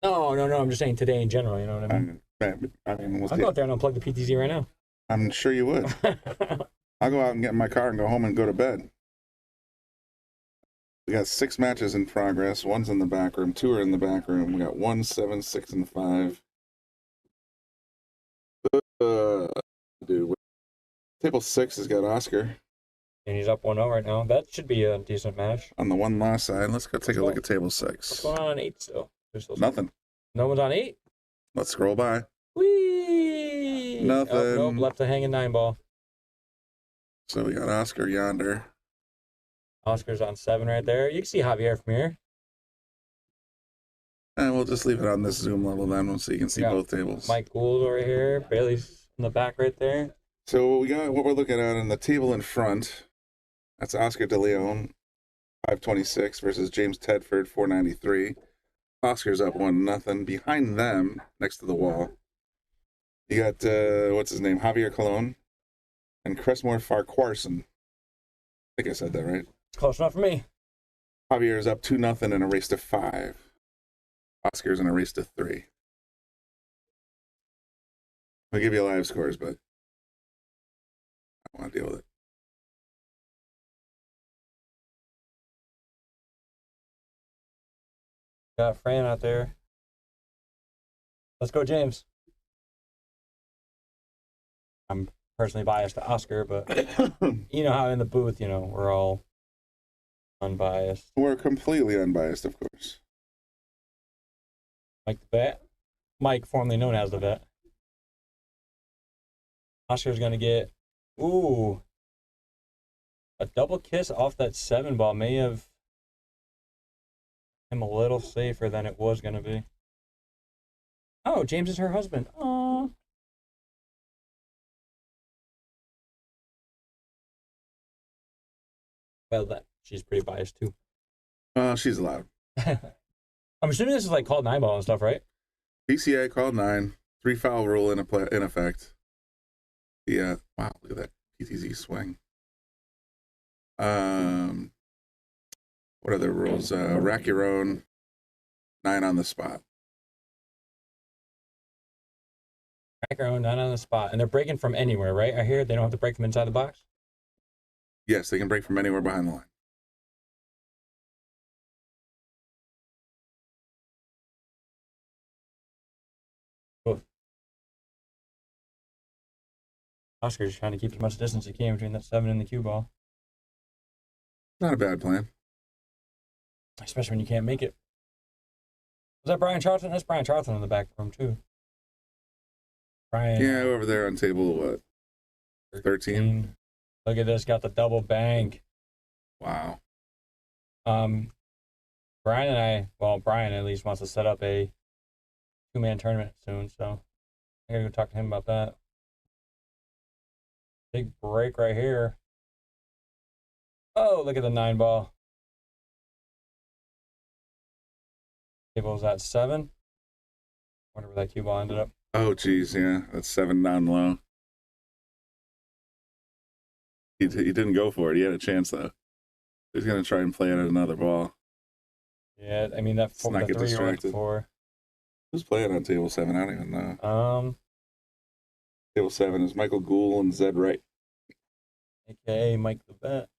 No, I'm just saying today in general, you know what I mean? I'll go out there and unplug the PTZ right now. I'm sure you would. I'll go out and get in my car and go home and go to bed. We got 6 matches in progress. 1's in the back room. 2 are in the back room. We got 1, 7, 6, and 5. Dude, table 6 has got Oscar. And he's up 1-0 right now. That should be a decent match. On the 1-loss side, let's go take a look at table 6. What's going on 8 still? Nothing. No one's on 8? Let's scroll by. Whee! Nothing. Oh, nope, left a hanging 9-ball. So we got Oscar yonder. Oscar's on 7 right there. You can see Javier from here. And we'll just leave it on this zoom level then, so you can see both tables. Mike Gould over here. Bailey's in the back right there. So we got what we're looking at in the table in front. That's Oscar De Leon, 526 versus James Tedford, 493. Oscar's up 1-0. Behind them, next to the wall, you got what's his name, Javier Colon and Cressmore Farquharson. I think I said that right. It's close enough for me. Javier's up 2-0 in a race to 5. Oscar's in a race to 3. I'll give you live scores, but I don't want to deal with it. Got Fran out there. Let's go, James. I'm personally biased to Oscar, but you know how in the booth, we're all unbiased. We're completely unbiased, of course. Mike the Vet. Mike, formerly known as the Vet. Oscar's going to get, a double kiss off that 7 ball may have him a little safer than it was going to be. Oh, James is her husband. Aww. Well, she's pretty biased too. She's allowed. I'm assuming this is like called 9 ball and stuff, right? PCA called 9. 3 foul rule in effect. Yeah. Wow, look at that PTZ swing. What are the rules? Rack your own. 9 on the spot. Rack your own, 9 on the spot. And they're breaking from anywhere, right? I hear they don't have to break from inside the box. Yes, they can break from anywhere behind the line. Cool. Oscar's trying to keep as much distance as he can between that 7 and the cue ball. Not a bad plan. Especially when you can't make it. Was that Brian Charlton? That's Brian Charlton in the back room, too. Brian. Yeah, over there on table, what? 13? Look at this, got the double bank. Wow. Brian at least wants to set up a 2-man tournament soon, so I gotta go talk to him about that. Big break right here. Oh, look at the 9 ball. Table's at 7. Wonder where that cue ball ended up. Oh, geez, yeah. That's 7 down low. He didn't go for it. He had a chance, though. He's going to try and play it at another ball. Yeah, I mean, that 4, the 3 or 4. Who's playing on table 7? I don't even know. Table 7 is Michael Gould and Zed Wright. AKA Mike the Vet.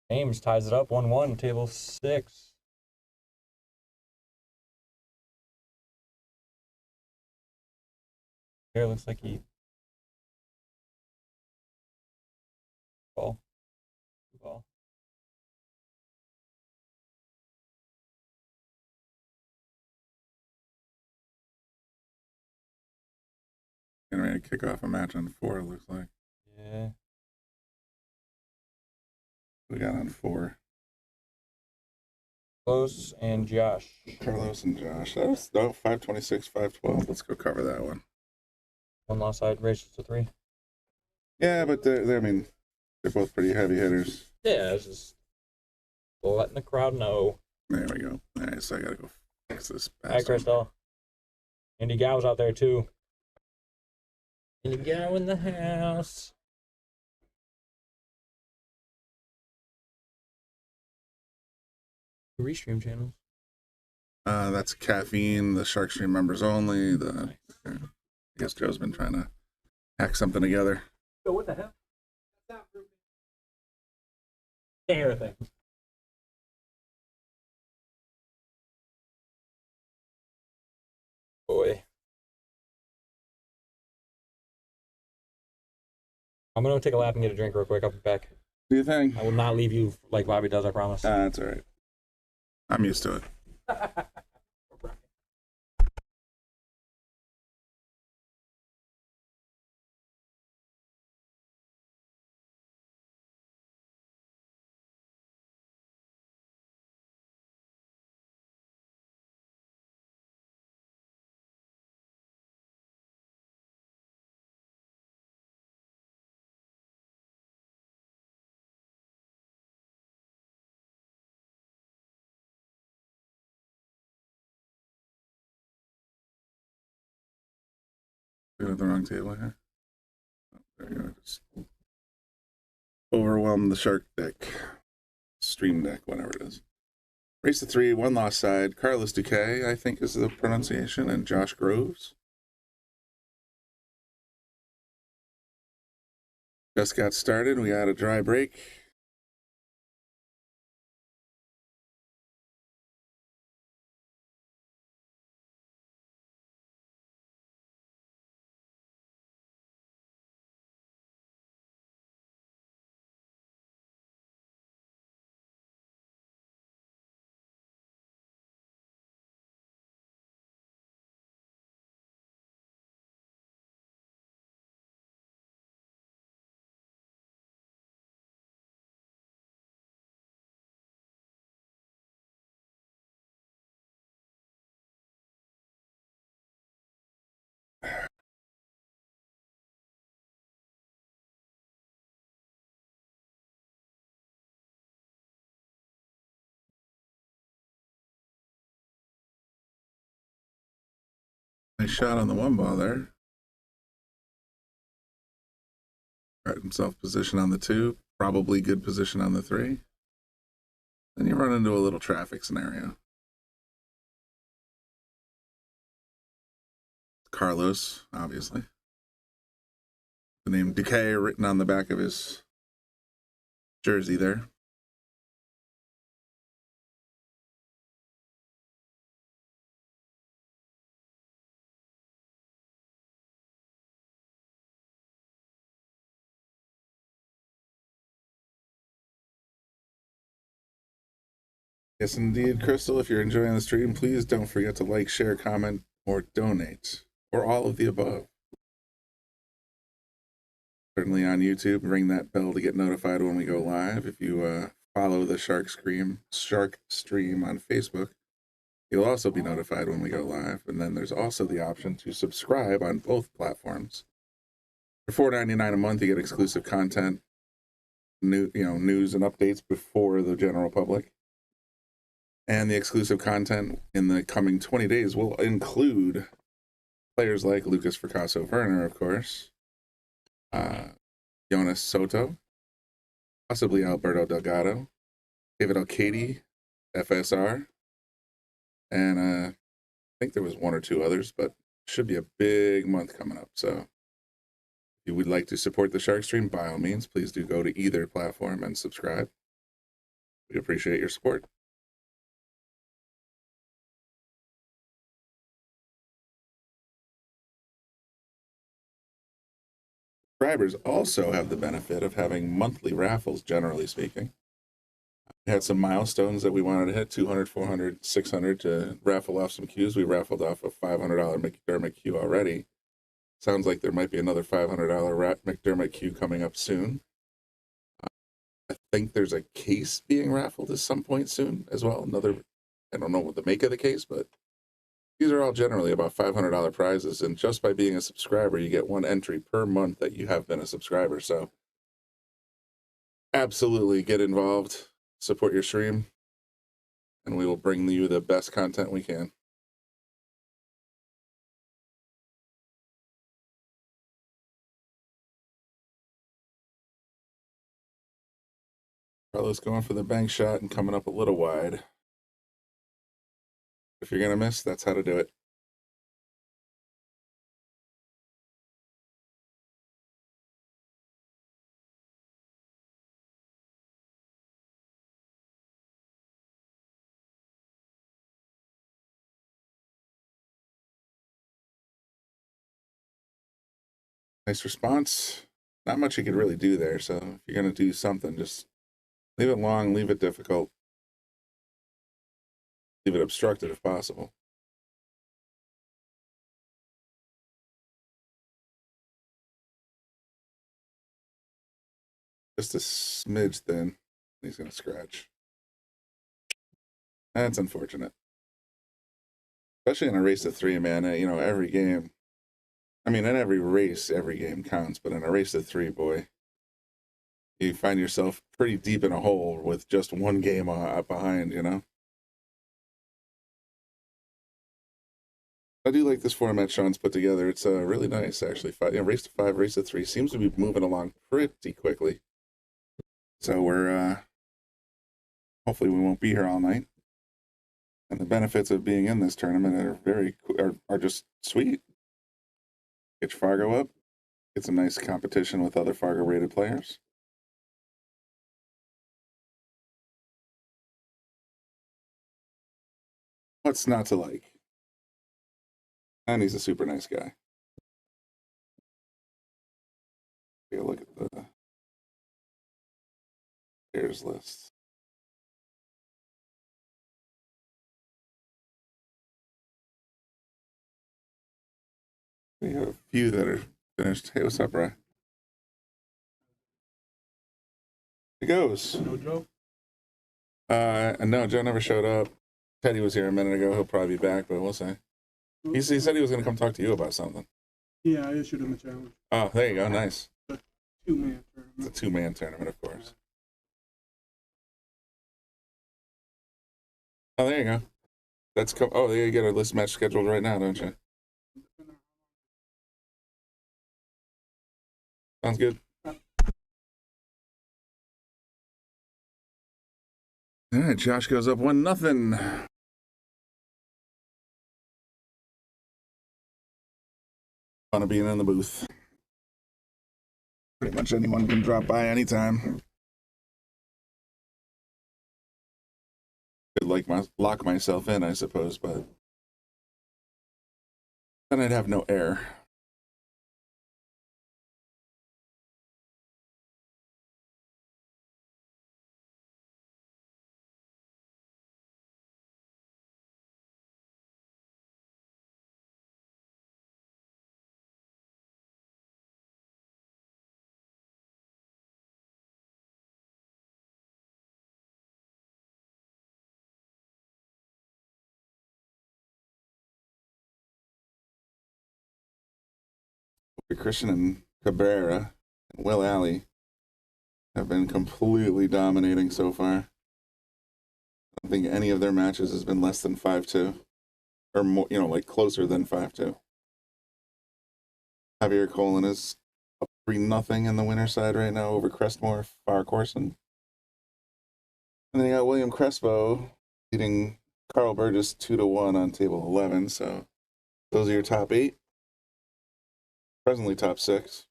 James ties it up 1-1, table 6. Here looks like he ball. Getting ready to kick off a match on 4, it looks like. Yeah. We got on 4. Carlos and Josh. Carlos and Josh. That was 526, 512. Let's go cover that one. One loss side races to 3. Yeah, but they're both pretty heavy hitters. Yeah, it's just letting the crowd know. There we go. All right, so I gotta go fix this. Hi, Crystal. Andy Gow's out there too. Andy Gow in the house. Restream channels. That's Caffeine, the Shark Stream members only. I guess Joe's been trying to hack something together. So what the hell? Hair thing. Boy. I'm gonna take a lap and get a drink real quick. I'll be back. Do you think? I will not leave you like Bobby does, I promise. That's all right. I'm used to it. have the wrong table here. Oh, there you go. Just overwhelm the shark deck. Stream deck, whatever it is. Race to 3, one lost side. Carlos Duque, I think is the pronunciation, and Josh Groves. Just got started. We got a dry break. Nice shot on the one ball there. Got himself position on the 2. Probably good position on the 3. Then you run into a little traffic scenario. Carlos, obviously. The name Duque written on the back of his jersey there. Yes, indeed, Crystal. If you're enjoying the stream, please don't forget to like, share, comment, or donate, or all of the above. Certainly on YouTube, ring that bell to get notified when we go live. If you follow the Shark Stream on Facebook, you'll also be notified when we go live. And then there's also the option to subscribe on both platforms. For $4.99 a month, you get exclusive content, news and updates before the general public. And the exclusive content in the coming 20 days will include players like Lucas Fracasso Werner, of course, Jonas Soto, possibly Alberto Delgado, David Alcady, FSR, and I think there was 1 or 2 others, but should be a big month coming up. So if you would like to support the Shark Stream, by all means, please do go to either platform and subscribe. We appreciate your support. Subscribers also have the benefit of having monthly raffles, generally speaking. We had some milestones that we wanted to hit, 200, 400, 600 to raffle off some cues. We raffled off a $500 McDermott Cue already. Sounds like there might be another $500 McDermott Cue coming up soon. I think there's a case being raffled at some point soon as well. I don't know what the make of the case, but these are all generally about $500 prizes, and just by being a subscriber, you get 1 entry per month that you have been a subscriber. So absolutely get involved, support your stream, and we will bring you the best content we can. Carlos going for the bank shot and coming up a little wide. If you're going to miss, that's how to do it. Nice response. Not much you could really do there, so if you're going to do something, just leave it long, leave it difficult. Leave it obstructed if possible. Just a smidge thin. He's going to scratch. That's unfortunate. Especially in a race of 3, man. Every game. I mean, in every race, every game counts. But in a race of 3, boy, you find yourself pretty deep in a hole with just 1 game behind, I do like this format Sean's put together. It's really nice, actually. Race to 5, race to 3 seems to be moving along pretty quickly. So we're hopefully we won't be here all night. And the benefits of being in this tournament are just sweet. Get your Fargo up. Get some nice competition with other Fargo rated players. What's not to like? And he's a super nice guy. Take a look at the players list. We have a few that are finished. Hey, what's up, Bri? It goes. No Joe? No, Joe never showed up. Teddy was here a minute ago. He'll probably be back, but we'll see. He said he was going to come talk to you about something. Yeah, I issued him a challenge. Oh, there you go. Nice. The 2-man tournament. It's a 2-man tournament, of course. Oh, there you go. Oh, you get a list match scheduled right now, don't you? Sounds good. All right, Josh goes up 1-0. Fun of being in the booth. Pretty much anyone can drop by anytime. Could lock myself in, I suppose, but then I'd have no air. Christian and Cabrera and Will Alley have been completely dominating so far. I don't think any of their matches has been less than 5-2. Or more, like closer than 5-2. Javier Colin is up 3-0 in the winner side right now over Crestmore, Farquharson. And then you got William Crespo beating Carl Burgess 2-1 on table 11. So those are your top 8. Presently top 6.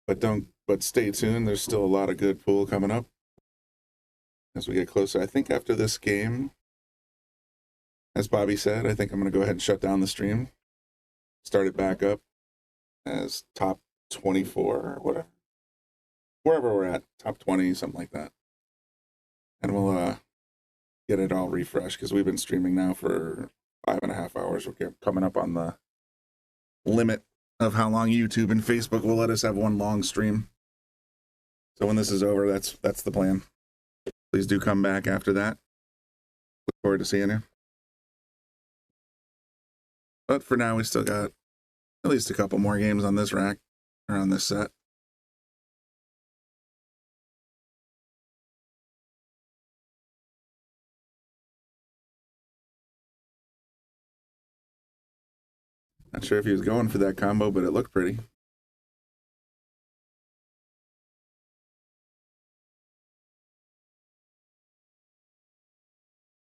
But stay tuned. There's still a lot of good pool coming up as we get closer. I think after this game, as Bobby said, I think I'm going to go ahead and shut down the stream. Start it back up as top 24 or whatever. Wherever we're at, top 20, something like that. And we'll get it all refreshed because we've been streaming now for 5.5 hours. We're coming up on the limit of how long YouTube and Facebook will let us have one long stream. So when this is over, that's the plan. Please do come back after that. Look forward to seeing you. But for now, we still got at least a couple more games on this rack, or on this set. Not sure if he was going for that combo, but it looked pretty.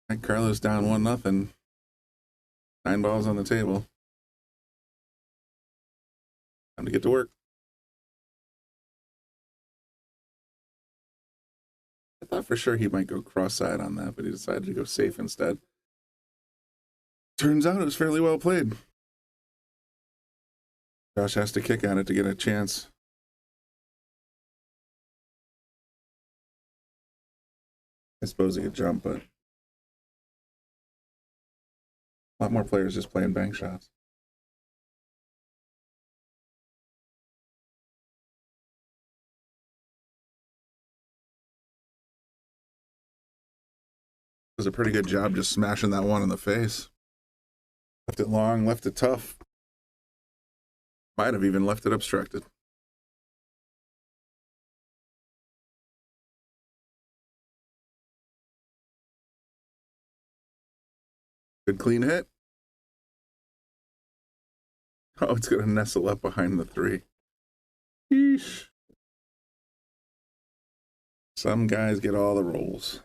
And Carlos down 1-0. 9 balls on the table. Time to get to work. I thought for sure he might go cross-side on that, but he decided to go safe instead. Turns out it was fairly well played. Josh has to kick on it to get a chance. I suppose he could jump, but a lot more players just playing bank shots. Does a pretty good job just smashing that one in the face. Left it long, left it tough. Might have even left it obstructed. Good clean hit. Oh, it's going to nestle up behind the 3. Yeesh. Some guys get all the rolls.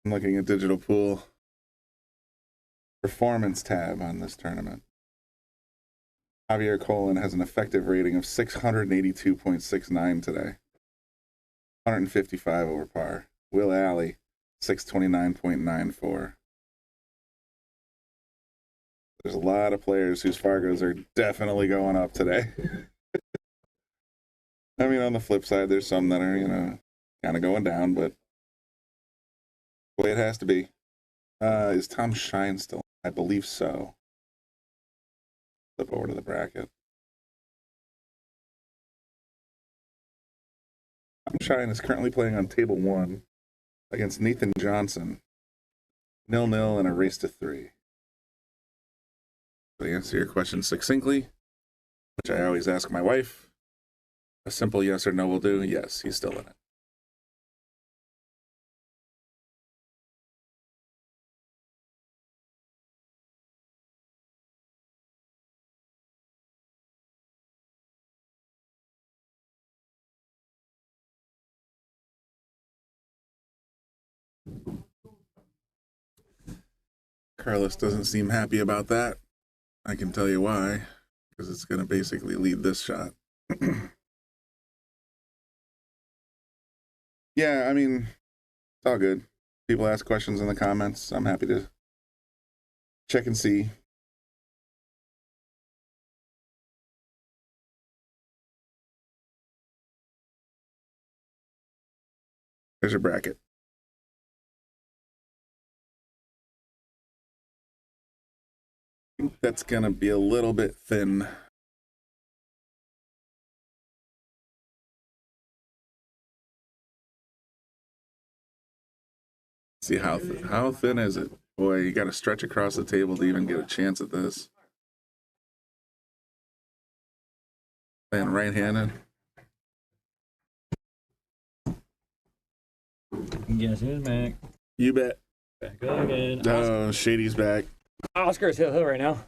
I'm looking at Digital Pool performance tab on this tournament. Javier Colin has an effective rating of 682.69 today. 155 over par. Will Alley, 629.94. There's a lot of players whose Fargos are definitely going up today. I mean, on the flip side, there's some that are, kind of going down, but the way it has to be. Is Tom Shine still? I believe so. Flip over to the bracket. Tom Shine is currently playing on table 1 against Nathan Johnson. 0-0 and a race to 3. To answer your question succinctly, which I always ask my wife, a simple yes or no will do. Yes, he's still in it. Carlos doesn't seem happy about that. I can tell you why, because it's going to basically lead this shot. Yeah, I mean, it's all good. People ask questions in the comments. I'm happy to check and see. There's your bracket. I think that's going to be a little bit thin. See how thin is it? Boy, you got to stretch across the table to even get a chance at this. Playing right-handed. Guess who's back? You bet. Back again. Oh, Shady's back. Oscar's hill right now.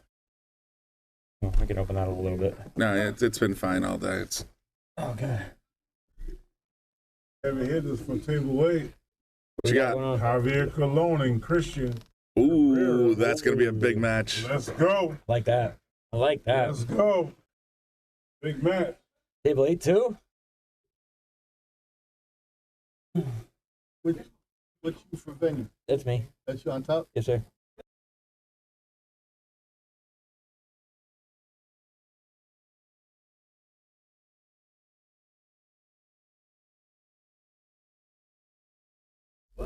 Oh, I can open that a little bit. No, it's been fine all day. It's okay. Heavy hitters from table 8. What you got? Javier Colon and Christian. Ooh, that's going to be a big match. Let's go. Like that. I like that. Let's go. Big match. Table 8 too? Which you for venue? That's me. That's you on top? Yes, sir.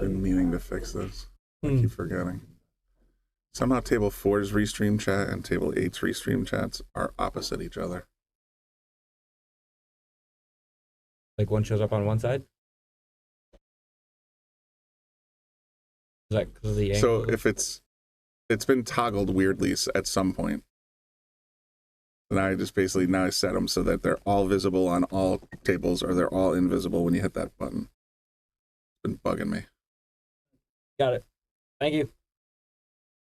Been meaning to fix this. I keep forgetting. Somehow table 4's restream chat and table 8's restream chats are opposite each other. Like one shows up on one side? Is that because of the angle? So if it's been toggled weirdly at some point. And I just basically now I set them so that they're all visible on all tables or they're all invisible when you hit that button. It's been bugging me. Got it. Thank you.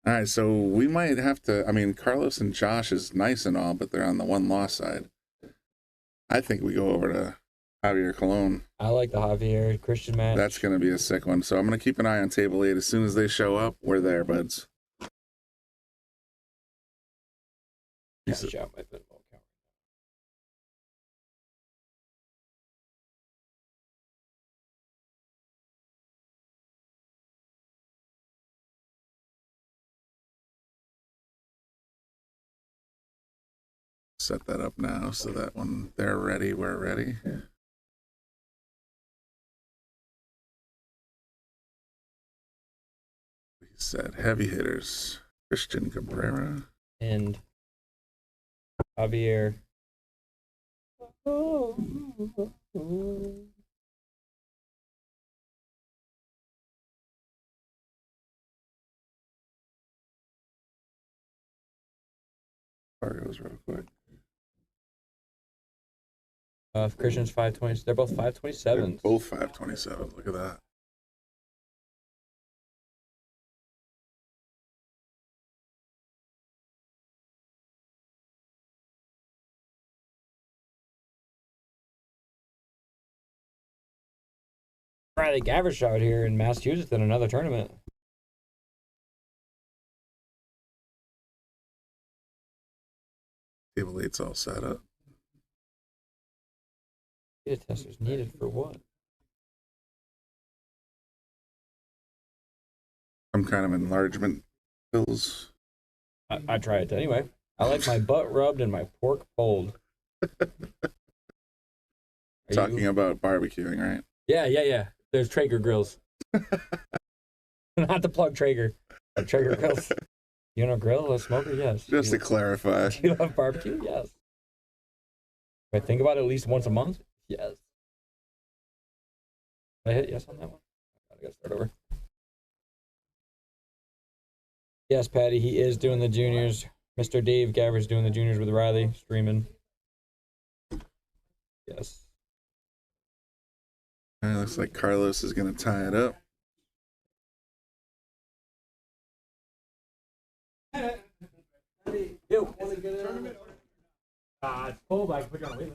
All right, so we might have to, I mean, Carlos and Josh is nice and all, but they're on the one loss side. I think we go over to Javier Colon. I like the Javier Christian match. That's going to be a sick one. So I'm going to keep an eye on table 8. As soon as they show up, we're there, buds. Cash out my pinball account. Set that up now so that when they're ready, we're ready. Said heavy hitters. Christian Cabrera. And Javier. Fargo's real quick. Christian's 520. They're both 527s. Both 527. Look at that. Friday Gavish out here in Massachusetts in another tournament. Table 8's all set up. Data testers needed for what? Some kind of enlargement pills. I try it anyway. I like my butt rubbed and my pork pulled. Talking about barbecuing, right? Yeah. There's Traeger grills. Not to plug Traeger. Traeger grills. You want to grill a smoker? Yes. Just to clarify. Do you love barbecue? Yes. If I think about it at least once a month? Yes. Did I hit yes on that one? I gotta start over. Yes, Patty, he is doing the juniors. Mr. Dave Gavish doing the juniors with Riley, streaming. Yes. Looks like Carlos is going to tie it up. It's cold. I can put you on a wait.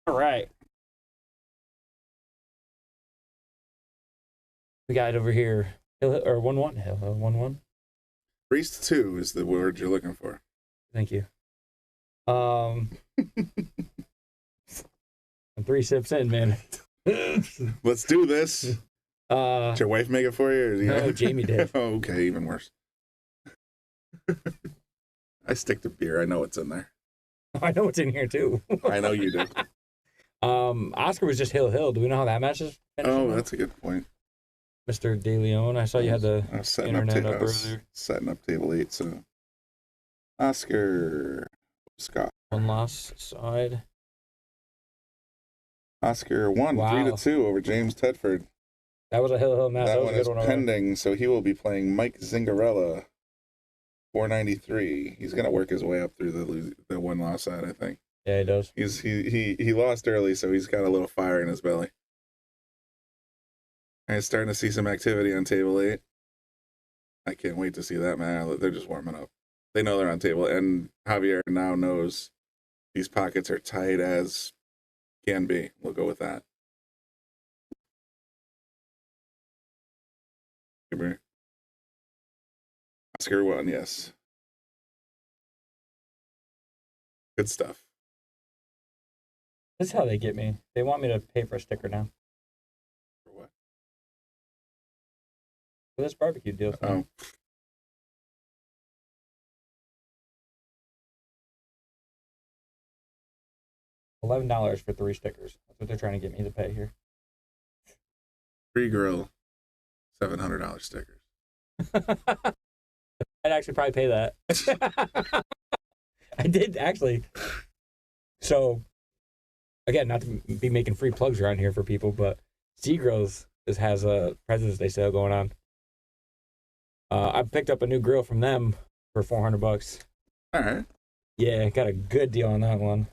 All right. We got it over here. Or 1-1. 1-1. 3-2 is the word you're looking for. Thank you. I'm 3 sips in, man. Let's do this. Did your wife make it for you? No, Jamie did. Oh, okay, even worse. I stick to beer. I know what's in there. I know what's in here too. I know you do. Oscar was just Hill. Do we know how that match is finishing? Oh, that's a good point. Mr. De Leon. I saw you had the internet up earlier. Setting up table 8, so Oscar Scott. One loss side. Oscar won 3-2 over James Tedford. That was a Hill match. That was one is pending, so he will be playing Mike Zingarella, 493. He's gonna work his way up through the one loss side, I think. Yeah, he does. He lost early, so he's got a little fire in his belly. And he's starting to see some activity on table 8. I can't wait to see that, man. They're just warming up. They know they're on table, and Javier now knows these pockets are tight as can be. We'll go with that. Oscar won, yes. Good stuff. This is how they get me. They want me to pay for a sticker now. For what? For this barbecue deal. Oh. $11 for 3 stickers. That's what they're trying to get me to pay here. Free grill, $700 stickers. I'd actually probably pay that. I did actually. So, again, not to be making free plugs around here for people, but Seagrill's has a President's Day sale going on. I picked up a new grill from them for $400. All right. Yeah, got a good deal on that one.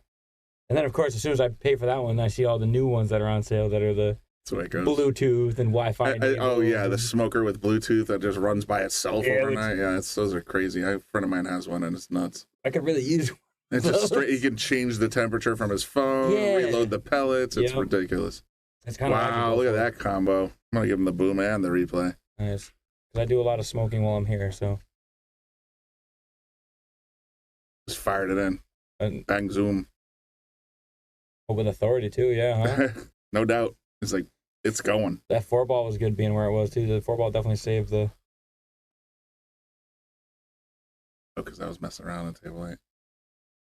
And then, of course, as soon as I pay for that one, I see all the new ones that are on sale that are the Bluetooth and Wi-Fi. Oh, yeah, the smoker with Bluetooth that just runs by itself overnight. Yeah, those are crazy. A friend of mine has one, and it's nuts. I could really use one. It's just straight. He can change the temperature from his phone, reload the pellets. It's ridiculous. It's kind of wow, look at that combo. I'm going to give him the boom and the replay. Nice. Because I do a lot of smoking while I'm here, so. Just fired it in. And Bang zoom. with authority too, yeah. Huh? No doubt. It's like it's going. That 4-ball was good being where it was too. The 4-ball definitely saved the. Oh, because I was messing around on table 8.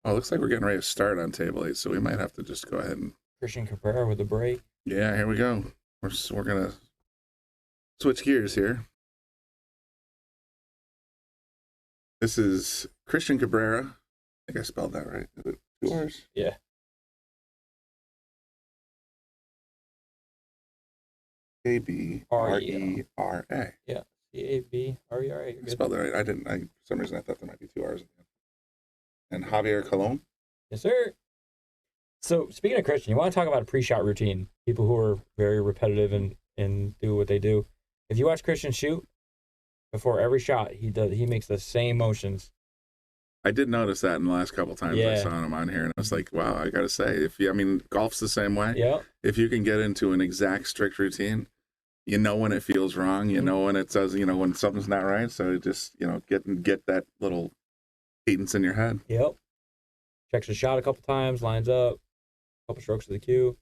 Oh, it looks like we're getting ready to start on table 8, so we might have to just go ahead and. Christian Cabrera with the break. Yeah, here we go. We're gonna switch gears here. This is Christian Cabrera. I think I spelled that right. Is it 2 R's? Yeah. Cabrera. Yeah. Cabrera. I spelled it right. I didn't. For some reason, I thought there might be 2 R's. And Javier Colon. Yes, sir. So speaking of Christian, you want to talk about a pre-shot routine? People who are very repetitive and do what they do. If you watch Christian shoot, before every shot, he makes the same motions. I did notice that in the last couple times I saw him on here, and I was like, wow, I gotta say, golf's the same way. Yeah. If you can get into an exact strict routine, you know when it feels wrong, you know when it says, when something's not right. So just, get that little cadence in your head. Yep. Checks the shot a couple times, lines up, a couple strokes to the cue.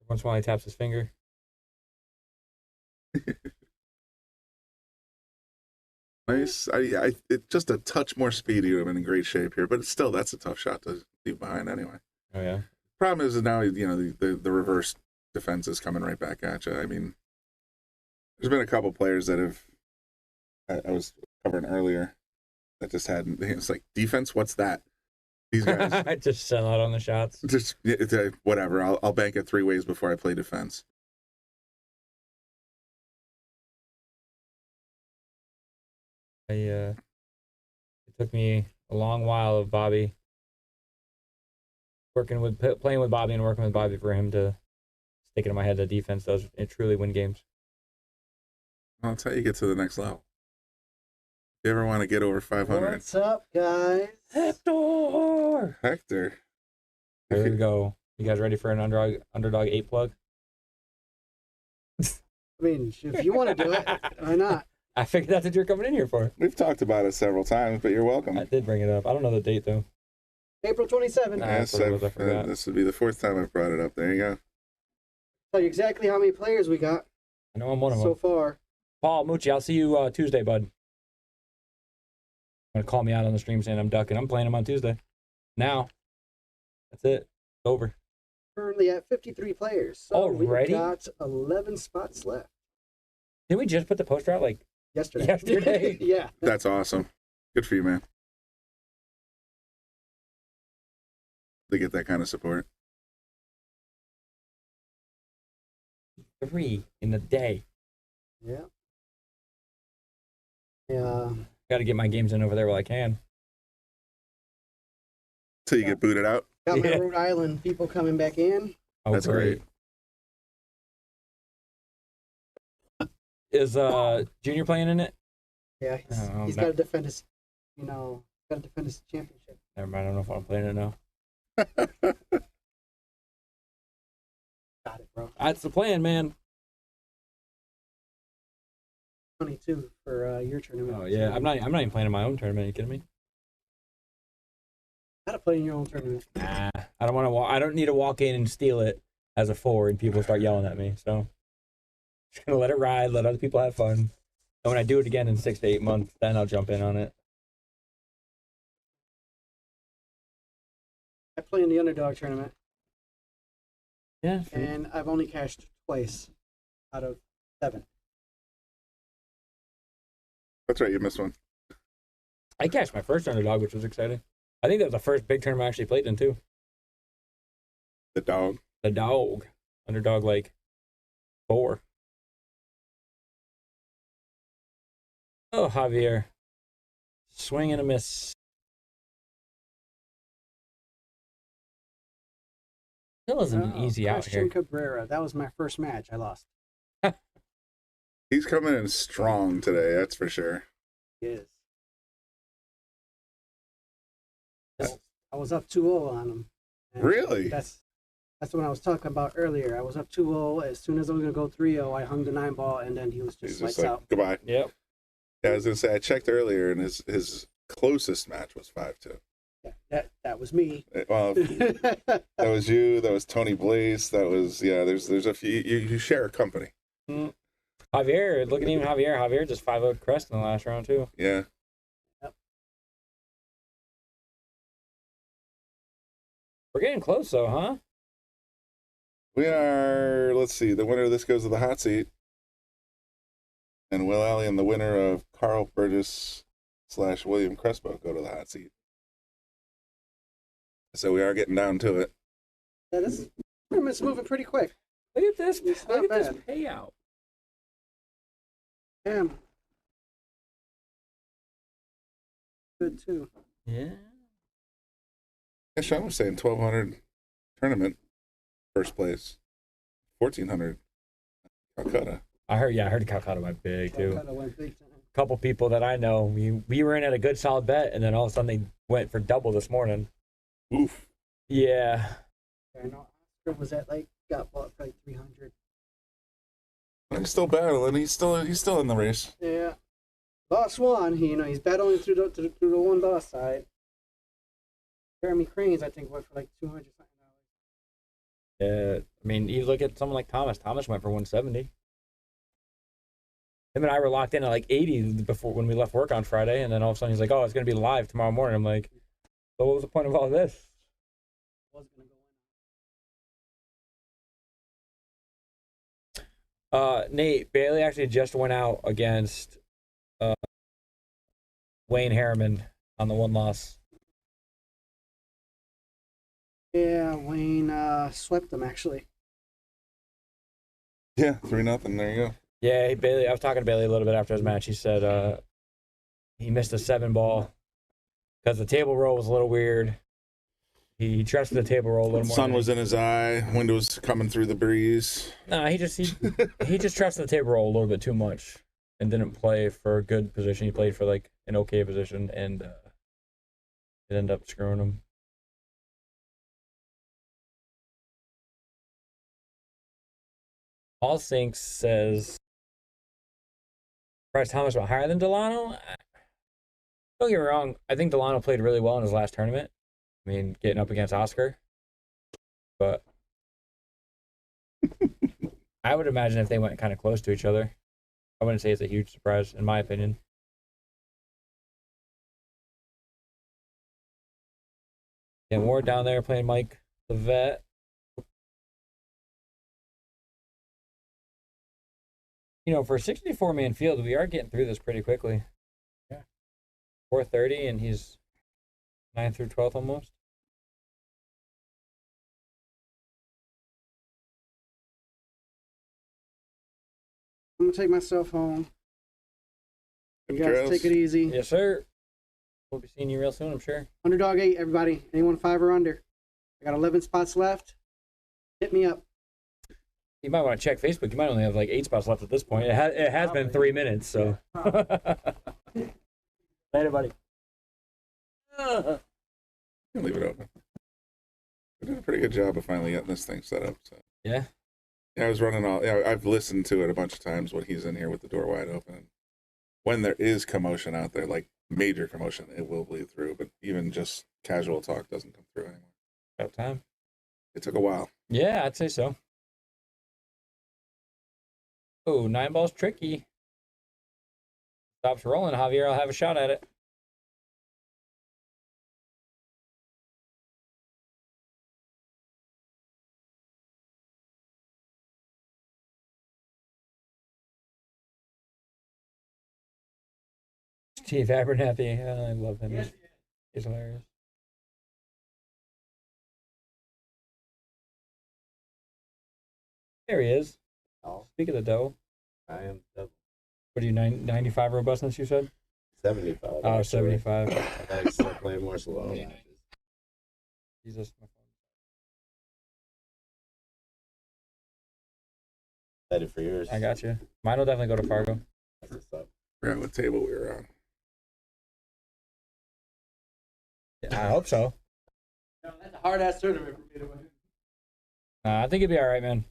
Once in a while he taps his finger. Nice. It just a touch more speed. You would have been in great shape here, but that's a tough shot to leave behind anyway. Oh yeah. Problem is now the reverse defense is coming right back at you. I mean, there's been a couple players that have I was covering earlier that just had. It's like defense. What's that? These guys just sell out on the shots. Just whatever. I'll bank it 3 ways before I play defense. It took me a long while of Bobby playing with Bobby and working with Bobby for him to stick it in my head that defense does truly win games. Well, that's how you get to the next level. If you ever want to get over 500. What's up, guys? Hector. Here we go. You guys ready for an underdog 8 plug? I mean, if you want to do it, why not? I figured that's what you're coming in here for. We've talked about it several times, but you're welcome. I did bring it up. I don't know the date, though. April 27th. Yes, this would be the 4th time I've brought it up. There you go. Tell you exactly how many players we got. I know I'm one of them. So far. Paul Mucci, I'll see you Tuesday, bud. Gonna call me out on the stream saying I'm ducking. I'm playing him on Tuesday. Now. That's it. It's over. Currently at 53 players. So already? we got 11 spots left. Didn't we just put the poster out yesterday? Yeah. That's awesome. Good for you, man. To get that kind of support. 3 in a day. Yeah. Yeah. Got to get my games in over there while I can. Till you get booted out. Got my Rhode Island people coming back in. Oh, that's great. Is Junior playing in it? Yeah, he's got to defend his, championship. Never mind. I don't know if I'm playing it now. Got it, bro. That's the plan, man. 22 for your tournament. Oh yeah, I'm not even playing in my own tournament. Are you kidding me? Gotta play in your own tournament. Nah, I don't want to. I don't need to walk in and steal it as a 4 and people start yelling at me. So just gonna let it ride, let other people have fun. And when I do it again in 6 to 8 months, then I'll jump in on it. I play in the underdog tournament. Yeah. And I've only cashed twice out of 7. That's right, you missed one. I cashed my first underdog, which was exciting. I think that was the first big tournament I actually played in too. The dog. Underdog 4. Oh, Javier. Swing and a miss. Still isn't easy out here. Christian Cabrera. That was my first match. I lost. He's coming in strong today, that's for sure. He is. I was up 2-0 on him. Really? That's what I was talking about earlier. I was up 2-0. As soon as I was going to go 3-0, I hung the 9-ball, and then he was just lights out. Goodbye. Yep. Yeah, I was going to say, I checked earlier, and his closest match was 5-2. That was me. Well, that was you. That was Tony Blaze. That was There's a few. You share a company. Javier, look at even Javier. Javier just 5-0 Crest in the last round too. Yeah. We're getting close though, huh? We are. Let's see. The winner of this goes to the hot seat, and Will Alley and the winner of Carl Burgess / William Crespo go to the hot seat. So we are getting down to it. That is, it's moving pretty quick. Look at this. It's Look not at this bad. payout. Damn. Good too. Yeah. Yeah, Sean was saying 1,200 tournament, first place, 1,400 Calcutta. I heard Calcutta went big too. Calcutta went big time. A couple people that I know, we were in at a good solid bet, and then all of a sudden they went for double this morning. Oof. Yeah. I know Oscar was at got bought for 300. He's still battling. He's still in the race. Yeah. Lost one. He's battling through the one loss side. Jeremy Cranes, I think, went for 200 something. Yeah. I mean, you look at someone like Thomas. Thomas went for 170. Him and I were locked in at 80 before when we left work on Friday, and then all of a sudden he's like, "Oh, it's gonna be live tomorrow morning." I'm like, "So what was the point of all this?" Was gonna go Nate Bailey actually just went out against Wayne Harriman on the one loss. Yeah, Wayne swept them actually. Yeah, 3-0. There you go. Yeah, Bailey. I was talking to Bailey a little bit after his match. He said he missed a 7-ball because the table roll was a little weird. He trusted the table roll a little more. Sun was in his eye. Wind was coming through the breeze. No, he just trusted the table roll a little bit too much and didn't play for a good position. He played for an okay position, and it ended up screwing him. All Sinks says Bryce Thomas went higher than Delano. Don't get me wrong. I think Delano played really well in his last tournament. I mean, getting up against Oscar. But I would imagine if they went kind of close to each other, I wouldn't say it's a huge surprise, in my opinion. And Ward down there playing Mike the Vet. For a 64-man field, we are getting through this pretty quickly. Yeah. 4:30, and he's 9th through 12th almost. I'm gonna take myself home. You guys take it easy. Yes, sir. We'll be seeing you real soon, I'm sure. Underdog 8, everybody. Anyone 5 or under? I got 11 spots left. Hit me up. You might want to check Facebook. You might only have 8 spots left at this point. It has been 3 minutes, so. Later, buddy. Leave it open. We did a pretty good job of finally getting this thing set up. So. Yeah. Yeah, I was running all. Yeah, I've listened to it a bunch of times when he's in here with the door wide open. When there is commotion out there, major commotion, it will bleed through. But even just casual talk doesn't come through anymore. About time. It took a while. Yeah, I'd say so. Oh, 9 balls tricky. Stops rolling, Javier. I'll have a shot at it. Steve Abernathy. I love him. He's hilarious. There he is. Speak of the dough. I am double. What are you, 95 robustness, you said? 75. Oh, 75. I gotta start playing more slow. Jesus. Excited for yours. I got you. Mine will definitely go to Fargo. That's what's up. Forgot what table we were on. Yeah, I hope so. That's a hard ass tournament for me to win. I think it'd be all right, man.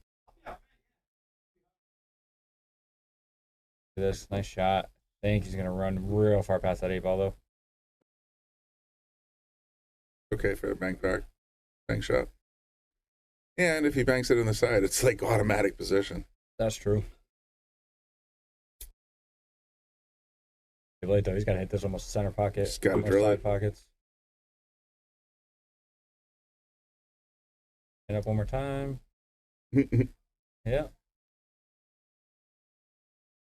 Look at this. Nice shot. I think he's going to run real far past that 8 ball, though. Okay for a bank shot. And if he banks it in the side, it's like automatic position. That's true. Too late though. He's got to hit this almost center pocket. Just got to almost drill side it. pockets. Hit up one more time. Yeah.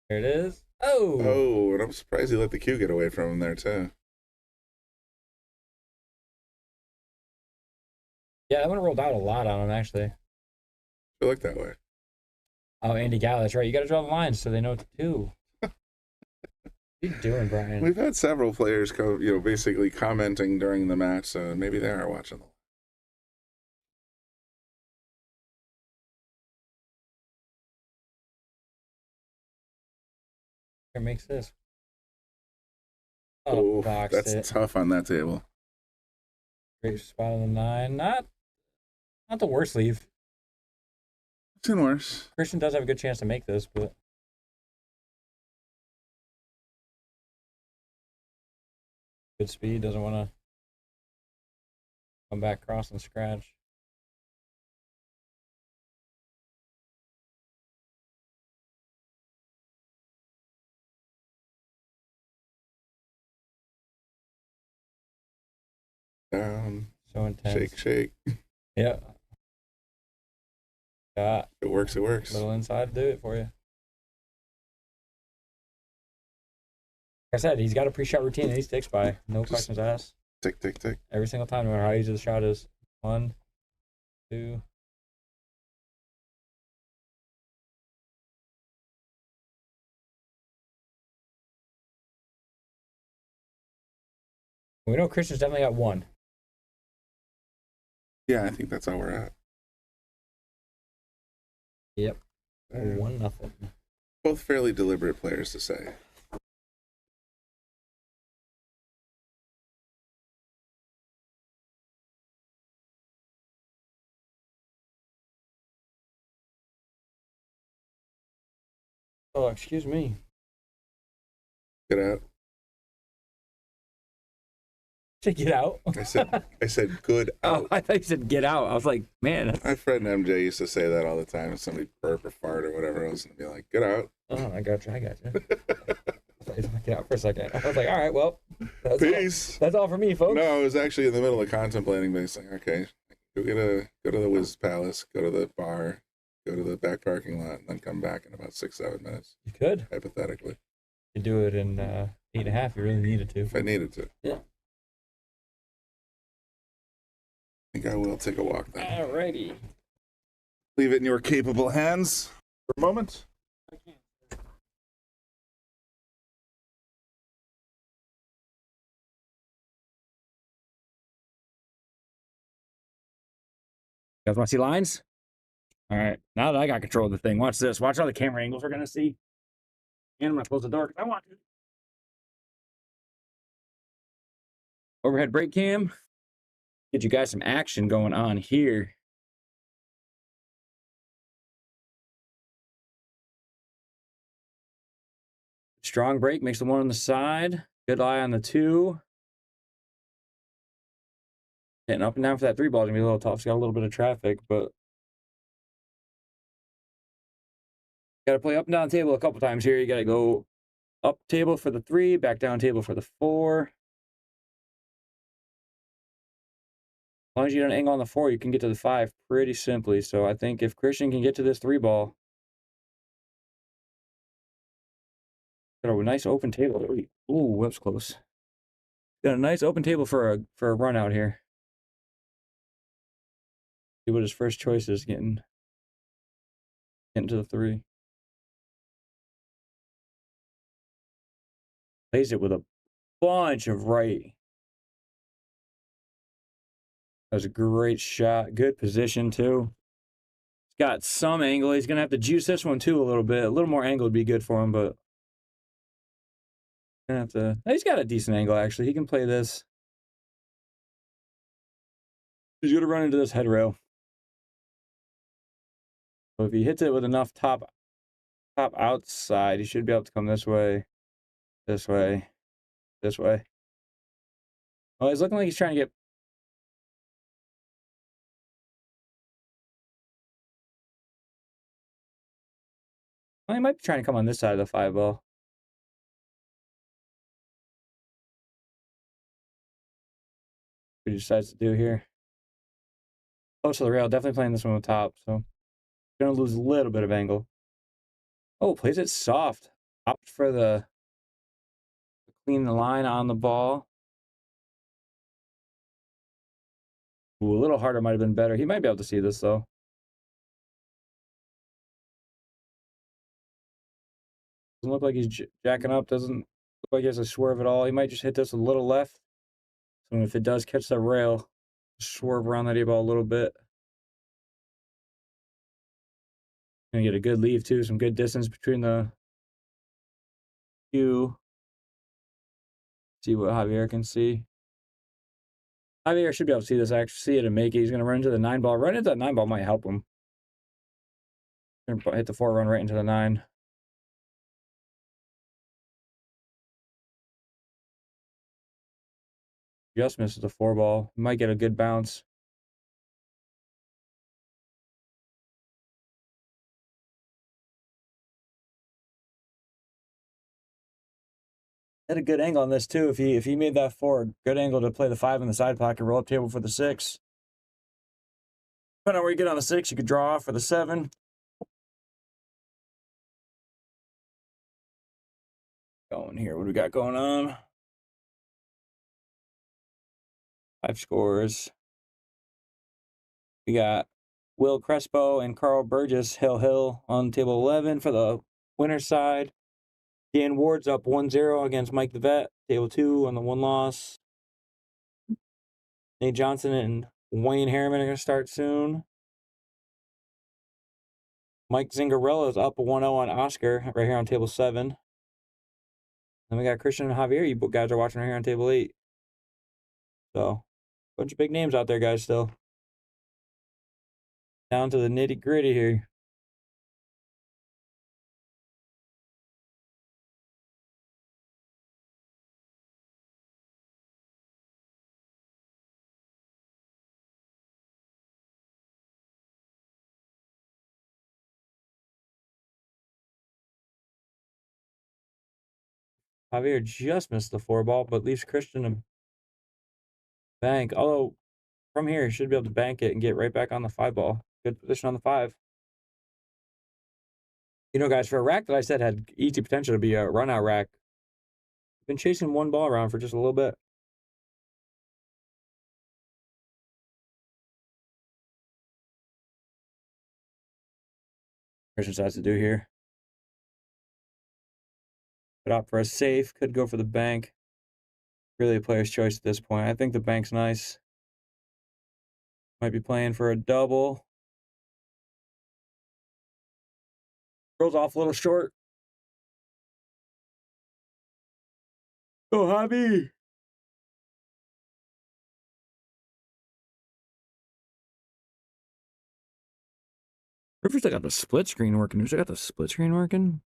There it is. Oh. Oh, and I'm surprised he let the cue get away from him there too. Yeah, that one rolled out a lot on him actually. It looked that way. Oh, Andy Gallo, that's right. You got to draw the lines so they know what to do. What are you doing, Brian? We've had several players basically commenting during the match, so maybe they are watching the. Makes this. Oh, boxed that's it. tough on that table. Great spot on the 9. Not the worst leave. Seen worse. Christian does have a good chance to make this, but good speed. Doesn't want to come back cross and scratch. Down. So intense. Shake. Yeah. Got it works. It works. Little inside to do it for you. Like I said, he's got a pre-shot routine that he sticks by. No questions asked. Tick. Every single time, no matter how easy the shot is. 1, 2. We know Christian's definitely got 1. Yeah, I think that's how we're at. Yep. 1-0. Both fairly deliberate players to say. Oh, excuse me. Get out. Get out. I said good out. Oh, I thought you said get out. I was like, man. My friend MJ used to say that all the time. If somebody burp or fart or whatever else, and be like, "Get out." Oh, I got you. I thought you said get out for a second. I was like, all right, well, peace. That's all for me, folks. No, I was actually in the middle of contemplating, but it's like, okay, go to the Wiz Palace, go to the bar, go to the back parking lot, and then come back in about 6-7 minutes. You could hypothetically. You do it in 8.5 if you really needed to. If I needed to. Yeah. I think I will take a walk then. Alrighty. Leave it in your capable hands for a moment. You guys want to see lines? All right. Now that I got control of the thing, watch this. Watch all the camera angles we're going to see. And I'm going to close the door because I want to. Overhead brake cam. Get you guys some action going on here. Strong brake makes the 1 on the side. Good eye on the 2. Getting up and down for that 3 ball is going to be a little tough. It's got a little bit of traffic, but got to play up and down the table a couple times here. You got to go up table for the 3, back down table for the 4. As long as you get an angle on the 4, you can get to the 5 pretty simply. So I think if Christian can get to this 3 ball, got a nice open table. Ooh, that's close. Got a nice open table for a run out here. See what his first choice is, getting to the 3. Plays it with a bunch of right. That was a great shot. Good position, too. He's got some angle. He's going to have to juice this one, too, a little bit. A little more angle would be good for him, but gonna have to. He's got a decent angle, actually. He can play this. He's going to run into this head rail. So if he hits it with enough top outside, he should be able to come this way, this way, this way. Oh, he's looking like he's trying to get Well, he might be trying to come on this side of the 5 ball. What he decides to do here. Close to the rail, definitely playing this one with top, so gonna lose a little bit of angle. Oh, plays it soft. Opts for the clean the line on the ball. Ooh, a little harder might have been better. He might be able to see this though. Doesn't look like he's jacking up. Doesn't look like he has a swerve at all. He might just hit this a little left. So if it does catch the rail, swerve around that 8 ball a little bit. Gonna get a good leave too. Some good distance between the cue. See what Javier can see. Javier should be able to see this, actually see it and make it. He's gonna run into the 9 ball. Run into that 9 ball might help him. Gonna hit the 4 run right into the 9. Just misses the 4 ball. Might get a good bounce. Had a good angle on this too. If he made that 4, good angle to play the 5 in the side pocket, roll up table for the 6. Depending on where you get on the 6, you could draw off for the 7. Going here, what do we got going on? 5 scores. We got Will Crespo and Carl Burgess, Hill on table 11 for the winner's side. Dan Ward's up 1-0 against Mike the Vet, table 2 on the 1 loss. Nate Johnson and Wayne Harriman are going to start soon. Mike Zingarella is up 1-0 on Oscar right here on table 7. Then we got Christian and Javier. You guys are watching right here on table 8. So, bunch of big names out there, guys, still. Down to the nitty-gritty here. Javier just missed the 4 ball, but leaves Christian to bank. Although, from here, he should be able to bank it and get right back on the 5 ball. Good position on the 5. You know, guys, for a rack that I said had easy potential to be a run-out rack, been chasing 1 ball around for just a little bit. Christian decides to do here. Could opt for a safe, could go for the bank. Really a player's choice at this point. I think the bank's nice. Might be playing for a double. Rolls off a little short. Go, Javi! Whoever's got the split screen working. Who's got the split screen working?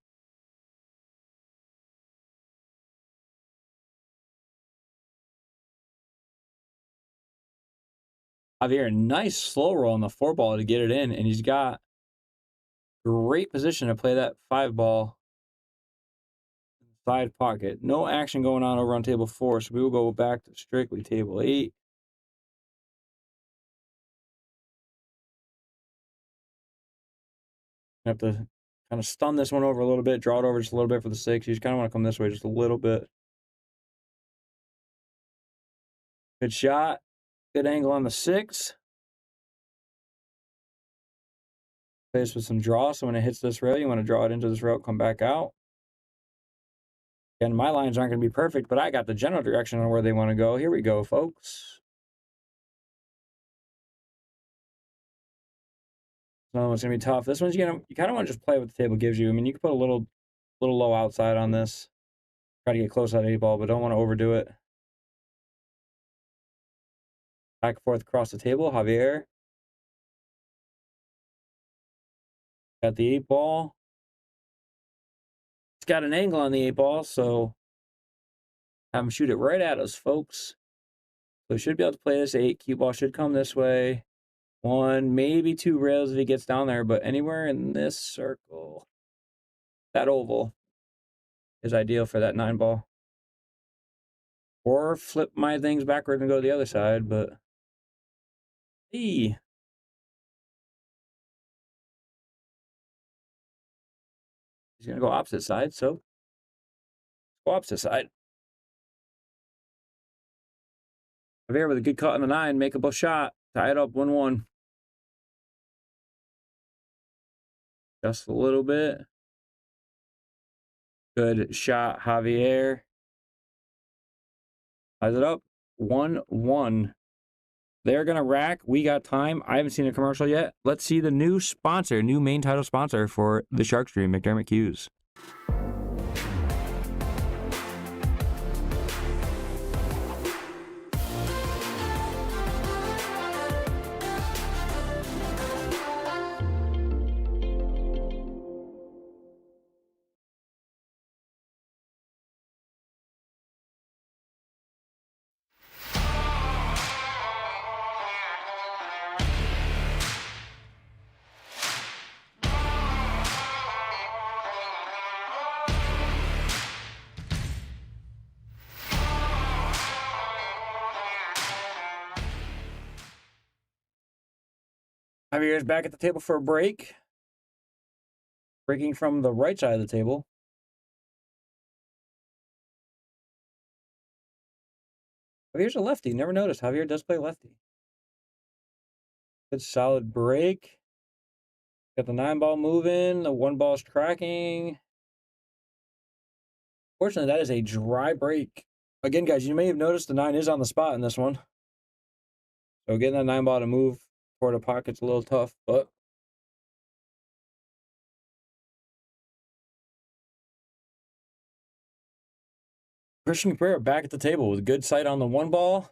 Javier, nice slow roll on the 4 ball to get it in, and he's got great position to play that 5 ball. Side pocket. No action going on over on table 4, so we will go back to strictly table 8. Have to kind of stun this one over a little bit, draw it over just a little bit for the 6. You just kind of want to come this way just a little bit. Good shot. Good angle on the 6. Play this with some draw, so when it hits this rail, you want to draw it into this rail, come back out. Again, my lines aren't going to be perfect, but I got the general direction on where they want to go. Here we go, folks. Another one's going to be tough. This one's you kind of want to just play what the table gives you. I mean, you can put a little low outside on this. Try to get close to that 8 ball, but don't want to overdo it. Back and forth across the table, Javier. Got the 8 ball. It's got an angle on the 8 ball, so have him shoot it right at us, folks. So he should be able to play this 8. Cue ball should come this way. 1, maybe 2 rails if he gets down there, but anywhere in this circle. that oval is ideal for that 9-ball. Or flip my things backward and go to the other side, but he's gonna go opposite side, so go opposite side. Javier with a good cut on the 9, makeable shot, tie it up 1-1. Just a little bit. Good shot, Javier. Ties it up 1-1. They're going to rack. We got time. I haven't seen a commercial yet. Let's see the new sponsor, new main title sponsor for the Shark Stream, McDermott Cues. Javier's back at the table for a break. Breaking from the right side of the table. Javier's a lefty. Never noticed. Javier does play lefty. Good solid break. Got the 9-ball moving. The 1-ball's tracking. Fortunately, that is a dry break. Again, guys, you may have noticed the 9 is on the spot in this one. So getting that 9-ball to move toward the pocket's a little tough, but Christian Cabrera back at the table with good sight on the 1-ball.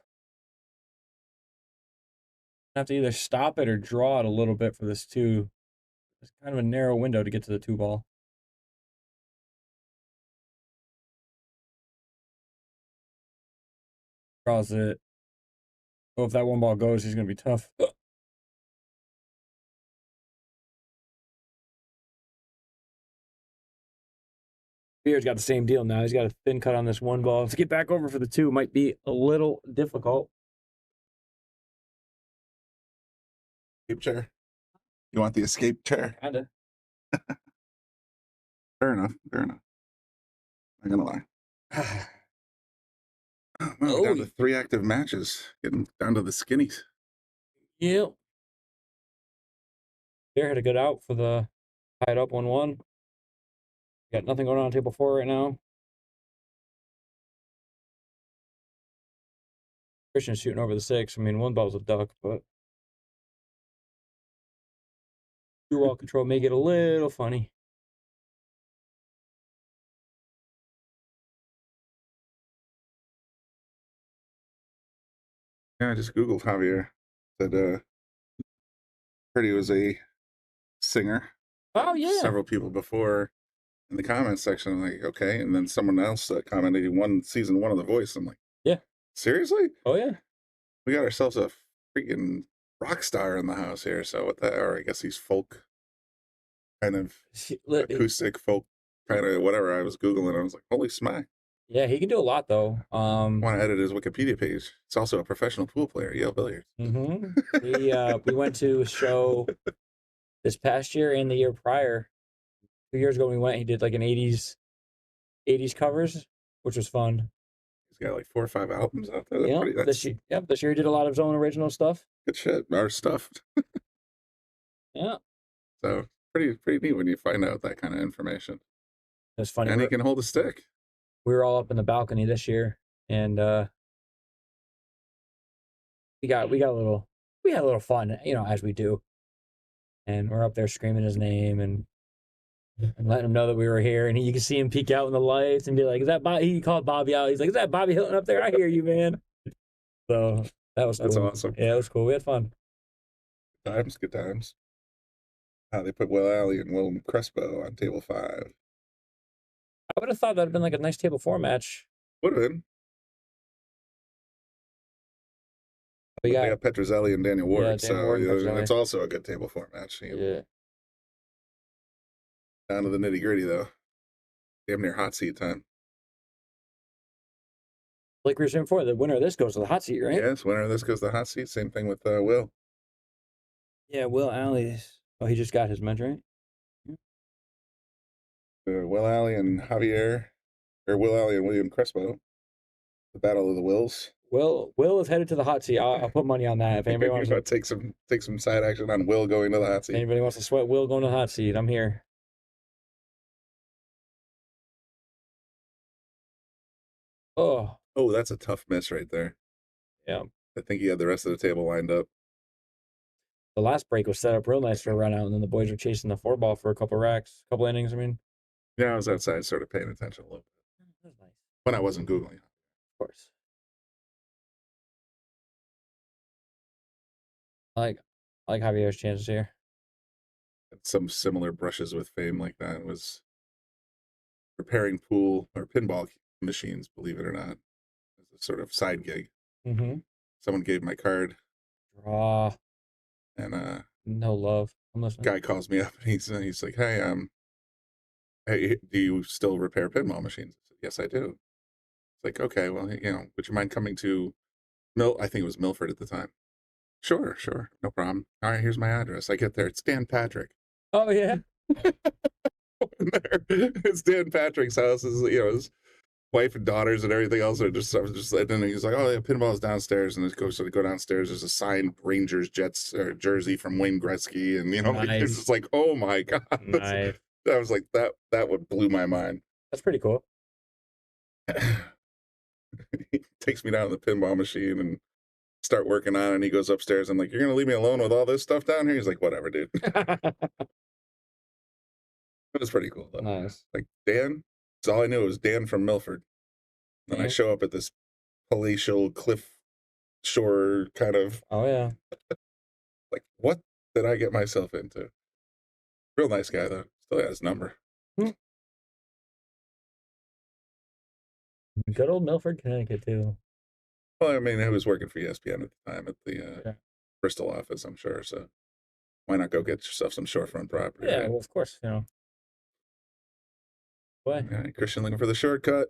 Have to either stop it or draw it a little bit for this 2. It's kind of a narrow window to get to the 2-ball. Draws it. Oh, if that 1-ball goes, he's going to be tough. Beard's got the same deal now. He's got a thin cut on this 1-ball. To get back over for the 2 might be a little difficult. Escape chair. You want the escape chair? Kinda. Fair enough. Fair enough. Not gonna lie. Well, down to 3 active matches. Getting down to the skinnies. Yep. Bear had a good out for the tied up 1-1. Got nothing going on table 4 right now. Christian's shooting over the 6. I mean, 1-ball's a duck, but 2-ball control may get a little funny. Yeah, I just Googled Javier. Said, heard he was a singer. Oh, yeah. Several people before in the comments section. I'm like, okay. And then someone else commented he won season 1 of The Voice. I'm like, yeah. Seriously? Oh, yeah. We got ourselves a freaking rock star in the house here. So what the, or I guess he's folk, kind of acoustic folk, kind of whatever. I was Googling. I was like, holy smack. Yeah, he can do a lot, though. Want to edit his Wikipedia page. It's also a professional pool player, Yale Billiards. Mm-hmm. We went to a show this past year and the year prior. 2 years ago we went, he did like an 80s covers, which was fun. He's got like 4 or 5 albums out there. This year he did a lot of his own original stuff. Good shit. Our stuff. Yeah. So pretty neat when you find out that kind of information. It's funny. And he can hold a stick. We were all up in the balcony this year, and we had a little fun, as we do. And we're up there screaming his name and letting him know that we were here. And you can see him peek out in the lights and be like, "Is that Bobby?" He called Bobby out. He's like, "Is that Bobby Hilton up there? I hear you, man." So that's cool. Awesome. Yeah, it was cool. We had fun. Good times. They put Will Alley and Will Crespo on table 5. I would have thought that'd been like a nice table 4 match. Would have been. We got Petrozelli and Daniel Ward, Dan so Ward and it's also a good table 4 match. Yeah. Down to the nitty gritty though. damn near hot seat time. Like we were saying before, the winner of this goes to the hot seat, right? Yes, winner of this goes to the hot seat. Same thing with Will. Yeah, Will Alley's. Oh, he just got his men's, right? Will Alley and Javier, or Will Alley and William Crespo. The battle of the Wills. Will is headed to the hot seat. I'll put money on that. If anybody wants to take some side action on Will going to the hot seat. Anybody wants to sweat Will going to the hot seat, I'm here. Oh, that's a tough miss right there. Yeah. I think he had the rest of the table lined up. The last break was set up real nice for a run out, and then the boys were chasing the 4-ball for a couple innings. I mean, yeah, I was outside, sort of paying attention a little bit. That was nice. When I wasn't Googling. Of course. I like Javier's chances here. Some similar brushes with fame like that was repairing pool or pinball machines, believe it or not, as a sort of side gig. Mm-hmm. Someone gave my card. Draw. And no love. I'm listening. Guy calls me up and he's like, hey, do you still repair pinball machines? I said, yes, I do. It's like, okay, well, would you mind coming to I think it was Milford at the time. Sure, no problem. All right, here's my address. I get there. It's Dan Patrick. Oh, yeah. It's Dan Patrick's house. His wife and daughters and everything else are just and then he's like, oh yeah, pinball's downstairs, and it goes to go downstairs. There's a signed Rangers Jets jersey from Wayne Gretzky, and Nice. it's just like, oh my god, Nice. I was like that would blew my mind. That's pretty cool. He takes me down to the pinball machine and start working on it, and he goes upstairs. I'm like, you're gonna leave me alone with all this stuff down here? He's like, whatever, dude. It was pretty cool though. Nice. Like, Dan, that's all I knew was Dan from Milford. And I show up at this palatial cliff shore kind of. Oh yeah. Like, what did I get myself into? Real nice guy though. Still has his number. Good old Milford, Connecticut too. Well, I mean, he was working for ESPN at the time at the Bristol office, I'm sure. So why not go get yourself some shorefront property? Yeah, right? well, of course, Boy. All right, Christian looking for the shortcut.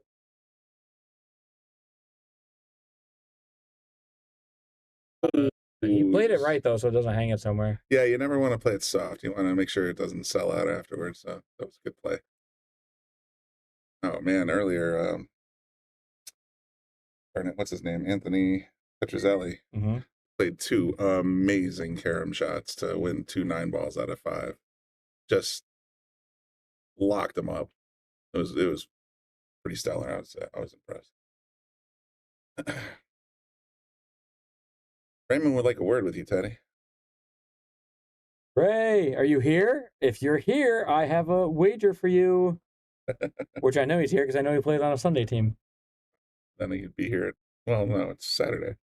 He played it right though, so it doesn't hang it somewhere. Yeah, you never want to play it soft. You want to make sure it doesn't sell out afterwards. So that was a good play. Oh man, earlier, what's his name? Anthony Petrozelli played 2 amazing carom shots to win 2 9-balls out of 5. Just locked them up. It was pretty stellar. I was impressed. Raymond would like a word with you, Teddy. Ray, are you here? If you're here, I have a wager for you. Which I know he's here because I know he played on a Sunday team. Then he'd be here. Well, no, it's Saturday.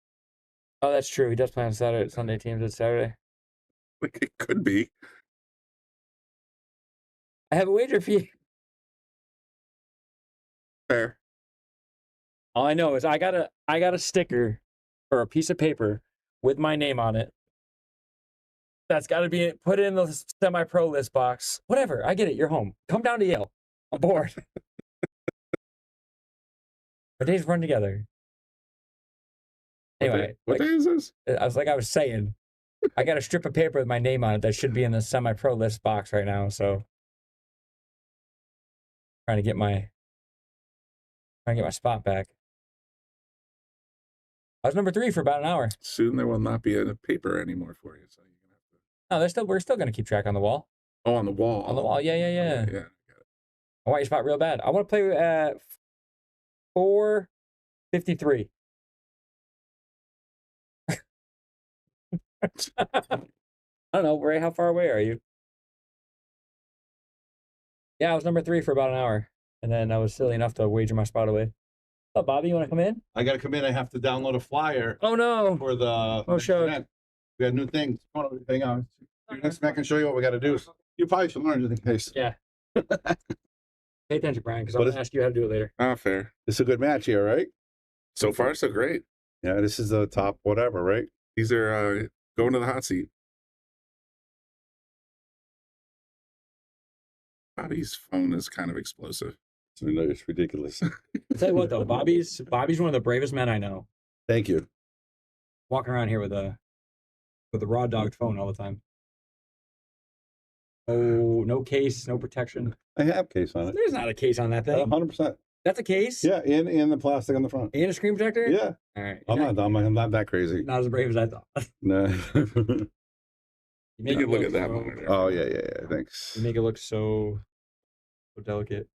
Oh, that's true. He does play on Sunday teams. It's Saturday. It could be. I have a wager for you. Fair. All I know is I got a sticker or a piece of paper with my name on it. That's got to be put in the semi-pro list box. Whatever. I get it. You're home. Come down to Yale. I'm bored. Our days run together. Anyway, what day is this? I was saying, I got a strip of paper with my name on it that should be in the semi-pro list box right now. So, trying to get my spot back. I was number 3 for about an hour. Soon there will not be a paper anymore for you. So you're gonna have to. No, we're still going to keep track on the wall. Oh, on the wall. On the wall, yeah. Yeah. I want your spot real bad. I want to play at 4:53. I don't know, Ray. How far away are you? Yeah, I was number 3 for about an hour, and then I was silly enough to wager my spot away. Oh, Bobby, you want to come in? I got to come in. I have to download a flyer. Oh no! For the show. Event. We got new things. Hang on. Next time I can show you what we got to do. You probably should learn just in case. Yeah. Pay attention, Brian, because I'm going to ask you how to do it later. Ah, fair. It's a good match here, right? So far, so great. Yeah, this is the top whatever, right? These are going to the hot seat. Bobby's phone is kind of explosive. It's ridiculous. I'll tell you what though, Bobby's one of the bravest men I know. Thank you. Walking around here with a raw dogged phone all the time. Oh, no case, no protection. I have case on it. There's not a case on that thing. 100%. That's a case? Yeah, and the plastic on the front. And a screen protector? Yeah. All right. I'm not that crazy. Not as brave as I thought. No. You make You it can look at that so- monitor. Oh yeah. Thanks. You make it look so delicate.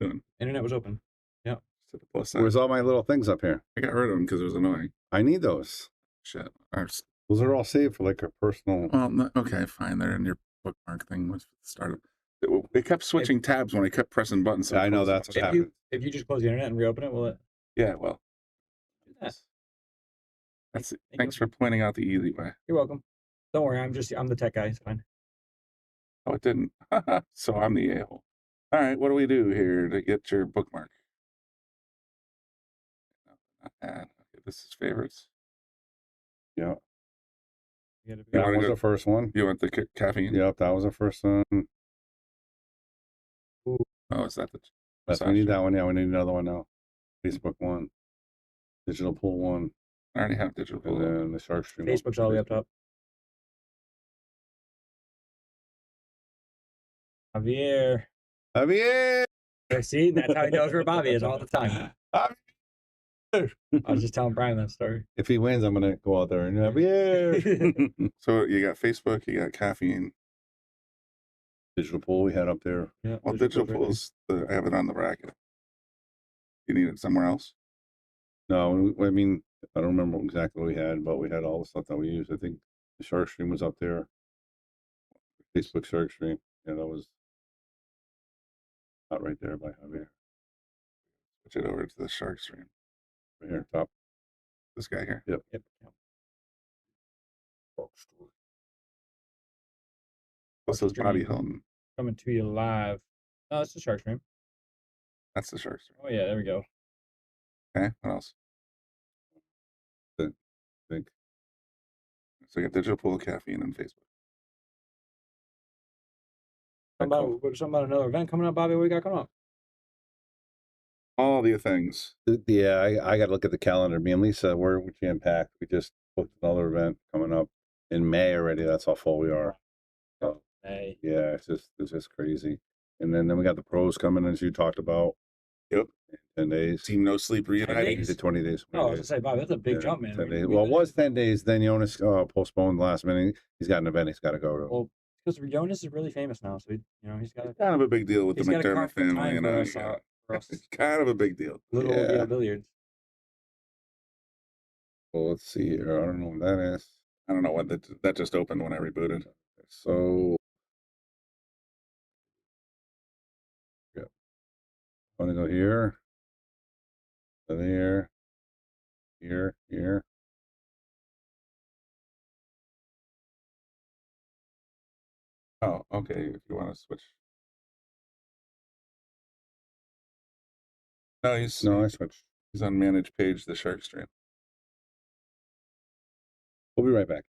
Good. Internet was open. Yeah. To the plus side. Where's all my little things up here? I got rid of them because it was annoying. I need those. Shit. Those are all saved for like a personal. Well, no, okay, fine. They're in your bookmark thing. Was the start of it kept switching tabs when I kept pressing buttons. So Yeah, I know that's what happened. If you just close the internet and reopen it, will it? Yeah, well. Yeah. That's it. Thanks for pointing out the easy way. You're welcome. Don't worry, I'm the tech guy. It's fine. Oh, it didn't. So I'm the a-hole. All right, what do we do here to get your bookmark? No, not that. Okay, this is favorites. Yeah. You That wanna was go- the first one. You want the caffeine? Yep, that was the first one. Oh, is that the? Yes, we need that one. Yeah, we need another one now. Facebook one. Digital pool one. I already have digital And pool. then the shark stream. Facebook's all the way up top. Javier. Javier! See, that's how he knows where Bobby is all the time. I was just telling Brian that story. If he wins, I'm gonna go out there and Javier. So you got Facebook, you got caffeine. Digital pool we had up there. Yeah, Well, digital pools, I have it on the bracket. You need it somewhere else? No, I mean, I don't remember exactly what we had, but we had all the stuff that we used. I think the shark stream was up there. Facebook shark stream. Yeah, that was not right there by Javier. Switch it over to the shark stream. Right here, top. This guy here. Yep. Yep. This is Bobby Stream. Hilton. Coming to you live. Oh, it's the shark stream. That's the shark stream. Oh yeah, there we go. Okay, what else? I think. So you got digital pool, caffeine, and Facebook. Something about another event coming up, Bobby. What we got coming up? All the things. Yeah, I got to look at the calendar. Me and Lisa, we're jam packed. We just booked another event coming up in May already. That's how full we are. So, Hey. yeah, it's just crazy. And then we got the pros coming, as you talked about. Yep. 10 days. Team No Sleep reunited. days? 20 days. Oh, I was gonna say, Bobby, that's a big Yeah, jump, man. 10 days. Well, it was 10 days. Then Jonas postponed last minute. He's got an event he's got to go to. Well, because Jonas is really famous now, so he's got Kind of a big deal with the he's got a McDermott carve for family. time And for us, for us it's kind of a big deal. little Yeah. billiards. Well, let's see here. I don't know what that is. I don't know what that just opened when I rebooted. So, yeah. I'm going to go here. Then here. Oh, okay. If you want to switch. No, No, I switched. he's on manage page, the shark stream. We'll be right back.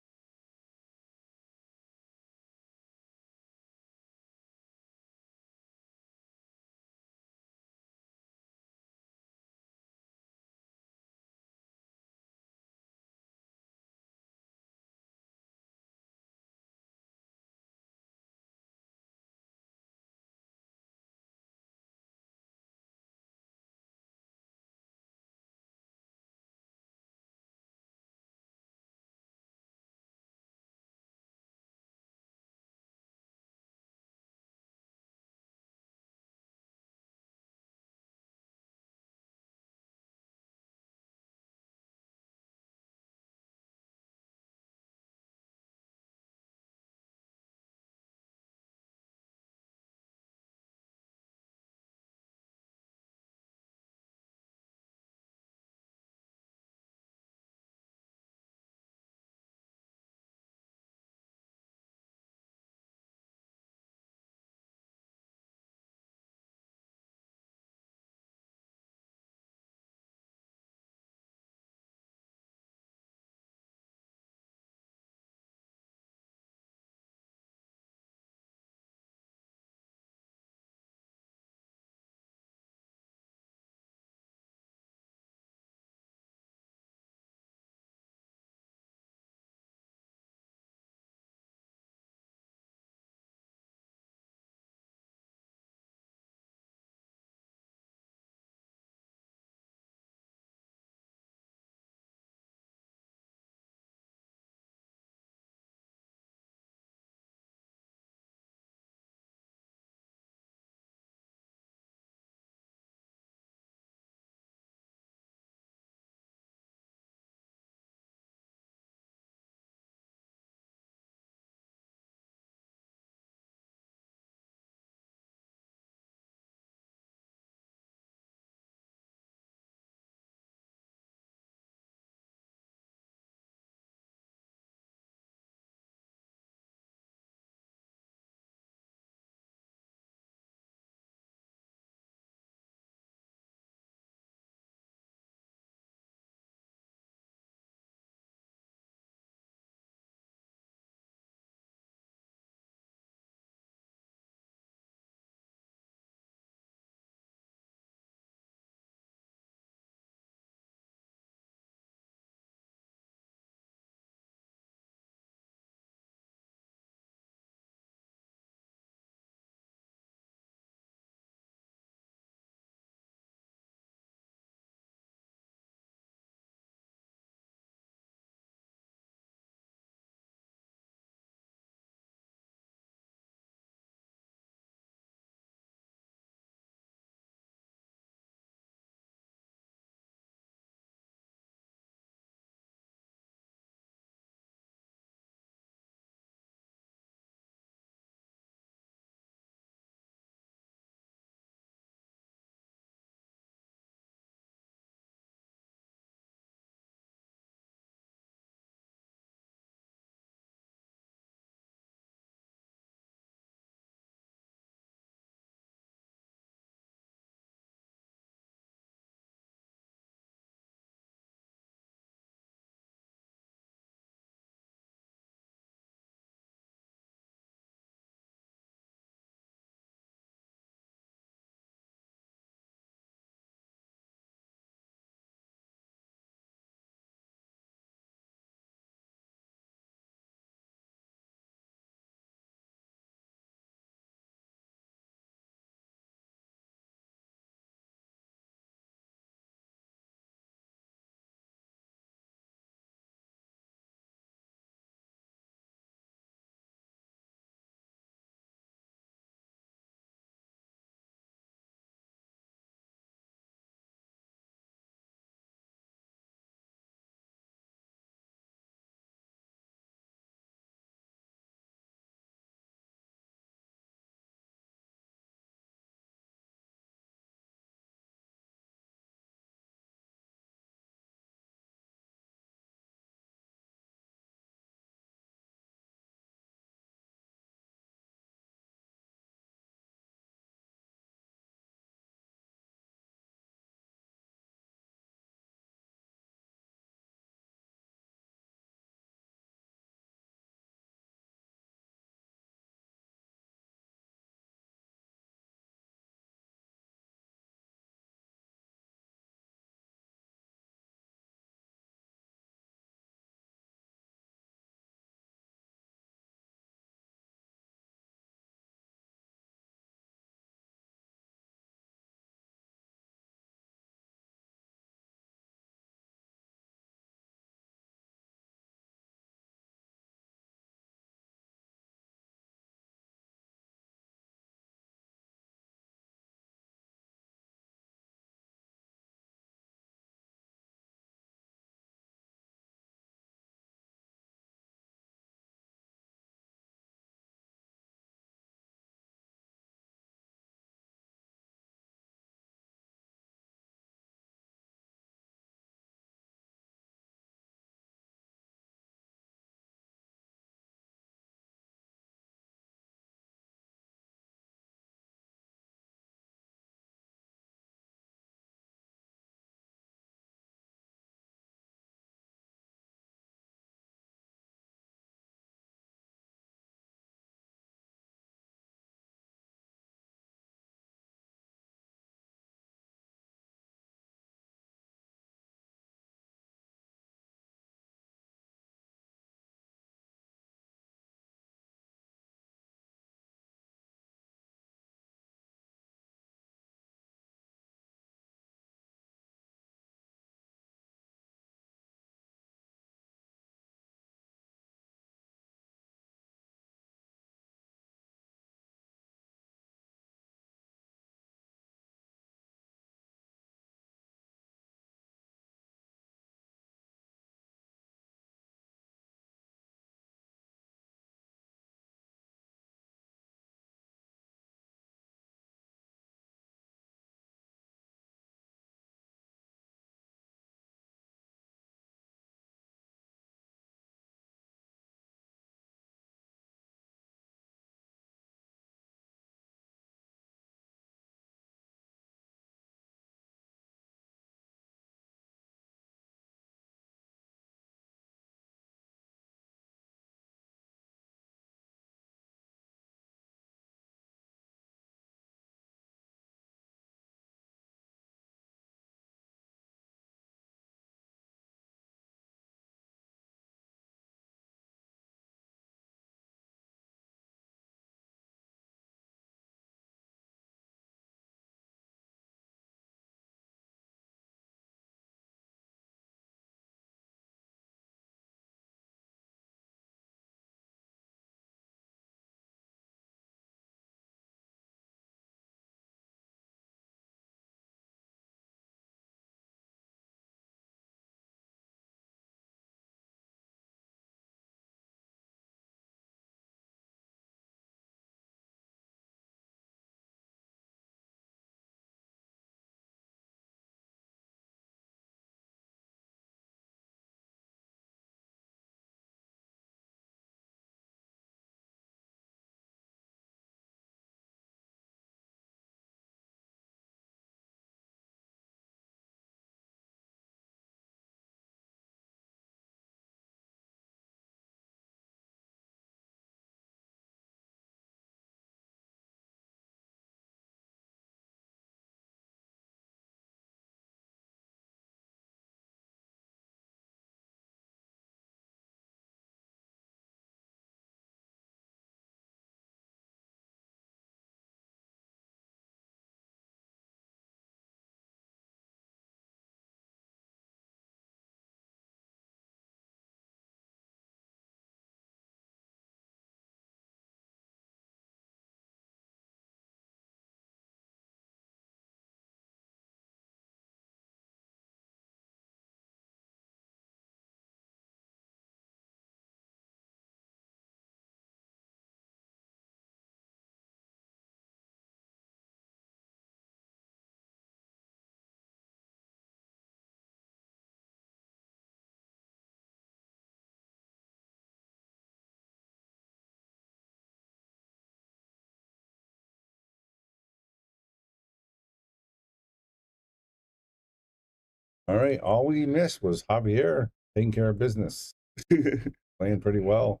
All right. All we missed was Javier taking care of business. Playing pretty well.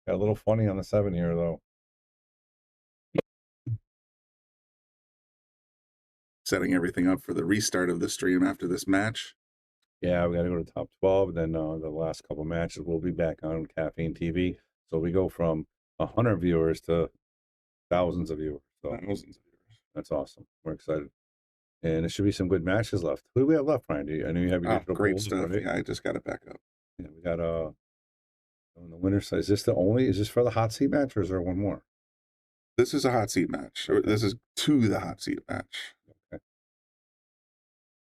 Got a little funny on the 7 here, though. Setting everything up for the restart of the stream after this match. Yeah, we got to go to top 12. Then the last couple matches will be back on Caffeine TV. So we go from 100 viewers to thousands of viewers. So Thousands of viewers. That's awesome. We're excited. And there should be some good matches left. Who do we have left, Brian? I know you have your digital Great polls, stuff. right? Yeah, I just got it back up. Yeah, we got on the winner's side. Is this for the hot seat match, or is there one more? This is a hot seat match. Or this is to the hot seat match. Okay.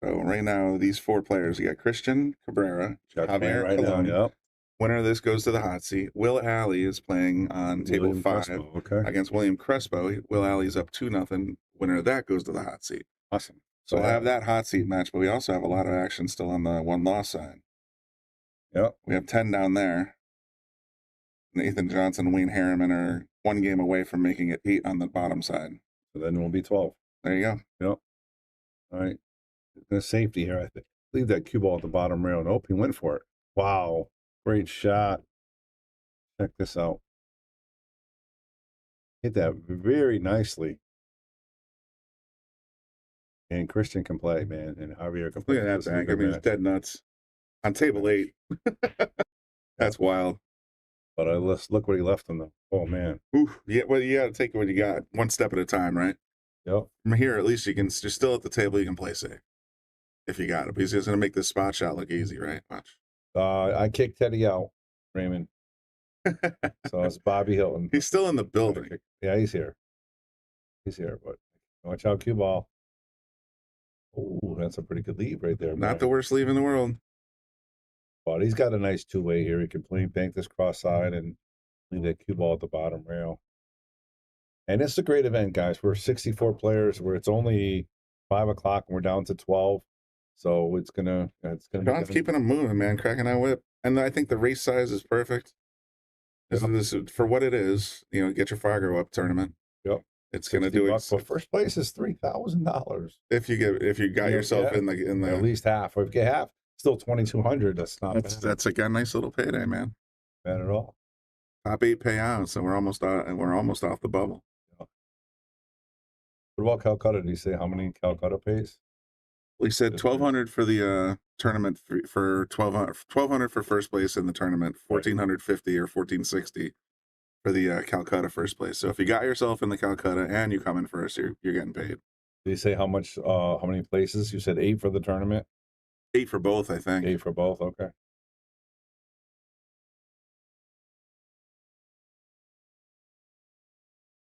So right now, these 4 players, you got Christian Cabrera, Javier right Colon. now, yep. Winner of this goes to the hot seat. Will Alley is playing on table William 5 Crespo, okay. against William Crespo. Will Alley's up 2-0. Winner of that goes to the hot seat. Awesome. So we'll have that hot seat match, but we also have a lot of action still on the one-loss side. Yep. We have 10 down there. Nathan Johnson and Wayne Harriman are 1 game away from making it 8 on the bottom side. So then we'll be 12. There you go. Yep. All right. The safety here, I think. Leave that cue ball at the bottom rail. Nope, he went for it. Wow. Great shot. Check this out. Hit that very nicely. And Christian can play, man. And Javier can play. Look at that bank. I mean, it's dead nuts. On table 8. That's wild. But let's look what he left on the. Oh, man. Ooh, yeah, well, you got to take what you got, one step at a time, right? Yep. From here, at least you're still at the table, you can play safe. If you got it. Because he's going to make this spot shot look easy, right? Watch. I kicked Teddy out, Raymond. So it's Bobby Hilton. He's still in the building. Yeah, he's here. He's here, but watch out, cue ball. Oh, that's a pretty good lead right there. Not the worst leave in the world. But he's got a nice 2-way here. He can bank this cross side and leave that cue ball at the bottom rail. And it's a great event, guys. We're 64 players. Where it's only 5 o'clock and we're down to 12. So it's gonna Don's keeping them moving, man. Cracking that whip. And I think the race size is perfect. This is for what it is. You know, get your Fargo up tournament. Yep. It's gonna do it. But first place is $3,000. If you got yourself in the at least half. Or if you get half, still 2,200. That's not bad. That's a nice little payday, man. Bad at all. Top 8 payouts, and we're almost off the bubble. Yeah. What about Calcutta? Did you say how many Calcutta pays? We said 1,200 for the tournament for 1,200 for first place in the tournament, 1,450 or 1,460 for the Calcutta first place. So if you got yourself in the Calcutta and you come in first, you're getting paid. Did you say how much? How many places? You said 8 for the tournament. 8 for both, I think. 8 for both. Okay.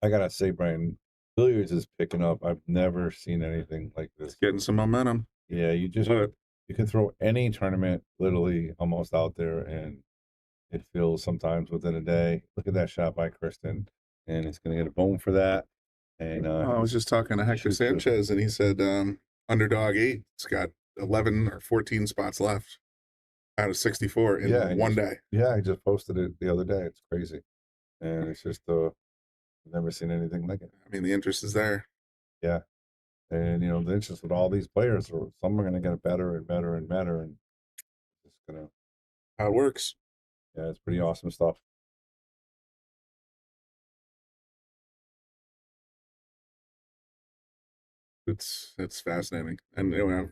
I gotta say, Brian, billiards is picking up. I've never seen anything like this. It's getting some momentum. Yeah, you can throw any tournament literally almost out there, and it fills sometimes within a day. Look at that shot by Kristen, and it's gonna get a bone for that. And I was just talking to Hector Sanchez, and he said underdog 8. It's got 11 or 14 spots left out of 64 in one day. Yeah, I just posted it the other day. It's crazy, and it's just I've never seen anything like it. I mean, the interest is there. Yeah. And, the interest with all these players, some are going to get better and better and better. And it's going to. How it works. Yeah, it's pretty awesome stuff. It's fascinating. And I've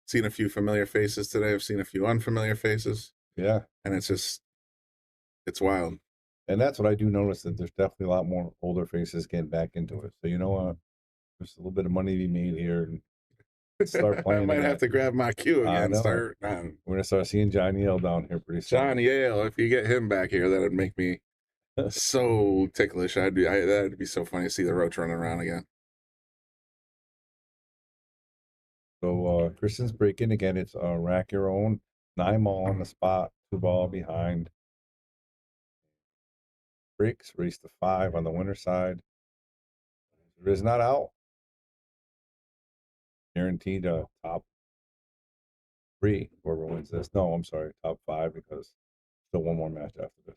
seen a few familiar faces today. I've seen a few unfamiliar faces. Yeah. And it's wild. And that's what I do notice, that there's definitely a lot more older faces getting back into it. So, there's a little bit of money to be made here, and start playing. I might have to grab my cue again. We're gonna start seeing John Yale down here pretty soon. John Yale, if you get him back here, that would make me so ticklish. That'd be so funny to see the Roach running around again. So Kristen's breaking again. It's rack your own, 9 ball on the spot, 2 ball behind. Breaks, race to 5 on the winner side. It is not out. Guaranteed top 3, whoever wins this. No, I'm sorry, top 5, because still one more match after this.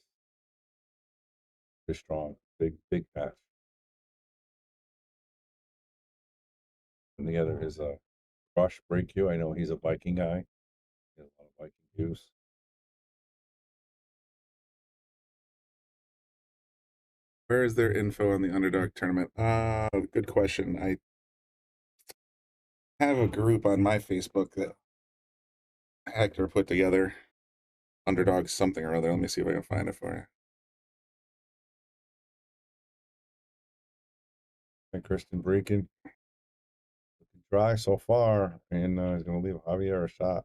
Pretty strong, big match. And the other is Rush break you. I know he's a Viking guy. He has a lot of Viking cues. Where is their info on the underdog tournament? Good question. I have a group on my Facebook that Hector put together. Underdog something or other. Let me see if I can find it for you. And Christian breaking. Looking dry so far. And he's going to leave Javier a shot.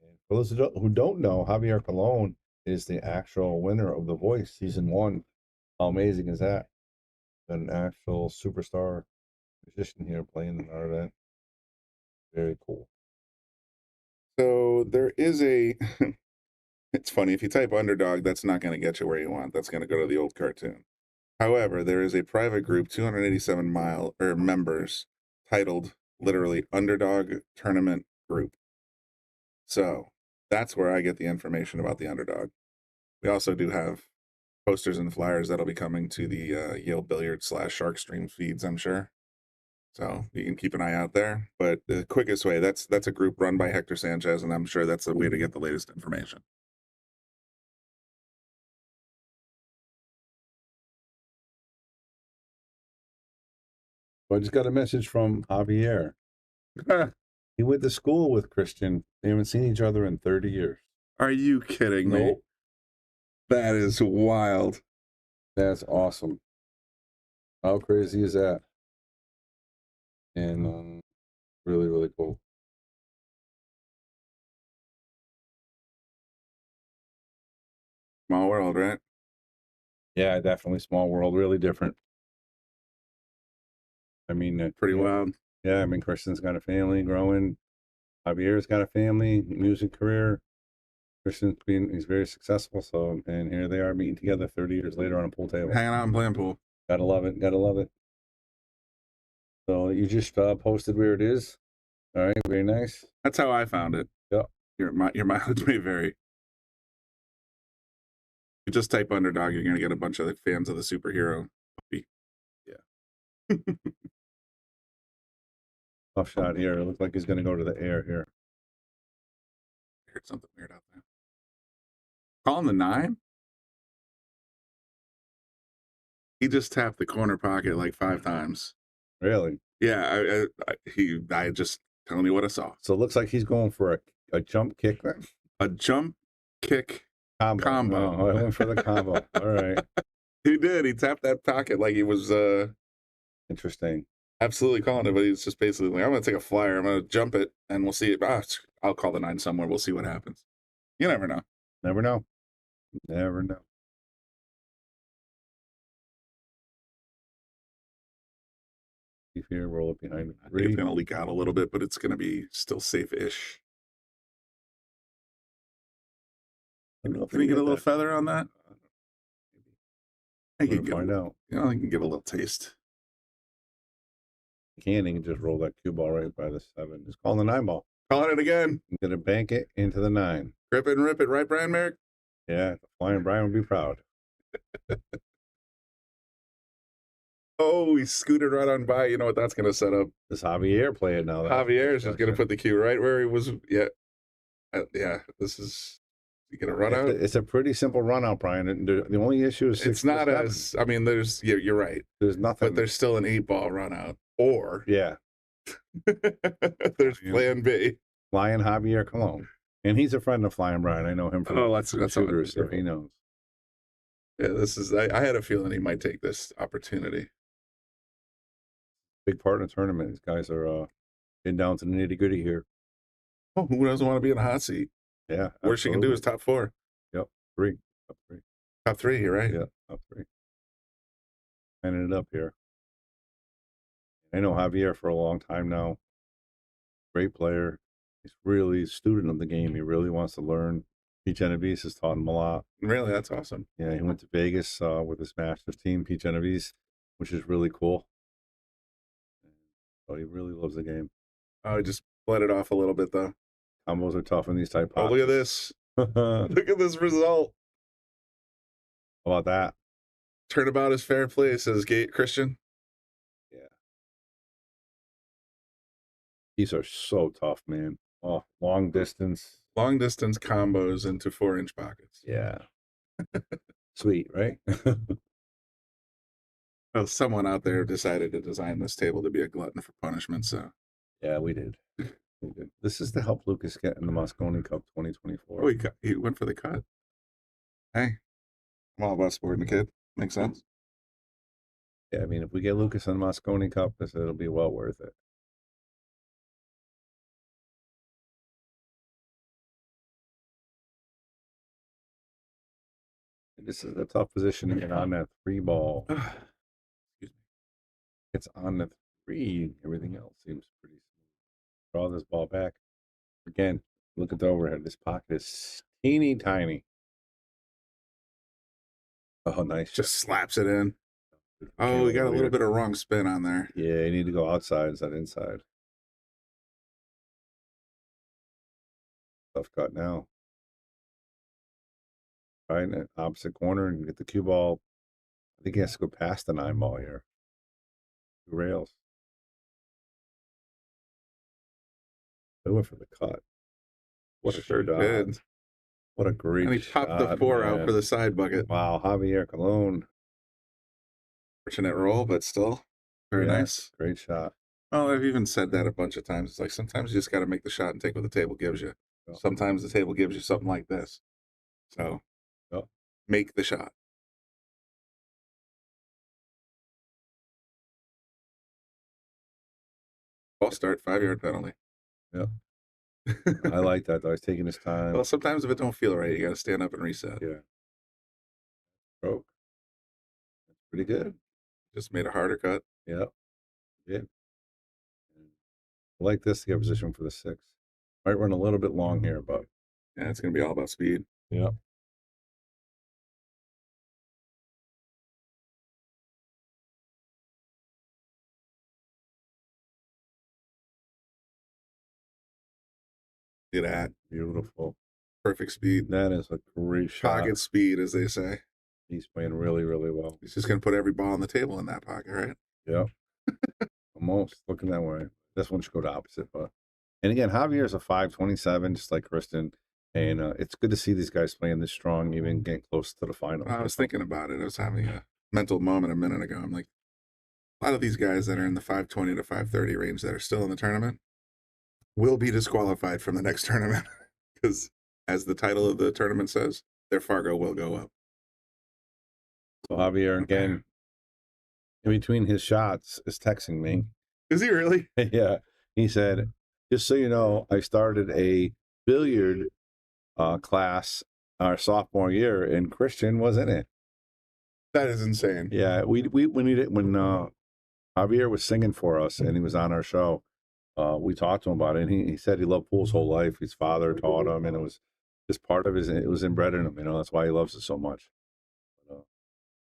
And for those who don't know, Javier Colon is the actual winner of The Voice Season 1. How amazing is that? An actual superstar musician here playing in our event. Very cool. So there is a... It's funny, if you type underdog, that's not going to get you where you want. That's going to go to the old cartoon. However, there is a private group, 287 members, titled literally Underdog Tournament Group. So that's where I get the information about the underdog. We also do have posters and flyers that'll be coming to the Yale Billiard / Shark Stream feeds, I'm sure. So you can keep an eye out there. But the quickest way, that's a group run by Hector Sanchez, and I'm sure that's the way to get the latest information. I just got a message from Javier. He went to school with Christian. They haven't seen each other in 30 years. Are you kidding me? Nope. That is wild. That's awesome. How crazy is that? And really, really cool. Small world, right? Yeah, definitely small world. Really different. I mean, pretty wild. Yeah, I mean, Christian's got a family growing. Javier's got a family, music career. He's very successful. So, and here they are meeting together 30 years later on a pool table. Hanging out and playing pool. Gotta love it. Gotta love it. So you just posted where it is. All right, very nice. That's how I found it. Yep. Your mileage may vary. You just type underdog, you're gonna get a bunch of the fans of the superhero. Yeah. Tough shot here. It looks like he's gonna go to the air here. I heard something weird out there. Calling the 9? He just tapped the corner pocket like 5 times. Really? Yeah, I just telling you what I saw. So it looks like he's going for a jump kick then. A jump kick combo. Oh, I went for the combo. All right. He did. He tapped that pocket like he was interesting. Absolutely calling it, but he's just basically like, I'm gonna take a flyer, I'm gonna jump it, and we'll see. I'll call the 9 somewhere. We'll see what happens. You never know. Never know. Never know. Here, roll it behind I think it's gonna leak out a little bit, but it's gonna be still safe-ish. Can you get a little feather on that? I can find out. You know, I can get a little taste. He can just roll that cue ball right by the 7. Just calling the 9 ball. Calling it again. I'm gonna bank it into the 9. Grip it and rip it, right, Brian Merrick? Yeah, Flying Brian would be proud. Oh, he scooted right on by. You know what that's going to set up? Does Javier play it now? Javier is just going to put the cue right where he was. Yeah. Yeah, this is... You going to run out? It's a pretty simple run out, Brian. The only issue is... It's not as... I mean, there's... You're right. There's nothing. But there's still an 8-ball run out. Or... Yeah. There's plan B. Flying Javier Colon. And he's a friend of Flying Brian. I know him from... Oh, that's shooters, so he knows. Yeah, this is... I had a feeling he might take this opportunity. Big part in the tournament. These guys are getting down to the nitty gritty here. Oh, who doesn't want to be in a hot seat? Yeah. Worst you can do is top 4. Yep. 3. Top 3. Top 3 here, right? Yeah. Top 3. Lining it up here. I know Javier for a long time now. Great player. He's really a student of the game. He really wants to learn. Pete Genovese has taught him a lot. Really? That's awesome. Yeah, he went to Vegas with his master's team, Pete Genovese, which is really cool. So he really loves the game. Oh, he just bled it off a little bit, though. Combos are tough in these type pots. Oh, look at this. Look at this result. How about that? Turnabout is fair play, says Gate Christian. Yeah. These are so tough, man. Oh, long distance. Long distance combos into 4-inch pockets. Yeah. Sweet, right? Well, someone out there decided to design this table to be a glutton for punishment, so. Yeah, we did. We did. This is to help Lucas get in the Moscone Cup 2024. Oh, he went for the cut. Hey, I'm all about supporting the kid. Makes sense. Yeah, I mean, if we get Lucas in the Moscone Cup, it'll be well worth it. This is a tough position to get on that 3 ball. Excuse me. It's on the 3. Everything else seems pretty smooth. Draw this ball back. Again, look at the overhead. This pocket is teeny tiny. Oh, nice. Just slaps it in. Oh, we got a little bit of wrong spin on there. Yeah, you need to go outside instead of inside. Tough cut now. Right in the opposite corner and get the cue ball. I think he has to go past the 9 ball here. 2 rails. They went for the cut. What a Sure shot. did. What a great And he popped the 4 out for the side bucket. Wow, Javier Colon. Fortunate roll, but still very nice. Great shot. Well, I've even said that a bunch of times. It's like sometimes you just got to make the shot and take what the table gives you. Sometimes the table gives you something like this. So make the shot. Ball start, 5-yard penalty. Yeah. I like that, though. He's taking his time. Well, sometimes if it don't feel right, you got to stand up and reset. Yeah. Broke. That's pretty good. Just made a harder cut. Yeah. Yeah. I like this to get position for the 6. Might run a little bit long here, but yeah, it's going to be all about speed. Yeah. Look at that. Beautiful. Perfect speed. That is a great shot. Pocket speed, as they say. He's playing really, really well. He's just going to put every ball on the table in that pocket, right? Yeah. Almost looking that way. This one should go to opposite, but and again, Javier is a 5'27", just like Kristen. And it's good to see these guys playing this strong, even getting close to the finals. I was thinking about it. I was having a mental moment a minute ago. I'm like, a lot of these guys that are in the 520 to 530 range that are still in the tournament will be disqualified from the next tournament because, as the title of the tournament says, their Fargo will go up. So Javier, again, in between his shots, is texting me. Is he really? Yeah. He said, just so you know, I started a billiard class our sophomore year, and Christian was in it. That is insane. Yeah, we needed when Javier was singing for us and he was on our show. We talked to him about it, and he said he loved pool his whole life. His father taught him, and it was just part of it was inbred in him. You know, that's why he loves it so much.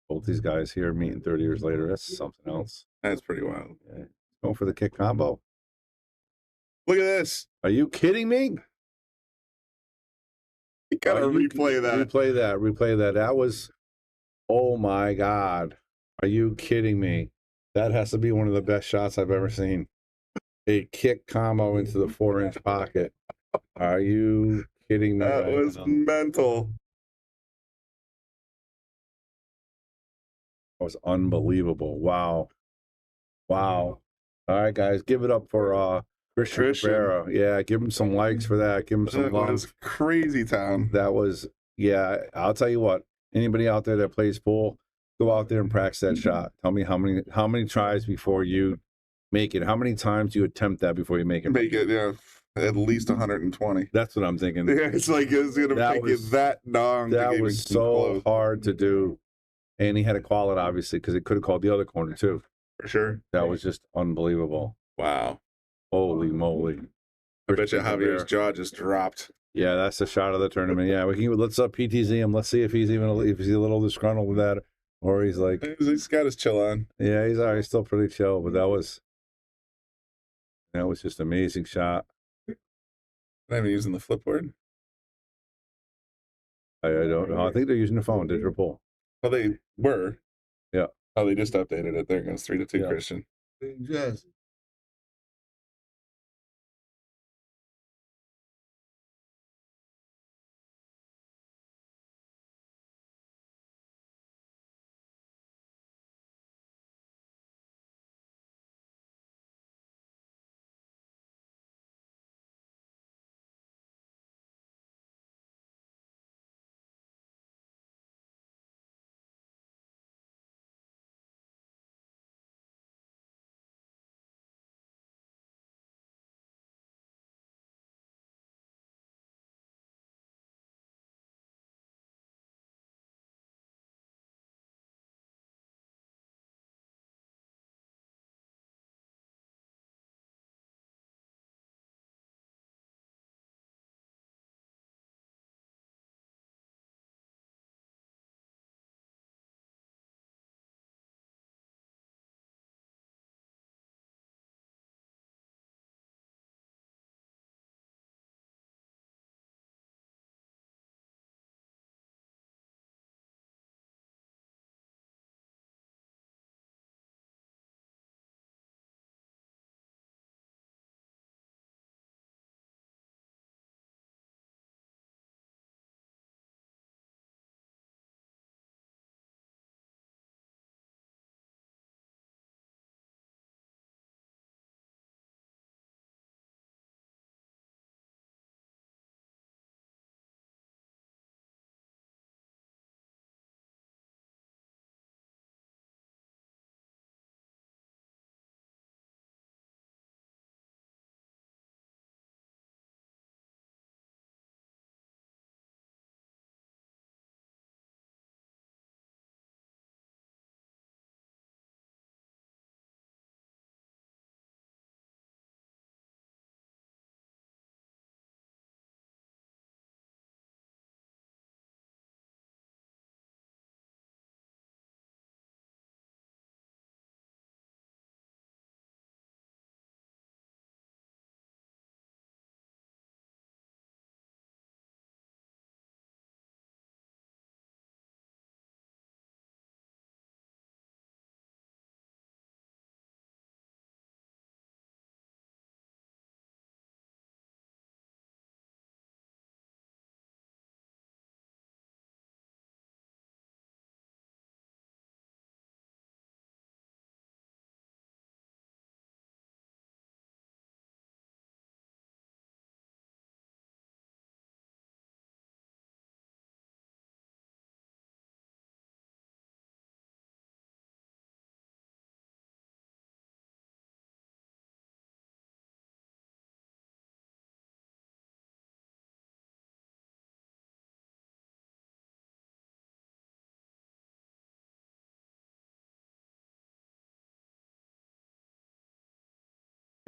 Both these guys here meeting 30 years later, that's something else. That's pretty wild. Yeah. Going for the kick combo. Look at this. Are you kidding me? You gotta replay that. Replay that. That was, oh my God. Are you kidding me? That has to be one of the best shots I've ever seen. A kick combo into the 4-inch pocket. Are you kidding me? That was mental. That was unbelievable. Wow. All right, guys, give it up for Christian Rivera. Yeah, give him some likes for that. Give him some love. That was crazy town. That was, yeah, I'll tell you what. Anybody out there that plays pool, go out there and practice that shot. Tell me how many tries before you make it. How many times do you attempt that before you make it? Make it, yeah. At least 120. That's what I'm thinking. Yeah, it's like it's going to take you that long. That was so hard to do. And he had to call it, obviously, because it could have called the other corner, too. For sure. That was just unbelievable. Wow. Holy moly. I bet you Javier's jaw just dropped. Yeah, that's the shot of the tournament. Yeah, let's PTZ him. Let's see if he's a little disgruntled with that, or he's like he's got his chill on. Yeah, he's all right, still pretty chill, but that was just an amazing shot. Not even using the flipboard. I don't know. I think they're using the phone. Digital pull. Well, they were. Yeah. Oh, they just updated it. There it goes. 3-2 Christian. Yes.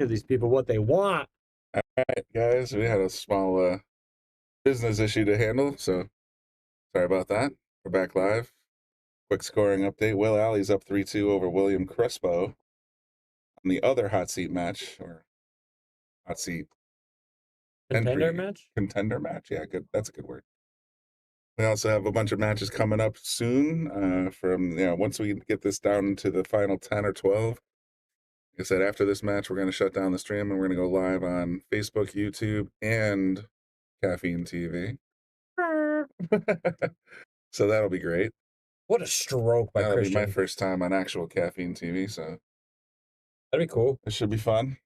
Give these people what they want. All right, guys, we had a small business issue to handle, so sorry about that. We're back live. Quick scoring update. Will Alley's up 3-2 over William Crespo on the other hot seat match, or hot seat Contender match? Contender match, yeah, good. That's a good word. We also have a bunch of matches coming up soon. Once we get this down to the final 10 or 12. Like I said, after this match, we're going to shut down the stream and we're going to go live on Facebook, YouTube, and Caffeine TV. So that'll be great. What a stroke by That'll Christian. be my first time on actual Caffeine TV, so that'd be cool. It should be fun.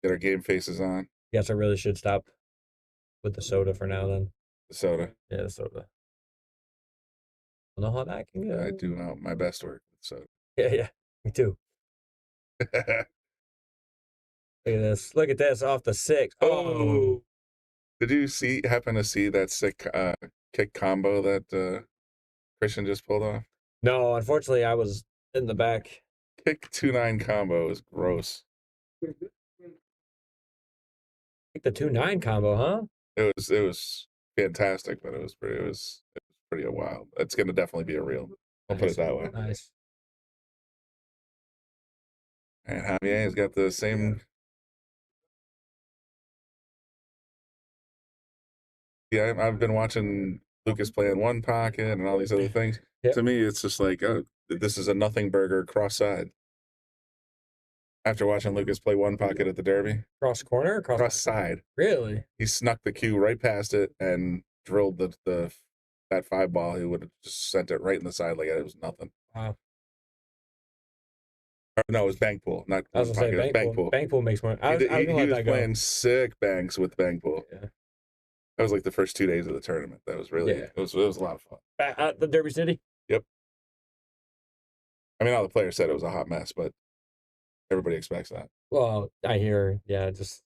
Get our game faces on. Guess I really should stop with the soda for now then. The soda. Yeah, the soda. I don't know how that can go. I do my best work with soda. Yeah, me too. Look at this. Look at this off the 6. Oh. Did you happen to see that sick kick combo that Christian just pulled off? No, unfortunately, I was in the back. Kick 2-9 combo is gross. Like the 2-9 combo, huh? It was fantastic, but it was pretty wild. It's gonna definitely be a reel. I'll put it that way. Nice. And Javier has got the same. Yeah, I've been watching Lucas play in one pocket and all these other things. Yep. To me, it's just like, oh, this is a nothing burger cross side. After watching Lucas play one pocket at the Derby. Cross corner or cross side. Really? He snuck the cue right past it and drilled that 5 ball. He would have just sent it right in the side like it was nothing. Wow. No, it was bank pool, not I was one gonna say pocket. bank pool. Bank pool makes more. I was He gonna let was that go. playing sick banks with bank pool. Yeah. That was like the first 2 days of the tournament. That was really it was a lot of fun. At the Derby City? Yep. I mean, all the players said it was a hot mess, but everybody expects that. Well, I hear, just.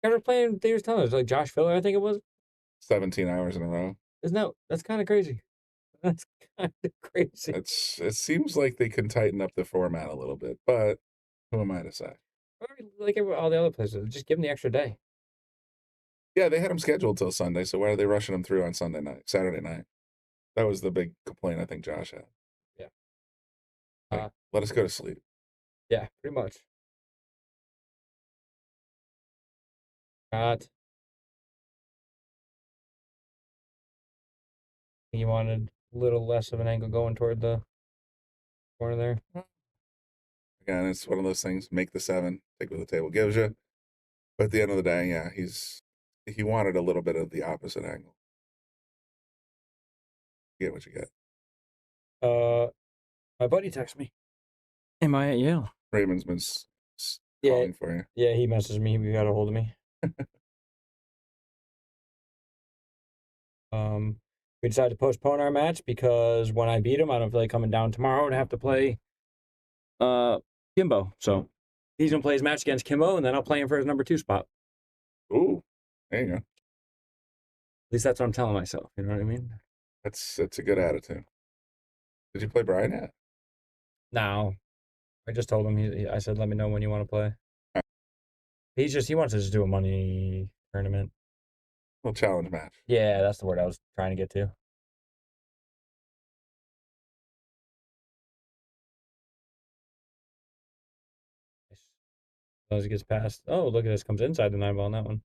You guys were playing, they were telling us, like Josh Filler, I think it was. 17 hours in a row. That's kind of crazy. That's kind of crazy. It seems like they can tighten up the format a little bit, but who am I to say? Like all the other places, just give them the extra day. Yeah, they had them scheduled till Sunday, so why are they rushing them through on Saturday night? That was the big complaint I think Josh had. Yeah. Let us go to sleep. Yeah, pretty much. You wanted a little less of an angle going toward the corner there. Again, it's one of those things. Make the 7, take what the table gives you. But at the end of the day, yeah, he wanted a little bit of the opposite angle. You get what you get. My buddy texted me. Am I at Yale? Raymond's been calling for you. Yeah, he messaged me. He got a hold of me. We decided to postpone our match because when I beat him, I don't feel like coming down tomorrow to have to play Kimbo. So he's gonna play his match against Kimbo, and then I'll play him for his number 2 spot. Ooh, there you go. At least that's what I'm telling myself. You know what I mean? That's a good attitude. Did you play Brian yet? No, I just told him. I said, let me know when you want to play. He wants to just do a money tournament. Little challenge match. Yeah, that's the word I was trying to get to. As it gets past. Oh, look at this. Comes inside the 9 ball on that one.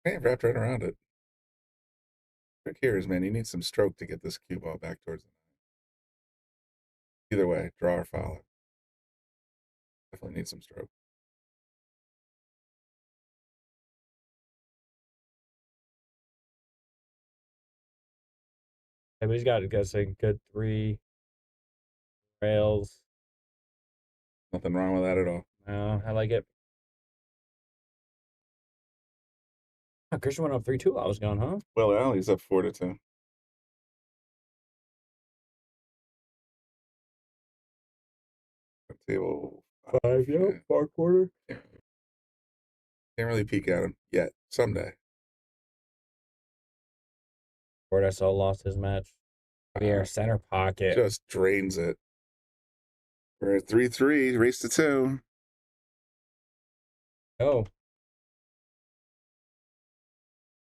Hey, wrapped right around it. Trick here is, man, you need some stroke to get this cue ball back towards the 9. Either way, draw or foul. Definitely need some stroke. Yeah, but he's got a good 3 rails. Nothing wrong with that at all. No, I like it. Oh, Christian went up 3-2 while I was gone, huh? Well, Alley's up 4-2. Table 5, yeah, far quarter. Can't really peek at him yet. Someday. Bordeaux lost his match. Here, center pocket. Just drains it. We're at 3-3, race to 2. Oh. Let's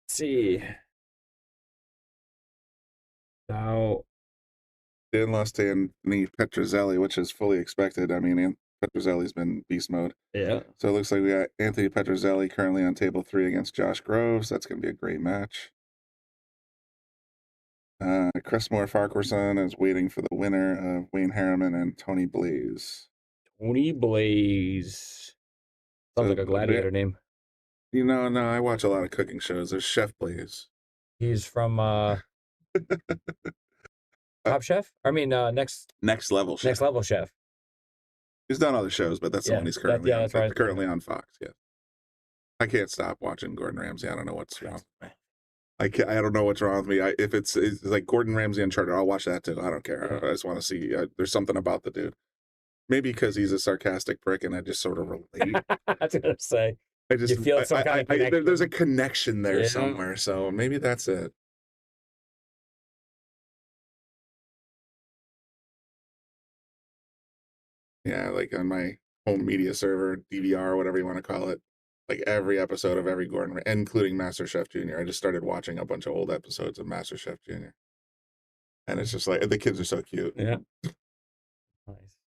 see. Now, Dan lost to Anthony Petrozelli, which is fully expected. I mean, Petrozelli's been beast mode. yeah. So it looks like we got Anthony Petrozelli currently on table 3 against Josh Groves. That's going to be a great match. Cressmore Farquharson is waiting for the winner of Wayne Harriman and Tony Blaze. Tony Blaze. Sounds like a gladiator name. You know, no, I watch a lot of cooking shows. There's Chef Blaze. He's from Top Chef? I mean, Next Level Chef. Next Level Chef. He's done other shows, but that's the one he's currently on. that's right. Currently on Fox, yeah. I can't stop watching Gordon Ramsay. I don't know what's wrong. I don't know what's wrong with me. If it's like Gordon Ramsay Uncharted, I'll watch that too. I don't care. I just want to see. There's something about the dude. Maybe because he's a sarcastic prick, and I just sort of relate. I was gonna say. I just You feel some kind of connection. there's a connection there Yeah. somewhere. So maybe that's it. Yeah, like on my home media server, DVR, whatever you want to call it, like every episode of every Gordon, including MasterChef Junior. I just started watching a bunch of old episodes of MasterChef Junior, and it's just like the kids are so cute. Yeah. Nice.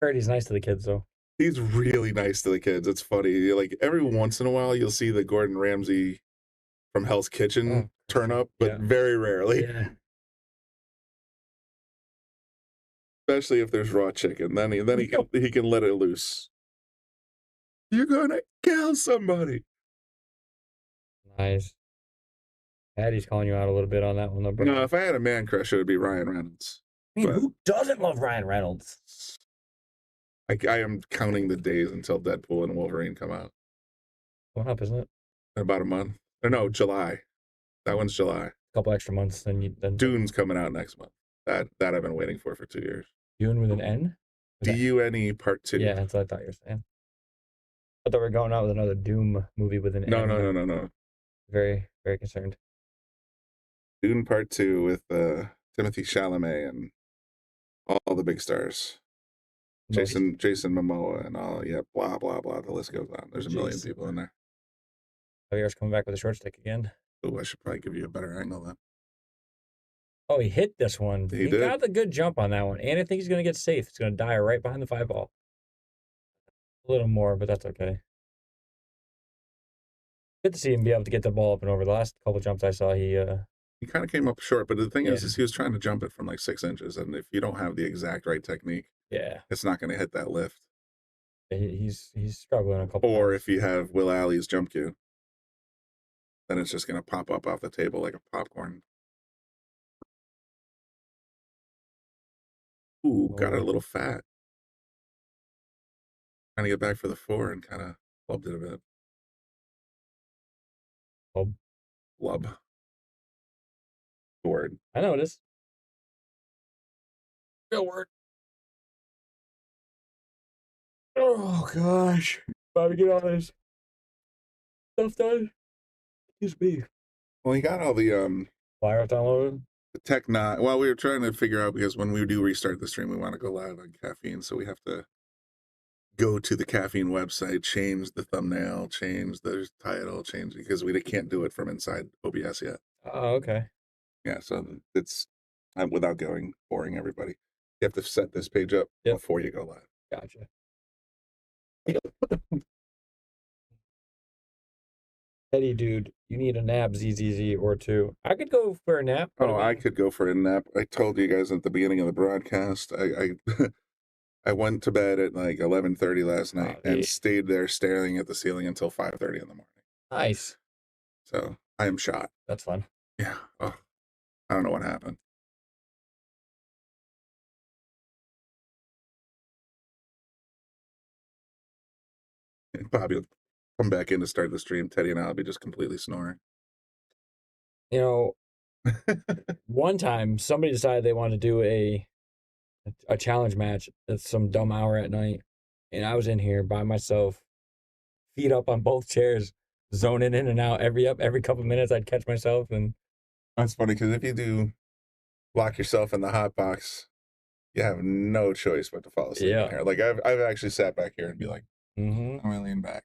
Heard he's nice to the kids though. He's really nice to the kids. It's funny. Like every once in a while, you'll see the Gordon Ramsay from Hell's Kitchen turn up, but very rarely. Yeah. Especially if there's raw chicken, then he can let it loose. You're gonna kill somebody. Nice. Patty's calling you out a little bit on that one, though, bro. No, if I had a man crush, it would be Ryan Reynolds. I mean, But who doesn't love Ryan Reynolds? I am counting the days until Deadpool and Wolverine come out. Going up, isn't it? In about a month. Or no, July. That one's July. A couple extra months, then Dune's coming out next month. That I've been waiting for 2 years. Dune with an N? D-U-N-E Part 2. Yeah, that's what I thought you were saying. I thought we were going out with another Doom movie with an No, N. no. Very, very concerned. Dune Part 2 with Timothy Chalamet and all the big stars. Jason Momoa and all, blah, blah, blah. The list goes on. There's a million people in there. Javier's coming back with a short stick again. Oh, I should probably give you a better angle then. Oh, he hit this one. He did. Got the good jump on that one. And I think he's going to get safe. It's going to die right behind the 5-ball. A little more, but that's okay. Good to see him be able to get the ball up and over. The last couple jumps I saw, he kind of came up short, but the thing is he was trying to jump it from like 6 inches, and if you don't have the exact right technique, it's not going to hit that lift. He's struggling a couple. Or if you have Will Alley's jump cue, then it's just going to pop up off the table like a popcorn. Ooh, got it a little fat. Trying to get back for the 4 and kind of flubbed it a bit. Flub. The word. I know it is. Real word. Oh gosh. Bobby, get all this stuff done. Excuse me. Well, he got all the fire downloaded. The tech not. Well, we were trying to figure out, because when we do restart the stream, we want to go live on caffeine, so we have to go to the caffeine website, change the thumbnail, change the title, change, because we can't do it from inside OBS yet. Oh, okay. Yeah, so it's without boring everybody. You have to set this page up before you go live. Gotcha. Eddie, dude, you need a nap, ZZZ or 2. I could go for a nap. Oh, I could go for a nap. I told you guys at the beginning of the broadcast, I went to bed at like 11:30 last night and stayed there staring at the ceiling until 5:30 in the morning. Nice. So I am shot. That's fun. Yeah. Oh, I don't know what happened. Bobby will come back in to start the stream. Teddy and I'll be just completely snoring. You know, one time somebody decided they wanted to do a challenge match at some dumb hour at night, and I was in here by myself, feet up on both chairs, zoning in and out every couple minutes. I'd catch myself, and that's funny because if you do lock yourself in the hot box you have no choice but to fall asleep in here. Like I've actually sat back here and be like, I'm gonna lean back,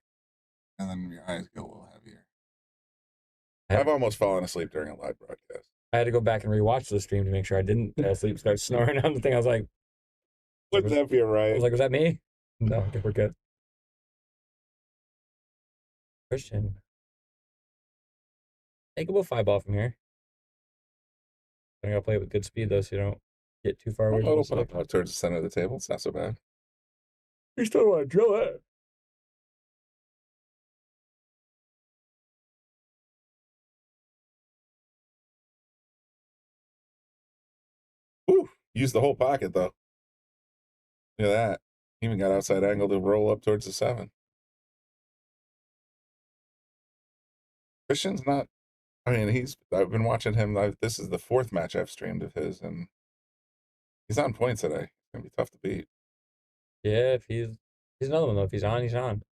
and then your eyes get a little heavier. I've almost fallen asleep during a live broadcast. I had to go back and rewatch the stream to make sure I didn't fall asleep, start snoring on the thing. I was like, wouldn't that be right? I was like, was that me? No, okay, we're good. Christian. Take about 5 ball from here. I gotta play it with good speed though, so you don't get too far away. I'll put up towards the center of the table. It's not so bad. You still don't want to drill that. Ooh, use the whole pocket though. Look at that. Even got outside angle to roll up towards the 7. Christian's not. I mean, I've been watching him. This is the 4th match I've streamed of his, and he's on point today. It's gonna be tough to beat. Yeah, if he's another one though. If he's on, he's on.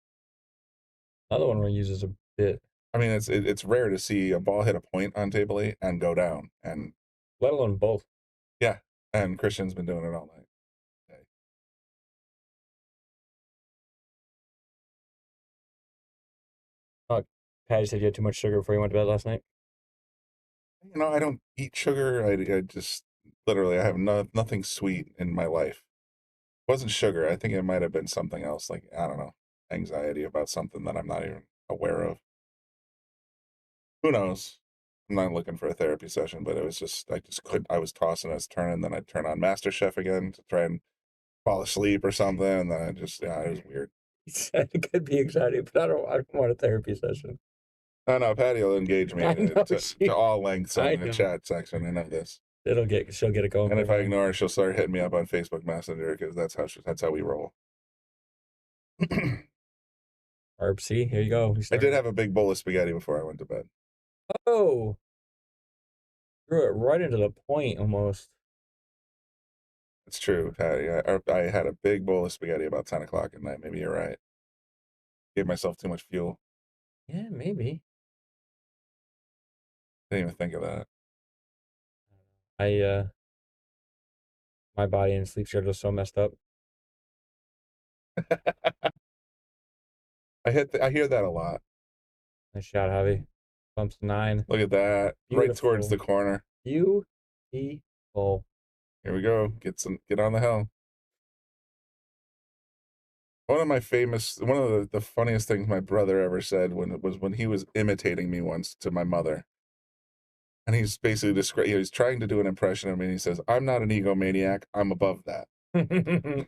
Another one where he uses a bit. I mean, it's rare to see a ball hit a point on table 8 and go down, and let alone both. Yeah, and Christian's been doing it all night. Okay. Oh, Patty said you had too much sugar before you went to bed last night. You know, I don't eat sugar. I just literally I have nothing sweet in my life. It wasn't sugar. I think it might have been something else, like I don't know, anxiety about something that I'm not even aware of. Who knows? I'm not looking for a therapy session, but it was just I was tossing, I was turning, then I'd turn on MasterChef again to try and fall asleep or something, and then it was weird. He said it could be exciting, but I don't want a therapy session. Oh no, Patty will engage me to all lengths in the chat section. I know this. She'll get it going. And if I ignore her, she'll start hitting me up on Facebook Messenger because that's how we roll. RC, here you go. I did have a big bowl of spaghetti before I went to bed. Oh, threw it right into the point almost. It's true, Patty. I had a big bowl of spaghetti about 10 o'clock at night. Maybe you're right. Gave myself too much fuel. Yeah, maybe. Didn't even think of that. My body and sleep schedule is so messed up. I hear that a lot. Nice shot, Javi. Bumps 9. Look at that. Beautiful. Right towards the corner. Beautiful. Here we go. Get on the hill. One of the funniest things my brother ever said when he was imitating me once to my mother. And he's basically he's trying to do an impression of me, and he says, "I'm not an egomaniac. I'm above that." It's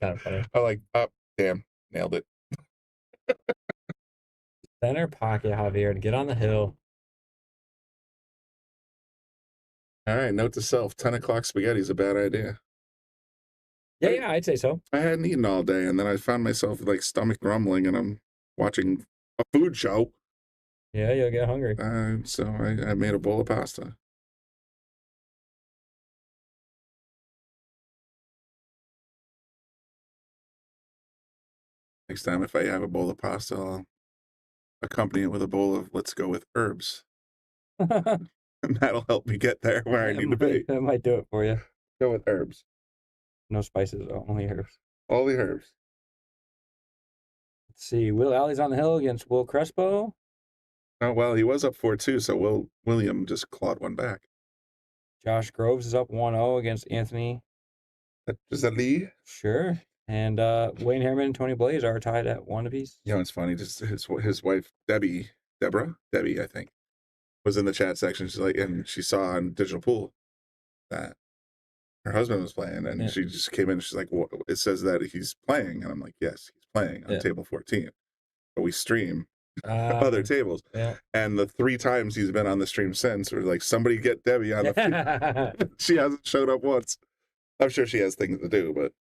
kind of funny. I like, oh, damn, nailed it. Center pocket, Javier, to get on the hill. All right, note to self: 10 o'clock spaghetti is a bad idea. Yeah, I'd say so. I hadn't eaten all day, and then I found myself like stomach grumbling, and I'm watching a food show. Yeah, you'll get hungry. So I made a bowl of pasta. Next time, if I have a bowl of pasta, I'll accompany it with a bowl of, let's go with herbs. And that'll help me get there where I need to be. That might do it for you. Go with herbs. No spices, only herbs. All the herbs. Let's see. Will Alley's on the hill against Will Crespo. Oh, well, he was up 4-2, so William just clawed one back. Josh Groves is up 1-0 against Anthony. Is that Lee? Sure. And Wayne Harriman and Tony Blaze are tied at 1 apiece. Yeah, it's funny. Just his wife, Debbie, I think, was in the chat section. She's like, and she saw on Digital Pool that her husband was playing, and she just came in. And she's like, well, it says that he's playing, and I'm like, yes, he's playing on table 14, but we stream other tables. Yeah. And the 3 times he's been on the stream since, we're like, somebody get Debbie on the. She hasn't showed up once. I'm sure she has things to do, but.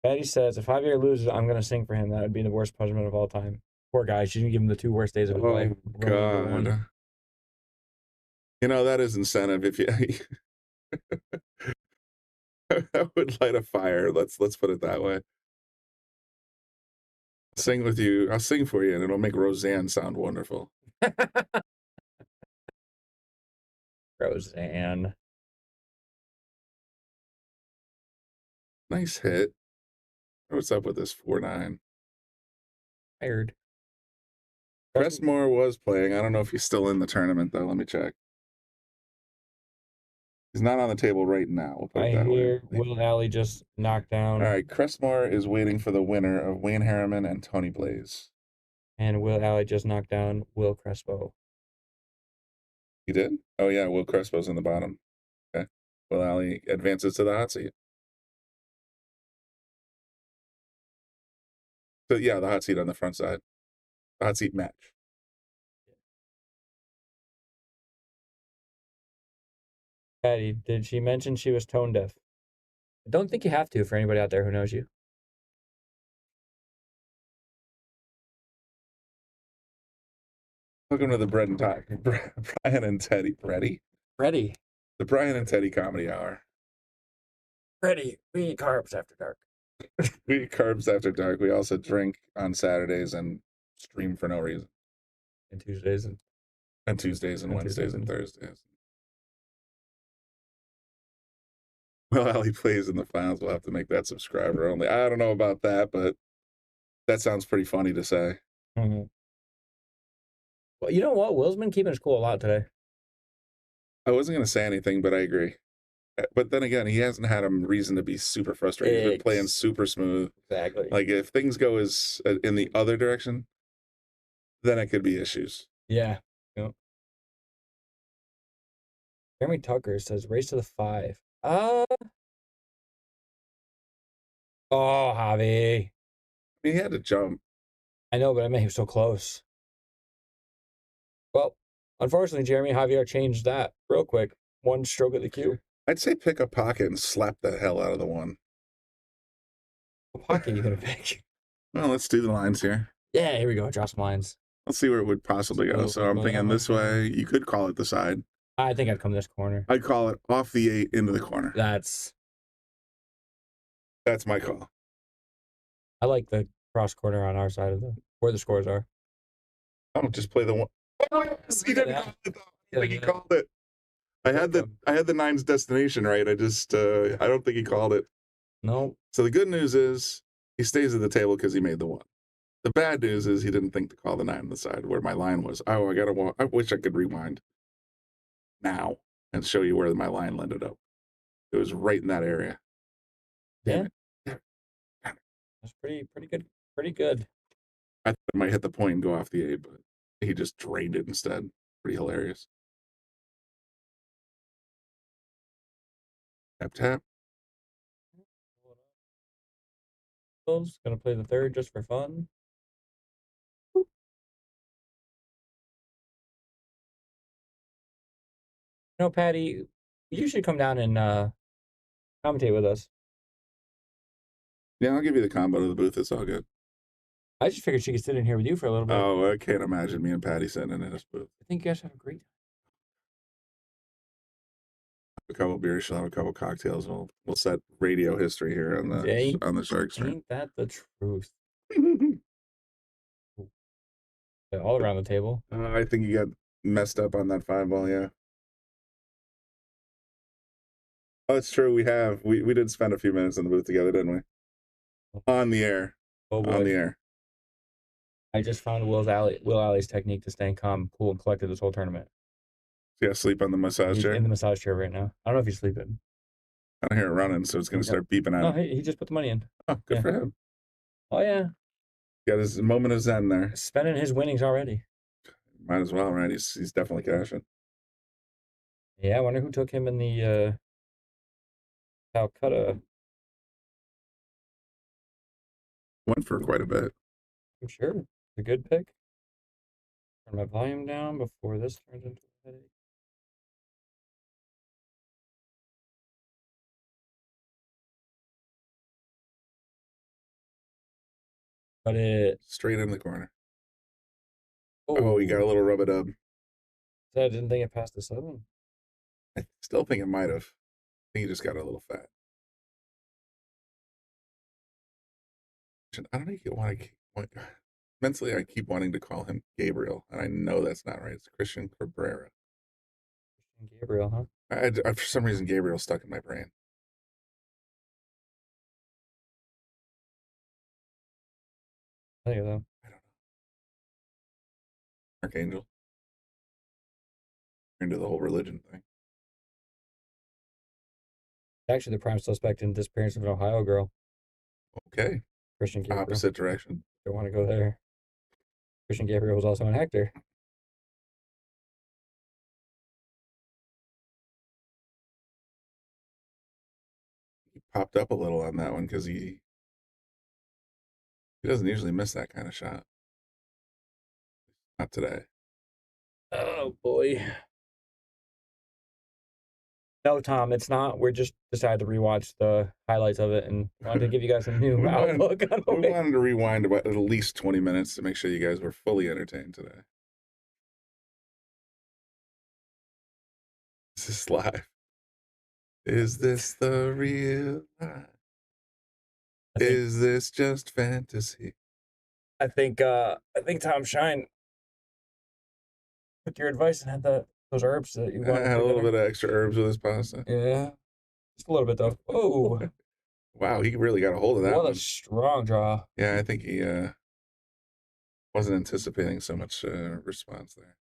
Patty says, if Javier loses, I'm going to sing for him. That would be the worst punishment of all time. Poor guy. She didn't give him the 2 worst days of his life. God. You know, that is incentive. If you, that would light a fire. Let's put it that way. Sing with you. I'll sing for you, and it'll make Roseanne sound wonderful. Roseanne. Nice hit. What's up with this 4-9? Tired. Crestmore was playing. I don't know if he's still in the tournament, though. Let me check. He's not on the table right now. We'll put it I that hear way. Will Alley just knocked down. All right, Crestmore is waiting for the winner of Wayne Harriman and Tony Blaze. And Will Alley just knocked down Will Crespo. He did? Oh, yeah, Will Crespo's in the bottom. Okay. Will Alley advances to the hot seat. So, yeah, the hot seat on the front side. The hot seat match. Patty, did she mention she was tone deaf? I don't think you have to for anybody out there who knows you. Welcome to the Bread and Talk. Brian and Teddy. Ready. The Brian and Teddy Comedy Hour. Ready. We eat carbs after dark. We eat carbs after dark. We also drink on Saturdays and stream for no reason. And Tuesdays and Wednesdays and Thursdays. Well, Ali plays in the finals. We'll have to make that subscriber only. I don't know about that, but that sounds pretty funny to say. Mm-hmm. Well, you know what? Will's been keeping his cool a lot today. I wasn't going to say anything, but I agree. But then again, he hasn't had a reason to be super frustrated. He's been playing super smooth. Exactly. Like, if things go as in the other direction, then it could be issues. Yeah. Yep. Jeremy Tucker says race to the 5. Oh, Javi. I mean, he had to jump. I know, but I mean, he was so close. Well, unfortunately, Jeremy Javier changed that real quick. One stroke at the cue. I'd say pick a pocket and slap the hell out of the one. What pocket are you going to pick? Well, let's do the lines here. Yeah, here we go. Drop some lines. Let's see where it would possibly go. So I'm thinking this way. You could call it the side. I think I'd come this corner. I'd call it off the 8 into the corner. That's my call. I like the cross corner on our side of where the scores are. I'll just play the one. Oh, yes, he didn't call it, though. I think he called it. I had the 9's destination right. I don't think he called it. No. So the good news is he stays at the table because he made the 1. The bad news is he didn't think to call the 9 on the side where my line was. Oh, I wish I could rewind now and show you where my line ended up. It was right in that area. Yeah. That's pretty good. Pretty good. I thought it might hit the point and go off the 8, but he just drained it instead. Pretty hilarious. Tap, tap. Gonna play the 3rd just for fun. You know, Patty, you should come down and commentate with us. Yeah, I'll give you the combo to the booth. It's all good. I just figured she could sit in here with you for a little bit. Oh, I can't imagine me and Patty sitting in this booth. I think you guys have a great time. A couple beers, she'll have a couple cocktails. We'll set radio history here on the Shark Stream. Ain't that the truth? All around the table. I think you got messed up on that 5 ball, yeah. Oh, it's true. We did spend a few minutes in the booth together, didn't we? On the air. Oh, boy. On the air. I just found Will Alley's technique to staying calm, cool, and collected this whole tournament. Yeah, sleep on the massage chair. In the massage chair right now. I don't know if he's sleeping. I don't hear it running, so it's going to start beeping No, out. he just put the money in. Oh, good for him. Oh, yeah. Got his moment of zen there. Spending his winnings already. Might as well, right? He's definitely cashing. Yeah, I wonder who took him in the Calcutta. Went for quite a bit. I'm sure. It's a good pick. Turn my volume down before this turns into a headache. Got it. Straight in the corner. Oh, he got a little rub-a-dub. I didn't think it passed the 7. I still think it might have. I think he just got a little fat. I don't know. Mentally, I keep wanting to call him Gabriel, and I know that's not right. It's Christian Cabrera. Gabriel, huh? For some reason, Gabriel stuck in my brain. I think so. Archangel. Into the whole religion thing. Actually, the prime suspect in disappearance of an Ohio girl. Okay. Christian Gabriel. Opposite direction. Don't want to go there. Christian Gabriel was also in Hector. He popped up a little on that one because he doesn't usually miss that kind of shot. Not today. Oh boy. No, Tom, it's not. We're just decided to rewatch the highlights of it and wanted to give you guys a new outlook on We wanted to rewind about at least 20 minutes to make sure you guys were fully entertained today. This is live. Is this the real life? Is this just fantasy? I think Tom Shine took your advice and had those herbs that you I wanted. had a little bit of extra herbs with his pasta. Yeah. Just a little bit though. Oh. Wow, he really got a hold of that What one. a strong draw. Yeah, I think he wasn't anticipating so much response there.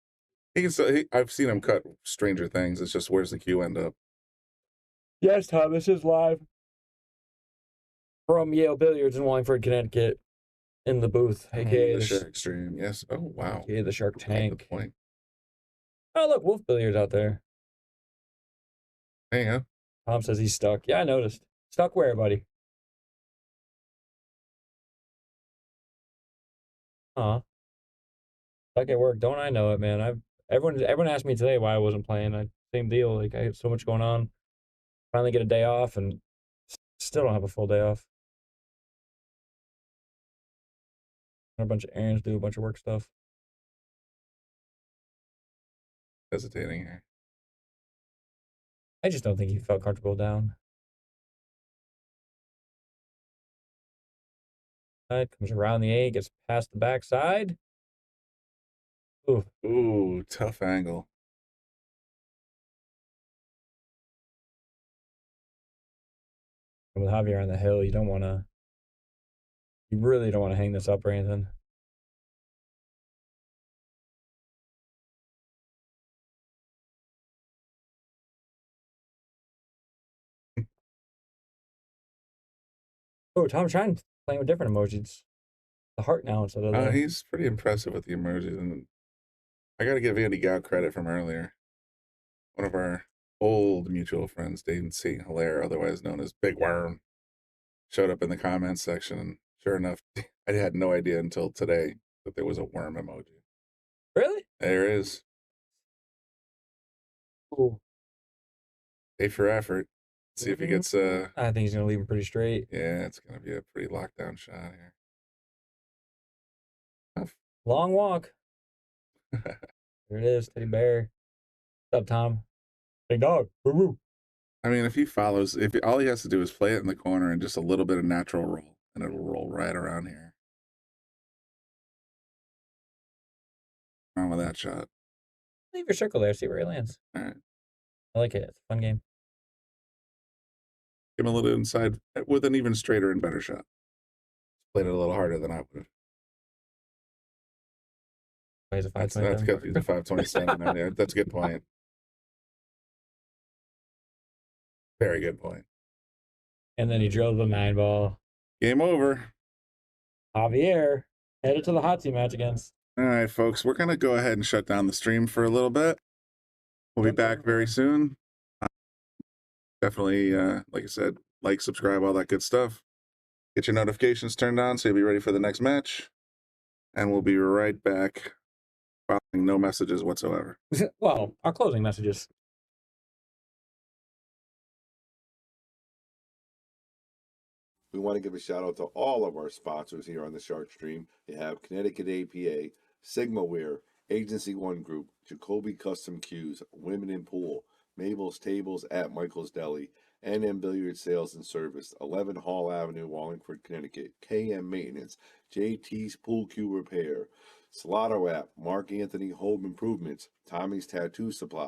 He can still, I've seen him cut stranger things. It's just where's the cue end up? Yes, Tom, this is live from Yale Billiards in Wallingford, Connecticut, in the booth, aka The Shark Stream. Yes. Oh wow. aka the Shark Tank. Good point. Oh look, Wolf Billiards out there. There you go. Tom says he's stuck. Yeah, I noticed. Stuck where, buddy? Huh? Stuck at work. Don't I know it, man? Everyone asked me today why I wasn't playing. Same deal. Like I had so much going on. Finally get a day off and still don't have a full day off. A bunch of errands, do a bunch of work stuff. Hesitating here. I just don't think he felt comfortable down. Comes around the 8, gets past the backside. Ooh, tough angle. And with Javier on the hill, you really don't want to hang this up or anything. Oh, Tom Shine playing with different emojis. The heart now instead of the... He's pretty impressive with the emojis. And I got to give Andy Gow credit from earlier. One of our old mutual friends, Dave C. Hilaire, otherwise known as Big Worm, showed up in the comments section. And sure enough, I had no idea until today that there was a worm emoji. Really? There is. Cool. A for effort. See if he gets I think he's gonna leave him pretty straight. Yeah, it's gonna be a pretty lockdown shot here. Tough. Long walk. There it is, Teddy Bear. What's up, Tom? Big dog. Woo-woo. I mean, if he follows, all he has to do is play it in the corner and just a little bit of natural roll, and it'll roll right around here. Wrong with that shot. Leave your circle there, see where he lands. All right. I like it. It's a fun game. Give him a little inside with an even straighter and better shot. Played it a little harder than I would have. He's a That's 527. good. He's a 527. Yeah, that's a good point. Very good point. And then he drilled the 9-ball. Game over. Javier headed to the hot seat match against. All right, folks. We're going to go ahead and shut down the stream for a little bit. We'll be back very soon. Definitely, like I said, like, subscribe, all that good stuff. Get your notifications turned on so you'll be ready for the next match. And we'll be right back following no messages whatsoever. Well, our closing messages. We want to give a shout out to all of our sponsors here on the Shark Stream. You have Connecticut APA, Sigma Wear, Agency One Group, Jacoby Custom Cues, Women in Pool, Mabel's Tables at Michael's Deli, NM Billiard Sales and Service, 11 Hall Avenue, Wallingford, Connecticut, KM Maintenance, JT's Pool Cue Repair, Salotto app, Mark Anthony Home Improvements, Tommy's Tattoo Supply,